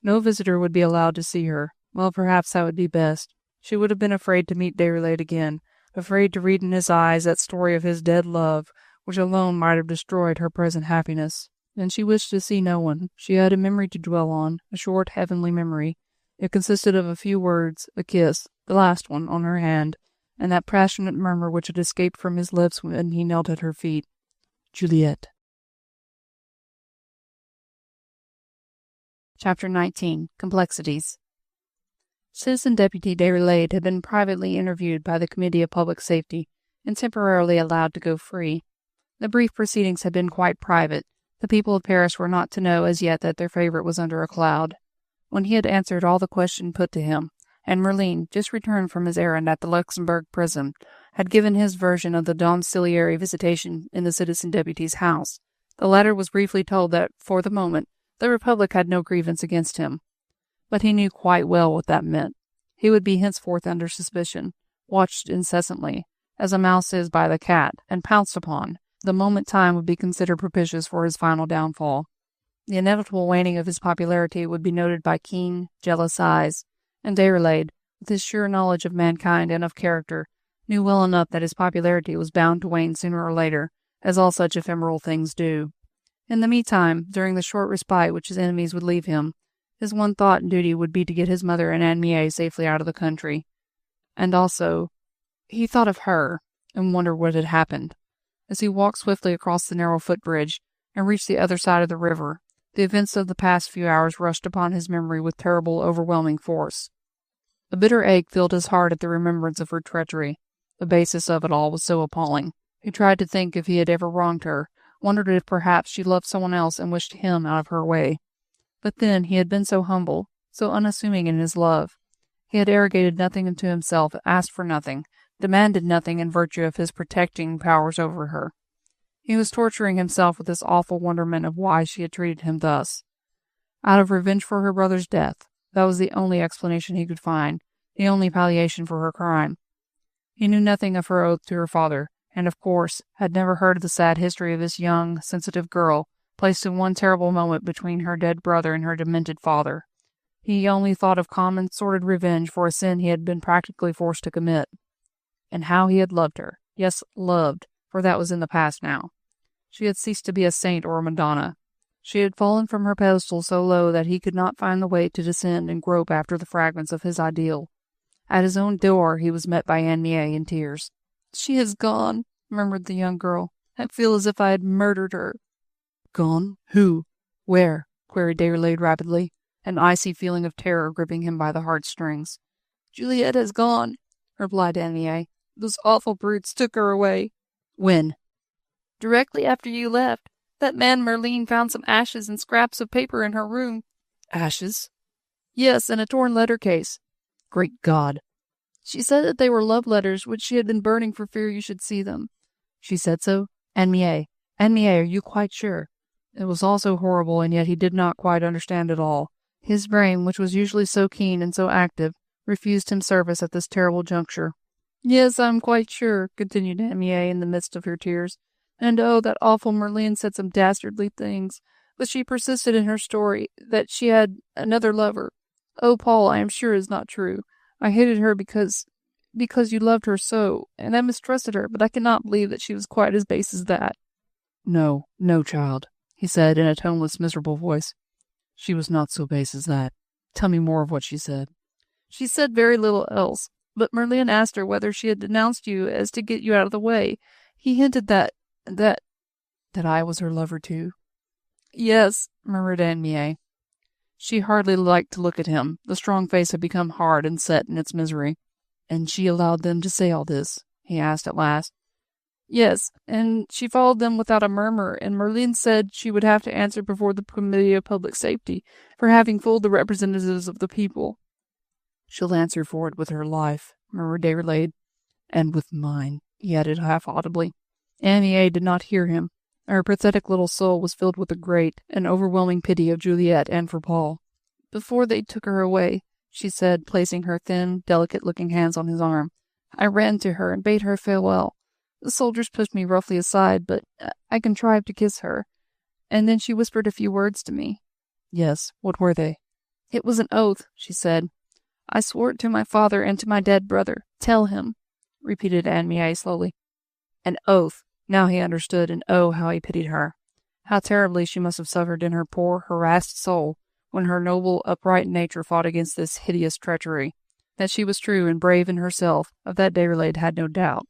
No visitor would be allowed to see her. Well, perhaps that would be best. She would have been afraid to meet Déroulède again, afraid to read in his eyes that story of his dead love, which alone might have destroyed her present happiness. And she wished to see no one. She had a memory to dwell on, a short, heavenly memory. It consisted of a few words, a kiss, the last one, on her hand, and that passionate murmur which had escaped from his lips when he knelt at her feet. "Juliette." Chapter 19. Complexities. Citizen Deputy Déroulède had been privately interviewed by the Committee of Public Safety and temporarily allowed to go free. The brief proceedings had been quite private. The people of Paris were not to know as yet that their favourite was under a cloud. When he had answered all the questions put to him, and Merlin, just returned from his errand at the Luxembourg prison, had given his version of the domiciliary visitation in the citizen deputy's house, the latter was briefly told that, for the moment, the Republic had no grievance against him. But he knew quite well what that meant. He would be henceforth under suspicion, watched incessantly, as a mouse is by the cat, and pounced upon, the moment time would be considered propitious for his final downfall. The inevitable waning of his popularity would be noted by keen, jealous eyes, and Déroulède, with his sure knowledge of mankind and of character, knew well enough that his popularity was bound to wane sooner or later, as all such ephemeral things do. In the meantime, during the short respite which his enemies would leave him, his one thought and duty would be to get his mother and Anne Mie safely out of the country. And also, he thought of her, and wondered what had happened. As he walked swiftly across the narrow footbridge, and reached the other side of the river, the events of the past few hours rushed upon his memory with terrible, overwhelming force. A bitter ache filled his heart at the remembrance of her treachery. The basis of it all was so appalling. He tried to think if he had ever wronged her, wondered if perhaps she loved someone else and wished him out of her way. But then he had been so humble, so unassuming in his love. He had arrogated nothing into himself, asked for nothing, demanded nothing in virtue of his protecting powers over her. He was torturing himself with this awful wonderment of why she had treated him thus. Out of revenge for her brother's death, that was the only explanation he could find, the only palliation for her crime. He knew nothing of her oath to her father, and, of course, had never heard of the sad history of this young, sensitive girl, placed in one terrible moment between her dead brother and her demented father. He only thought of common, sordid revenge for a sin he had been practically forced to commit. And how he had loved her. Yes, loved, for that was in the past now. She had ceased to be a saint or a Madonna. She had fallen from her pedestal so low that he could not find the way to descend and grope after the fragments of his ideal. At his own door he was met by Anne Mie in tears. "She has gone," murmured the young girl. "I feel as if I had murdered her." "Gone? Who? Where?" queried Déroulède rapidly, an icy feeling of terror gripping him by the heartstrings. "Juliette has gone," replied Anne Mie. "Those awful brutes took her away." "When?" "Directly after you left. That man Merlin found some ashes and scraps of paper in her room." "Ashes?" "Yes, and a torn letter case." "Great God!" "She said that they were love letters which she had been burning for fear you should see them." "She said so? Anne Mie, are you quite sure?" It was all so horrible, and yet he did not quite understand it all. His brain, which was usually so keen and so active, refused him service at this terrible juncture. "Yes, I am quite sure," continued Anne Mie in the midst of her tears. "And oh, that awful Merlin said some dastardly things. but she persisted in her story that she had another lover. Oh, Paul, I am sure is not true. I hated her because you loved her so, and I mistrusted her, but I cannot believe that she was quite as base as that. No, no, child, he said in a toneless, miserable voice. She was not so base as that. Tell me more of what she said. She said very little else, but Merlin asked her whether she had denounced you as to get you out of the way. He hinted that I was her lover too. Yes, murmured Anne Mie. She hardly liked to look at him. The strong face had become hard and set in its misery. And she allowed them to say all this? He asked at last. Yes, and she followed them without a murmur, and Merlin said she would have to answer before the Committee of Public Safety for having fooled the representatives of the people. She'll answer for it with her life, murmured Déroulède. And with mine, he added half-audibly. Anne Mie did not hear him. Her pathetic little soul was filled with a great and overwhelming pity of Juliette and for Paul. Before they took her away, she said, placing her thin, delicate-looking hands on his arm, I ran to her and bade her farewell. The soldiers pushed me roughly aside, but I contrived to kiss her. And then she whispered a few words to me. Yes, what were they? It was an oath, she said. I swore it to my father and to my dead brother. Tell him, repeated Anne Mie slowly. An oath. Now he understood, and oh, how he pitied her. How terribly she must have suffered in her poor, harassed soul when her noble, upright nature fought against this hideous treachery. That she was true and brave in herself, of that Déroulède had no doubt.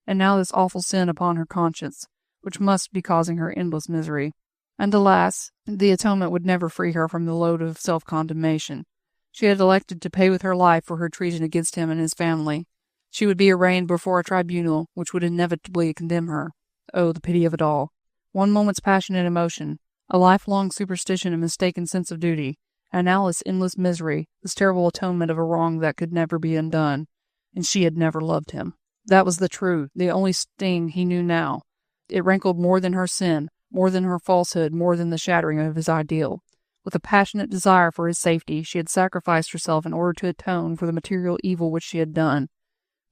And now this awful sin upon her conscience, which must be causing her endless misery. And alas, the atonement would never free her from the load of self-condemnation. She had elected to pay with her life for her treason against him and his family. She would be arraigned before a tribunal which would inevitably condemn her. Oh, the pity of it all. One moment's passionate emotion, a lifelong superstition and mistaken sense of duty, and now this endless misery, this terrible atonement of a wrong that could never be undone. And she had never loved him. That was the truth, the only sting he knew now. It rankled more than her sin, more than her falsehood, more than the shattering of his ideal. With a passionate desire for his safety, she had sacrificed herself in order to atone for the material evil which she had done.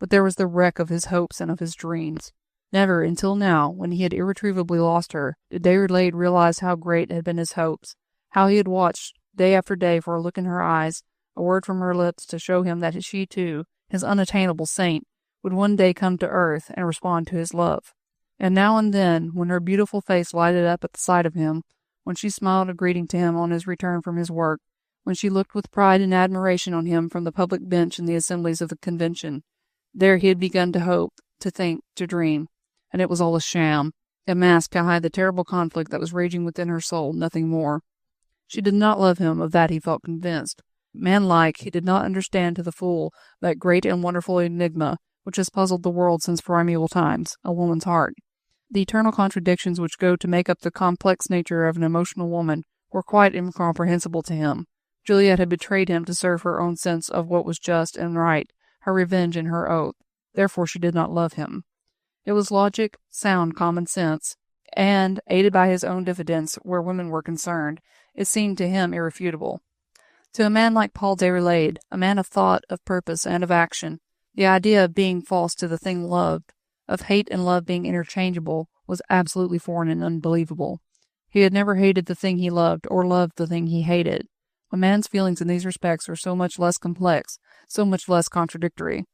But there was the wreck of his hopes and of his dreams. Never, until now, when he had irretrievably lost her, did Déroulède realize how great had been his hopes, how he had watched, day after day, for a look in her eyes, a word from her lips to show him that she too, his unattainable saint, would one day come to earth and respond to his love. And now and then, when her beautiful face lighted up at the sight of him, when she smiled a greeting to him on his return from his work, when she looked with pride and admiration on him from the public bench in the assemblies of the convention, there he had begun to hope, to think, to dream. And it was all a sham, a mask to hide the terrible conflict that was raging within her soul, nothing more. She did not love him, of that he felt convinced. Manlike, he did not understand to the full that great and wonderful enigma which has puzzled the world since primeval times, a woman's heart. The eternal contradictions which go to make up the complex nature of an emotional woman were quite incomprehensible to him. Juliette had betrayed him to serve her own sense of what was just and right, her revenge and her oath. Therefore she did not love him. It was logic, sound common sense, and, aided by his own diffidence where women were concerned, it seemed to him irrefutable. To a man like Paul Déroulède, a man of thought, of purpose, and of action, the idea of being false to the thing loved, of hate and love being interchangeable, was absolutely foreign and unbelievable. He had never hated the thing he loved, or loved the thing he hated. A man's feelings in these respects are so much less complex, so much less contradictory.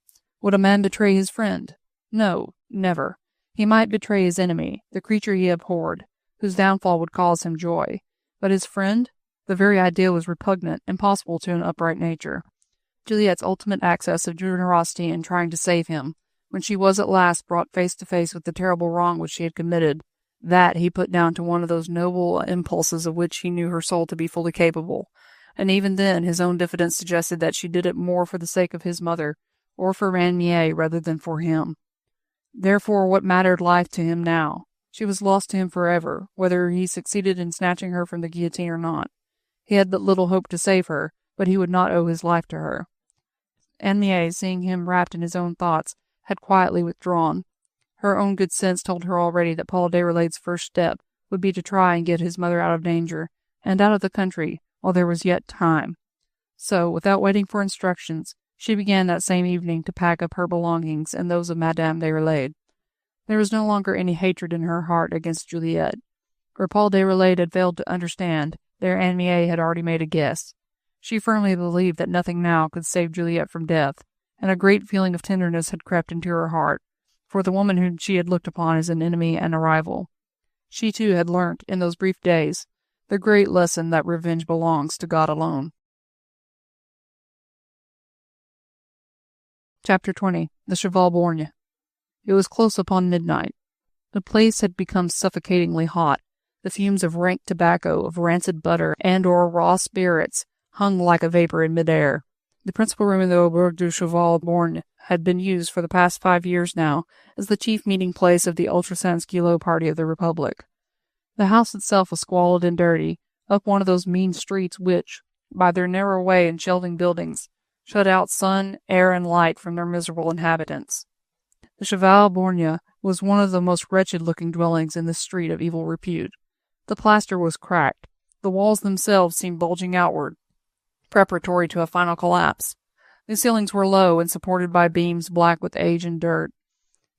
Would a man betray his friend? No, never. He might betray his enemy, the creature he abhorred, whose downfall would cause him joy. But his friend? The very idea was repugnant, impossible to an upright nature. Juliette's ultimate access of generosity in trying to save him, when she was at last brought face to face with the terrible wrong which she had committed, that he put down to one of those noble impulses of which he knew her soul to be fully capable. And even then his own diffidence suggested that she did it more for the sake of his mother, or for Anne Mie rather than for him. Therefore what mattered life to him now? She was lost to him forever, whether he succeeded in snatching her from the guillotine or not. He had but little hope to save her, but he would not owe his life to her. Anne Mie, seeing him wrapped in his own thoughts, had quietly withdrawn. Her own good sense told her already that Paul Déroulède's first step would be to try and get his mother out of danger, and out of the country, while there was yet time. So, without waiting for instructions, she began that same evening to pack up her belongings and those of Madame Déroulède. There was no longer any hatred in her heart against Juliette. where Paul Déroulède had failed to understand, there Anne Mie had already made a guess. She firmly believed that nothing now could save Juliette from death, and a great feeling of tenderness had crept into her heart, for the woman whom she had looked upon as an enemy and a rival. She too had learnt, in those brief days, the great lesson that revenge belongs to God alone. Chapter 20. The Cheval Borgne. It was close upon midnight. The place had become suffocatingly hot. The fumes of rank tobacco, of rancid butter, and or raw spirits hung like a vapor in mid-air. The principal room in the Auberge du Cheval Borgne had been used for the past 5 years now as the chief meeting place of the ultra-sans-culotte party of the Republic. The house itself was squalid and dirty, up one of those mean streets which, by their narrow way and shelving buildings, shut out sun, air, and light from their miserable inhabitants. The Cheval Borgne was one of the most wretched-looking dwellings in this street of evil repute. The plaster was cracked. The walls themselves seemed bulging outward, preparatory to a final collapse. The ceilings were low and supported by beams black with age and dirt.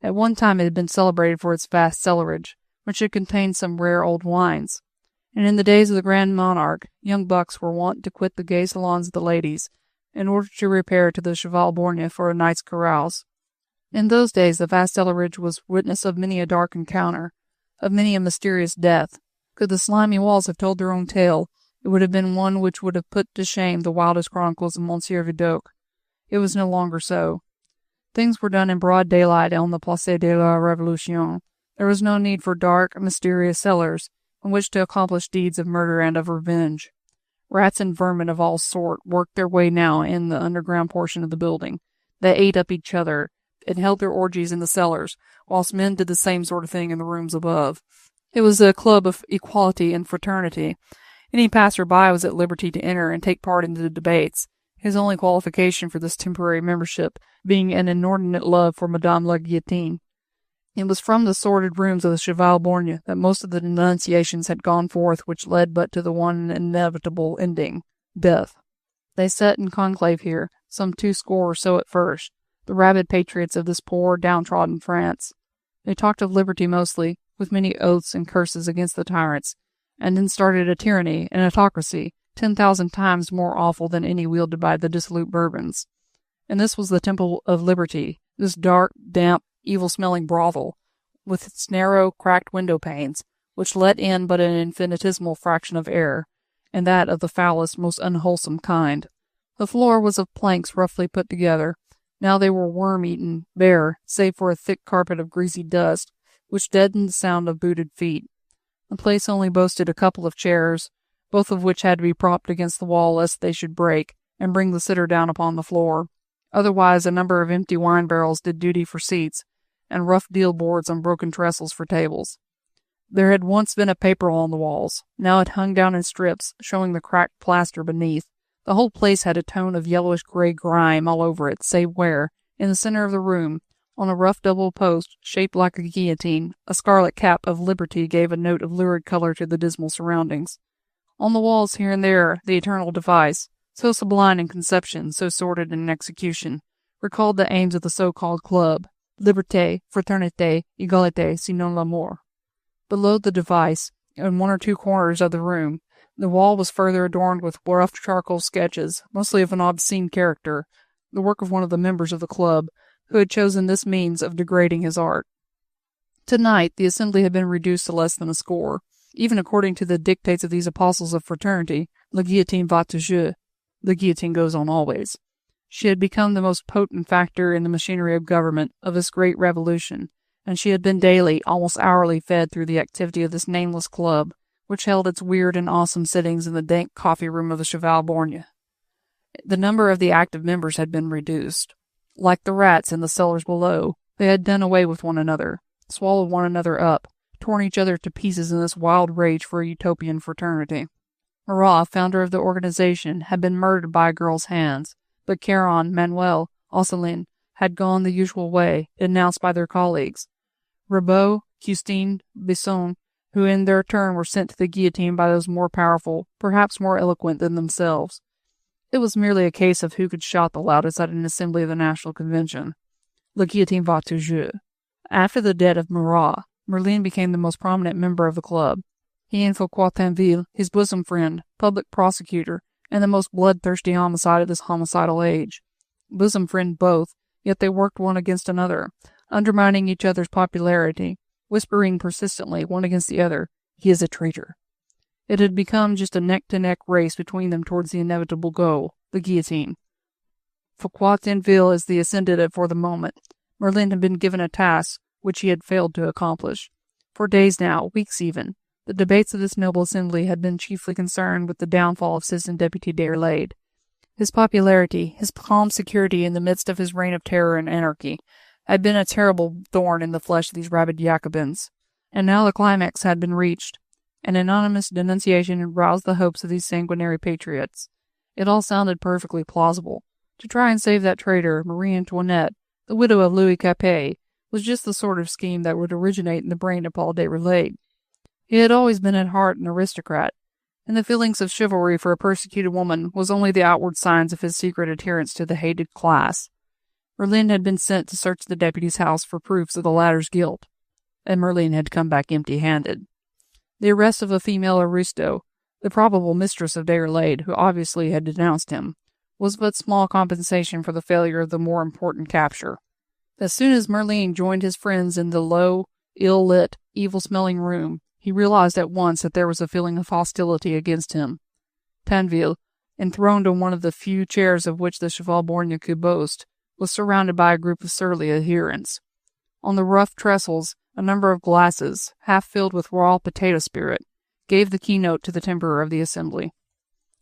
At one time it had been celebrated for its vast cellarage, which had contained some rare old wines. And in the days of the Grand Monarch, young bucks were wont to quit the gay salons of the ladies, in order to repair to the Cheval Borgne for a night's carouse. In those days the vast cellarage was witness of many a dark encounter, of many a mysterious death. Could the slimy walls have told their own tale, it would have been one which would have put to shame the wildest chronicles of Monsieur Vidocq. It was no longer so. Things were done in broad daylight on the Place de la Révolution. There was no need for dark, mysterious cellars in which to accomplish deeds of murder and of revenge. Rats and vermin of all sort worked their way now in the underground portion of the building. They ate up each other, and held their orgies in the cellars, whilst men did the same sort of thing in the rooms above. It was a club of equality and fraternity. Any passer-by was at liberty to enter and take part in the debates, his only qualification for this temporary membership being an inordinate love for Madame la Guillotine. It was from the sordid rooms of the Cheval Borgne that most of the denunciations had gone forth which led but to the one inevitable ending, death. They sat in conclave here, some 20 or so at first, the rabid patriots of this poor, downtrodden France. They talked of liberty mostly, with many oaths and curses against the tyrants, and then started a tyranny, an autocracy, 10,000 times more awful than any wielded by the dissolute Bourbons. And this was the temple of liberty, this dark, damp, evil-smelling brothel, with its narrow, cracked window-panes, which let in but an infinitesimal fraction of air, and that of the foulest, most unwholesome kind. The floor was of planks roughly put together. Now they were worm-eaten, bare, save for a thick carpet of greasy dust, which deadened the sound of booted feet. The place only boasted a couple of chairs, both of which had to be propped against the wall lest they should break, and bring the sitter down upon the floor. Otherwise a number of empty wine barrels did duty for seats, and rough deal boards on broken trestles for tables. There had once been a paper on the walls. Now it hung down in strips, showing the cracked plaster beneath. The whole place had a tone of yellowish-gray grime all over it, save where, in the center of the room, on a rough double post, shaped like a guillotine, a scarlet cap of liberty gave a note of lurid color to the dismal surroundings. On the walls here and there, the eternal device, so sublime in conception, so sordid in execution, recalled the aims of the so-called club, liberté, fraternité, égalité, sinon l'amour. Below the device, in one or two corners of the room, the wall was further adorned with rough charcoal sketches, mostly of an obscene character, the work of one of the members of the club, who had chosen this means of degrading his art. Tonight the assembly had been reduced to less than a score. Even according to the dictates of these apostles of fraternity, la guillotine va toujours, the guillotine goes on always. She had become the most potent factor in the machinery of government of this great revolution, and she had been daily, almost hourly, fed through the activity of this nameless club, which held its weird and awesome sittings in the dank coffee-room of the Cheval Borgne. The number of the active members had been reduced. Like the rats in the cellars below, they had done away with one another, swallowed one another up, torn each other to pieces in this wild rage for a utopian fraternity. Marat, founder of the organization, had been murdered by a girl's hands, but Caron, Manuel, Osselin had gone the usual way, denounced by their colleagues. Ribot, Custine, Besson, who in their turn were sent to the guillotine by those more powerful, perhaps more eloquent than themselves. It was merely a case of who could shout the loudest at an assembly of the National Convention. La guillotine va toujours. After the death of Marat, Merlin became the most prominent member of the club. He and Fouquet Tinville, his bosom friend, public prosecutor, and the most bloodthirsty homicide of this homicidal age. Bosom friend both, yet they worked one against another, undermining each other's popularity, whispering persistently one against the other, "He is a traitor." It had become just a neck-to-neck race between them towards the inevitable goal, the guillotine. Fouquet Tinville as the ascendant for the moment. Merlin had been given a task which he had failed to accomplish. For days now, weeks even, the debates of this noble assembly had been chiefly concerned with the downfall of Citizen Deputy Déroulède. His popularity, his calm security in the midst of his reign of terror and anarchy, had been a terrible thorn in the flesh of these rabid Jacobins, and now the climax had been reached. An anonymous denunciation had roused the hopes of these sanguinary patriots. It all sounded perfectly plausible. To try and save that traitor, Marie Antoinette, the widow of Louis Capet, was just the sort of scheme that would originate in the brain of Paul Déroulède. He had always been at heart an aristocrat, and the feelings of chivalry for a persecuted woman was only the outward signs of his secret adherence to the hated class. Merlin had been sent to search the deputy's house for proofs of the latter's guilt, and Merlin had come back empty-handed. The arrest of the female aristo, the probable mistress of Déroulède, who obviously had denounced him, was but small compensation for the failure of the more important capture. As soon as Merlin joined his friends in the low, ill-lit, evil-smelling room, he realized at once that there was a feeling of hostility against him. Tinville, enthroned on one of the few chairs of which the Cheval Borgne could boast, was surrounded by a group of surly adherents. On the rough trestles, a number of glasses, half filled with raw potato spirit, gave the keynote to the temper of the assembly.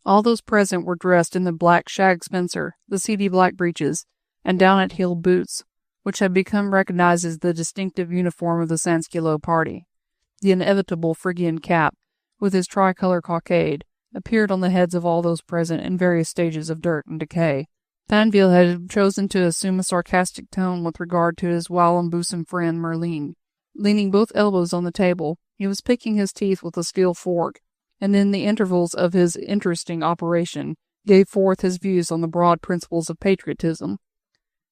All those present were dressed in the black shag spencer, the seedy black breeches, and down-at-heel boots, which had become recognized as the distinctive uniform of the Sansculotte party. The inevitable Phrygian cap, with his tricolour cockade, appeared on the heads of all those present in various stages of dirt and decay. Tinville had chosen to assume a sarcastic tone with regard to his whilom bosom friend Merlin. Leaning both elbows on the table, he was picking his teeth with a steel fork, and in the intervals of his interesting operation, gave forth his views on the broad principles of patriotism.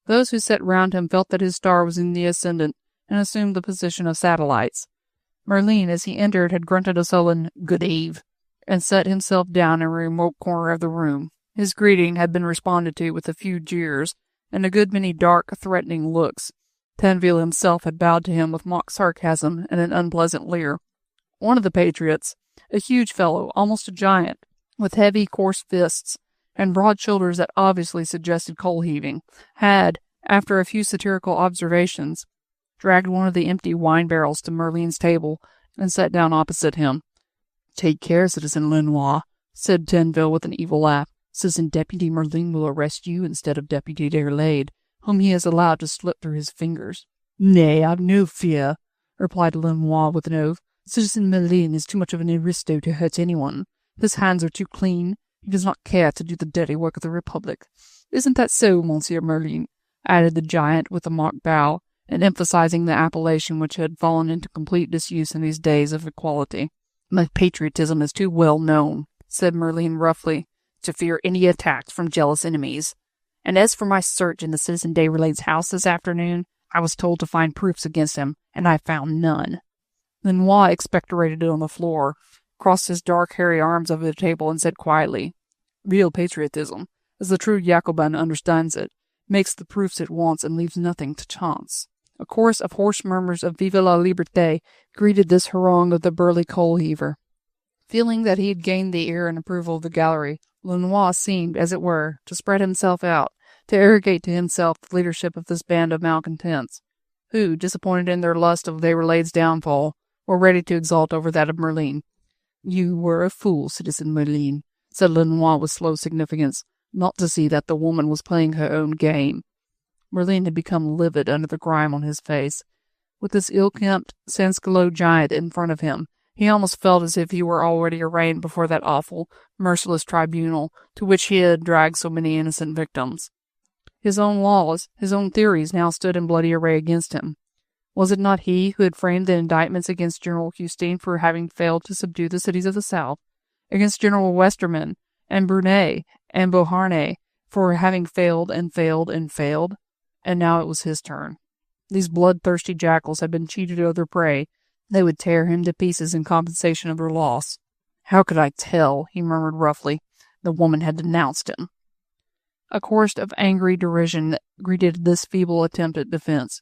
Those who sat round him felt that his star was in the ascendant, and assumed the position of satellites. Merlin, as he entered, had grunted a sullen "Good eve," and set himself down in a remote corner of the room. His greeting had been responded to with a few jeers, and a good many dark, threatening looks. Tinville himself had bowed to him with mock sarcasm and an unpleasant leer. One of the patriots, a huge fellow, almost a giant, with heavy, coarse fists, and broad shoulders that obviously suggested coal-heaving, had, after a few satirical observations, dragged one of the empty wine barrels to Merlin's table, and sat down opposite him. "Take care, Citizen Lenoir," said Tinville with an evil laugh. "Citizen Deputy Merlin will arrest you instead of Deputy Déroulède, whom he has allowed to slip through his fingers." "Nay, I've no fear," replied Lenoir with an oath. "Citizen Merlin is too much of an aristo to hurt anyone. His hands are too clean. He does not care to do the dirty work of the Republic. Isn't that so, Monsieur Merlin?" added the giant with a mock bow, and emphasizing the appellation which had fallen into complete disuse in these days of equality. "My patriotism is too well known," said Merlin roughly, "to fear any attacks from jealous enemies. And as for my search in the Citizen Déroulède's house this afternoon, I was told to find proofs against him, and I found none." Lenoir expectorated on the floor, crossed his dark, hairy arms over the table, and said quietly, "Real patriotism, as the true Jacobin understands it, makes the proofs it wants and leaves nothing to chance." A chorus of hoarse murmurs of "Vive la Liberté" greeted this harangue of the burly coal-heaver. Feeling that he had gained the ear and approval of the gallery, Lenoir seemed, as it were, to spread himself out, to arrogate to himself the leadership of this band of malcontents, who, disappointed in their lust of Déroulède's downfall, were ready to exult over that of Merlin. "You were a fool, Citizen Merlin," said Lenoir with slow significance, "not to see that the woman was playing her own game." Merlin had become livid under the grime on his face. With this ill-kempt Sansculotte giant in front of him, he almost felt as if he were already arraigned before that awful, merciless tribunal to which he had dragged so many innocent victims. His own laws, his own theories now stood in bloody array against him. Was it not he who had framed the indictments against General Custine for having failed to subdue the cities of the South, against General Westermann and Brunet and Beauharnais for having failed and failed and failed? And now it was his turn. These bloodthirsty jackals had been cheated of their prey. They would tear him to pieces in compensation of their loss. How could I tell? He murmured roughly. The woman had denounced him. A chorus of angry derision greeted this feeble attempt at defense.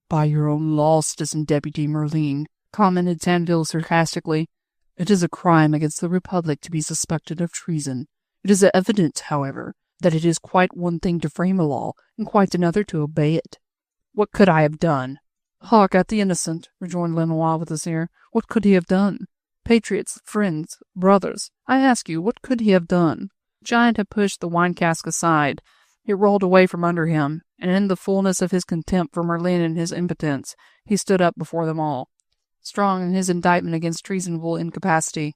By your own law, Citizen Deputy Merlin, commented Tinville sarcastically. It is a crime against the Republic to be suspected of treason. It is evident, however, that it is quite one thing to frame a law, and quite another to obey it. What could I have done? Hark at the innocent, rejoined Lenoir with a sneer. What could he have done? Patriots, friends, brothers, I ask you, what could he have done? The giant had pushed the wine cask aside. It rolled away from under him, and in the fullness of his contempt for Merlin and his impotence, he stood up before them all, strong in his indictment against treasonable incapacity.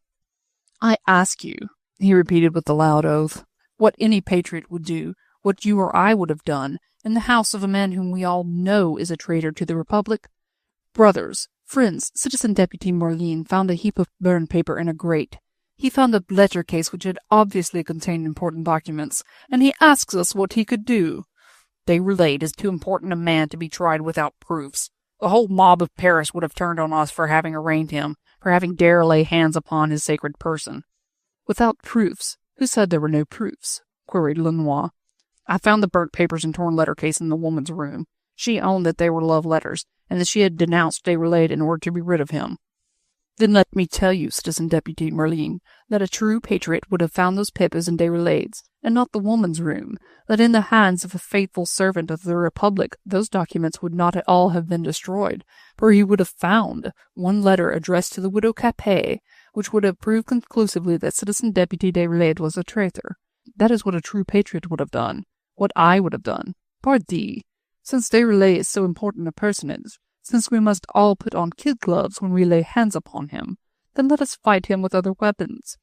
I ask you, he repeated with a loud oath, what any patriot would do, what you or I would have done, in the house of a man whom we all know is a traitor to the Republic? Brothers, friends, Citizen Deputy Merlin found a heap of burned paper in a grate. He found a letter case which had obviously contained important documents, and he asks us what he could do. Déroulède is too important a man to be tried without proofs. The whole mob of Paris would have turned on us for having arraigned him, for having dared lay hands upon his sacred person. Without proofs? Who said there were no proofs? Queried Lenoir. I found the burnt papers and torn letter case in the woman's room. She owned that they were love letters, and that she had denounced Déroulède in order to be rid of him. Then let me tell you, Citizen Deputy Merlin, that a true patriot would have found those papers in Déroulède's, and not the woman's room, that in the hands of a faithful servant of the Republic those documents would not at all have been destroyed, for he would have found one letter addressed to the widow Capet, which would have proved conclusively that Citizen Deputy Déroulède was a traitor. That is what a true patriot would have done, what I would have done. Pardi, since Déroulède is so important a personage, since we must all put on kid gloves when we lay hands upon him, then let us fight him with other weapons.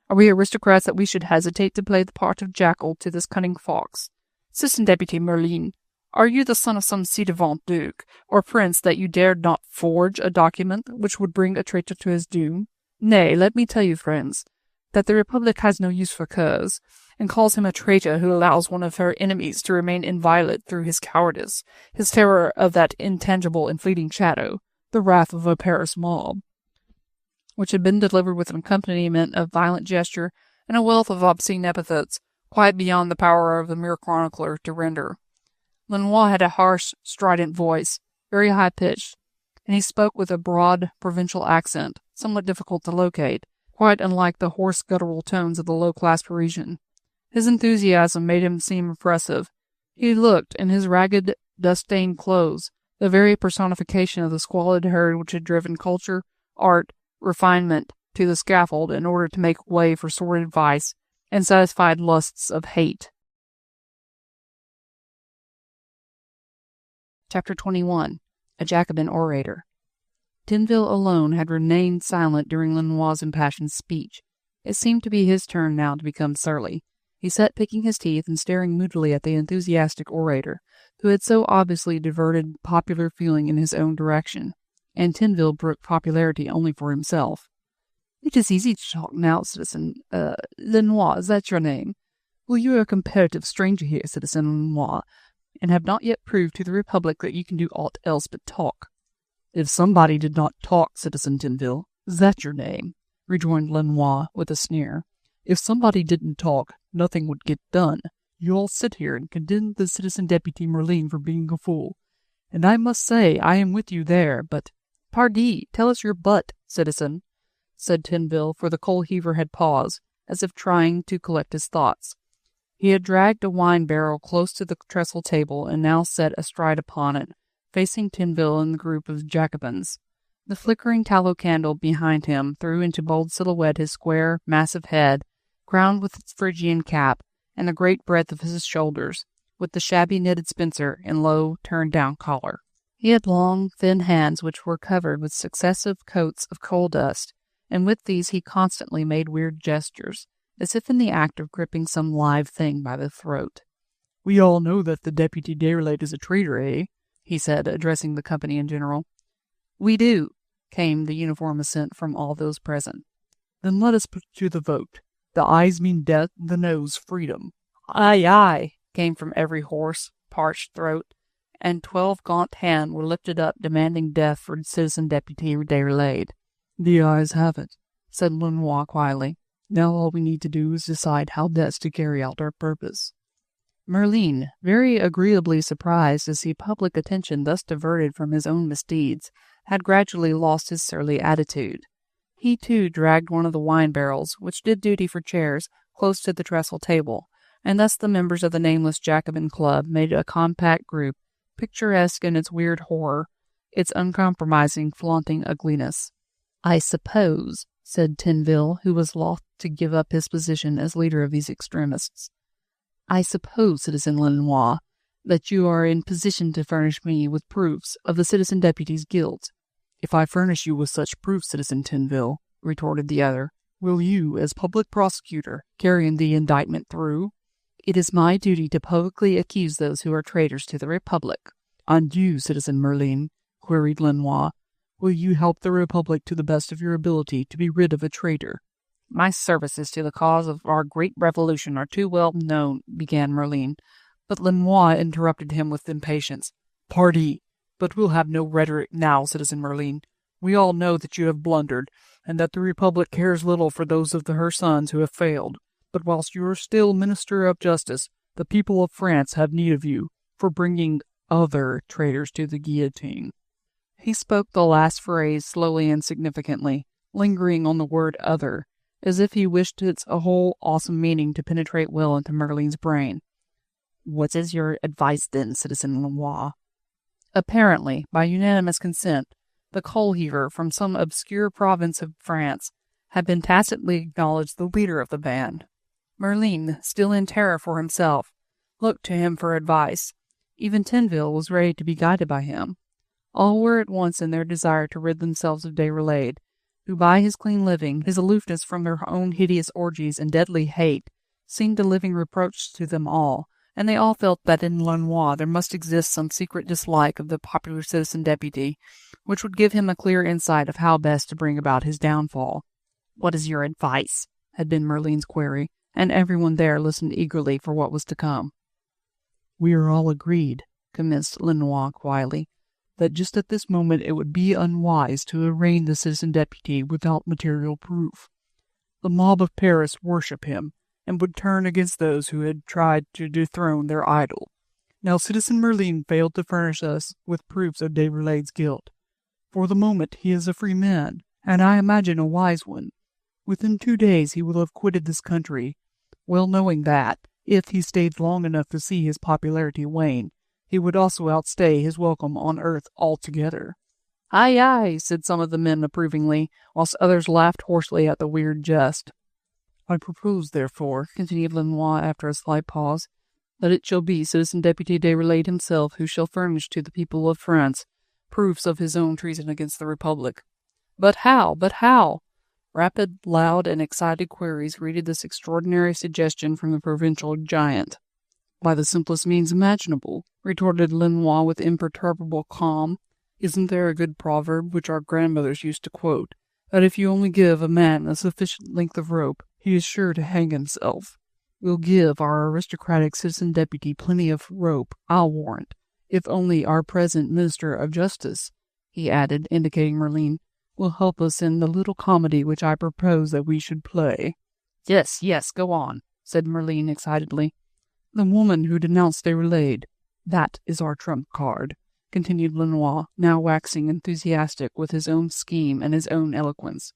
Are we aristocrats that we should hesitate to play the part of jackal to this cunning fox? Citizen Deputy Merlin, are you the son of some ci-devant duke or prince that you dared not forge a document which would bring a traitor to his doom? Nay, let me tell you, friends, that the Republic has no use for curs, and calls him a traitor who allows one of her enemies to remain inviolate through his cowardice, his terror of that intangible and fleeting shadow, the wrath of a Paris mob, which had been delivered with an accompaniment of violent gesture and a wealth of obscene epithets, quite beyond the power of the mere chronicler to render. Lenoir had a harsh, strident voice, very high-pitched, and he spoke with a broad, provincial accent, somewhat difficult to locate, quite unlike the hoarse, guttural tones of the low-class Parisian. His enthusiasm made him seem impressive. He looked, in his ragged, dust-stained clothes, the very personification of the squalid herd which had driven culture, art, refinement to the scaffold in order to make way for sordid vice and satisfied lusts of hate. Chapter 21. A Jacobin Orator. Tinville alone had remained silent during Lenoir's impassioned speech. It seemed to be his turn now to become surly. He sat picking his teeth and staring moodily at the enthusiastic orator, who had so obviously diverted popular feeling in his own direction, and Tinville brooked popularity only for himself. It is easy to talk now, Citizen, Lenoir, is that your name? Well, you are a comparative stranger here, Citizen Lenoir, and have not yet proved to the Republic that you can do aught else but talk. If somebody did not talk, Citizen Tinville, is that your name? Rejoined Lenoir with a sneer. If somebody didn't talk, nothing would get done. You all sit here and condemn the Citizen Deputy Merlin for being a fool. And I must say I am with you there, but— Pardi, tell us your but, citizen, said Tinville, for the coal-heaver had paused, as if trying to collect his thoughts. He had dragged a wine barrel close to the trestle table and now sat astride upon it, facing Tinville and the group of Jacobins. The flickering tallow candle behind him threw into bold silhouette his square, massive head, crowned with its Phrygian cap, and the great breadth of his shoulders, with the shabby knitted spencer and low, turned-down collar. He had long, thin hands which were covered with successive coats of coal dust, and with these he constantly made weird gestures, as if in the act of gripping some live thing by the throat. "We all know that the Deputy Déroulède is a traitor, eh?" he said, addressing the company in general. "We do," came the uniform assent from all those present. "Then let us put to the vote. The ayes mean death, the noes freedom." "Aye, aye," came from every hoarse, parched throat. and 12 gaunt hands were lifted up demanding death for Citizen Deputy Déroulède. "The ayes have it," said Lenoir quietly. "Now all we need to do is decide how best to carry out our purpose." Merlin, very agreeably surprised to see public attention thus diverted from his own misdeeds, had gradually lost his surly attitude. He, too, dragged one of the wine barrels, which did duty for chairs, close to the trestle table, and thus the members of the nameless Jacobin club made a compact group, picturesque in its weird horror, its uncompromising, flaunting ugliness. "I suppose," said Tinville, who was loth to give up his position as leader of these extremists, "I suppose, Citizen Lenoir, that you are in position to furnish me with proofs of the Citizen Deputy's guilt." "If I furnish you with such proofs, Citizen Tinville," retorted the other, "will you, as public prosecutor, carry the indictment through?" "It is my duty to publicly accuse those who are traitors to the Republic." "And you, Citizen Merlin," queried Lenoir, "will you help the Republic to the best of your ability to be rid of a traitor?" "My services to the cause of our great revolution are too well known," began Merlin, but Lenoir interrupted him with impatience. "Pardi! But we'll have no rhetoric now, Citizen Merlin. We all know that you have blundered, and that the Republic cares little for those of her sons who have failed. But whilst you are still Minister of Justice, the people of France have need of you for bringing other traitors to the guillotine." He spoke the last phrase slowly and significantly, lingering on the word other, as if he wished its whole awesome meaning to penetrate well into Merlin's brain. "What is your advice, then, Citizen Lenoir?" Apparently, by unanimous consent, the coal-heaver from some obscure province of France had been tacitly acknowledged the leader of the band. Merlin, still in terror for himself, looked to him for advice. Even Tinville was ready to be guided by him. All were at once in their desire to rid themselves of Déroulède, who by his clean living, his aloofness from their own hideous orgies and deadly hate, seemed a living reproach to them all, and they all felt that in Lenoir there must exist some secret dislike of the popular citizen deputy, which would give him a clear insight of how best to bring about his downfall. "What is your advice?" had been Merlin's query, and everyone there listened eagerly for what was to come. "We are all agreed," commenced Lenoir quietly, "that just at this moment it would be unwise to arraign the citizen deputy without material proof. The mob of Paris worship him, and would turn against those who had tried to dethrone their idol. Now Citizen Merlin failed to furnish us with proofs of Déroulède's guilt. For the moment he is a free man, and I imagine a wise one. Within 2 days he will have quitted this country, well knowing that, if he stayed long enough to see his popularity wane, he would also outstay his welcome on earth altogether." "Aye, aye," said some of the men approvingly, whilst others laughed hoarsely at the weird jest. "I propose, therefore," continued Lenoir after a slight pause, "that it shall be Citizen Deputy Déroulède himself who shall furnish to the people of France proofs of his own treason against the Republic." "But how? But how?" Rapid, loud, and excited queries greeted this extraordinary suggestion from the provincial giant. "By the simplest means imaginable," retorted Lenoir with imperturbable calm. "Isn't there a good proverb which our grandmothers used to quote, that if you only give a man a sufficient length of rope, he is sure to hang himself? We'll give our aristocratic citizen deputy plenty of rope, I'll warrant, if only our present Minister of Justice," he added, indicating Merlin, "will help us in the little comedy which I propose that we should play." "Yes, yes, go on," said Merlin excitedly. "The woman who denounced Déroulède, that is our trump card," continued Lenoir, now waxing enthusiastic with his own scheme and his own eloquence.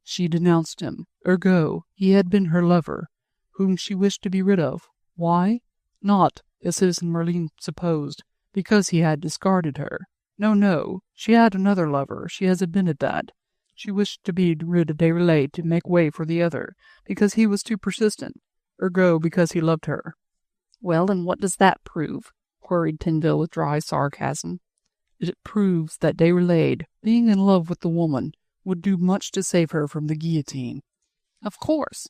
"She denounced him, ergo, he had been her lover, whom she wished to be rid of. Why? Not, as Citizen Merlin supposed, because he had discarded her. No, no, she had another lover, she has admitted that. She wished to be rid of Déroulède to make way for the other, because he was too persistent, ergo because he loved her." "Well, and what does that prove?" queried Tinville with dry sarcasm. "It proves that Déroulède, being in love with the woman, would do much to save her from the guillotine." "Of course."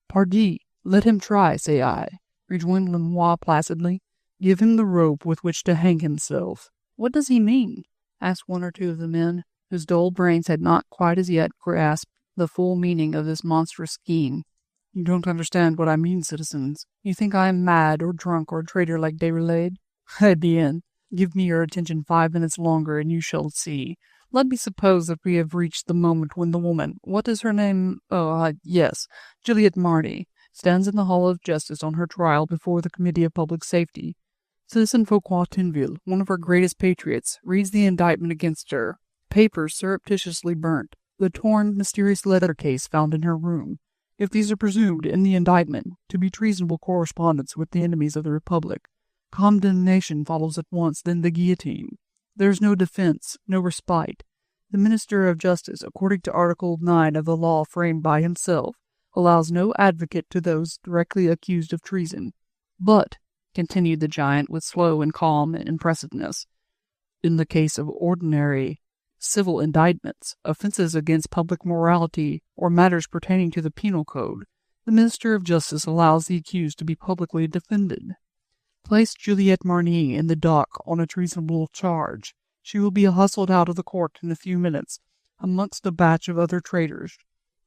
"Pardi, let him try, say I," rejoined Lenoir placidly. "Give him the rope with which to hang himself." "What does he mean?" asked one or two of the men, whose dull brains had not quite as yet grasped the full meaning of this monstrous scheme. "You don't understand what I mean, citizens. You think I am mad or drunk or a traitor like Déroulède? Eh bien, Give me your attention 5 minutes longer, and you shall see. Let me suppose that we have reached the moment when the woman, what is her name? Yes, Juliette de Marny, stands in the Hall of Justice on her trial before the Committee of Public Safety. Citizen Foucault Tinville, one of our greatest patriots, reads the indictment against her. Papers surreptitiously burnt. The torn, mysterious letter case found in her room. If these are presumed in the indictment to be treasonable correspondence with the enemies of the Republic, condemnation follows at once, then the guillotine. There is no defense, no respite. The Minister of Justice, according to Article 9 of the law framed by himself, allows no advocate to those directly accused of treason. But, continued the giant with slow and calm impressiveness, in the case of ordinary civil indictments, offences against public morality, or matters pertaining to the penal code, the Minister of Justice allows the accused to be publicly defended. Place Juliette de Marny in the dock on a treasonable charge. She will be hustled out of the court in a few minutes, amongst a batch of other traitors,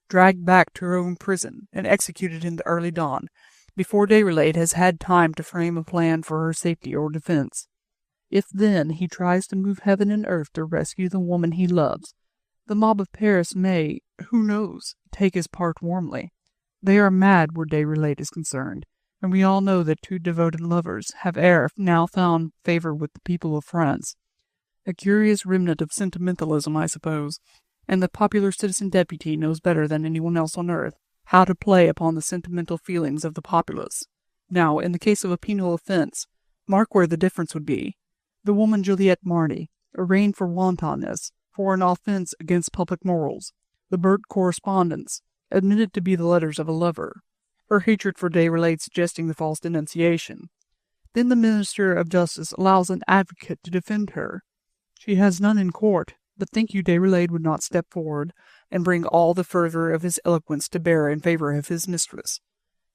dragged back to her own prison, and executed in the early dawn, before Déroulède has had time to frame a plan for her safety or defense. If then he tries to move heaven and earth to rescue the woman he loves, the mob of Paris may, who knows, take his part warmly. They are mad where Déroulède is concerned, and we all know that two devoted lovers have ere now found favor with the people of France. A curious remnant of sentimentalism, I suppose, and the popular citizen deputy knows better than anyone else on earth how to play upon the sentimental feelings of the populace. Now, in the case of a penal offense, mark where the difference would be. The woman Juliette de Marny, arraigned for wantonness, for an offense against public morals, the burnt correspondence, admitted to be the letters of a lover, her hatred for Déroulède suggesting the false denunciation. Then the Minister of Justice allows an advocate to defend her. She has none in court, but think you Déroulède would not step forward and bring all the fervour of his eloquence to bear in favour of his mistress?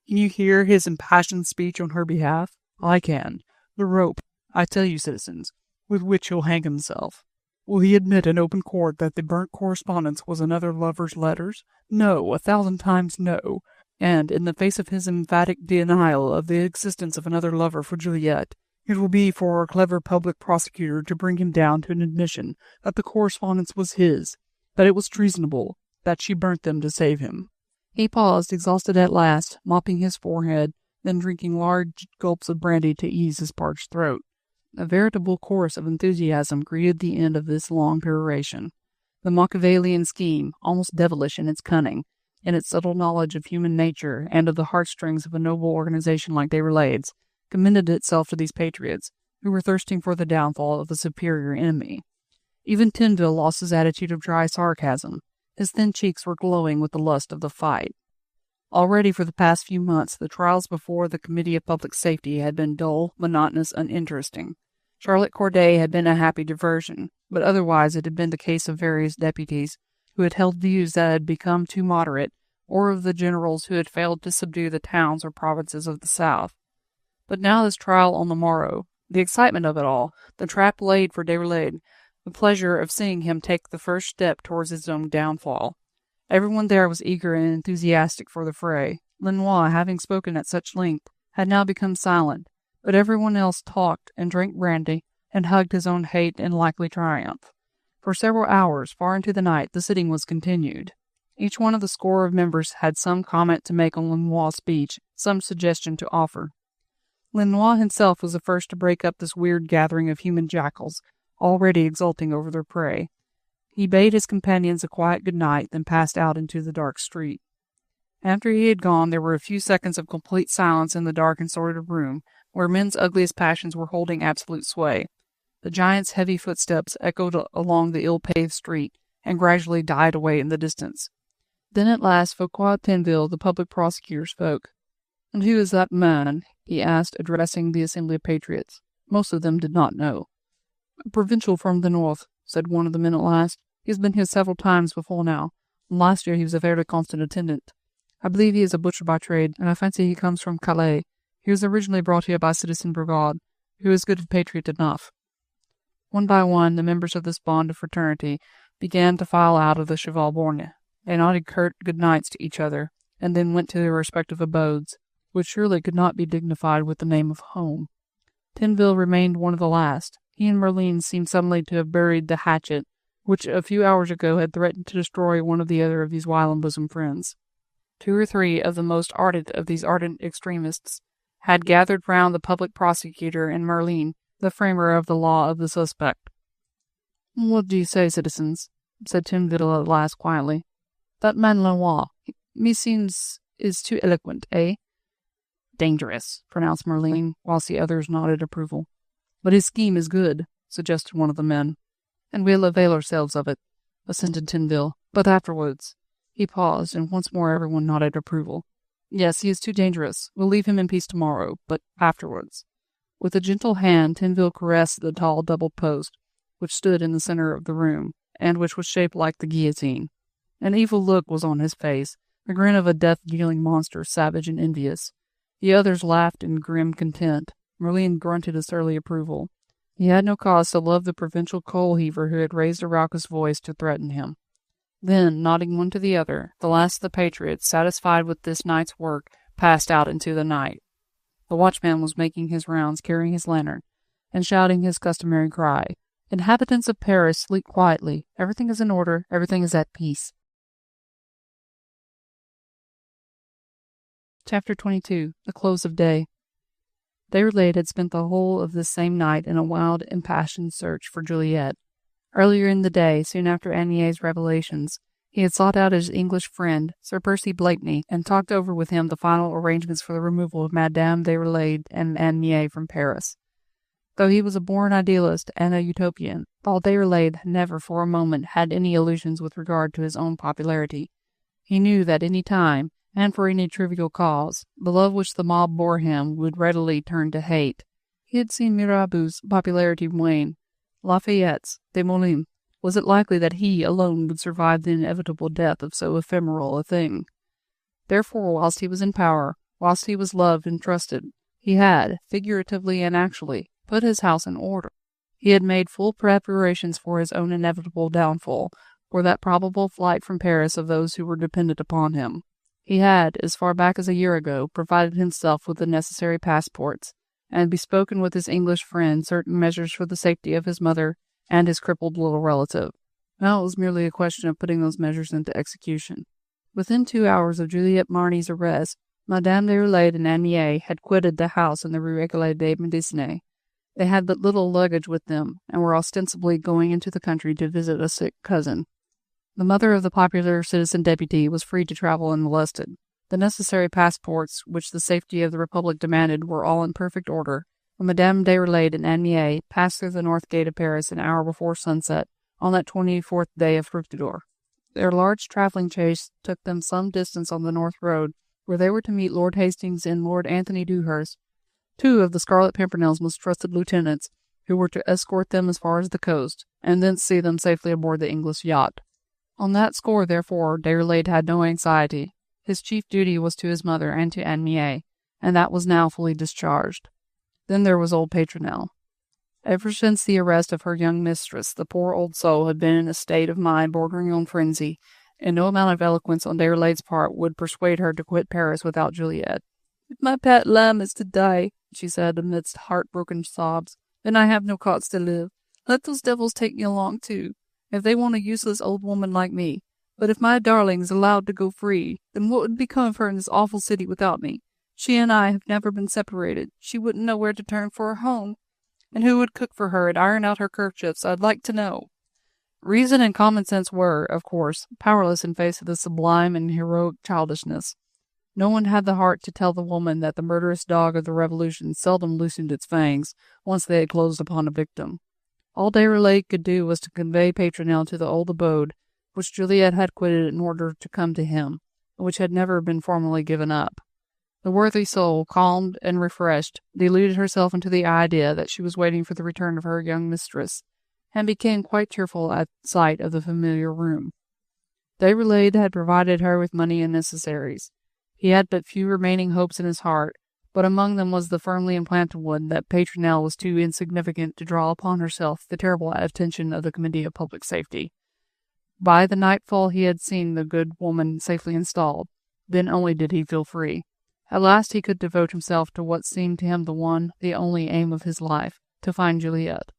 Can you hear his impassioned speech on her behalf? I can. The rope, I tell you, citizens, with which he'll hang himself. Will he admit in open court that the burnt correspondence was another lover's letters? No, 1,000 times no. And, in the face of his emphatic denial of the existence of another lover for Juliette, it will be for a clever public prosecutor to bring him down to an admission that the correspondence was his, that it was treasonable, that she burnt them to save him. He paused, exhausted at last, mopping his forehead, then drinking large gulps of brandy to ease his parched throat. A veritable chorus of enthusiasm greeted the end of this long peroration. The Machiavellian scheme, almost devilish in its cunning, in its subtle knowledge of human nature and of the heartstrings of a noble organization like Déroulède's, commended itself to these patriots, who were thirsting for the downfall of a superior enemy. Even Tinville lost his attitude of dry sarcasm. His thin cheeks were glowing with the lust of the fight. Already for the past few months, the trials before the Committee of Public Safety had been dull, monotonous, uninteresting. Charlotte Corday had been a happy diversion, but otherwise it had been the case of various deputies who had held views that had become too moderate, or of the generals who had failed to subdue the towns or provinces of the south. But now this trial on the morrow, the excitement of it all, the trap laid for Déroulède, the pleasure of seeing him take the first step towards his own downfall. Everyone there was eager and enthusiastic for the fray. Lenoir, having spoken at such length, had now become silent, but everyone else talked and drank brandy and hugged his own hate in likely triumph. For several hours, far into the night, the sitting was continued. Each one of the score of members had some comment to make on Lenoir's speech, some suggestion to offer. Lenoir himself was the first to break up this weird gathering of human jackals, already exulting over their prey. He bade his companions a quiet good night, then passed out into the dark street. After he had gone, there were a few seconds of complete silence in the dark and sordid room, where men's ugliest passions were holding absolute sway. The giant's heavy footsteps echoed along the ill-paved street, and gradually died away in the distance. Then at last Foucault Tinville, the public prosecutor, spoke. "And who is that man?" he asked, addressing the assembly of patriots. Most of them did not know. "A provincial from the north," said one of the men at last. "He has been here several times before now, and last year he was a very constant attendant. I believe he is a butcher by trade, and I fancy he comes from Calais. He was originally brought here by Citizen Brigade, who is good and patriot enough." One by one, the members of this bond of fraternity began to file out of the Cheval Borgne. They nodded curt good nights to each other, and then went to their respective abodes, which surely could not be dignified with the name of home. Tinville remained one of the last. He and Merlin seemed suddenly to have buried the hatchet, which a few hours ago had threatened to destroy one of the other of these whilom bosom friends. 2 or 3 of the most ardent of these ardent extremists had gathered round the public prosecutor and Merlin, the framer of the law of the suspect. "What do you say, citizens?" said Tinville at last quietly. "That man Lenoir, meseems, is too eloquent, eh?" "Dangerous," pronounced Merlin, whilst the others nodded approval. "But his scheme is good," suggested one of the men. "And we'll avail ourselves of it," assented Tinville. "But afterwards—" He paused, and once more everyone nodded approval. "Yes, he is too dangerous. We'll leave him in peace tomorrow, but afterwards." With a gentle hand, Tinville caressed the tall double post, which stood in the centre of the room, and which was shaped like the guillotine. An evil look was on his face, the grin of a death-dealing monster, savage and envious. The others laughed in grim content. Merlin grunted a surly approval. He had no cause to love the provincial coal-heaver who had raised a raucous voice to threaten him. Then, nodding one to the other, the last of the patriots, satisfied with this night's work, passed out into the night. The watchman was making his rounds, carrying his lantern, and shouting his customary cry, "Inhabitants of Paris, sleep quietly. Everything is in order. Everything is at peace." Chapter 22. The Close of Day. Déroulède had spent the whole of this same night in a wild, impassioned search for Juliette. Earlier in the day, soon after Anne Mie's revelations, he had sought out his English friend, Sir Percy Blakeney, and talked over with him the final arrangements for the removal of Madame Déroulède and Anne Mie from Paris. Though he was a born idealist and a utopian, while Déroulède never for a moment had any illusions with regard to his own popularity, he knew that any time, and for any trivial cause, the love which the mob bore him would readily turn to hate. He had seen Mirabeau's popularity wane, Lafayette's, Desmoulins. Was it likely that he alone would survive the inevitable death of so ephemeral a thing? Therefore, whilst he was in power, whilst he was loved and trusted, he had, figuratively and actually, put his house in order. He had made full preparations for his own inevitable downfall, for that probable flight from Paris of those who were dependent upon him. He had, as far back as a year ago, provided himself with the necessary passports, and bespoken with his English friend certain measures for the safety of his mother and his crippled little relative. Now it was merely a question of putting those measures into execution. Within 2 hours of Juliette de Marny's arrest, Madame Déroulède and Anne Mie had quitted the house in the Rue Ecole des Médecins. They had but little luggage with them, and were ostensibly going into the country to visit a sick cousin. The mother of the popular citizen deputy was free to travel unmolested. The necessary passports which the safety of the Republic demanded were all in perfect order, when Madame Déroulède and Anne Mie passed through the north gate of Paris an hour before sunset, on that 24th day of Fructidor. Their large travelling chaise took them some distance on the north road, where they were to meet Lord Hastings and Lord Anthony Dewhurst, 2 of the Scarlet Pimpernel's most trusted lieutenants, who were to escort them as far as the coast, and thence see them safely aboard the English yacht. On that score, therefore, Déroulède had no anxiety. His chief duty was to his mother and to Anne Mie, and that was now fully discharged. Then there was old Pimpernel. Ever since the arrest of her young mistress, the poor old soul had been in a state of mind bordering on frenzy, and no amount of eloquence on Déroulède's part would persuade her to quit Paris without Juliette. "If my pet lamb is to die," she said amidst heartbroken sobs, "then I have no cause to live. Let those devils take me along too, if they want a useless old woman like me. But if my darling is allowed to go free, then what would become of her in this awful city without me? She and I have never been separated. She wouldn't know where to turn for a home. And who would cook for her and iron out her kerchiefs, I'd like to know." Reason and common sense were, of course, powerless in face of this sublime and heroic childishness. No one had the heart to tell the woman that the murderous dog of the Revolution seldom loosened its fangs once they had closed upon a victim. All Déroulède could do was to convey Pimpernel to the old abode, which Juliette had quitted in order to come to him, and which had never been formally given up. The worthy soul, calmed and refreshed, deluded herself into the idea that she was waiting for the return of her young mistress, and became quite cheerful at sight of the familiar room. Déroulède had provided her with money and necessaries. He had but few remaining hopes in his heart, but among them was the firmly implanted one that Pimpernel was too insignificant to draw upon herself the terrible attention of the Committee of Public Safety. By the nightfall he had seen the good woman safely installed. Then only did he feel free. At last he could devote himself to what seemed to him the one, the only aim of his life, to find Juliette.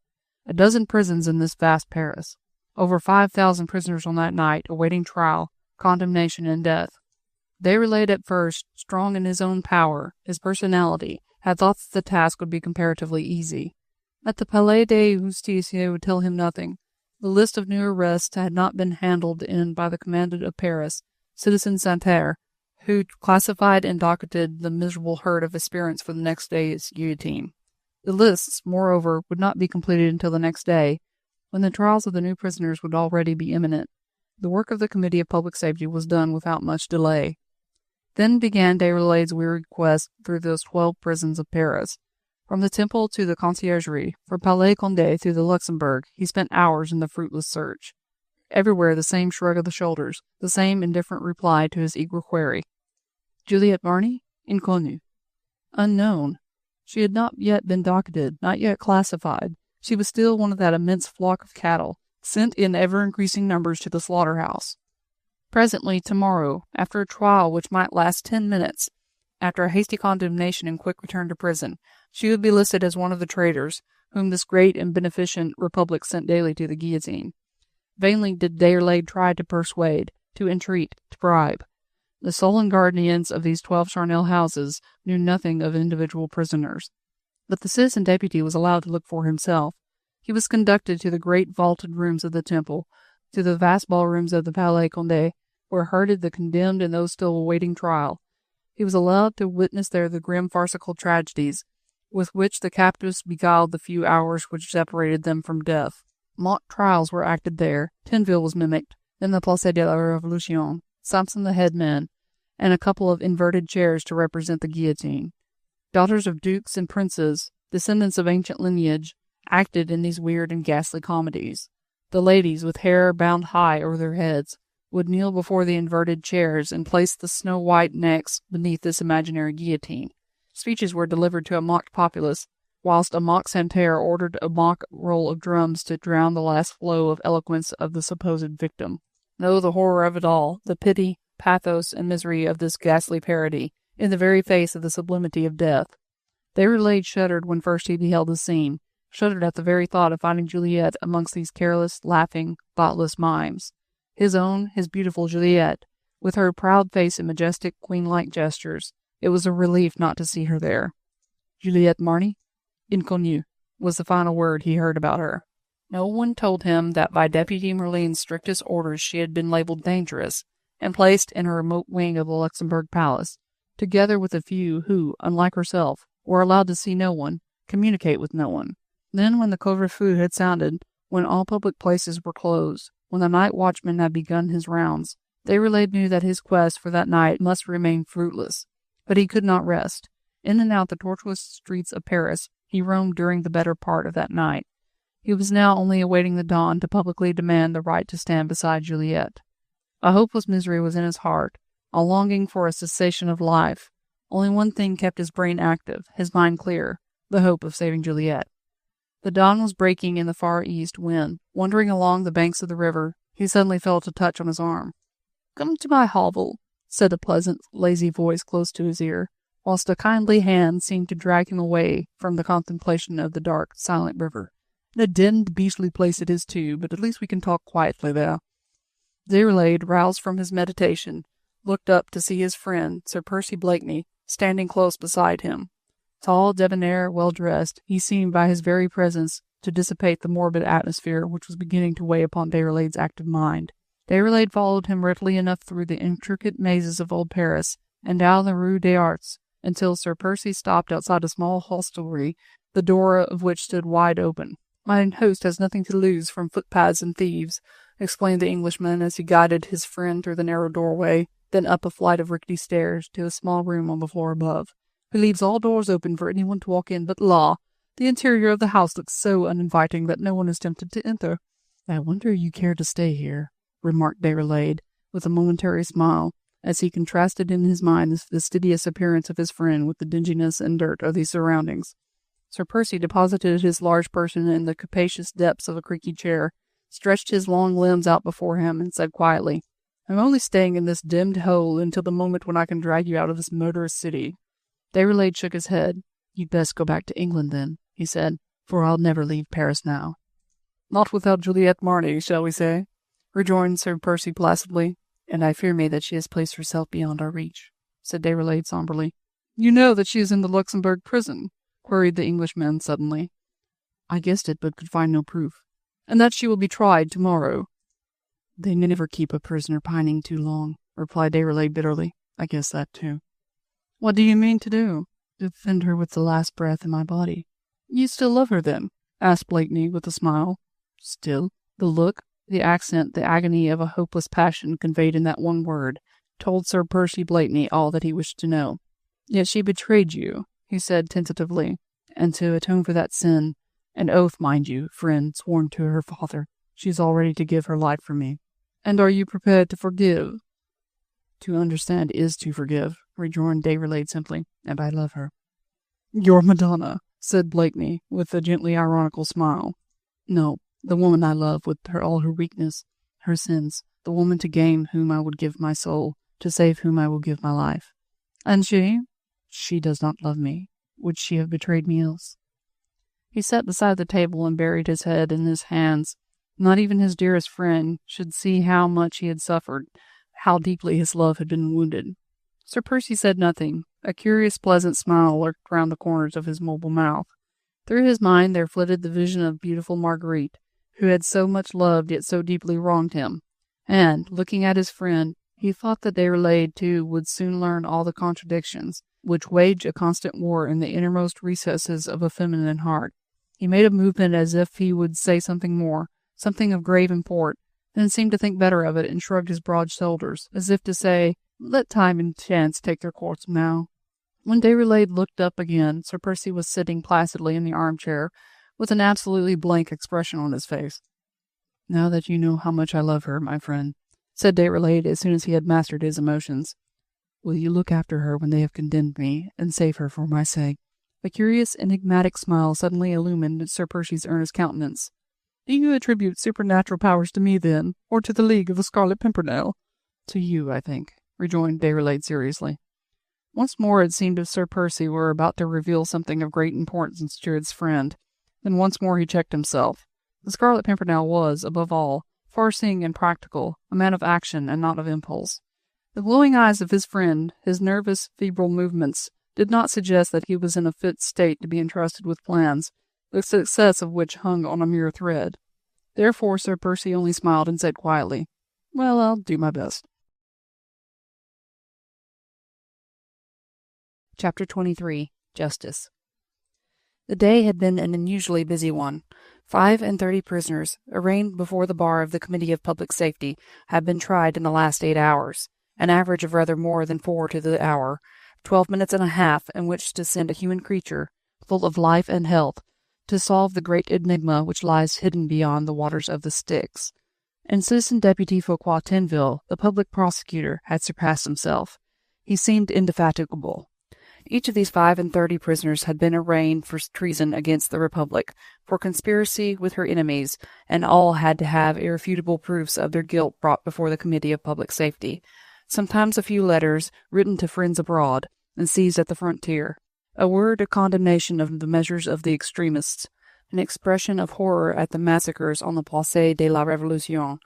A dozen prisons in this vast Paris. Over 5,000 prisoners on that night, awaiting trial, condemnation, and death. Déroulède at first, strong in his own power, his personality, had thought that the task would be comparatively easy. At the Palais de Justice they would tell him nothing. The list of new arrests had not been handled in by the commandant of Paris, Citizen Santerre, who classified and docketed the miserable herd of aspirants for the next day's guillotine. The lists, moreover, would not be completed until the next day, when the trials of the new prisoners would already be imminent. The work of the Committee of Public Safety was done without much delay. Then began Déroulède's weary quest through those 12 prisons of Paris. From the Temple to the Conciergerie, from Palais Condé to the Luxembourg, he spent hours in the fruitless search. Everywhere the same shrug of the shoulders, the same indifferent reply to his eager query. Juliette de Marny? Inconnue. Unknown. She had not yet been docketed, not yet classified. She was still one of that immense flock of cattle, sent in ever-increasing numbers to the slaughterhouse. Presently, tomorrow, after a trial which might last 10 minutes, after a hasty condemnation and quick return to prison, she would be listed as one of the traitors, whom this great and beneficent republic sent daily to the guillotine. Vainly did Déroulède try to persuade, to entreat, to bribe. The sullen guardians of these 12 charnel houses knew nothing of individual prisoners. But the citizen deputy was allowed to look for himself. He was conducted to the great vaulted rooms of the Temple, to the vast ballrooms of the Palais Condé, where herded the condemned and those still awaiting trial. He was allowed to witness there the grim farcical tragedies, with which the captives beguiled the few hours which separated them from death. Mock trials were acted there, Tinville was mimicked, then the Place de la Révolution, Samson the headman, and a couple of inverted chairs to represent the guillotine. Daughters of dukes and princes, descendants of ancient lineage, acted in these weird and ghastly comedies. The ladies, with hair bound high over their heads, would kneel before the inverted chairs and place the snow-white necks beneath this imaginary guillotine. Speeches were delivered to a mock populace, whilst a mock Santerre ordered a mock roll of drums to drown the last flow of eloquence of the supposed victim. No, the horror of it all, the pity, pathos, and misery of this ghastly parody, in the very face of the sublimity of death. Déroulède shuddered when first he beheld the scene, shuddered at the very thought of finding Juliette amongst these careless, laughing, thoughtless mimes. His own, his beautiful Juliette, with her proud face and majestic, queen-like gestures. It was a relief not to see her there. Juliette de Marny? Inconnue, was the final word he heard about her. No one told him that by Deputy Merlin's strictest orders she had been labelled dangerous, and placed in a remote wing of the Luxembourg Palace, together with a few who, unlike herself, were allowed to see no one, communicate with no one. Then, when the couvre-feu had sounded, when all public places were closed, when the night watchman had begun his rounds, Déroulède knew that his quest for that night must remain fruitless. But he could not rest. In and out the tortuous streets of Paris he roamed during the better part of that night. He was now only awaiting the dawn to publicly demand the right to stand beside Juliette. A hopeless misery was in his heart, a longing for a cessation of life. Only one thing kept his brain active, his mind clear, the hope of saving Juliette. The dawn was breaking in the far east when, wandering along the banks of the river, he suddenly felt a touch on his arm. "Come to my hovel," said a pleasant, lazy voice close to his ear, whilst a kindly hand seemed to drag him away from the contemplation of the dark, silent river. "And a demmed beastly place it is too, but at least we can talk quietly there." Déroulède, roused from his meditation, looked up to see his friend, Sir Percy Blakeney, standing close beside him. Tall, debonair, well-dressed, he seemed by his very presence to dissipate the morbid atmosphere which was beginning to weigh upon Déroulède's active mind. Déroulède followed him readily enough through the intricate mazes of old Paris, and down the Rue des Arts, until Sir Percy stopped outside a small hostelry, the door of which stood wide open. "Mine host has nothing to lose from footpads and thieves," explained the Englishman as he guided his friend through the narrow doorway, then up a flight of rickety stairs to a small room on the floor above. "He leaves all doors open for anyone to walk in, but la! The interior of the house looks so uninviting that no one is tempted to enter." "I wonder you care to stay here," remarked Déroulède, with a momentary smile, as he contrasted in his mind the fastidious appearance of his friend with the dinginess and dirt of these surroundings. Sir Percy deposited his large person in the capacious depths of a creaky chair, stretched his long limbs out before him, and said quietly, "I'm only staying in this dimmed hole until the moment when I can drag you out of this murderous city." Déroulède shook his head. "You'd best go back to England, then," he said, "for I'll never leave Paris now." Not without Juliette de Marny, shall we say?" rejoined Sir Percy placidly. "And I fear me that she has placed herself beyond our reach," said Déroulède somberly. "You know that she is in the Luxembourg prison?" queried the Englishman suddenly. "I guessed it, but could find no proof." "And that she will be tried tomorrow?" "They never keep a prisoner pining too long," replied Déroulède bitterly. "I guess that, too." "What do you mean to do?" "Defend her with the last breath in my body." "You still love her, then?" asked Blakeney with a smile. "Still?" The look, the accent, the agony of a hopeless passion conveyed in that one word, told Sir Percy Blakeney all that he wished to know. "Yet she betrayed you," he said tentatively. "And to atone for that sin, an oath, mind you, friend, sworn to her father, she is all ready to give her life for me." "And are you prepared to forgive?" "To understand is to forgive," rejoined Déroulède simply, "and I love her." "Your Madonna," said Blakeney, with a gently ironical smile. "No, the woman I love, with all her weakness, her sins, the woman to gain whom I would give my soul, to save whom I will give my life." "And she?" "She does not love me. Would she have betrayed me else?" He sat beside the table and buried his head in his hands. Not even his dearest friend should see how much he had suffered, how deeply his love had been wounded. Sir Percy said nothing. A curious, pleasant smile lurked round the corners of his mobile mouth. Through his mind there flitted the vision of beautiful Marguerite, who had so much loved yet so deeply wronged him. And, looking at his friend, he thought that Déroulède too would soon learn all the contradictions which wage a constant war in the innermost recesses of a feminine heart. He made a movement as if he would say something more, something of grave import, then seemed to think better of it and shrugged his broad shoulders, as if to say, "Let time and chance take their course now." When Déroulède looked up again, Sir Percy was sitting placidly in the armchair, with an absolutely blank expression on his face. "Now that you know how much I love her, my friend," said Déroulède as soon as he had mastered his emotions, "will you look after her when they have condemned me, and save her for my sake?" A curious, enigmatic smile suddenly illumined Sir Percy's earnest countenance. "Do you attribute supernatural powers to me, then, or to the League of the Scarlet Pimpernel?" "To you, I think," rejoined Déroulède seriously. Once more it seemed as Sir Percy were about to reveal something of great importance to his friend. Then once more he checked himself. The Scarlet Pimpernel was, above all, far-seeing and practical, a man of action and not of impulse. The glowing eyes of his friend, his nervous, febrile movements, did not suggest that he was in a fit state to be entrusted with plans, the success of which hung on a mere thread. Therefore Sir Percy only smiled and said quietly, "Well, I'll do my best." Chapter 23. Justice. The day had been an unusually busy one. 35 prisoners, arraigned before the bar of the Committee of Public Safety, had been tried in the last 8 hours, an average of rather more than 4 to the hour, 12 minutes and a half in which to send a human creature, full of life and health, to solve the great enigma which lies hidden beyond the waters of the Styx. And Citizen Deputy Foucquier Tinville, the public prosecutor, had surpassed himself. He seemed indefatigable. Each of these 35 prisoners had been arraigned for treason against the Republic, for conspiracy with her enemies, and all had to have irrefutable proofs of their guilt brought before the Committee of Public Safety. Sometimes a few letters, written to friends abroad, and seized at the frontier. A word of condemnation of the measures of the extremists. An expression of horror at the massacres on the Place de la Révolution,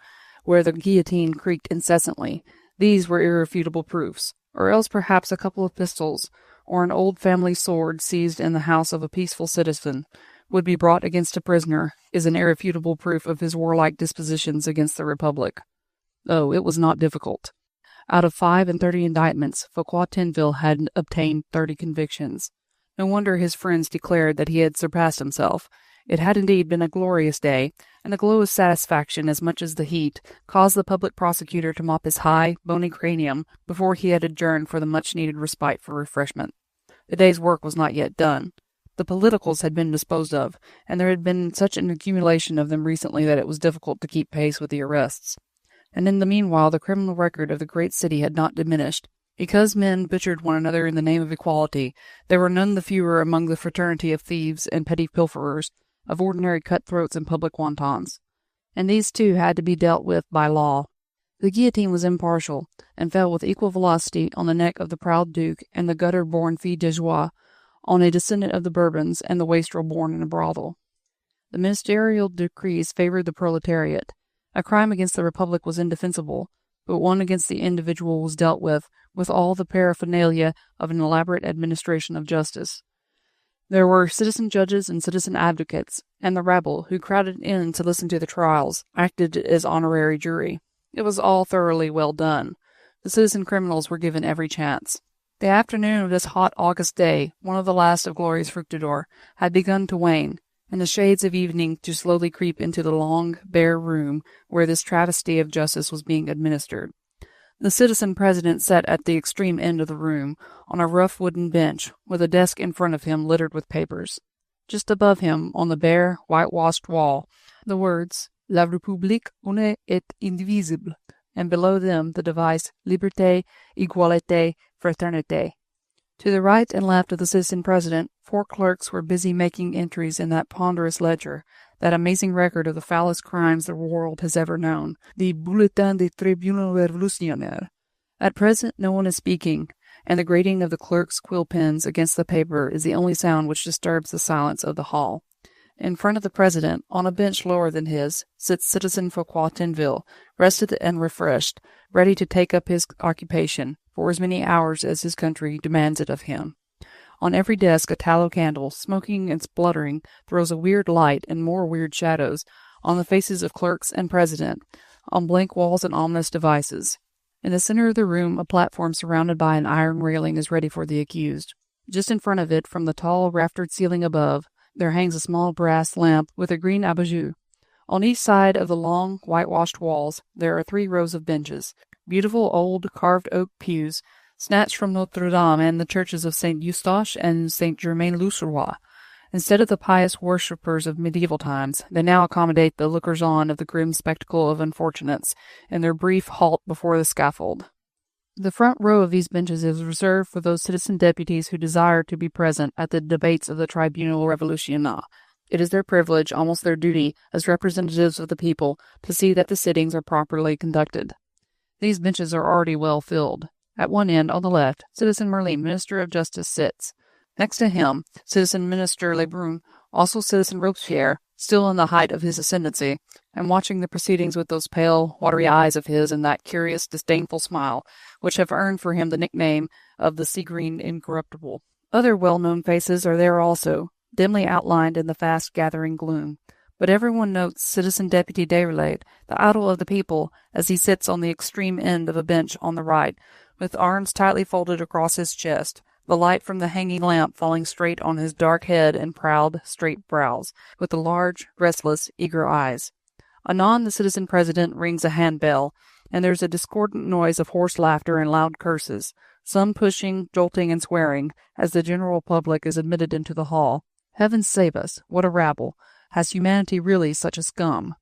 where the guillotine creaked incessantly. These were irrefutable proofs. Or else perhaps a couple of pistols, or an old family sword seized in the house of a peaceful citizen, would be brought against a prisoner, is an irrefutable proof of his warlike dispositions against the Republic. Oh, it was not difficult. Out of 35 indictments, Foucquier Tinville had obtained 30 convictions. No wonder his friends declared that he had surpassed himself. It had indeed been a glorious day, and a glow of satisfaction as much as the heat caused the public prosecutor to mop his high, bony cranium before he had adjourned for the much-needed respite for refreshment. The day's work was not yet done. The politicals had been disposed of, and there had been such an accumulation of them recently that it was difficult to keep pace with the arrests. And in the meanwhile the criminal record of the great city had not diminished. Because men butchered one another in the name of equality, there were none the fewer among the fraternity of thieves and petty pilferers, of ordinary cutthroats and public wantons. And these too had to be dealt with by law. The guillotine was impartial, and fell with equal velocity on the neck of the proud duke and the gutter-born fille de joie, on a descendant of the Bourbons and the wastrel born in a brothel. The ministerial decrees favored the proletariat. A crime against the Republic was indefensible, but one against the individual was dealt with all the paraphernalia of an elaborate administration of justice. There were citizen judges and citizen advocates, and the rabble, who crowded in to listen to the trials, acted as honorary jury. It was all thoroughly well done. The citizen criminals were given every chance. The afternoon of this hot August day, one of the last of Glory's Fructidor, had begun to wane, and the shades of evening to slowly creep into the long, bare room where this travesty of justice was being administered. The citizen president sat at the extreme end of the room, on a rough wooden bench, with a desk in front of him littered with papers. Just above him, on the bare, whitewashed wall, the words, La République une et indivisible, and below them the device, Liberté, Égalité, Fraternité. To the right and left of the citizen president, 4 clerks were busy making entries in that ponderous ledger, that amazing record of the foulest crimes the world has ever known, the Bulletin des Tribunaux Révolutionnaires. At present no one is speaking, and the grating of the clerks' quill pens against the paper is the only sound which disturbs the silence of the hall. In front of the president, on a bench lower than his, sits citizen Foucault Tinville, rested and refreshed, ready to take up his occupation, for as many hours as his country demands it of him. On every desk a tallow candle, smoking and spluttering, throws a weird light and more weird shadows on the faces of clerks and president, on blank walls and ominous devices. In the center of the room a platform surrounded by an iron railing is ready for the accused. Just in front of it, from the tall raftered ceiling above, there hangs a small brass lamp with a green abat-jour. On each side of the long, whitewashed walls there are 3 rows of benches, beautiful old carved oak pews, snatched from Notre Dame and the churches of Saint Eustache and Saint Germain-l'Auxerrois. Instead of the pious worshippers of medieval times, they now accommodate the lookers-on of the grim spectacle of unfortunates in their brief halt before the scaffold. The front row of these benches is reserved for those citizen deputies who desire to be present at the debates of the Tribunal Révolutionnaire. It is their privilege, almost their duty, as representatives of the people, to see that the sittings are properly conducted. These benches are already well filled. At one end, on the left, Citizen Merlin, Minister of Justice, sits. Next to him, Citizen Minister Lebrun, also Citizen Robespierre, still in the height of his ascendancy, and watching the proceedings with those pale, watery eyes of his and that curious, disdainful smile, which have earned for him the nickname of the Sea-Green Incorruptible. Other well-known faces are there also, dimly outlined in the fast-gathering gloom. But everyone notes Citizen Deputy Déroulède, the idol of the people, as he sits on the extreme end of a bench on the right, with arms tightly folded across his chest, the light from the hanging lamp falling straight on his dark head and proud, straight brows, with the large, restless, eager eyes. Anon the citizen president rings a handbell, and there's a discordant noise of hoarse laughter and loud curses, some pushing, jolting, and swearing, as the general public is admitted into the hall. Heaven save us, what a rabble! Has humanity really such a scum?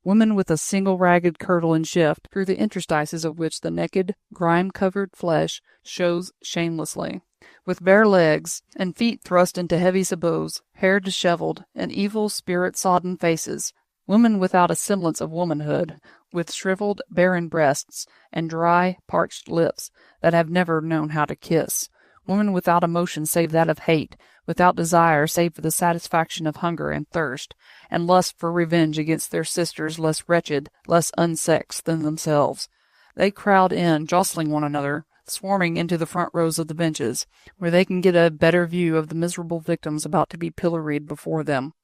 Women with a single ragged kirtle and shift, through the interstices of which the naked, grime-covered flesh shows shamelessly, with bare legs, and feet thrust into heavy sabots, hair dishevelled, and evil, spirit-sodden faces, women without a semblance of womanhood, with shriveled, barren breasts, and dry, parched lips that have never known how to kiss, women without emotion save that of hate, without desire save for the satisfaction of hunger and thirst, and lust for revenge against their sisters less wretched, less unsexed than themselves. They crowd in, jostling one another, swarming into the front rows of the benches, where they can get a better view of the miserable victims about to be pilloried before them.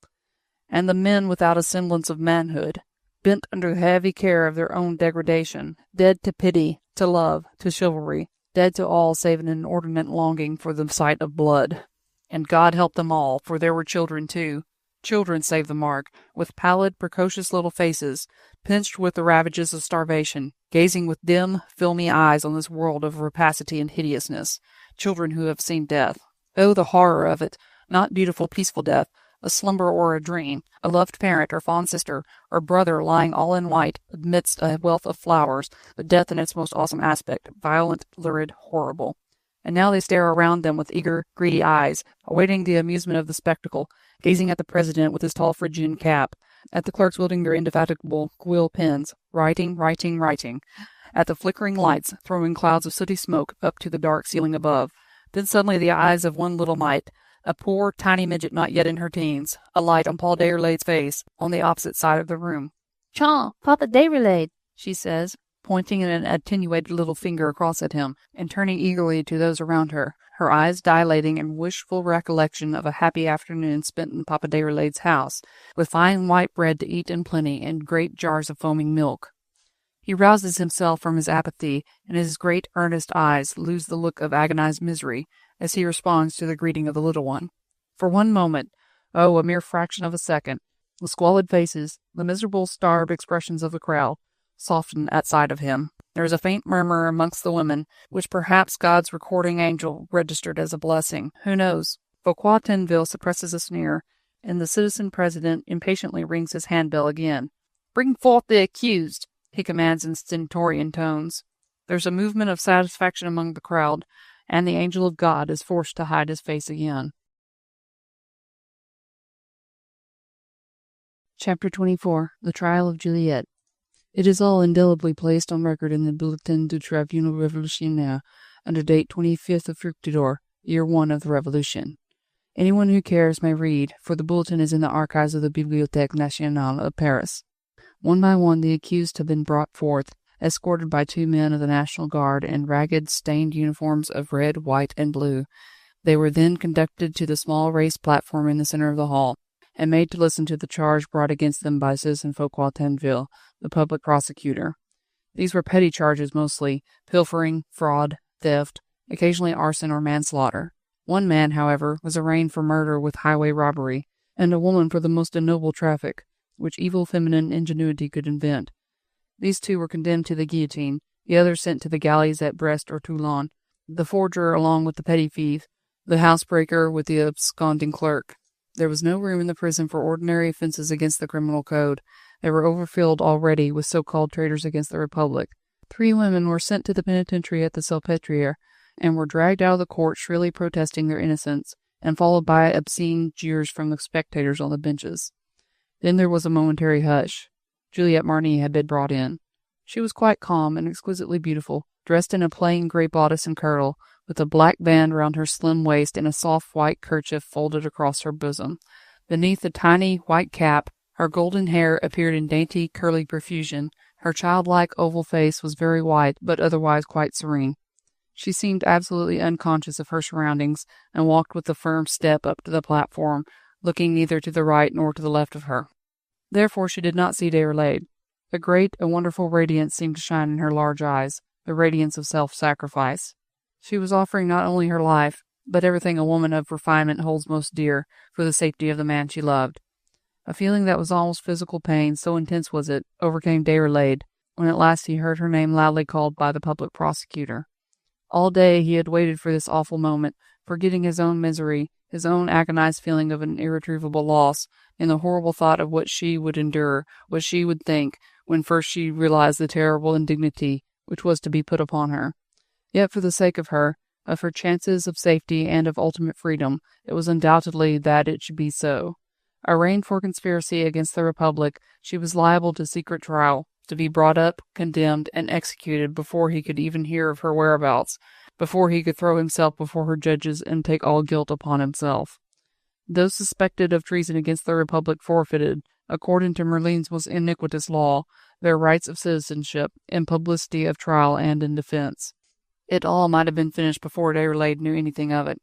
And the men without a semblance of manhood, bent under the heavy care of their own degradation, dead to pity, to love, to chivalry, dead to all save an inordinate longing for the sight of blood. And God help them all, for there were children too. Children, save the mark, with pallid, precocious little faces, pinched with the ravages of starvation, gazing with dim, filmy eyes on this world of rapacity and hideousness. Children who have seen death. Oh, the horror of it! Not beautiful, peaceful death, a slumber or a dream, a loved parent or fond sister or brother lying all in white amidst a wealth of flowers, but death in its most awesome aspect, violent, lurid, horrible. And now they stare around them with eager, greedy eyes, awaiting the amusement of the spectacle, gazing at the president with his tall Phrygian cap, at the clerks wielding their indefatigable quill pens, writing, at the flickering lights throwing clouds of sooty smoke up to the dark ceiling above. Then suddenly the eyes of one little mite, a poor, tiny midget not yet in her teens, alight on Paul Déroulède's face, on the opposite side of the room. "Tiens, Papa Déroulède," she says, pointing an attenuated little finger across at him, and turning eagerly to those around her, her eyes dilating in wishful recollection of a happy afternoon spent in Papa Déroulède's house, with fine white bread to eat in plenty, and great jars of foaming milk. He rouses himself from his apathy, and his great earnest eyes lose the look of agonized misery as he responds to the greeting of the little one. For one moment, oh, a mere fraction of a second, the squalid faces, the miserable, starved expressions of the crowd, soften at sight of him. There is a faint murmur amongst the women, which perhaps God's recording angel registered as a blessing. Who knows? Fouquet Tinville suppresses a sneer, and the citizen president impatiently rings his handbell again. "Bring forth the accused," he commands in stentorian tones. There's a movement of satisfaction among the crowd, and the angel of God is forced to hide his face again. Chapter 24. The Trial of Juliette. It is all indelibly placed on record in the Bulletin du Tribunal Révolutionnaire, under date 25th of Fructidor, year 1 of the Revolution. Anyone who cares may read, for the bulletin is in the archives of the Bibliothèque Nationale of Paris. One by one the accused have been brought forth, escorted by 2 men of the National Guard in ragged, stained uniforms of red, white, and blue. They were then conducted to the small raised platform in the center of the hall, and made to listen to the charge brought against them by Citizen Fouquet Tinville, the public prosecutor. These were petty charges mostly, pilfering, fraud, theft, occasionally arson or manslaughter. One man, however, was arraigned for murder with highway robbery, and a woman for the most ignoble traffic which evil feminine ingenuity could invent. These 2 were condemned to the guillotine, the others sent to the galleys at Brest or Toulon, the forger along with the petty thief, the housebreaker with the absconding clerk. There was no room in the prison for ordinary offences against the criminal code. They were overfilled already with so-called traitors against the Republic. 3 women were sent to the penitentiary at the Salpêtrière, and were dragged out of the court shrilly protesting their innocence, and followed by obscene jeers from the spectators on the benches. Then there was a momentary hush. Juliette de Marny had been brought in. She was quite calm and exquisitely beautiful, dressed in a plain grey bodice and kirtle, with a black band round her slim waist and a soft white kerchief folded across her bosom. Beneath the tiny white cap, her golden hair appeared in dainty, curly profusion. Her childlike oval face was very white, but otherwise quite serene. She seemed absolutely unconscious of her surroundings, and walked with a firm step up to the platform, looking neither to the right nor to the left of her. Therefore she did not see Déroulède. A great, a wonderful radiance seemed to shine in her large eyes, the radiance of self-sacrifice. She was offering not only her life, but everything a woman of refinement holds most dear, for the safety of the man she loved. A feeling that was almost physical pain, so intense was it, overcame Déroulède, when at last he heard her name loudly called by the public prosecutor. All day he had waited for this awful moment, forgetting his own misery, his own agonized feeling of an irretrievable loss, in the horrible thought of what she would endure, what she would think, when first she realized the terrible indignity which was to be put upon her. Yet for the sake of her chances of safety and of ultimate freedom, it was undoubtedly that it should be so. Arraigned for conspiracy against the Republic, she was liable to secret trial, to be brought up, condemned, and executed before he could even hear of her whereabouts, before he could throw himself before her judges and take all guilt upon himself. Those suspected of treason against the Republic forfeited, according to Merlin's most iniquitous law, their rights of citizenship, in publicity of trial and in defense. It all might have been finished before Déroulède knew anything of it.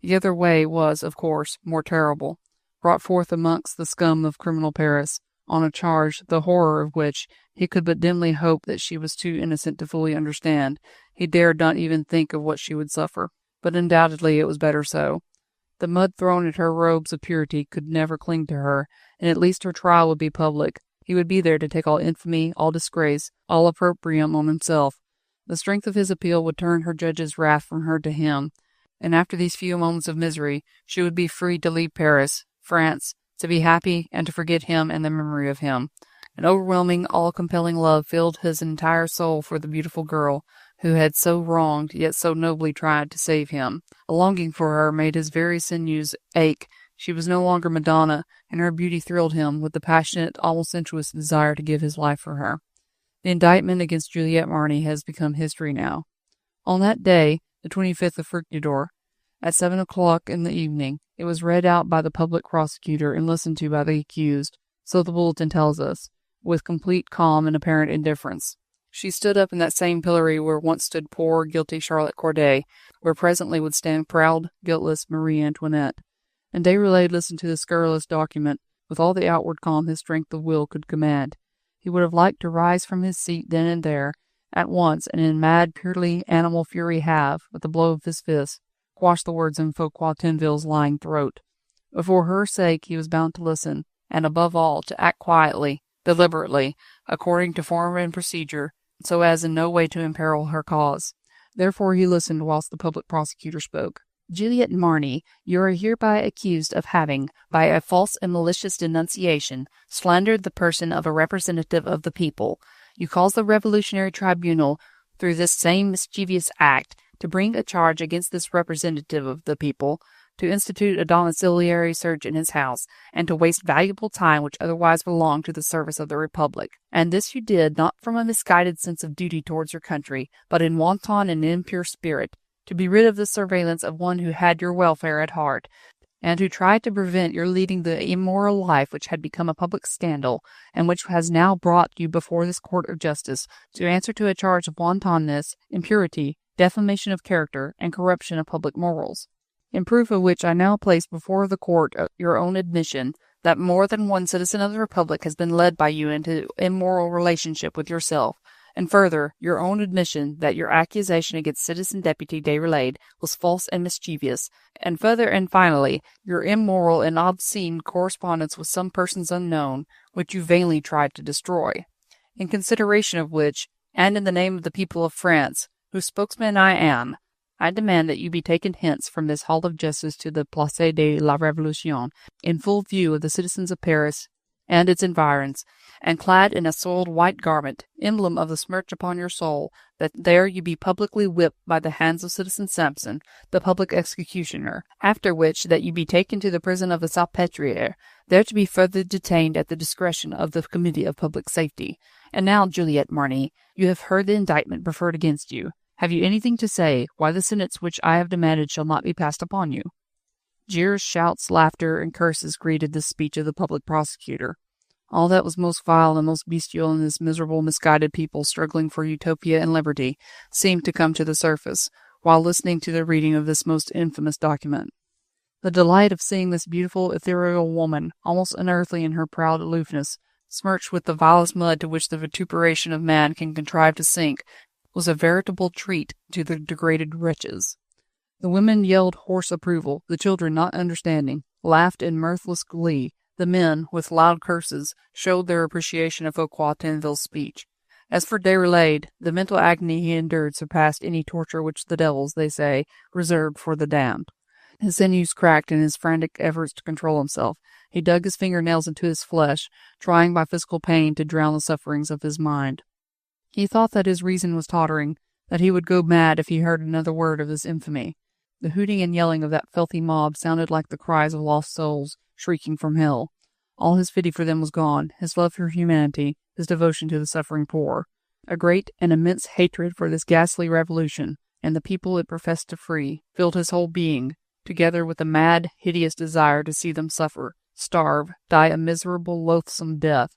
The other way was, of course, more terrible, brought forth amongst the scum of criminal Paris, on a charge, the horror of which he could but dimly hope that she was too innocent to fully understand. He dared not even think of what she would suffer, but undoubtedly it was better so. The mud thrown at her robes of purity could never cling to her, and at least her trial would be public. He would be there to take all infamy, all disgrace, all opprobrium on himself. The strength of his appeal would turn her judge's wrath from her to him, and after these few moments of misery, she would be free to leave Paris, France, to be happy and to forget him and the memory of him. An overwhelming, all-compelling love filled his entire soul for the beautiful girl who had so wronged yet so nobly tried to save him. A longing for her made his very sinews ache. She was no longer Madonna, and her beauty thrilled him with the passionate, almost sensuous desire to give his life for her. The indictment against Juliette Marny has become history now. On that day, the 25th of Fructidor, At 7 o'clock in the evening, it was read out by the public prosecutor and listened to by the accused, so the bulletin tells us, with complete calm and apparent indifference. She stood up in that same pillory where once stood poor, guilty Charlotte Corday, where presently would stand proud, guiltless Marie Antoinette. And Déroulède listened to the scurrilous document with all the outward calm his strength of will could command. He would have liked to rise from his seat then and there, at once, and in mad, purely animal fury have, with the blow of his fist, quashed the words in Fouquet Tinville's lying throat. But for her sake he was bound to listen, and above all to act quietly, deliberately, according to form and procedure, so as in no way to imperil her cause. Therefore he listened whilst the public prosecutor spoke. Juliette de Marny, you are hereby accused of having, by a false and malicious denunciation, slandered the person of a representative of the people. You caused the Revolutionary Tribunal, through this same mischievous act, to bring a charge against this representative of the people, to institute a domiciliary search in his house, and to waste valuable time which otherwise belonged to the service of the Republic. And this you did not from a misguided sense of duty towards your country, but in wanton and impure spirit, to be rid of the surveillance of one who had your welfare at heart, and who tried to prevent your leading the immoral life which had become a public scandal, and which has now brought you before this court of justice, to answer to a charge of wantonness, impurity, defamation of character, and corruption of public morals. In proof of which I now place before the court your own admission that more than one citizen of the Republic has been led by you into immoral relationship with yourself, and further, your own admission that your accusation against Citizen Deputy Déroulède was false and mischievous, and further and finally, your immoral and obscene correspondence with some persons unknown, which you vainly tried to destroy. In consideration of which, and in the name of the people of France, whose spokesman I am, I demand that you be taken hence from this hall of justice to the Place de la Révolution, in full view of the citizens of Paris and its environs, and clad in a soiled white garment, emblem of the smirch upon your soul, that there you be publicly whipped by the hands of Citizen Samson, the public executioner, after which that you be taken to the prison of the Salpêtrière, there to be further detained at the discretion of the Committee of Public Safety. And now, Juliette Marny, you have heard the indictment preferred against you. Have you anything to say why the sentence which I have demanded shall not be passed upon you? Jeers, shouts, laughter, and curses greeted this speech of the public prosecutor. All that was most vile and most bestial in this miserable, misguided people struggling for utopia and liberty seemed to come to the surface, while listening to the reading of this most infamous document. The delight of seeing this beautiful, ethereal woman, almost unearthly in her proud aloofness, smirched with the vilest mud to which the vituperation of man can contrive to sink, was a veritable treat to the degraded wretches. The women yelled hoarse approval, the children, not understanding, laughed in mirthless glee, the men, with loud curses, showed their appreciation of Fouquet Tinville's speech. As for Déroulède, the mental agony he endured surpassed any torture which the devils, they say, reserved for the damned. His sinews cracked in his frantic efforts to control himself. He dug his fingernails into his flesh, trying by physical pain to drown the sufferings of his mind. He thought that his reason was tottering, that he would go mad if he heard another word of this infamy. The hooting and yelling of that filthy mob sounded like the cries of lost souls shrieking from hell. All his pity for them was gone, his love for humanity, his devotion to the suffering poor. A great and immense hatred for this ghastly revolution, and the people it professed to free, filled his whole being, together with a mad, hideous desire to see them suffer, starve, die a miserable, loathsome death.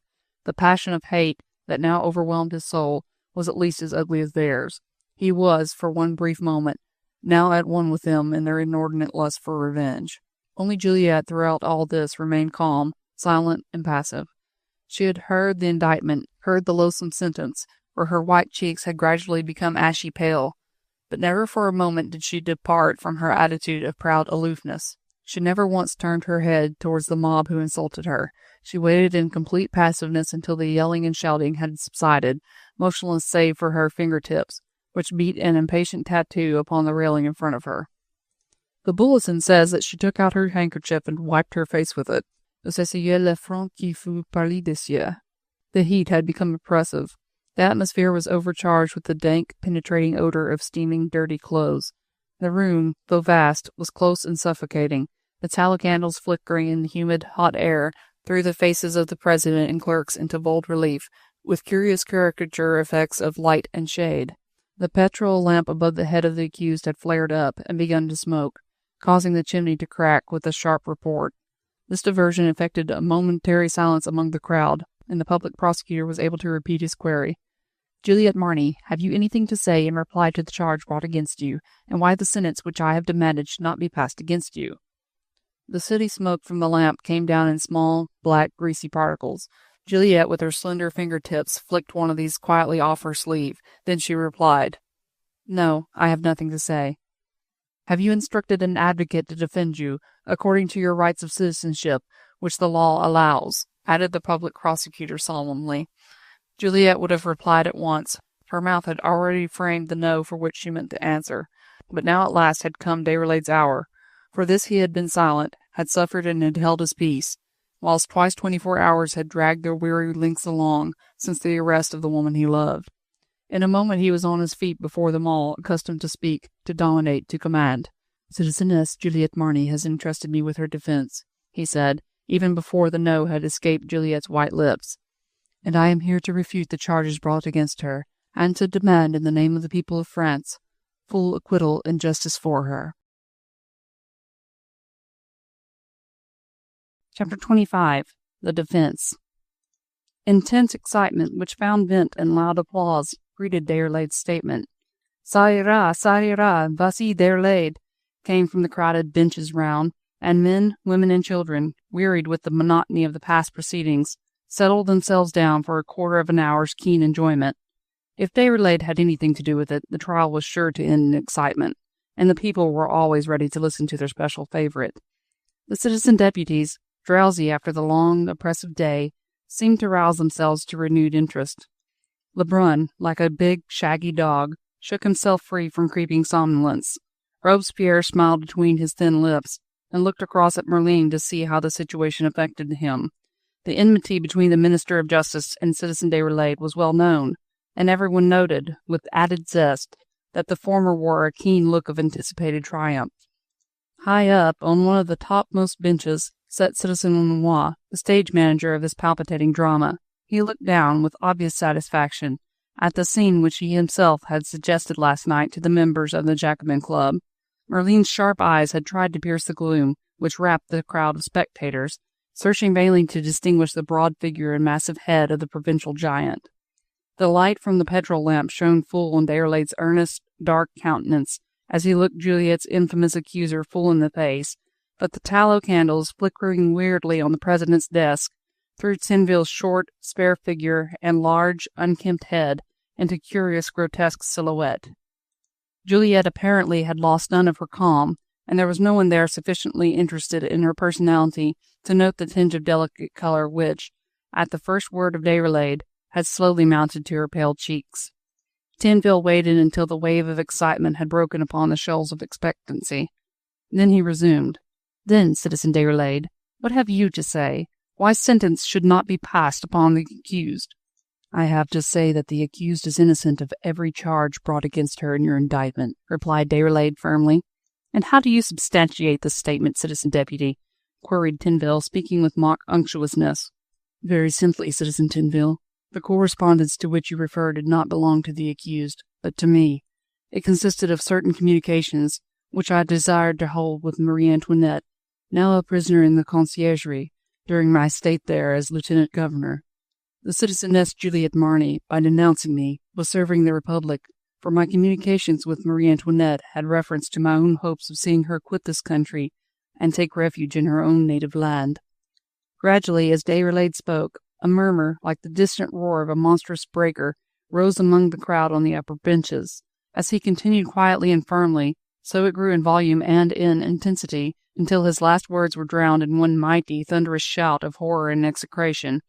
The passion of hate that now overwhelmed his soul was at least as ugly as theirs. He was, for one brief moment, now at one with them in their inordinate lust for revenge. Only Juliette, throughout all this, remained calm, silent, and passive. She had heard the indictment, heard the loathsome sentence, for her white cheeks had gradually become ashy pale, but never for a moment did she depart from her attitude of proud aloofness. She never once turned her head towards the mob who insulted her. She waited in complete passiveness until the yelling and shouting had subsided, motionless save for her fingertips, which beat an impatient tattoo upon the railing in front of her. The bulletin says that she took out her handkerchief and wiped her face with it. S'essayait le front qui fut parli des yeux. The heat had become oppressive. The atmosphere was overcharged with the dank, penetrating odor of steaming, dirty clothes. The room, though vast, was close and suffocating. The tallow candles flickering in the humid, hot air threw the faces of the president and clerks into bold relief, with curious caricature effects of light and shade. The petrol lamp above the head of the accused had flared up and begun to smoke. causing the chimney to crack with a sharp report. This diversion effected a momentary silence among the crowd, and the public prosecutor was able to repeat his query. Juliette de Marny, have you anything to say in reply to the charge brought against you, and why the sentence which I have demanded should not be passed against you? The sooty smoke from the lamp came down in small, black, greasy particles. Juliette, with her slender fingertips, flicked one of these quietly off her sleeve. Then she replied, "No, I have nothing to say." "Have you instructed an advocate to defend you, according to your rights of citizenship, which the law allows?" added the public prosecutor solemnly. Juliette would have replied at once. Her mouth had already framed the no for which she meant to answer. But now at last had come Déroulède's hour. For this he had been silent, had suffered and had held his peace, whilst twice 24 hours had dragged their weary lengths along since the arrest of the woman he loved. In a moment he was on his feet before them all, accustomed to speak, to dominate, to command. "Citizeness Juliette Marny has entrusted me with her defence," he said, even before the no had escaped Juliette's white lips. "And I am here to refute the charges brought against her, and to demand, in the name of the people of France, full acquittal and justice for her." Chapter 25. The Defense. Intense excitement, which found vent in loud applause, greeted Déroulède's statement. "Ça ira, voici Déroulède," came from the crowded benches round, and men, women, and children, wearied with the monotony of the past proceedings, settled themselves down for a quarter of an hour's keen enjoyment. If Déroulède had anything to do with it, the trial was sure to end in excitement, and the people were always ready to listen to their special favourite. The citizen deputies, drowsy after the long, oppressive day, seemed to rouse themselves to renewed interest. Lebrun, like a big, shaggy dog, shook himself free from creeping somnolence. Robespierre smiled between his thin lips, and looked across at Merlin to see how the situation affected him. The enmity between the Minister of Justice and Citizen Déroulède was well known, and everyone noted, with added zest, that the former wore a keen look of anticipated triumph. High up, on one of the topmost benches, sat Citizen Lenoir, the stage manager of this palpitating drama. He looked down, with obvious satisfaction, at the scene which he himself had suggested last night to the members of the Jacobin Club. Merlin's sharp eyes had tried to pierce the gloom which wrapped the crowd of spectators, searching vainly to distinguish the broad figure and massive head of the provincial giant. The light from the petrol lamp shone full on Déroulède's earnest, dark countenance as he looked Juliette's infamous accuser full in the face, but the tallow candles, flickering weirdly on the president's desk, threw Tinville's short, spare figure and large, unkempt head into curious, grotesque silhouette. Juliette apparently had lost none of her calm, and there was no one there sufficiently interested in her personality to note the tinge of delicate color which, at the first word of Déroulède, had slowly mounted to her pale cheeks. Tinville waited until the wave of excitement had broken upon the shoals of expectancy. Then he resumed. "Then, Citizen Déroulède, what have you to say? Why sentence should not be passed upon the accused?" "I have to say that the accused is innocent of every charge brought against her in your indictment," replied Déroulède firmly. "And how do you substantiate this statement, Citizen Deputy?" queried Tinville, speaking with mock unctuousness. "Very simply, Citizen Tinville. The correspondence to which you refer did not belong to the accused, but to me. It consisted of certain communications which I desired to hold with Marie Antoinette, now a prisoner in the conciergerie, during my stay there as lieutenant governor. The citizeness Juliette Marny, by denouncing me, was serving the Republic, for my communications with Marie Antoinette had reference to my own hopes of seeing her quit this country and take refuge in her own native land." Gradually, as Déroulède spoke, a murmur, like the distant roar of a monstrous breaker, rose among the crowd on the upper benches. As he continued quietly and firmly, so it grew in volume and in intensity, until his last words were drowned in one mighty, thunderous shout of horror and execration.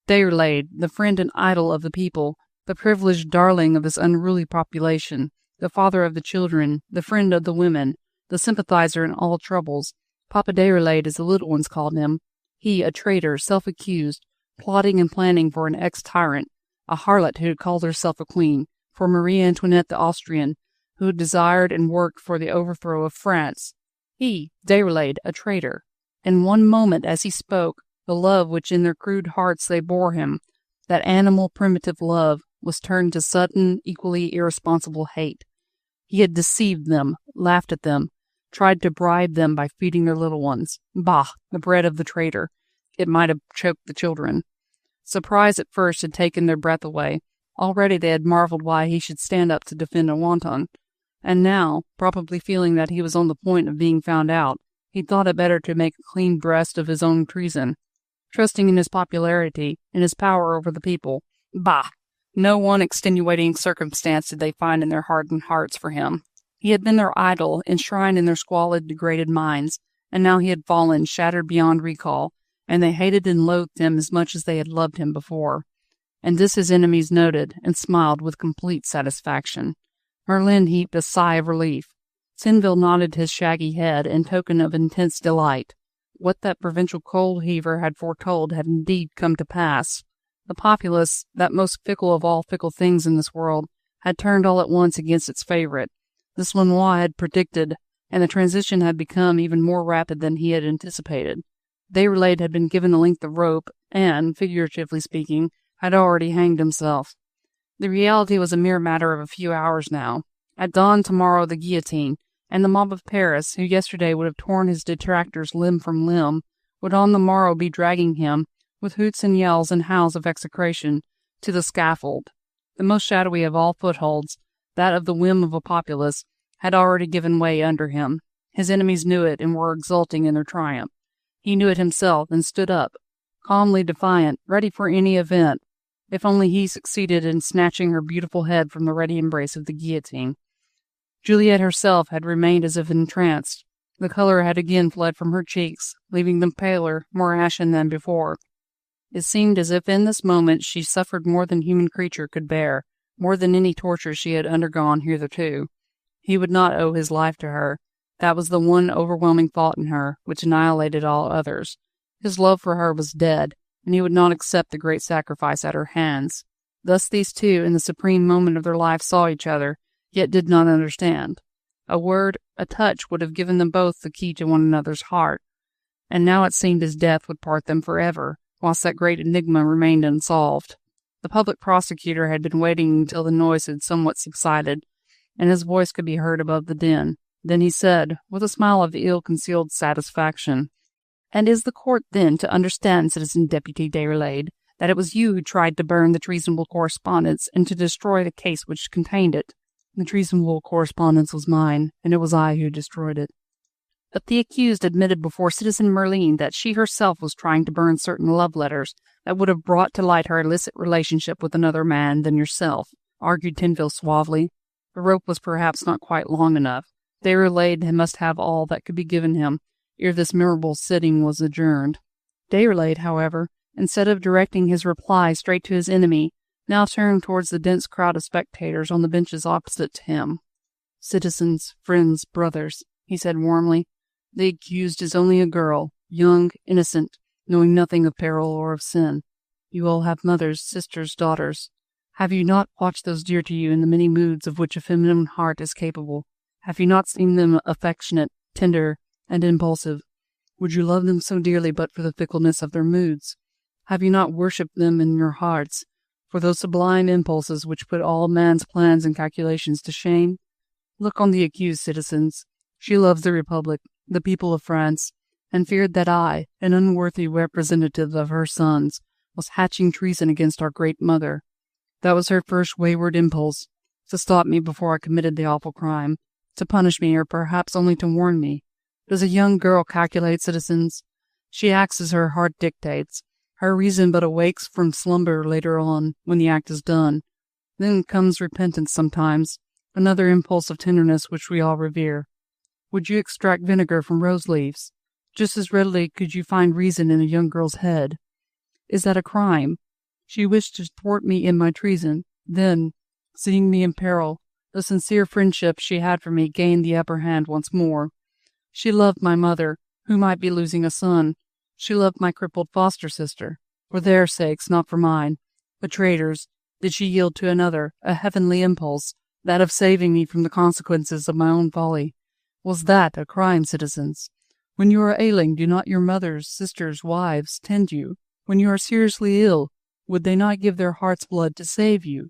Déroulède, the friend and idol of the people, the privileged darling of this unruly population, the father of the children, the friend of the women, the sympathizer in all troubles, Papa Déroulède as the little ones called him, he, a traitor, self-accused, plotting and planning for an ex-tyrant, a harlot who had called herself a queen, for Marie Antoinette the Austrian, who had desired and worked for the overthrow of France. He, Déroulède, a traitor. In one moment, as he spoke, the love which in their crude hearts they bore him, that animal primitive love, was turned to sudden, equally irresponsible hate. He had deceived them, laughed at them, tried to bribe them by feeding their little ones. Bah, the bread of the traitor. It might have choked the children. Surprise at first had taken their breath away. Already they had marveled why he should stand up to defend a wanton. And now, probably feeling that he was on the point of being found out, he thought it better to make a clean breast of his own treason. Trusting in his popularity, in his power over the people. Bah! No one extenuating circumstance did they find in their hardened hearts for him. He had been their idol, enshrined in their squalid, degraded minds, and now he had fallen, shattered beyond recall, and they hated and loathed him as much as they had loved him before. And this his enemies noted, and smiled with complete satisfaction. Merlin heaved a sigh of relief. Sinville nodded his shaggy head in token of intense delight. What that provincial coal-heaver had foretold had indeed come to pass. The populace, that most fickle of all fickle things in this world, had turned all at once against its favorite. This Lenoir had predicted, and the transition had become even more rapid than he had anticipated. Déroulède had been given a length of rope, and, figuratively speaking, had already hanged himself. The reality was a mere matter of a few hours now. At dawn tomorrow the guillotine, and the mob of Paris, who yesterday would have torn his detractors limb from limb, would on the morrow be dragging him, with hoots and yells and howls of execration, to the scaffold. The most shadowy of all footholds, that of the whim of a populace, had already given way under him. His enemies knew it and were exulting in their triumph. He knew it himself and stood up, calmly defiant, ready for any event, if only he succeeded in snatching her beautiful head from the ready embrace of the guillotine. Juliette herself had remained as if entranced. The color had again fled from her cheeks, leaving them paler, more ashen than before. It seemed as if in this moment she suffered more than human creature could bear, more than any torture she had undergone hitherto. He would not owe his life to her. That was the one overwhelming thought in her, which annihilated all others. His love for her was dead, and he would not accept the great sacrifice at her hands. Thus these two, in the supreme moment of their life, saw each other, yet did not understand. A word, a touch would have given them both the key to one another's heart, and now it seemed as death would part them forever, whilst that great enigma remained unsolved. The public prosecutor had been waiting until the noise had somewhat subsided, and his voice could be heard above the din. Then he said, with a smile of ill-concealed satisfaction, "And is the court, then, to understand, Citizen Deputy Déroulède, that it was you who tried to burn the treasonable correspondence and to destroy the case which contained it?" "The treasonable correspondence was mine, and it was I who destroyed it." "But the accused admitted before Citizen Merlin that she herself was trying to burn certain love letters that would have brought to light her illicit relationship with another man than yourself," argued Tinville suavely. The rope was perhaps not quite long enough. Déroulède must have all that could be given him ere this memorable sitting was adjourned. Déroulède, however, instead of directing his reply straight to his enemy, now turned towards the dense crowd of spectators on the benches opposite to him. "Citizens, friends, brothers," he said warmly, "the accused is only a girl, young, innocent, knowing nothing of peril or of sin. You all have mothers, sisters, daughters. Have you not watched those dear to you in the many moods of which a feminine heart is capable? Have you not seen them affectionate, tender, and impulsive? Would you love them so dearly but for the fickleness of their moods? Have you not worshipped them in your hearts for those sublime impulses which put all man's plans and calculations to shame? Look on the accused, citizens. She loves the Republic, the people of France, and feared that I, an unworthy representative of her sons, was hatching treason against our great mother. That was her first wayward impulse, to stop me before I committed the awful crime, to punish me, or perhaps only to warn me. Does a young girl calculate, citizens? She acts as her heart dictates. Her reason but awakes from slumber later on, when the act is done. Then comes repentance sometimes, another impulse of tenderness which we all revere. Would you extract vinegar from rose leaves? Just as readily could you find reason in a young girl's head. Is that a crime? She wished to thwart me in my treason. Then, seeing me in peril, the sincere friendship she had for me gained the upper hand once more. She loved my mother, who might be losing a son. She loved my crippled foster sister, for their sakes, not for mine. But traitors, did she yield to another, a heavenly impulse, that of saving me from the consequences of my own folly? Was that a crime, citizens? When you are ailing, do not your mothers, sisters, wives tend you? When you are seriously ill, would they not give their heart's blood to save you?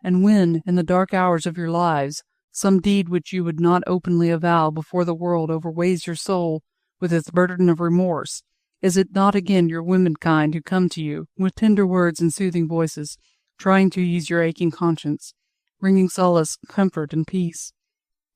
And when, in the dark hours of your lives, Some deed which you would not openly avow before the world overweighs your soul with its burden of remorse. Is it not again your womenkind who come to you, with tender words and soothing voices, trying to ease your aching conscience, bringing solace, comfort, and peace?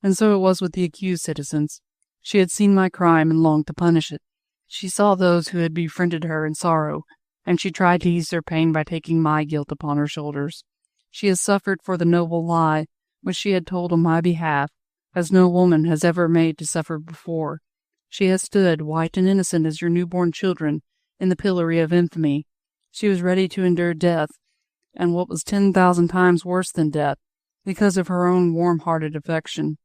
And so it was with the accused citizens. She had seen my crime and longed to punish it. She saw those who had befriended her in sorrow, and she tried to ease their pain by taking my guilt upon her shoulders. She has suffered for the noble lie which she had told on my behalf, as no woman has ever made to suffer before. She has stood, white and innocent as your newborn children, in the pillory of infamy. She was ready to endure death, and what was 10,000 times worse than death, because of her own warm-hearted affection.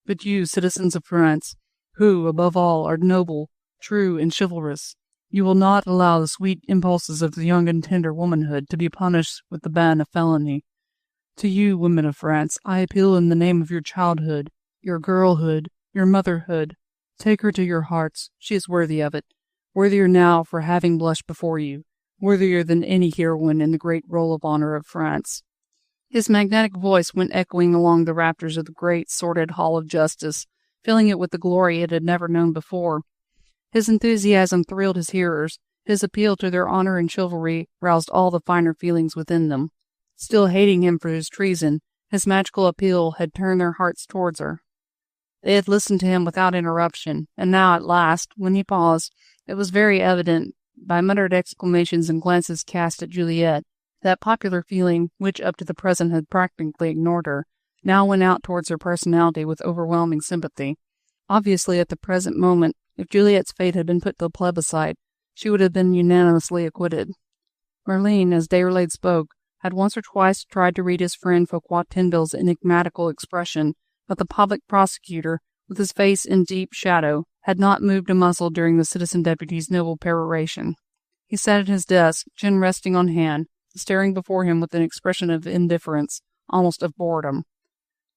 But you, citizens of France, who, above all, are noble, true, and chivalrous, you will not allow the sweet impulses of the young and tender womanhood to be punished with the ban of felony. To you, women of France, I appeal in the name of your childhood, your girlhood, your motherhood. Take her to your hearts. She is worthy of it, worthier now for having blushed before you, worthier than any heroine in the great roll of honor of France. His magnetic voice went echoing along the rafters of the great, sordid hall of justice, filling it with the glory it had never known before. His enthusiasm thrilled his hearers. His appeal to their honor and chivalry roused all the finer feelings within them. Still hating him for his treason, his magical appeal had turned their hearts towards her. They had listened to him without interruption, and now, at last, when he paused, it was very evident, by muttered exclamations and glances cast at Juliette, that popular feeling, which up to the present had practically ignored her, now went out towards her personality with overwhelming sympathy. Obviously, at the present moment, if Juliette's fate had been put to a plebiscite, she would have been unanimously acquitted. Merlin, as Déroulède spoke, had once or twice tried to read his friend Fouquet Tinville's enigmatical expression, but the public prosecutor, with his face in deep shadow, had not moved a muscle during the citizen deputy's noble peroration. He sat at his desk, chin resting on hand, staring before him with an expression of indifference, almost of boredom.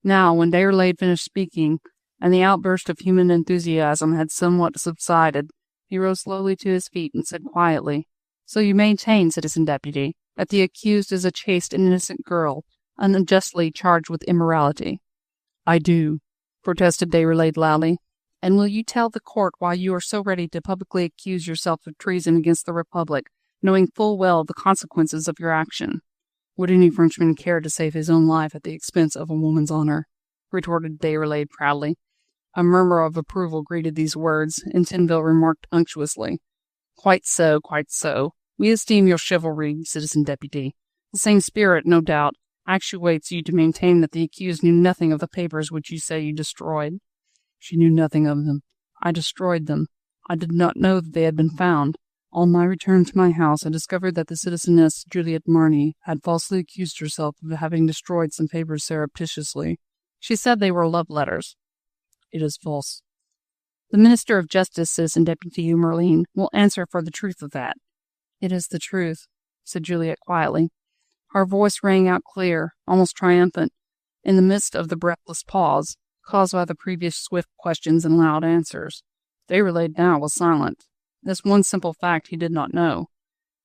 Now, when Déroulède finished speaking, and the outburst of human enthusiasm had somewhat subsided, he rose slowly to his feet and said quietly, "So you maintain, citizen deputy, that the accused is a chaste and innocent girl, unjustly charged with immorality?" "I do," protested Déroulède loudly. "And will you tell the court why you are so ready to publicly accuse yourself of treason against the Republic, knowing full well the consequences of your action?" "Would any Frenchman care to save his own life at the expense of a woman's honor?" retorted Déroulède proudly. A murmur of approval greeted these words, and Tinville remarked unctuously, "Quite so, quite so. We esteem your chivalry, citizen deputy. The same spirit, no doubt, actuates you to maintain that the accused knew nothing of the papers which you say you destroyed." "She knew nothing of them. I destroyed them. I did not know that they had been found. On my return to my house, I discovered that the citizeness Juliette de Marny had falsely accused herself of having destroyed some papers surreptitiously. She said they were love letters. It is false." "The Minister of Justice, citizen deputy Merlin, will answer for the truth of that." "It is the truth," said Juliette quietly. Her voice rang out clear, almost triumphant, in the midst of the breathless pause, caused by the previous swift questions and loud answers. Déroulède now was silent. This one simple fact he did not know.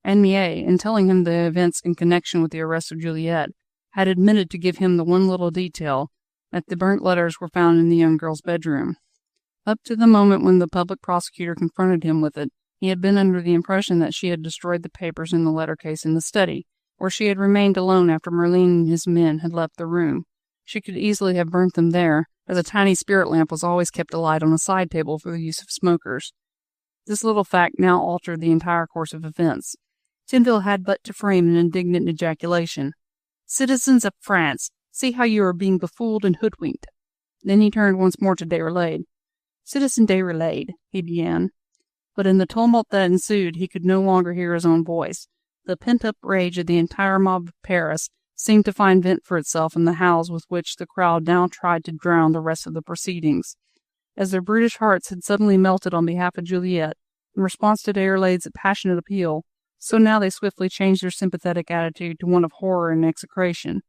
Anne Mie, in telling him the events in connection with the arrest of Juliette, had admitted to give him the one little detail, that the burnt letters were found in the young girl's bedroom. Up to the moment when the public prosecutor confronted him with it, he had been under the impression that she had destroyed the papers in the letter case in the study, where she had remained alone after Merlin and his men had left the room. She could easily have burnt them there, as a tiny spirit lamp was always kept alight on a side table for the use of smokers. This little fact now altered the entire course of events. Tinville had but to frame an indignant ejaculation. "Citizens of France, see how you are being befooled and hoodwinked." Then he turned once more to Déroulède. "Citizen Déroulède," he began. But in the tumult that ensued he could no longer hear his own voice. The pent-up rage of the entire mob of Paris seemed to find vent for itself in the howls with which the crowd now tried to drown the rest of the proceedings. As their brutish hearts had suddenly melted on behalf of Juliette, in response to Déroulède's passionate appeal, so now they swiftly changed their sympathetic attitude to one of horror and execration.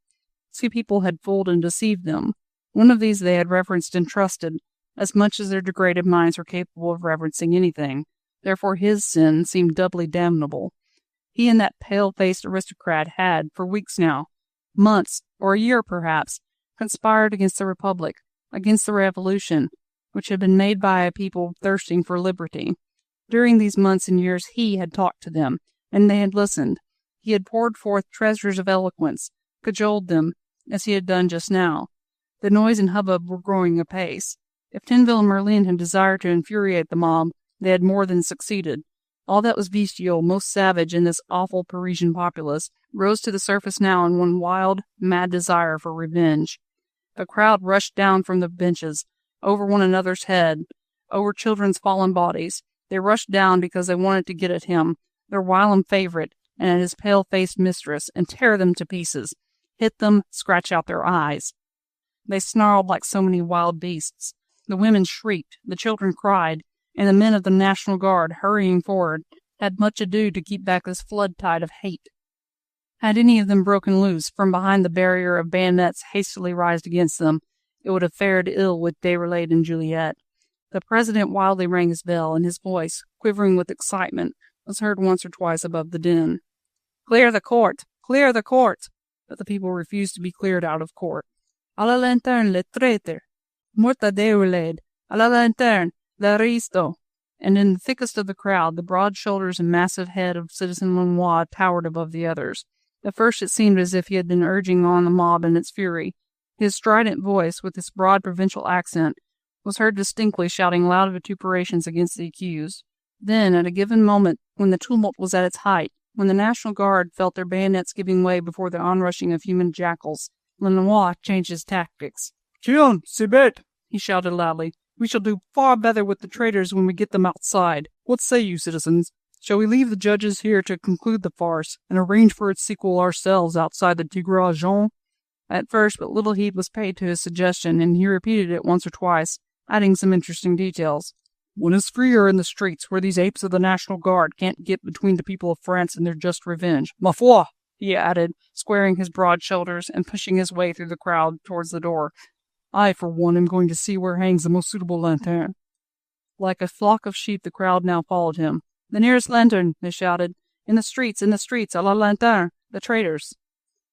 Two people had fooled and deceived them. One of these they had reverenced and trusted, as much as their degraded minds were capable of reverencing anything. Therefore his sin seemed doubly damnable. He and that pale-faced aristocrat had, for weeks now, months, or a year perhaps, conspired against the Republic, against the Revolution, which had been made by a people thirsting for liberty. During these months and years he had talked to them, and they had listened. He had poured forth treasures of eloquence, cajoled them, as he had done just now. The noise and hubbub were growing apace. If Tinville and Merlin had desired to infuriate the mob, they had more than succeeded. All that was bestial, most savage in this awful Parisian populace, rose to the surface now in one wild, mad desire for revenge. The crowd rushed down from the benches, over one another's head, over children's fallen bodies. They rushed down because they wanted to get at him, their whilom favorite, and at his pale-faced mistress, and tear them to pieces, hit them, scratch out their eyes. They snarled like so many wild beasts. The women shrieked, the children cried, and the men of the National Guard, hurrying forward, had much ado to keep back this flood tide of hate. Had any of them broken loose from behind the barrier of bayonets hastily raised against them, it would have fared ill with Déroulède and Juliette. The president wildly rang his bell, and his voice, quivering with excitement, was heard once or twice above the din. "Clear the court! Clear the court!" But the people refused to be cleared out of court. "À la lanterne, les traîtres! Mort à Déroulède! À la lanterne, les aristos!" And in the thickest of the crowd, the broad shoulders and massive head of Citizen Lenoir towered above the others. At first it seemed as if he had been urging on the mob in its fury. His strident voice, with its broad provincial accent, was heard distinctly shouting loud vituperations against the accused. Then, at a given moment, when the tumult was at its height, when the National Guard felt their bayonets giving way before the onrushing of human jackals, Lenoir changed his tactics. "Tiens, c'est bête!" he shouted loudly. "We shall do far better with the traitors when we get them outside. What say you, citizens? Shall we leave the judges here to conclude the farce, and arrange for its sequel ourselves outside the Tigre Jaune?" At first, but little heed was paid to his suggestion, and he repeated it once or twice, adding some interesting details. "One is freer in the streets, where these apes of the National Guard can't get between the people of France and their just revenge. Ma foi!" he added, squaring his broad shoulders and pushing his way through the crowd towards the door. "I, for one, am going to see where hangs the most suitable lantern." Like a flock of sheep, the crowd now followed him. "The nearest lantern!" they shouted. In the streets, à la lanterne, the traitors!"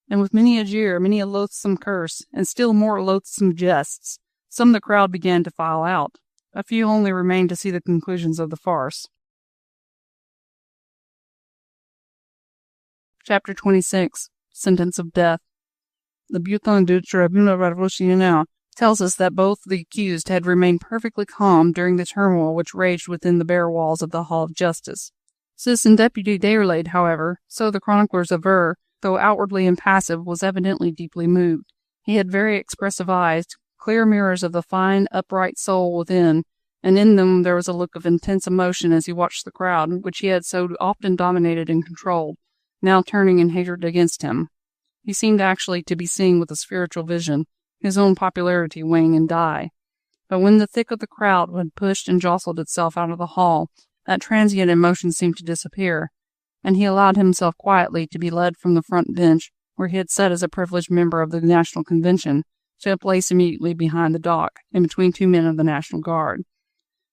And with many a jeer, many a loathsome curse, and still more loathsome jests, some of the crowd began to file out. A few only remained to see the conclusions of the farce. Chapter 26. Sentence of Death. The Bulletin du Tribunal Révolutionnaire tells us that both the accused had remained perfectly calm during the turmoil which raged within the bare walls of the Hall of Justice. Citizen Deputy Déroulède, however, so the chroniclers aver, though outwardly impassive, was evidently deeply moved. He had very expressive eyes, clear mirrors of the fine, upright soul within, and in them there was a look of intense emotion as he watched the crowd, which he had so often dominated and controlled, now turning in hatred against him. He seemed actually to be seeing with a spiritual vision his own popularity wane and die. But when the thick of the crowd had pushed and jostled itself out of the hall, that transient emotion seemed to disappear, and he allowed himself quietly to be led from the front bench, where he had sat as a privileged member of the National Convention, to a place immediately behind the dock, and between two men of the National Guard.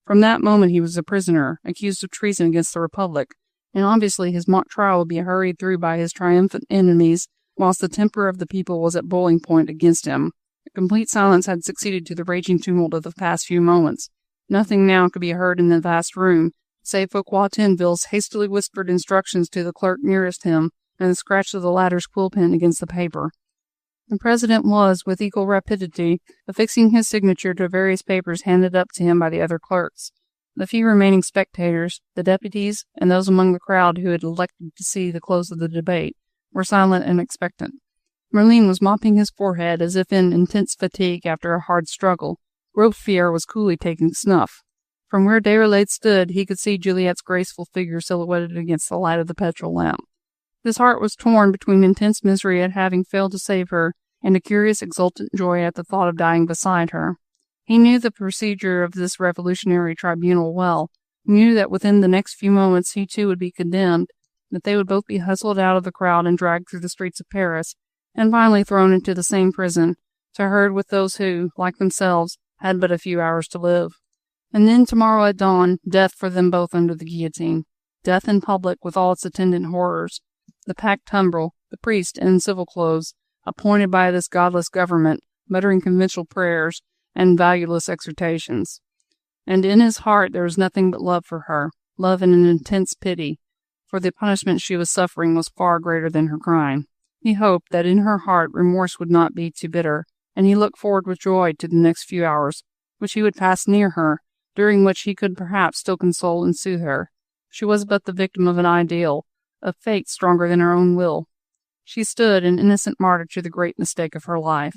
From that moment he was a prisoner, accused of treason against the Republic, and obviously his mock trial would be hurried through by his triumphant enemies, whilst the temper of the people was at boiling point against him. A complete silence had succeeded to the raging tumult of the past few moments. Nothing now could be heard in the vast room, save Fouquet Tinville's hastily whispered instructions to the clerk nearest him, and the scratch of the latter's quill pen against the paper. The president was, with equal rapidity, affixing his signature to various papers handed up to him by the other clerks. The few remaining spectators, the deputies, and those among the crowd who had elected to see the close of the debate, were silent and expectant. Merlin was mopping his forehead as if in intense fatigue after a hard struggle. Robespierre was coolly taking snuff. From where Déroulède stood, he could see Juliette's graceful figure silhouetted against the light of the petrol lamp. His heart was torn between intense misery at having failed to save her and a curious exultant joy at the thought of dying beside her. He knew the procedure of this revolutionary tribunal well, knew that within the next few moments he too would be condemned, that they would both be hustled out of the crowd and dragged through the streets of Paris, and finally thrown into the same prison, to herd with those who, like themselves, had but a few hours to live. And then tomorrow at dawn, death for them both under the guillotine. Death in public with all its attendant horrors. The packed tumbrel, the priest in civil clothes, appointed by this godless government, muttering conventional prayers and valueless exhortations. And in his heart there was nothing but love for her, love and an intense pity, for the punishment she was suffering was far greater than her crime. He hoped that in her heart remorse would not be too bitter, and he looked forward with joy to the next few hours, which he would pass near her, during which he could perhaps still console and soothe her. She was but the victim of an ideal, of fate stronger than her own will. She stood an innocent martyr to the great mistake of her life.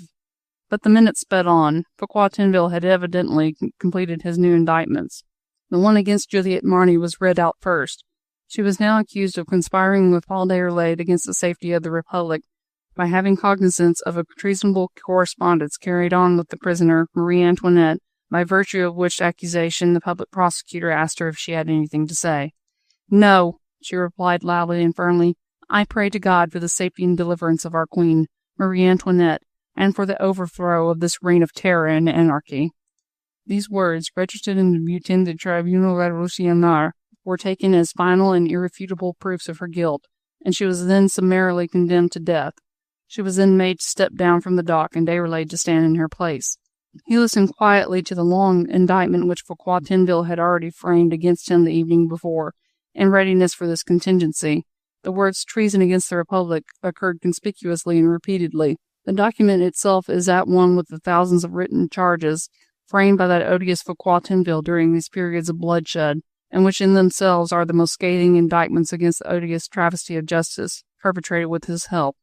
But the minutes sped on. Fouquet Tinville had evidently completed his new indictments. The one against Juliette de Marny was read out first. She was now accused of conspiring with Paul Déroulède against the safety of the Republic by having cognizance of a treasonable correspondence carried on with the prisoner Marie Antoinette, by virtue of which accusation the public prosecutor asked her if she had anything to say. "No," she replied loudly and firmly. "I pray to God for the safety and deliverance of our Queen, Marie Antoinette, and for the overthrow of this reign of terror and anarchy." These words, registered in the Bulletin du Tribunal Revolutionnaire, were taken as final and irrefutable proofs of her guilt, and she was then summarily condemned to death. She was then made to step down from the dock and Déroulède to stand in her place. He listened quietly to the long indictment which Fouquet Tinville had already framed against him the evening before, in readiness for this contingency. The words treason against the Republic occurred conspicuously and repeatedly. The document itself is at one with the thousands of written charges framed by that odious Fouquet Tinville during these periods of bloodshed, and which in themselves are the most scathing indictments against the odious travesty of justice perpetrated with his help.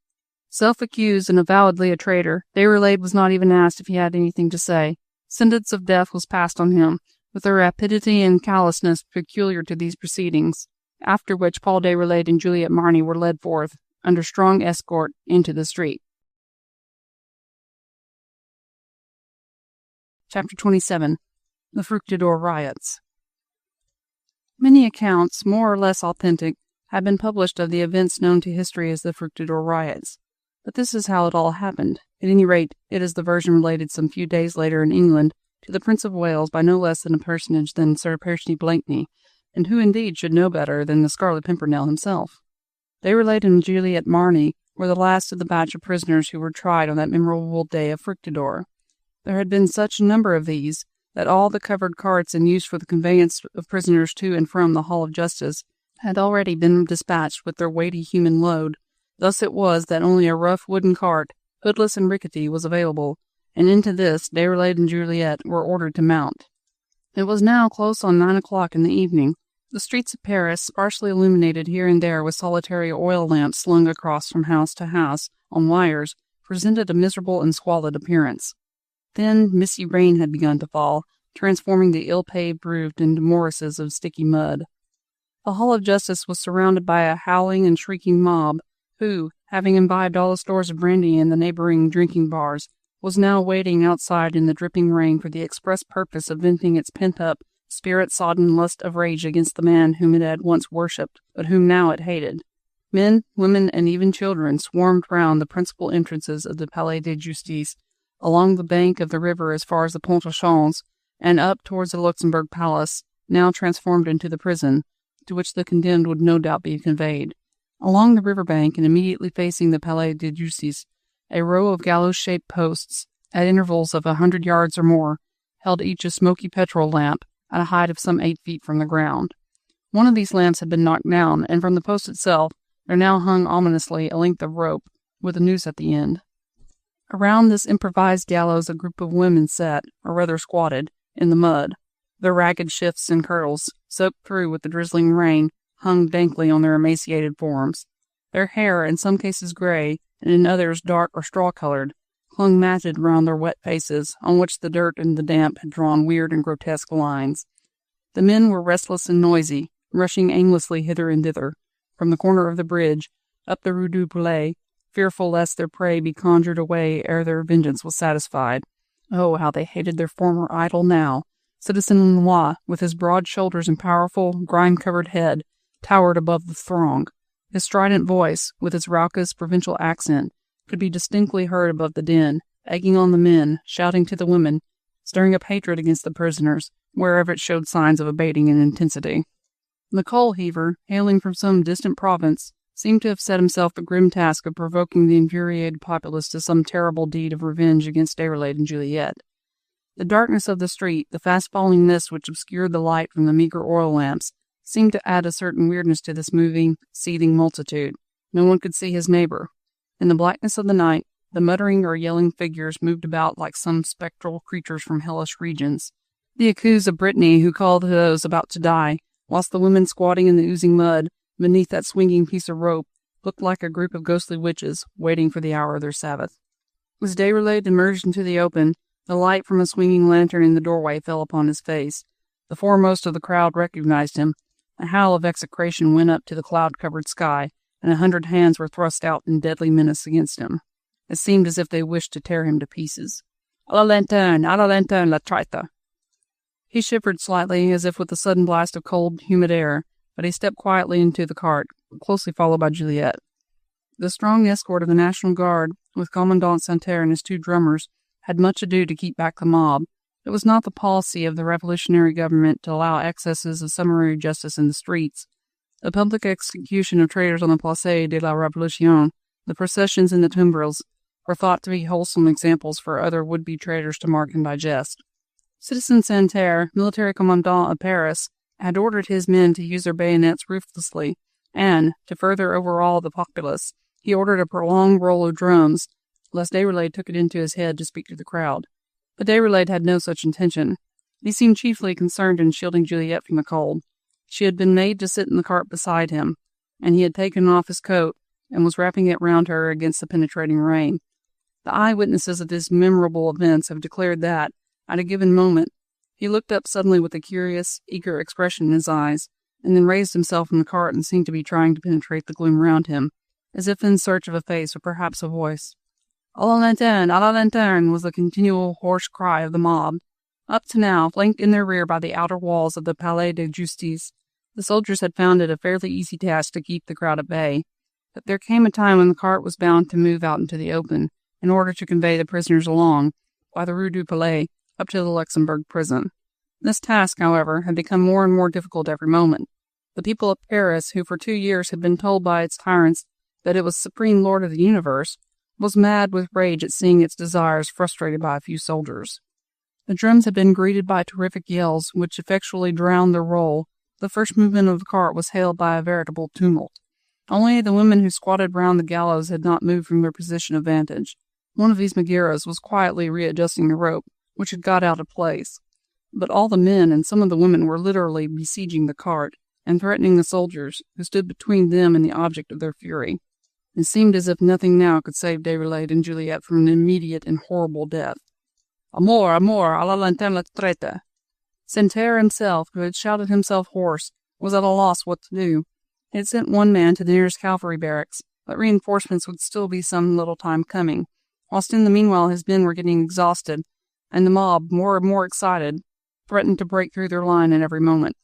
Self-accused and avowedly a traitor, Déroulède was not even asked if he had anything to say. Sentence of death was passed on him, with a rapidity and callousness peculiar to these proceedings, after which Paul Déroulède and Juliette de Marny were led forth, under strong escort, into the street. Chapter 27. The Fructidor Riots. Many accounts, more or less authentic, have been published of the events known to history as the Fructidor Riots. But this is how it all happened. At any rate, it is the version related some few days later in England to the Prince of Wales by no less than a personage than Sir Percy Blakeney, and who indeed should know better than the Scarlet Pimpernel himself. Déroulède and Juliette de Marny were the last of the batch of prisoners who were tried on that memorable day of Fructidor. There had been such a number of these that all the covered carts in use for the conveyance of prisoners to and from the Hall of Justice had already been dispatched with their weighty human load. Thus it was that only a rough wooden cart, hoodless and rickety, was available, and into this Déroulède and Juliette were ordered to mount. It was now close on 9 o'clock in the evening. The streets of Paris, sparsely illuminated here and there with solitary oil lamps slung across from house to house on wires, presented a miserable and squalid appearance. Thin, misty rain had begun to fall, transforming the ill-paved roofs into morasses of sticky mud. The Hall of Justice was surrounded by a howling and shrieking mob, who, having imbibed all the stores of brandy in the neighboring drinking bars, was now waiting outside in the dripping rain for the express purpose of venting its pent-up, spirit-sodden lust of rage against the man whom it had once worshipped, but whom now it hated. Men, women, and even children swarmed round the principal entrances of the Palais de Justice, along the bank of the river as far as the Pont aux Champs, and up towards the Luxembourg Palace, now transformed into the prison, to which the condemned would no doubt be conveyed. Along the river bank and immediately facing the Palais de Justice, a row of gallows-shaped posts, at intervals of 100 yards or more, held each a smoky petrol lamp at a height of some 8 feet from the ground. One of these lamps had been knocked down, and from the post itself there now hung ominously a length of rope, with a noose at the end. Around this improvised gallows a group of women sat, or rather squatted, in the mud. Their ragged shifts and kirtles, soaked through with the drizzling rain, hung dankly on their emaciated forms. Their hair, in some cases gray, and in others dark or straw-colored, clung matted round their wet faces, on which the dirt and the damp had drawn weird and grotesque lines. The men were restless and noisy, rushing aimlessly hither and thither, from the corner of the bridge, up the Rue du Palais, fearful lest their prey be conjured away ere their vengeance was satisfied. Oh, how they hated their former idol now! Citizen Lenoir, with his broad shoulders and powerful, grime-covered head, towered above the throng. His strident voice, with its raucous provincial accent, could be distinctly heard above the din, egging on the men, shouting to the women, stirring up hatred against the prisoners, wherever it showed signs of abating in intensity. The coal heaver, hailing from some distant province, seemed to have set himself the grim task of provoking the infuriated populace to some terrible deed of revenge against Déroulède and Juliette. The darkness of the street, the fast-falling mist which obscured the light from the meager oil lamps, seemed to add a certain weirdness to this moving, seething multitude. No one could see his neighbor. In the blackness of the night, the muttering or yelling figures moved about like some spectral creatures from hellish regions. The accused of Brittany who called to those about to die, whilst the women squatting in the oozing mud, beneath that swinging piece of rope, looked like a group of ghostly witches, waiting for the hour of their Sabbath. As Déroulède emerged into the open, the light from a swinging lantern in the doorway fell upon his face. The foremost of the crowd recognized him. A howl of execration went up to the cloud-covered sky, and 100 hands were thrust out in deadly menace against him. It seemed as if they wished to tear him to pieces. "À la lanterne, la traitor!" He shivered slightly, as if with a sudden blast of cold, humid air, but he stepped quietly into the cart, closely followed by Juliette. The strong escort of the National Guard, with Commandant Santerre and his 2 drummers, had much ado to keep back the mob. It was not the policy of the revolutionary government to allow excesses of summary justice in the streets. The public execution of traitors on the Place de la Révolution, the processions in the tumbrils, were thought to be wholesome examples for other would-be traitors to mark and digest. Citizen Santerre, military commandant of Paris, had ordered his men to use their bayonets ruthlessly, and, to further overawe the populace, he ordered a prolonged roll of drums, lest Déroulède took it into his head to speak to the crowd. But Déroulède had no such intention. He seemed chiefly concerned in shielding Juliette from the cold. She had been made to sit in the cart beside him, and he had taken off his coat and was wrapping it round her against the penetrating rain. The eyewitnesses of these memorable events have declared that, at a given moment, he looked up suddenly with a curious, eager expression in his eyes, and then raised himself from the cart and seemed to be trying to penetrate the gloom round him, as if in search of a face or perhaps a voice. "À la lanterne," was the continual hoarse cry of the mob. Up to now, flanked in their rear by the outer walls of the Palais de Justice, the soldiers had found it a fairly easy task to keep the crowd at bay. But there came a time when the cart was bound to move out into the open, in order to convey the prisoners along, by the Rue du Palais, up to the Luxembourg prison. This task, however, had become more and more difficult every moment. The people of Paris, who for 2 years had been told by its tyrants that it was supreme lord of the universe, was mad with rage at seeing its desires frustrated by a few soldiers. The drums had been greeted by terrific yells, which effectually drowned their roll. The first movement of the cart was hailed by a veritable tumult. Only the women who squatted round the gallows had not moved from their position of vantage. One of these Megaras was quietly readjusting the rope, which had got out of place. But all the men and some of the women were literally besieging the cart, and threatening the soldiers, who stood between them and the object of their fury. It seemed as if nothing now could save Déroulède and Juliette from an immediate and horrible death. "À mort, à la lanterne la traite!" Santerre himself, who had shouted himself hoarse, was at a loss what to do. He had sent one man to the nearest cavalry barracks, but reinforcements would still be some little time coming, whilst in the meanwhile his men were getting exhausted, and the mob, more and more excited, threatened to break through their line at every moment.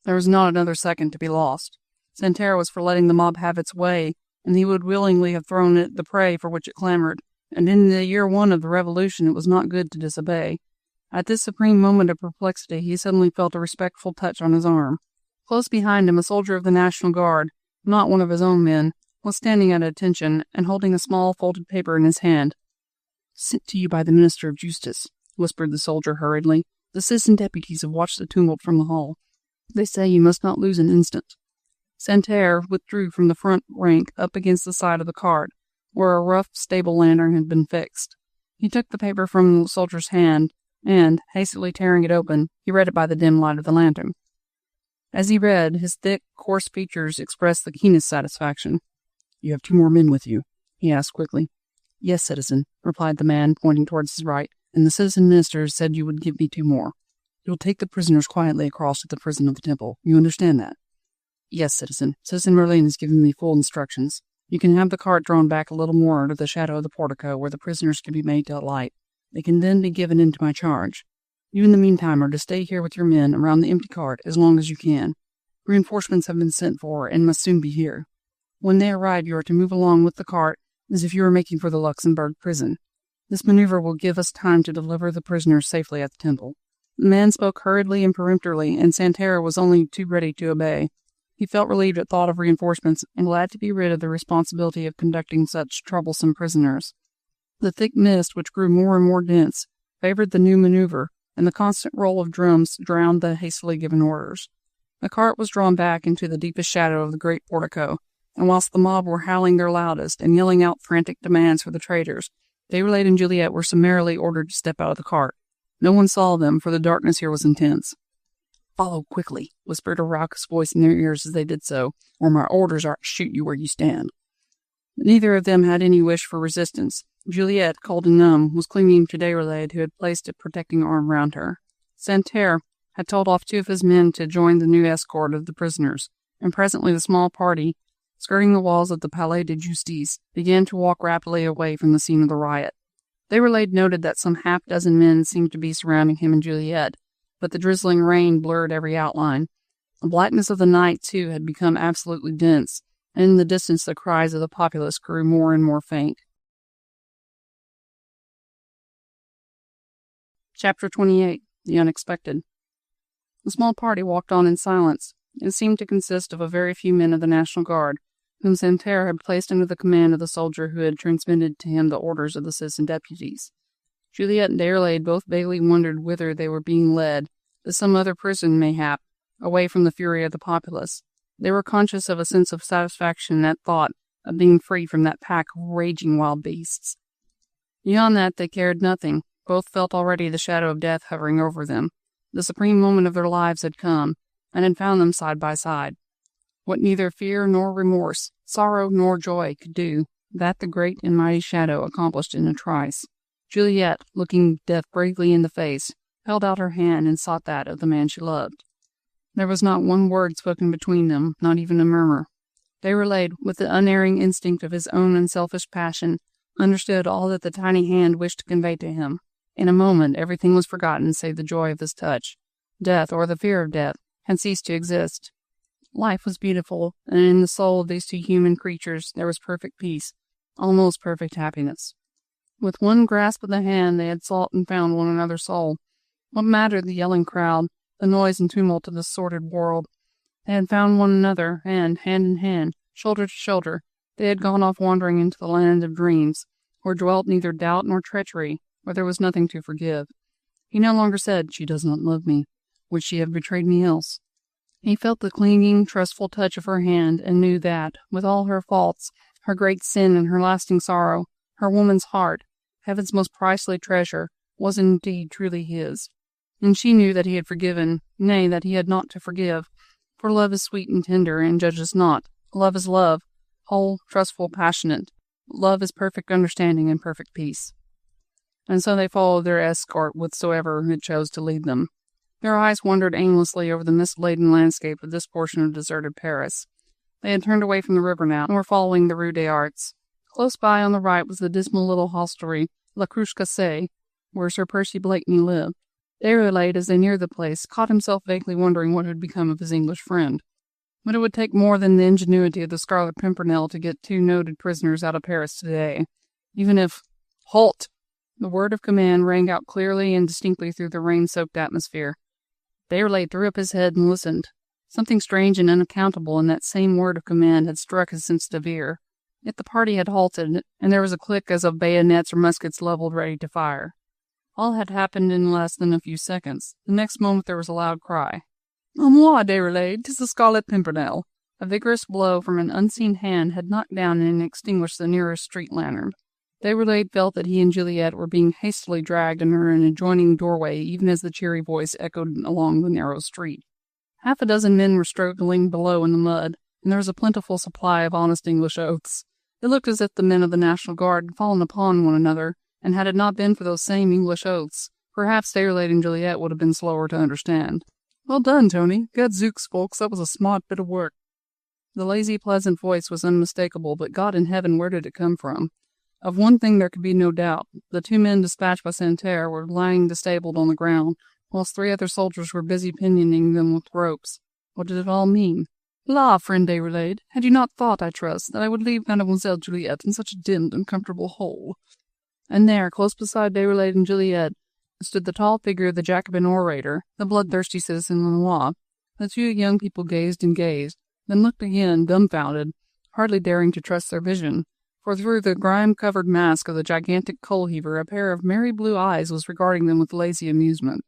There was not another second to be lost. Santerre was for letting the mob have its way, and he would willingly have thrown it the prey for which it clamored, and in the year 1 of the Revolution it was not good to disobey. At this supreme moment of perplexity he suddenly felt a respectful touch on his arm. Close behind him a soldier of the National Guard, not one of his own men, was standing at attention and holding a small folded paper in his hand. "Sent to you by the Minister of Justice," whispered the soldier hurriedly. "The citizen deputies have watched the tumult from the hall. They say you must not lose an instant." Santerre withdrew from the front rank up against the side of the cart, where a rough stable lantern had been fixed. He took the paper from the soldier's hand, and, hastily tearing it open, he read it by the dim light of the lantern. As he read, his thick, coarse features expressed the keenest satisfaction. "You have 2 more men with you?" he asked quickly. "Yes, citizen," replied the man, pointing towards his right, "and the citizen minister said you would give me 2 more. You will take the prisoners quietly across to the prison of the Temple. You understand that?" "Yes, citizen. Citizen Merlin has given me full instructions. You can have the cart drawn back a little more under the shadow of the portico, where the prisoners can be made to alight. They can then be given into my charge. You in the meantime are to stay here with your men around the empty cart as long as you can. Reinforcements have been sent for and must soon be here. When they arrive you are to move along with the cart as if you were making for the Luxembourg prison. This maneuver will give us time to deliver the prisoners safely at the Temple." The man spoke hurriedly and peremptorily, and Santerre was only too ready to obey. He felt relieved at thought of reinforcements and glad to be rid of the responsibility of conducting such troublesome prisoners. The thick mist, which grew more and more dense, favored the new maneuver, and the constant roll of drums drowned the hastily given orders. The cart was drawn back into the deepest shadow of the great portico, and whilst the mob were howling their loudest and yelling out frantic demands for the traitors, Déroulède and Juliette were summarily ordered to step out of the cart. No one saw them, for the darkness here was intense. "Follow quickly," whispered a raucous voice in their ears as they did so, "or my orders are to shoot you where you stand." Neither of them had any wish for resistance. Juliette, cold and numb, was clinging to Déroulède, who had placed a protecting arm round her. Santerre had told off 2 of his men to join the new escort of the prisoners, and presently the small party, skirting the walls of the Palais de Justice, began to walk rapidly away from the scene of the riot. Déroulède noted that some half-dozen men seemed to be surrounding him and Juliette, but the drizzling rain blurred every outline. The blackness of the night, too, had become absolutely dense, and in the distance the cries of the populace grew more and more faint. Chapter 28. The Unexpected. The small party walked on in silence. It seemed to consist of a very few men of the National Guard, whom Santerre had placed under the command of the soldier who had transmitted to him the orders of the citizen deputies. Juliette and Déroulède both vaguely wondered whither they were being led, to some other prison mayhap, away from the fury of the populace. They were conscious of a sense of satisfaction at thought of being free from that pack of raging wild beasts. Beyond that they cared nothing. Both felt already the shadow of death hovering over them. The supreme moment of their lives had come, and had found them side by side. What neither fear nor remorse, sorrow nor joy could do, that the great and mighty shadow accomplished in a trice. Juliette, looking death bravely in the face, held out her hand and sought that of the man she loved. There was not one word spoken between them, not even a murmur. Déroulède, with the unerring instinct of his own unselfish passion, understood all that the tiny hand wished to convey to him. In a moment everything was forgotten save the joy of this touch. Death, or the fear of death, had ceased to exist. Life was beautiful, and in the soul of these 2 human creatures there was perfect peace, almost perfect happiness. With one grasp of the hand they had sought and found one another's soul. What mattered the yelling crowd, the noise and tumult of this sordid world? They had found one another, and, hand in hand, shoulder to shoulder, they had gone off wandering into the land of dreams, where dwelt neither doubt nor treachery, where there was nothing to forgive. He no longer said, "She does not love me. Would she have betrayed me else?" He felt the clinging, trustful touch of her hand, and knew that, with all her faults, her great sin and her lasting sorrow, her woman's heart, heaven's most priceless treasure, was indeed truly his. And she knew that he had forgiven, nay, that he had not to forgive, for love is sweet and tender, and judges not. Love is love, whole, trustful, passionate. Love is perfect understanding and perfect peace. And so they followed their escort whithersoever it chose to lead them. Their eyes wandered aimlessly over the mist-laden landscape of this portion of deserted Paris. They had turned away from the river now, and were following the Rue des Arts. Close by on the right was the dismal little hostelry, La Cruche Cassée, where Sir Percy Blakeney lived. Déroulède, as they neared the place, caught himself vaguely wondering what had become of his English friend. But it would take more than the ingenuity of the Scarlet Pimpernel to get 2 noted prisoners out of Paris today. Even if— "Halt!" The word of command rang out clearly and distinctly through the rain-soaked atmosphere. Déroulède threw up his head and listened. Something strange and unaccountable in that same word of command had struck his sensitive ear. Yet the party had halted, and there was a click as of bayonets or muskets leveled ready to fire. All had happened in less than a few seconds. The next moment there was a loud cry. "A moi, Déroulède, 'tis the Scarlet Pimpernel." A vigorous blow from an unseen hand had knocked down and extinguished the nearest street lantern. Déroulède felt that he and Juliette were being hastily dragged under an adjoining doorway, even as the cheery voice echoed along the narrow street. Half a dozen men were struggling below in the mud, and there was a plentiful supply of honest English oaths. It looked as if the men of the National Guard had fallen upon one another, and had it not been for those same English oaths, perhaps Déroulède and Juliette would have been slower to understand. "Well done, Tony. Gadzooks, folks, that was a smart bit of work." The lazy, pleasant voice was unmistakable, but God in heaven, where did it come from? Of one thing there could be no doubt. The 2 men dispatched by Santerre were lying disabled on the ground, whilst 3 other soldiers were busy pinioning them with ropes. What did it all mean? "La, friend Déroulède, had you not thought, I trust, that I would leave Mademoiselle Juliette in such a dimmed and comfortable hole?" And there, close beside Déroulède and Juliette, stood the tall figure of the Jacobin orator, the bloodthirsty citizen Lenoir. The 2 young people gazed and gazed, then looked again, dumbfounded, hardly daring to trust their vision, for through the grime-covered mask of the gigantic coal-heaver a pair of merry blue eyes was regarding them with lazy amusement.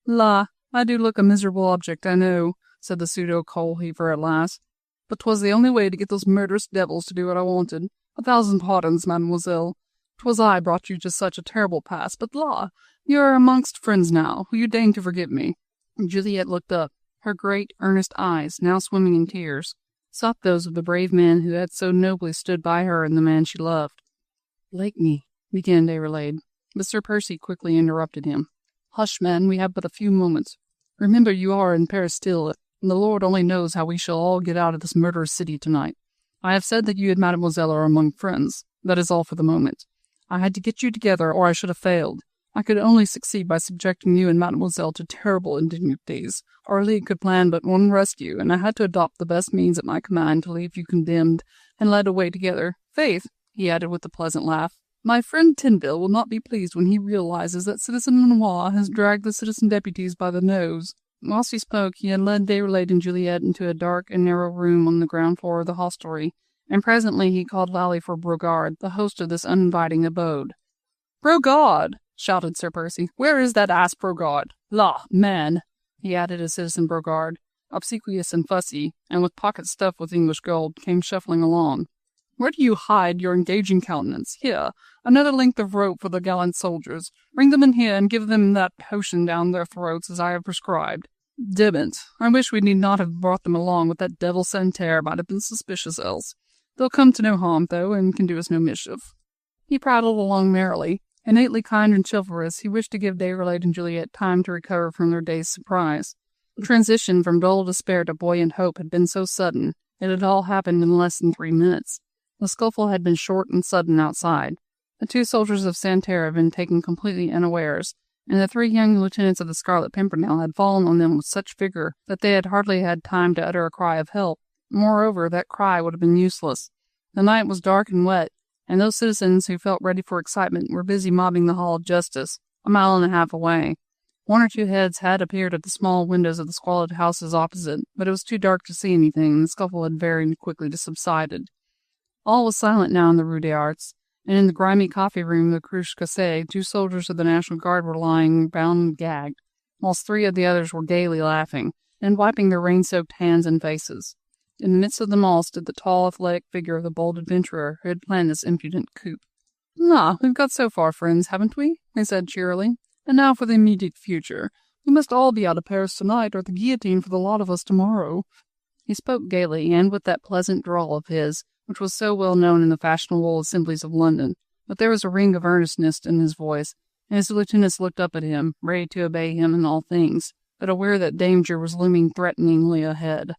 "La, I do look a miserable object, I know," said the pseudo-coal-heaver at last, "but 'twas the only way to get those murderous devils to do what I wanted. 1,000 pardons, mademoiselle. 'Twas I brought you to such a terrible pass, but la, you are amongst friends now. Will you deign to forgive me?" Juliette looked up. Her great, earnest eyes, now swimming in tears, sought those of the brave man who had so nobly stood by her and the man she loved. "Blakeney," began Déroulède, but Sir Percy quickly interrupted him. "Hush, man, we have but a few moments. Remember you are in Paris still, and the Lord only knows how we shall all get out of this murderous city tonight. I have said that you and mademoiselle are among friends. That is all for the moment. I had to get you together, or I should have failed. I could only succeed by subjecting you and mademoiselle to terrible indignities. Our league could plan but one rescue, and I had to adopt the best means at my command to leave you condemned and led away together. Faith," he added with a pleasant laugh, "my friend Tinville will not be pleased when he realizes that Citizen Lenoir has dragged the citizen deputies by the nose." Whilst he spoke, he had led Déroulède and Juliette into a dark and narrow room on the ground floor of the hostelry, and presently he called loudly for Brogard, the host of this uninviting abode. "Brogard!" shouted Sir Percy. "Where is that ass Brogard? La, man!" he added as Citizen Brogard, obsequious and fussy, and with pockets stuffed with English gold, came shuffling along. "Where do you hide your engaging countenance? Here, another length of rope for the gallant soldiers. Bring them in here and give them that potion down their throats as I have prescribed. Demmit, I wish we need not have brought them along, with that devil Santerre might have been suspicious else. They'll come to no harm, though, and can do us no mischief." He prattled along merrily. Innately kind and chivalrous, he wished to give Déroulède and Juliette time to recover from their day's surprise. The transition from dull despair to buoyant hope had been so sudden, it had all happened in less than 3 minutes. The scuffle had been short and sudden outside. The 2 soldiers of Santerre had been taken completely unawares, and the 3 young lieutenants of the Scarlet Pimpernel had fallen on them with such vigor that they had hardly had time to utter a cry of help. Moreover, that cry would have been useless. The night was dark and wet, and those citizens who felt ready for excitement were busy mobbing the Hall of Justice, a mile and a half away. 1 or 2 heads had appeared at the small windows of the squalid houses opposite, but it was too dark to see anything, and the scuffle had very quickly subsided. All was silent now in the Rue des Arts, and in the grimy coffee-room of the Cruche Cassée 2 soldiers of the National Guard were lying bound and gagged, whilst 3 of the others were gaily laughing, and wiping their rain-soaked hands and faces. In the midst of them all stood the tall, athletic figure of the bold adventurer who had planned this impudent coup. "Ah, we've got so far, friends, haven't we?" he said cheerily. "And now for the immediate future. We must all be out of Paris tonight, or the guillotine for the lot of us tomorrow." He spoke gaily, and with that pleasant drawl of his, which was so well known in the fashionable assemblies of London, but there was a ring of earnestness in his voice, and his lieutenants looked up at him, ready to obey him in all things, but aware that danger was looming threateningly ahead.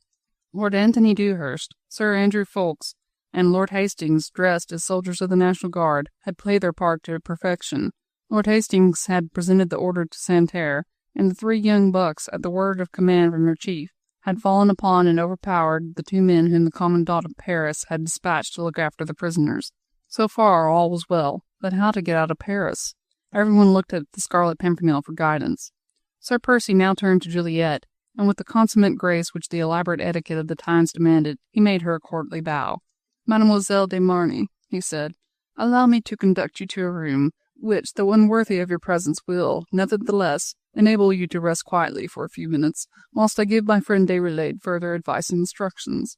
Lord Anthony Dewhurst, Sir Andrew Ffoulkes, and Lord Hastings, dressed as soldiers of the National Guard, had played their part to perfection. Lord Hastings had presented the order to Santerre, and the 3 young bucks, at the word of command from their chief, had fallen upon and overpowered the 2 men whom the Commandant of Paris had dispatched to look after the prisoners. So far all was well, but how to get out of Paris? Everyone looked at the Scarlet Pimpernel for guidance. Sir Percy now turned to Juliette, and with the consummate grace which the elaborate etiquette of the times demanded, he made her a courtly bow. "Mademoiselle de Marny," he said, "allow me to conduct you to a room, which, though unworthy of your presence, will, nevertheless, enable you to rest quietly for a few minutes, whilst I give my friend Déroulède further advice and instructions.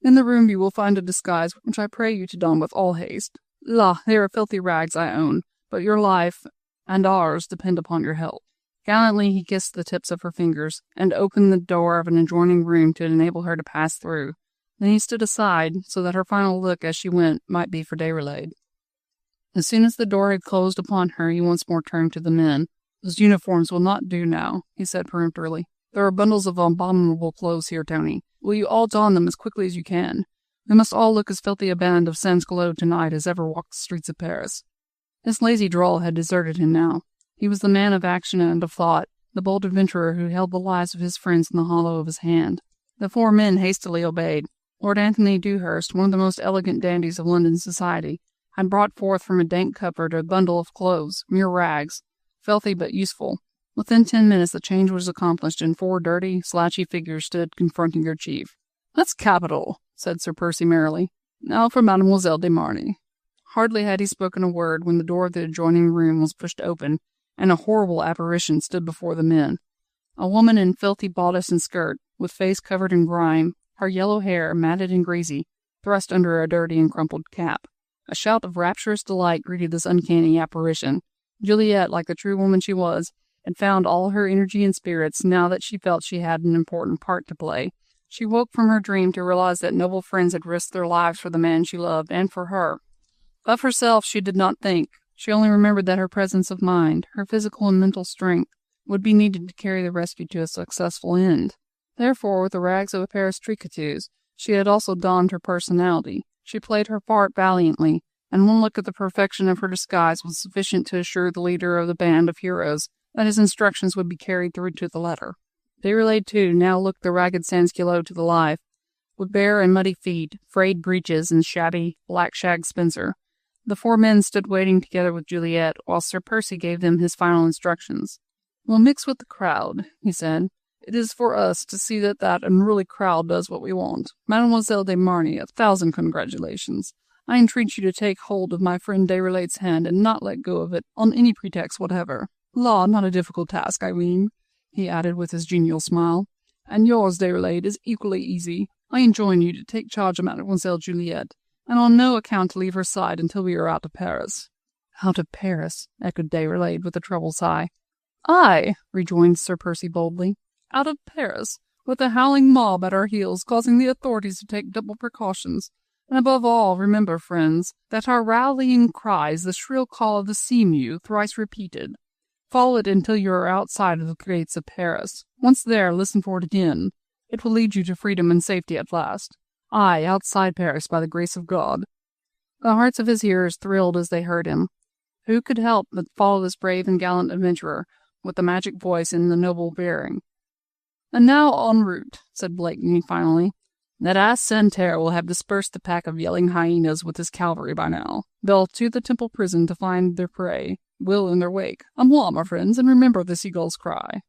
In the room you will find a disguise which I pray you to don with all haste. La, they are filthy rags, I own, but your life and ours depend upon your help." Gallantly he kissed the tips of her fingers, and opened the door of an adjoining room to enable her to pass through. Then he stood aside, so that her final look as she went might be for Déroulède. As soon as the door had closed upon her, he once more turned to the men. "Those uniforms will not do now," he said peremptorily. "There are bundles of abominable clothes here, Tony. Will you all don them as quickly as you can? We must all look as filthy a band of sans-culottes tonight as ever walked the streets of Paris." His lazy drawl had deserted him now. He was the man of action and of thought, the bold adventurer who held the lives of his friends in the hollow of his hand. The 4 men hastily obeyed. Lord Anthony Dewhurst, one of the most elegant dandies of London society, had brought forth from a dank cupboard a bundle of clothes, mere rags, filthy but useful. Within 10 minutes the change was accomplished, and 4 dirty, slouchy figures stood confronting their chief. That's capital, said Sir Percy merrily. Now for Mademoiselle de Marny. Hardly had he spoken a word when the door of the adjoining room was pushed open, and a horrible apparition stood before the men. A woman in filthy bodice and skirt, with face covered in grime, her yellow hair, matted and greasy, thrust under a dirty and crumpled cap. A shout of rapturous delight greeted this uncanny apparition. Juliette, like the true woman she was, had found all her energy and spirits now that she felt she had an important part to play. She woke from her dream to realize that noble friends had risked their lives for the man she loved and for her. Of herself she did not think. She only remembered that her presence of mind, her physical and mental strength, would be needed to carry the rescue to a successful end. Therefore, with the rags of a Paris tricoteuse, she had also donned her personality. She played her part valiantly, and one look at the perfection of her disguise was sufficient to assure the leader of the band of heroes that his instructions would be carried through to the letter. Déroulède, too, now looked the ragged sansculotte to the life, with bare and muddy feet, frayed breeches, and shabby, black shag spencer. The four men stood waiting together with Juliette, while Sir Percy gave them his final instructions. "We'll mix with the crowd," he said. "It is for us to see that that unruly crowd does what we want. Mademoiselle de Marny, 1,000 congratulations. I entreat you to take hold of my friend Déroulède's hand and not let go of it on any pretext whatever. Law, not a difficult task, I ween," he added with his genial smile. "And yours, Déroulède, is equally easy. I enjoin you to take charge of Mademoiselle Juliette, and on no account to leave her side until we are out of Paris." "Out of Paris," echoed Déroulède with a troubled sigh. "Aye," rejoined Sir Percy boldly, "out of Paris, with a howling mob at our heels, causing the authorities to take double precautions. And above all, remember, friends, that our rallying cry is the shrill call of the sea-mew, thrice repeated. Follow it until you are outside of the gates of Paris. Once there, listen for it again. It will lead you to freedom and safety at last. Aye, outside Paris, by the grace of God." The hearts of his hearers thrilled as they heard him. Who could help but follow this brave and gallant adventurer, with the magic voice and the noble bearing? "And now en route," said Blakeney finally. "That ass Santerre will have dispersed the pack of yelling hyenas with his cavalry by now. They'll to the temple prison to find their prey, will in their wake. À moi, my friends, and remember the seagull's cry."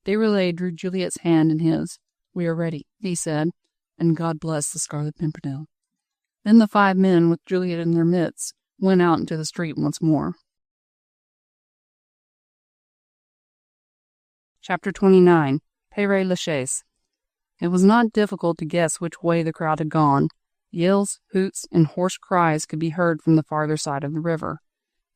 Déroulède drew Juliette's hand in his. "We are ready," he said, "and God bless the Scarlet Pimpernel." Then the 5 men, with Juliette in their midst, went out into the street once more. Chapter 29. Pere Lachaise. It was not difficult to guess which way the crowd had gone. Yells, hoots, and hoarse cries could be heard from the farther side of the river.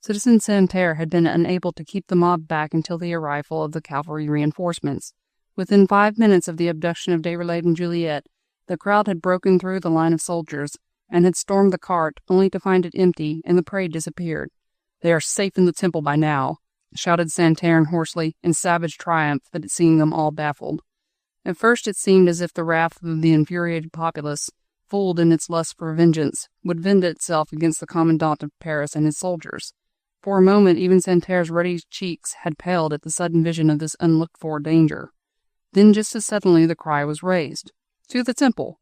Citizen Santerre had been unable to keep the mob back until the arrival of the cavalry reinforcements. Within 5 minutes of the abduction of Déroulède and Juliette, the crowd had broken through the line of soldiers, and had stormed the cart, only to find it empty and the prey disappeared. "They are safe in the temple by now," shouted Santerre hoarsely, in savage triumph at seeing them all baffled. At first it seemed as if the wrath of the infuriated populace, fooled in its lust for vengeance, would vend itself against the commandant of Paris and his soldiers. For a moment even Santerre's ruddy cheeks had paled at the sudden vision of this unlooked-for danger. Then just as suddenly the cry was raised. "To the temple!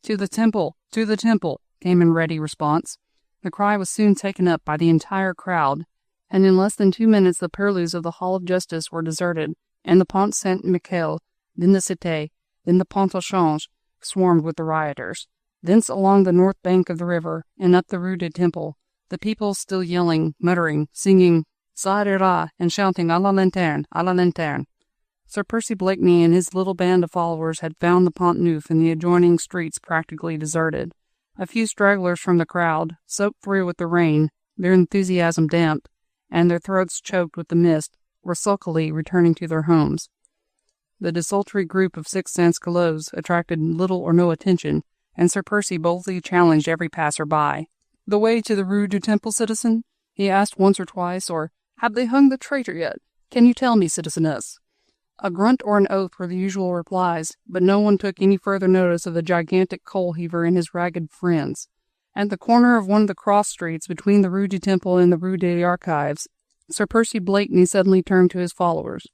To the temple! To the temple!" came in ready response. The cry was soon taken up by the entire crowd, and in less than 2 minutes the purlieus of the Hall of Justice were deserted, and the Pont Saint-Michel, then the Cité, then the Pont au Change, swarmed with the rioters. Thence along the north bank of the river, and up the Rue du Temple, the people still yelling, muttering, singing "Ça ira," and shouting "à la lanterne, à la lanterne." Sir Percy Blakeney and his little band of followers had found the Pont Neuf and the adjoining streets practically deserted. A few stragglers from the crowd, soaked through with the rain, their enthusiasm damped, and their throats choked with the mist, were sulkily returning to their homes. The desultory group of 6 sansculottes attracted little or no attention, and Sir Percy boldly challenged every passer-by. "The way to the Rue du Temple, citizen?" he asked once or twice, or "Have they hung the traitor yet? Can you tell me, citizeness?" A grunt or an oath were the usual replies, but no one took any further notice of the gigantic coal-heaver and his ragged friends. At the corner of one of the cross-streets between the Rue du Temple and the Rue des Archives, Sir Percy Blakeney suddenly turned to his followers.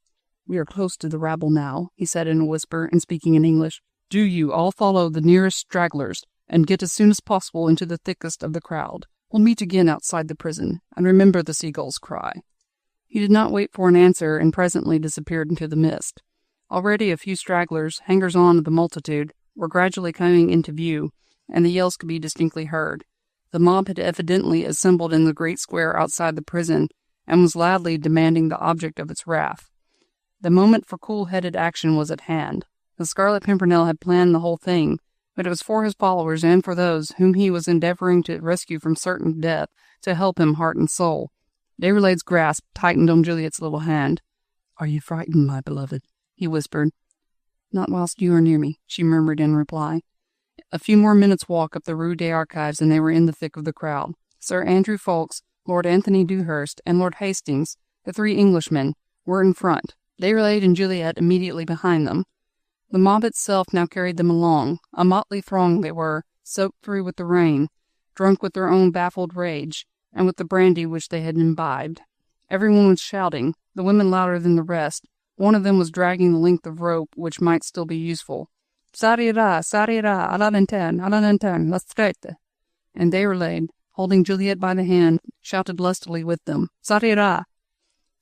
"We are close to the rabble now," he said in a whisper, and speaking in English. "Do you all follow the nearest stragglers, and get as soon as possible into the thickest of the crowd. We'll meet again outside the prison, and remember the seagull's cry." He did not wait for an answer, and presently disappeared into the mist. Already a few stragglers, hangers-on of the multitude, were gradually coming into view, and the yells could be distinctly heard. The mob had evidently assembled in the great square outside the prison, and was loudly demanding the object of its wrath. The moment for cool-headed action was at hand. The Scarlet Pimpernel had planned the whole thing, but it was for his followers and for those whom he was endeavoring to rescue from certain death to help him heart and soul. Déroulède's grasp tightened on Juliette's little hand. "Are you frightened, my beloved?" he whispered. "Not whilst you are near me," she murmured in reply. A few more minutes' walk up the Rue des Archives, and they were in the thick of the crowd. Sir Andrew Ffoulkes, Lord Anthony Dewhurst, and Lord Hastings, the three Englishmen, were in front, Déroulède and Juliette immediately behind them. The mob itself now carried them along. A motley throng they were, soaked through with the rain, drunk with their own baffled rage, and with the brandy which they had imbibed. Everyone was shouting, the women louder than the rest. One of them was dragging the length of rope which might still be useful. "Sarira, sarira, à la lanterne, la strette." And Déroulède, holding Juliette by the hand, shouted lustily with them, "Sarira!"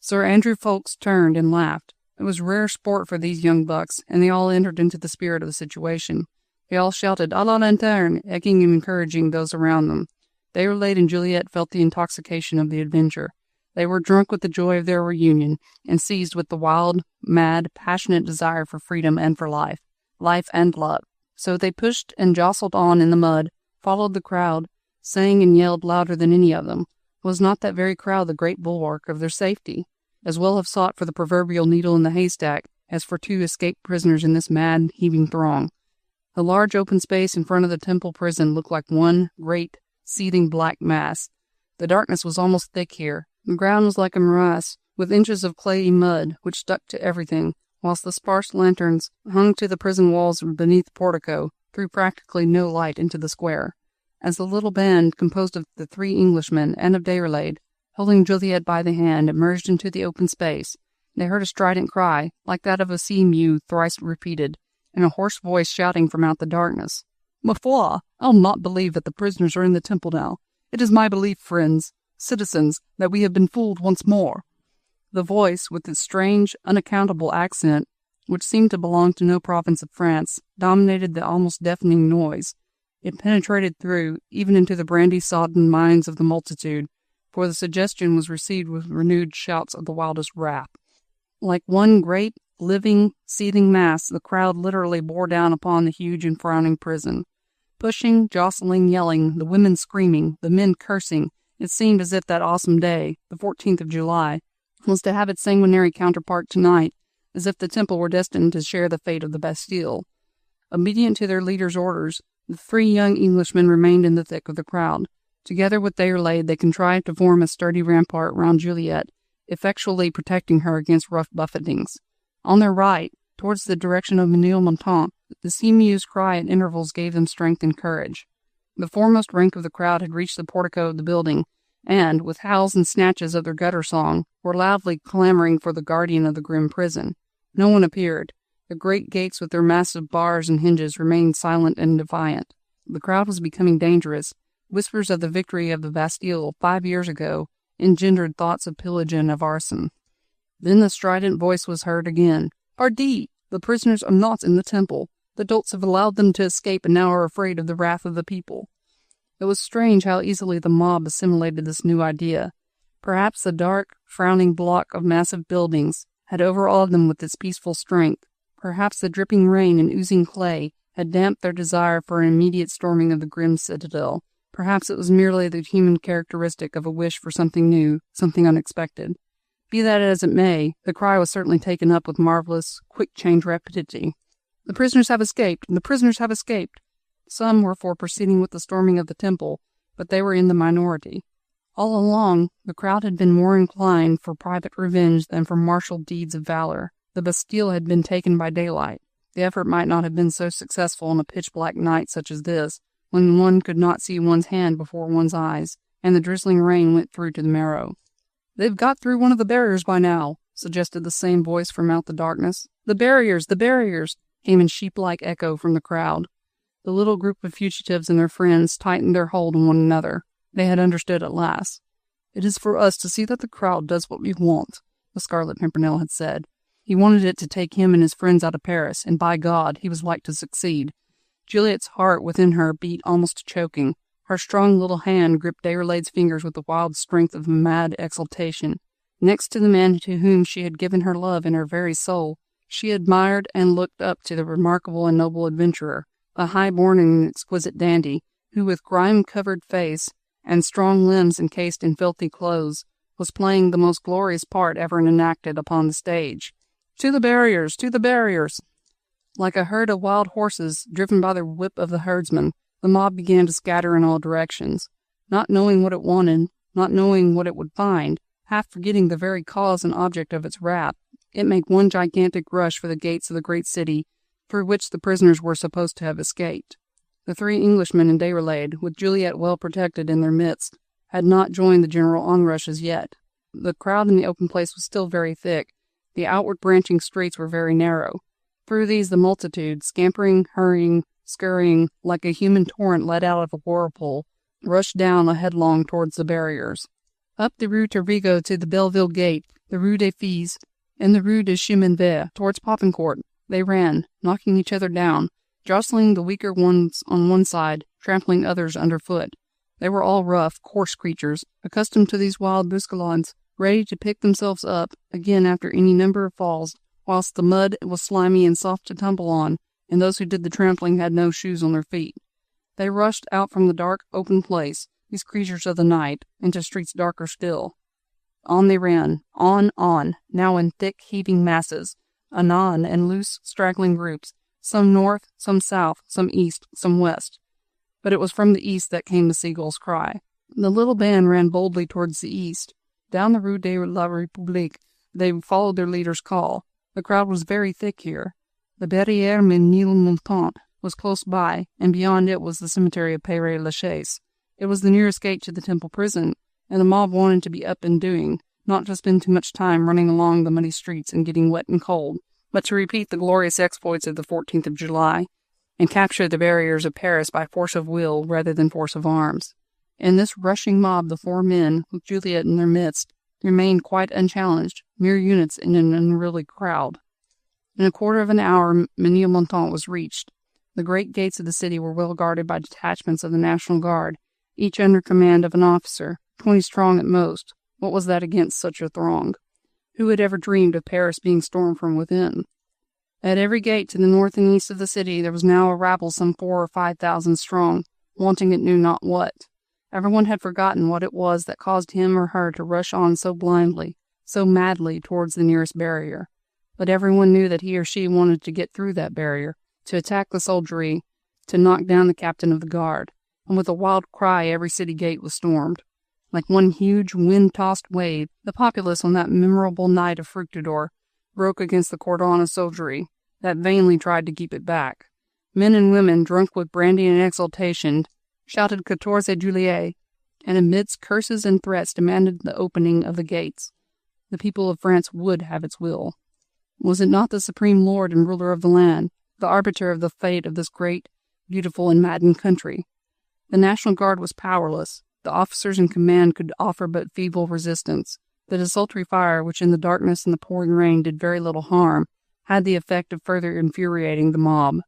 Sir Andrew Ffoulkes turned and laughed. It was rare sport for these young bucks, and they all entered into the spirit of the situation. They all shouted, "À la lanterne," egging and encouraging those around them. Déroulède and Juliette felt the intoxication of the adventure. They were drunk with the joy of their reunion, and seized with the wild, mad, passionate desire for freedom and for life and love. So they pushed and jostled on in the mud, followed the crowd, sang and yelled louder than any of them. Was not that very crowd the great bulwark of their safety? As well have sought for the proverbial needle in the haystack as for two escaped prisoners in this mad, heaving throng. The large open space in front of the Temple prison looked like one great, seething black mass. The darkness was almost thick here. The ground was like a morass, with inches of clayey mud which stuck to everything, whilst the sparse lanterns hung to the prison walls beneath the portico threw practically no light into the square. As the little band, composed of the three Englishmen and of Déroulède, holding Juliette by the hand, emerged into the open space, they heard a strident cry, like that of a sea-mew thrice repeated, and a hoarse voice shouting from out the darkness. "Ma foi, I'll not believe that the prisoners are in the Temple now. It is my belief, friends, citizens, that we have been fooled once more." The voice, with its strange, unaccountable accent, which seemed to belong to no province of France, dominated the almost deafening noise. It penetrated through, even into the brandy-sodden minds of the multitude, for the suggestion was received with renewed shouts of the wildest wrath. Like one great, living, seething mass, the crowd literally bore down upon the huge and frowning prison. Pushing, jostling, yelling, the women screaming, the men cursing, it seemed as if that awesome day, the 14th of July, was to have its sanguinary counterpart tonight, as if the Temple were destined to share the fate of the Bastille. Obedient to their leader's orders, the three young Englishmen remained in the thick of the crowd. Together with Déroulède, they contrived to form a sturdy rampart round Juliette, effectually protecting her against rough buffetings. On their right, towards the direction of Menilmontant, the sea-mew's cry at intervals gave them strength and courage. The foremost rank of the crowd had reached the portico of the building, and, with howls and snatches of their gutter song, were loudly clamoring for the guardian of the grim prison. No one appeared. The great gates with their massive bars and hinges remained silent and defiant. The crowd was becoming dangerous. Whispers of the victory of the Bastille 5 years ago engendered thoughts of pillage and of arson. Then the strident voice was heard again. "Pardi! The prisoners are not in the Temple. The dolts have allowed them to escape and now are afraid of the wrath of the people." It was strange how easily the mob assimilated this new idea. Perhaps the dark, frowning block of massive buildings had overawed them with its peaceful strength. Perhaps the dripping rain and oozing clay had damped their desire for an immediate storming of the grim citadel. Perhaps it was merely the human characteristic of a wish for something new, something unexpected. Be that as it may, the cry was certainly taken up with marvelous, quick-change rapidity. "The prisoners have escaped! The prisoners have escaped!" Some were for proceeding with the storming of the Temple, but they were in the minority. All along, the crowd had been more inclined for private revenge than for martial deeds of valor. The Bastille had been taken by daylight. The effort might not have been so successful on a pitch-black night such as this, when one could not see one's hand before one's eyes, and the drizzling rain went through to the marrow. "They've got through one of the barriers by now," suggested the same voice from out the darkness. "The barriers! The barriers!" came in sheep-like echo from the crowd. The little group of fugitives and their friends tightened their hold on one another. They had understood at last. "It is for us to see that the crowd does what we want," the Scarlet Pimpernel had said. He wanted it to take him and his friends out of Paris, and by God, he was like to succeed. Juliette's heart within her beat almost to choking. Her strong little hand gripped Déroulède's fingers with the wild strength of mad exultation. Next to the man to whom she had given her love and her very soul, she admired and looked up to the remarkable and noble adventurer, a high-born and exquisite dandy, who with grime-covered face and strong limbs encased in filthy clothes, was playing the most glorious part ever enacted upon the stage. "To the barriers! To the barriers!" Like a herd of wild horses driven by the whip of the herdsman, the mob began to scatter in all directions, not knowing what it wanted, not knowing what it would find, half forgetting the very cause and object of its wrath. It made one gigantic rush for the gates of the great city through which the prisoners were supposed to have escaped. The three Englishmen and Déroulède, with Juliette well protected in their midst, had not joined the general onrush as yet. The crowd in the open place was still very thick. The outward branching streets were very narrow. Through these the multitude, scampering, hurrying, scurrying, like a human torrent let out of a whirlpool, rushed down headlong towards the barriers. Up the Rue Turbigo to the Belleville Gate, the Rue des Filles, and the Rue de Chemin Vert, towards Popincourt, they ran, knocking each other down, jostling the weaker ones on one side, trampling others underfoot. They were all rough, coarse creatures, accustomed to these wild bousculades, ready to pick themselves up again after any number of falls, whilst the mud was slimy and soft to tumble on, and those who did the trampling had no shoes on their feet. They rushed out from the dark, open place, these creatures of the night, into streets darker still. On they ran, on, now in thick, heaving masses, anon in loose, straggling groups, some north, some south, some east, some west. But it was from the east that came the seagull's cry. The little band ran boldly towards the east. Down the Rue de la République they followed their leader's call. The crowd was very thick here. The Barrière Ménilmontant was close by, and beyond it was the cemetery of Pere Lachaise. It was the nearest gate to the Temple prison, and the mob wanted to be up and doing, not to spend too much time running along the muddy streets and getting wet and cold, but to repeat the glorious exploits of the 14th of July, and capture the barriers of Paris by force of will rather than force of arms. In this rushing mob the four men, with Juliette in their midst, remained quite unchallenged, mere units in an unruly crowd. In a quarter of an hour Ménilmontant was reached. The great gates of the city were well guarded by detachments of the National Guard, each under command of an officer, 20 strong at most. What was that against such a throng? Who had ever dreamed of Paris being stormed from within? At every gate to the north and east of the city there was now a rabble some 4,000 or 5,000 strong, wanting it knew not what. Everyone had forgotten what it was that caused him or her to rush on so blindly, so madly towards the nearest barrier. But everyone knew that he or she wanted to get through that barrier, to attack the soldiery, to knock down the captain of the guard, and with a wild cry every city gate was stormed. Like one huge wind-tossed wave, the populace on that memorable night of Fructidor broke against the cordon of soldiery that vainly tried to keep it back. Men and women, drunk with brandy and exultation, shouted 14 Juillet, and amidst curses and threats demanded the opening of the gates. The people of France would have its will. Was it not the supreme lord and ruler of the land, the arbiter of the fate of this great, beautiful, and maddened country? The National Guard was powerless. The officers in command could offer but feeble resistance. The desultory fire, which in the darkness and the pouring rain did very little harm, had the effect of further infuriating the mob.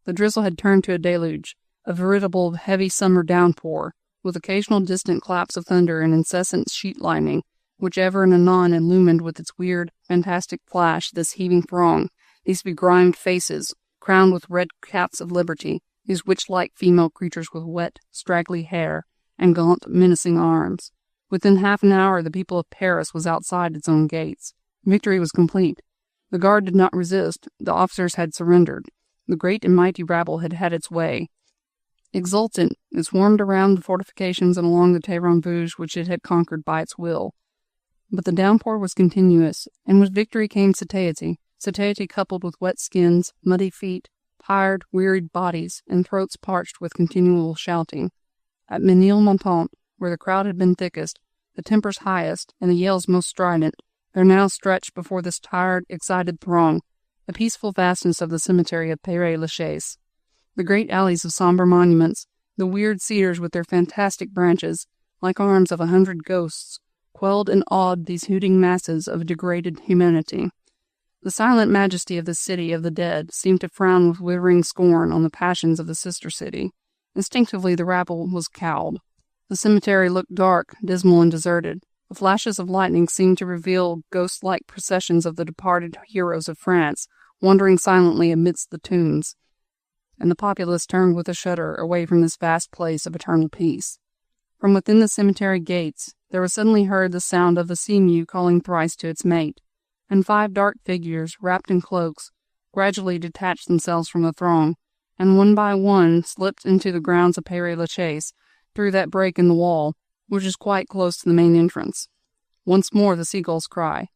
The drizzle had turned to a deluge, a veritable heavy summer downpour, with occasional distant claps of thunder and incessant sheet lightning, which ever and anon illumined with its weird, fantastic flash this heaving throng, these begrimed faces, crowned with red caps of liberty, these witch-like female creatures with wet, straggly hair, and gaunt, menacing arms. Within half an hour the people of Paris was outside its own gates. Victory was complete. The guard did not resist. The officers had surrendered. The great and mighty rabble had had its way. Exultant, it swarmed around the fortifications and along the Terrain Vosges which it had conquered by its will. But the downpour was continuous, and with victory came satiety coupled with wet skins, muddy feet, tired, wearied bodies, and throats parched with continual shouting. At Ménilmontant, where the crowd had been thickest, the tempers highest, and the yells most strident, there now stretched before this tired, excited throng the peaceful vastness of the cemetery of Pere Lachaise. The great alleys of sombre monuments, the weird cedars with their fantastic branches, like arms of 100 ghosts, quelled and awed these hooting masses of degraded humanity. The silent majesty of the city of the dead seemed to frown with withering scorn on the passions of the sister city. Instinctively the rabble was cowed. The cemetery looked dark, dismal, and deserted. The flashes of lightning seemed to reveal ghost-like processions of the departed heroes of France, wandering silently amidst the tombs. And the populace turned with a shudder away from this vast place of eternal peace. From within the cemetery gates, there was suddenly heard the sound of a sea-mew calling thrice to its mate, and 5 dark figures, wrapped in cloaks, gradually detached themselves from the throng, and one by one slipped into the grounds of Pere Lachaise, through that break in the wall, which is quite close to the main entrance. Once more the seagulls cry.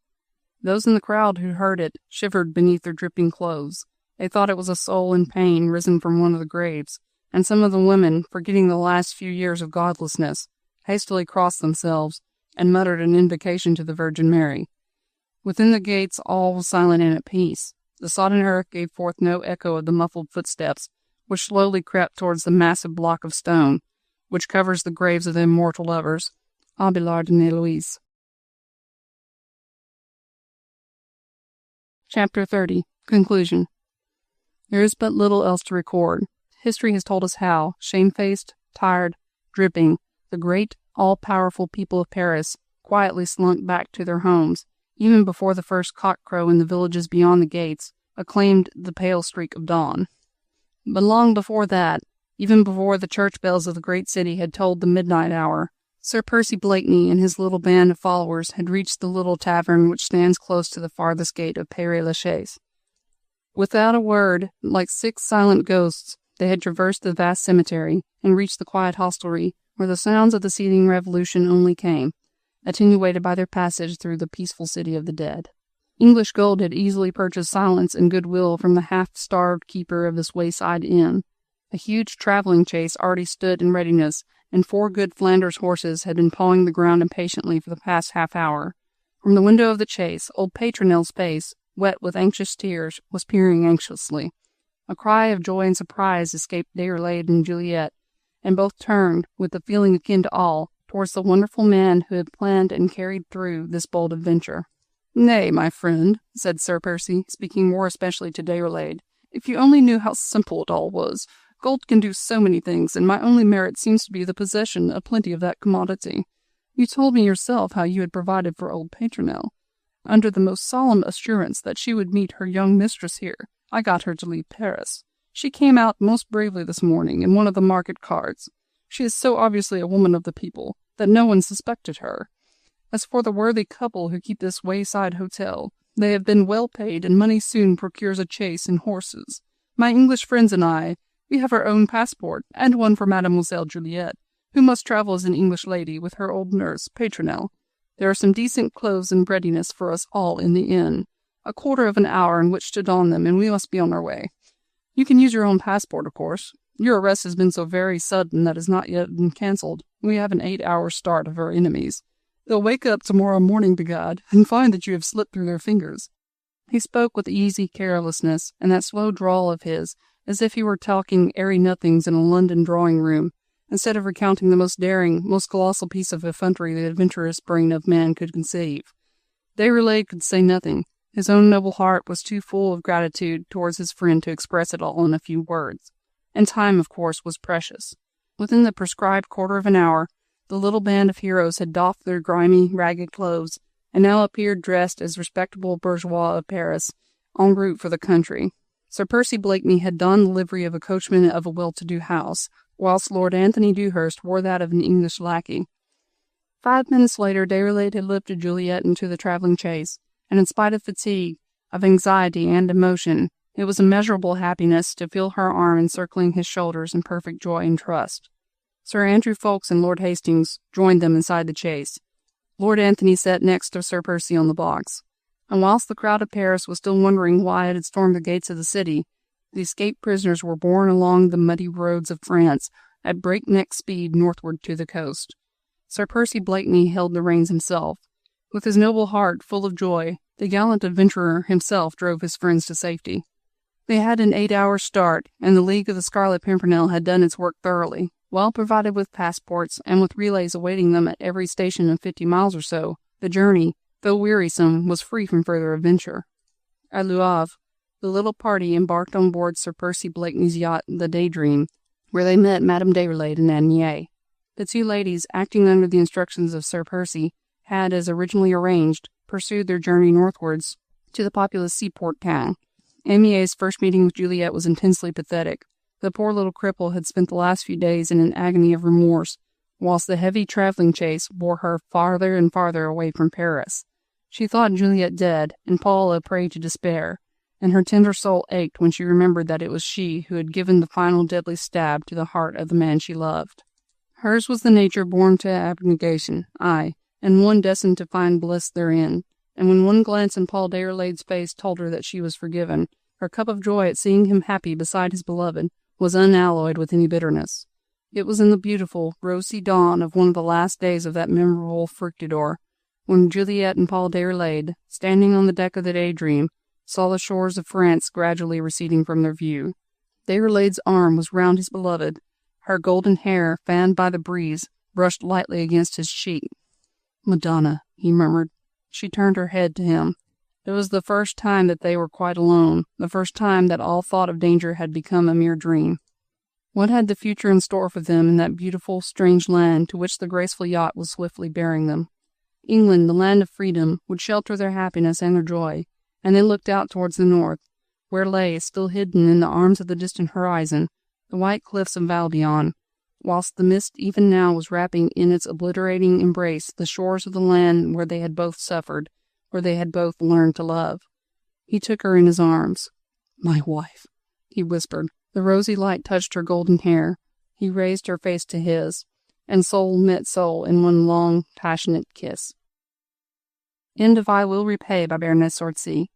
Those in the crowd who heard it shivered beneath their dripping clothes. They thought it was a soul in pain risen from one of the graves, and some of the women, forgetting the last few years of godlessness, hastily crossed themselves and muttered an invocation to the Virgin Mary. Within the gates all was silent and at peace. The sodden earth gave forth no echo of the muffled footsteps, which slowly crept towards the massive block of stone, which covers the graves of the immortal lovers, Abelard and Eloise. Chapter 30. Conclusion. There is but little else to record. History has told us how, shamefaced, tired, dripping, the great, all-powerful people of Paris quietly slunk back to their homes, even before the first cock-crow in the villages beyond the gates acclaimed the pale streak of dawn. But long before that, even before the church bells of the great city had tolled the midnight hour, Sir Percy Blakeney and his little band of followers had reached the little tavern which stands close to the farthest gate of Pere Lachaise. Without a word, like 6 silent ghosts, they had traversed the vast cemetery and reached the quiet hostelry where the sounds of the seething revolution only came, attenuated by their passage through the peaceful city of the dead. English gold had easily purchased silence and goodwill from the half-starved keeper of this wayside inn. A huge traveling chaise already stood in readiness, and 4 good Flanders horses had been pawing the ground impatiently for the past half-hour. From the window of the chaise, old Pimpernel's face, wet with anxious tears, was peering anxiously. A cry of joy and surprise escaped Déroulède and Juliette, and both turned, with a feeling akin to awe, towards the wonderful man who had planned and carried through this bold adventure. "Nay, my friend," said Sir Percy, speaking more especially to Déroulède, "if you only knew how simple it all was. Gold can do so many things, and my only merit seems to be the possession of plenty of that commodity. You told me yourself how you had provided for old Pimpernel. Under the most solemn assurance that she would meet her young mistress here, I got her to leave Paris. She came out most bravely this morning in one of the market carts. She is so obviously a woman of the people that no one suspected her. As for the worthy couple who keep this wayside hotel, they have been well paid, and money soon procures a chaise and horses. My English friends and I, we have our own passport, and one for Mademoiselle Juliette, who must travel as an English lady with her old nurse, Pimpernel. There are some decent clothes in readiness for us all in the inn. A quarter of an hour in which to don them, and we must be on our way. You can use your own passport, of course. Your arrest has been so very sudden that it has not yet been cancelled. We have an 8-hour start of our enemies. They'll wake up tomorrow morning, begad, and find that you have slipped through their fingers." He spoke with easy carelessness, and that slow drawl of his, as if he were talking airy nothings in a London drawing-room, instead of recounting the most daring, most colossal piece of effrontery the adventurous brain of man could conceive. Déroulède could say nothing. His own noble heart was too full of gratitude towards his friend to express it all in a few words. And time, of course, was precious. Within the prescribed quarter of an hour, the little band of heroes had doffed their grimy, ragged clothes, and now appeared dressed as respectable bourgeois of Paris, en route for the country. Sir Percy Blakeney had donned the livery of a coachman of a well-to-do house, whilst Lord Anthony Dewhurst wore that of an English lackey. 5 minutes later, Déroulède had lifted Juliette into the travelling chaise, and in spite of fatigue, of anxiety and emotion, it was immeasurable happiness to feel her arm encircling his shoulders in perfect joy and trust. Sir Andrew Ffoulkes and Lord Hastings joined them inside the chaise. Lord Anthony sat next to Sir Percy on the box, and whilst the crowd of Paris was still wondering why it had stormed the gates of the city, the escaped prisoners were borne along the muddy roads of France at breakneck speed northward to the coast. Sir Percy Blakeney held the reins himself. With his noble heart full of joy, the gallant adventurer himself drove his friends to safety. They had an 8-hour start, and the League of the Scarlet Pimpernel had done its work thoroughly. Well provided with passports, and with relays awaiting them at every station of 50 miles or so, the journey, though wearisome, was free from further adventure. At Le Havre, the little party embarked on board Sir Percy Blakeney's yacht, the Daydream, where they met Madame Déroulède and Anne Mie. The two ladies, acting under the instructions of Sir Percy, had, as originally arranged, pursued their journey northwards to the populous seaport town. Anne Mie's first meeting with Juliette was intensely pathetic. The poor little cripple had spent the last few days in an agony of remorse, whilst the heavy travelling chase bore her farther and farther away from Paris. She thought Juliette dead, and Paul a prey to despair, and her tender soul ached when she remembered that it was she who had given the final deadly stab to the heart of the man she loved. Hers was the nature born to abnegation, aye, and one destined to find bliss therein, and when one glance in Paul Déroulède's face told her that she was forgiven, her cup of joy at seeing him happy beside his beloved was unalloyed with any bitterness. It was in the beautiful, rosy dawn of one of the last days of that memorable Fructidor, when Juliette and Paul Déroulède, standing on the deck of the Daydream, saw the shores of France gradually receding from their view. Déroulède's arm was round his beloved. Her golden hair, fanned by the breeze, brushed lightly against his cheek. "Madonna," he murmured. She turned her head to him. It was the first time that they were quite alone, the first time that all thought of danger had become a mere dream. What had the future in store for them in that beautiful, strange land to which the graceful yacht was swiftly bearing them? England, the land of freedom, would shelter their happiness and their joy, and they looked out towards the north, where lay, still hidden in the arms of the distant horizon, the white cliffs of Albion, whilst the mist even now was wrapping in its obliterating embrace the shores of the land where they had both suffered, where they had both learned to love. He took her in his arms. "My wife," he whispered. The rosy light touched her golden hair. He raised her face to his, and soul met soul in one long, passionate kiss. End of I Will Repay by Baroness Orczy.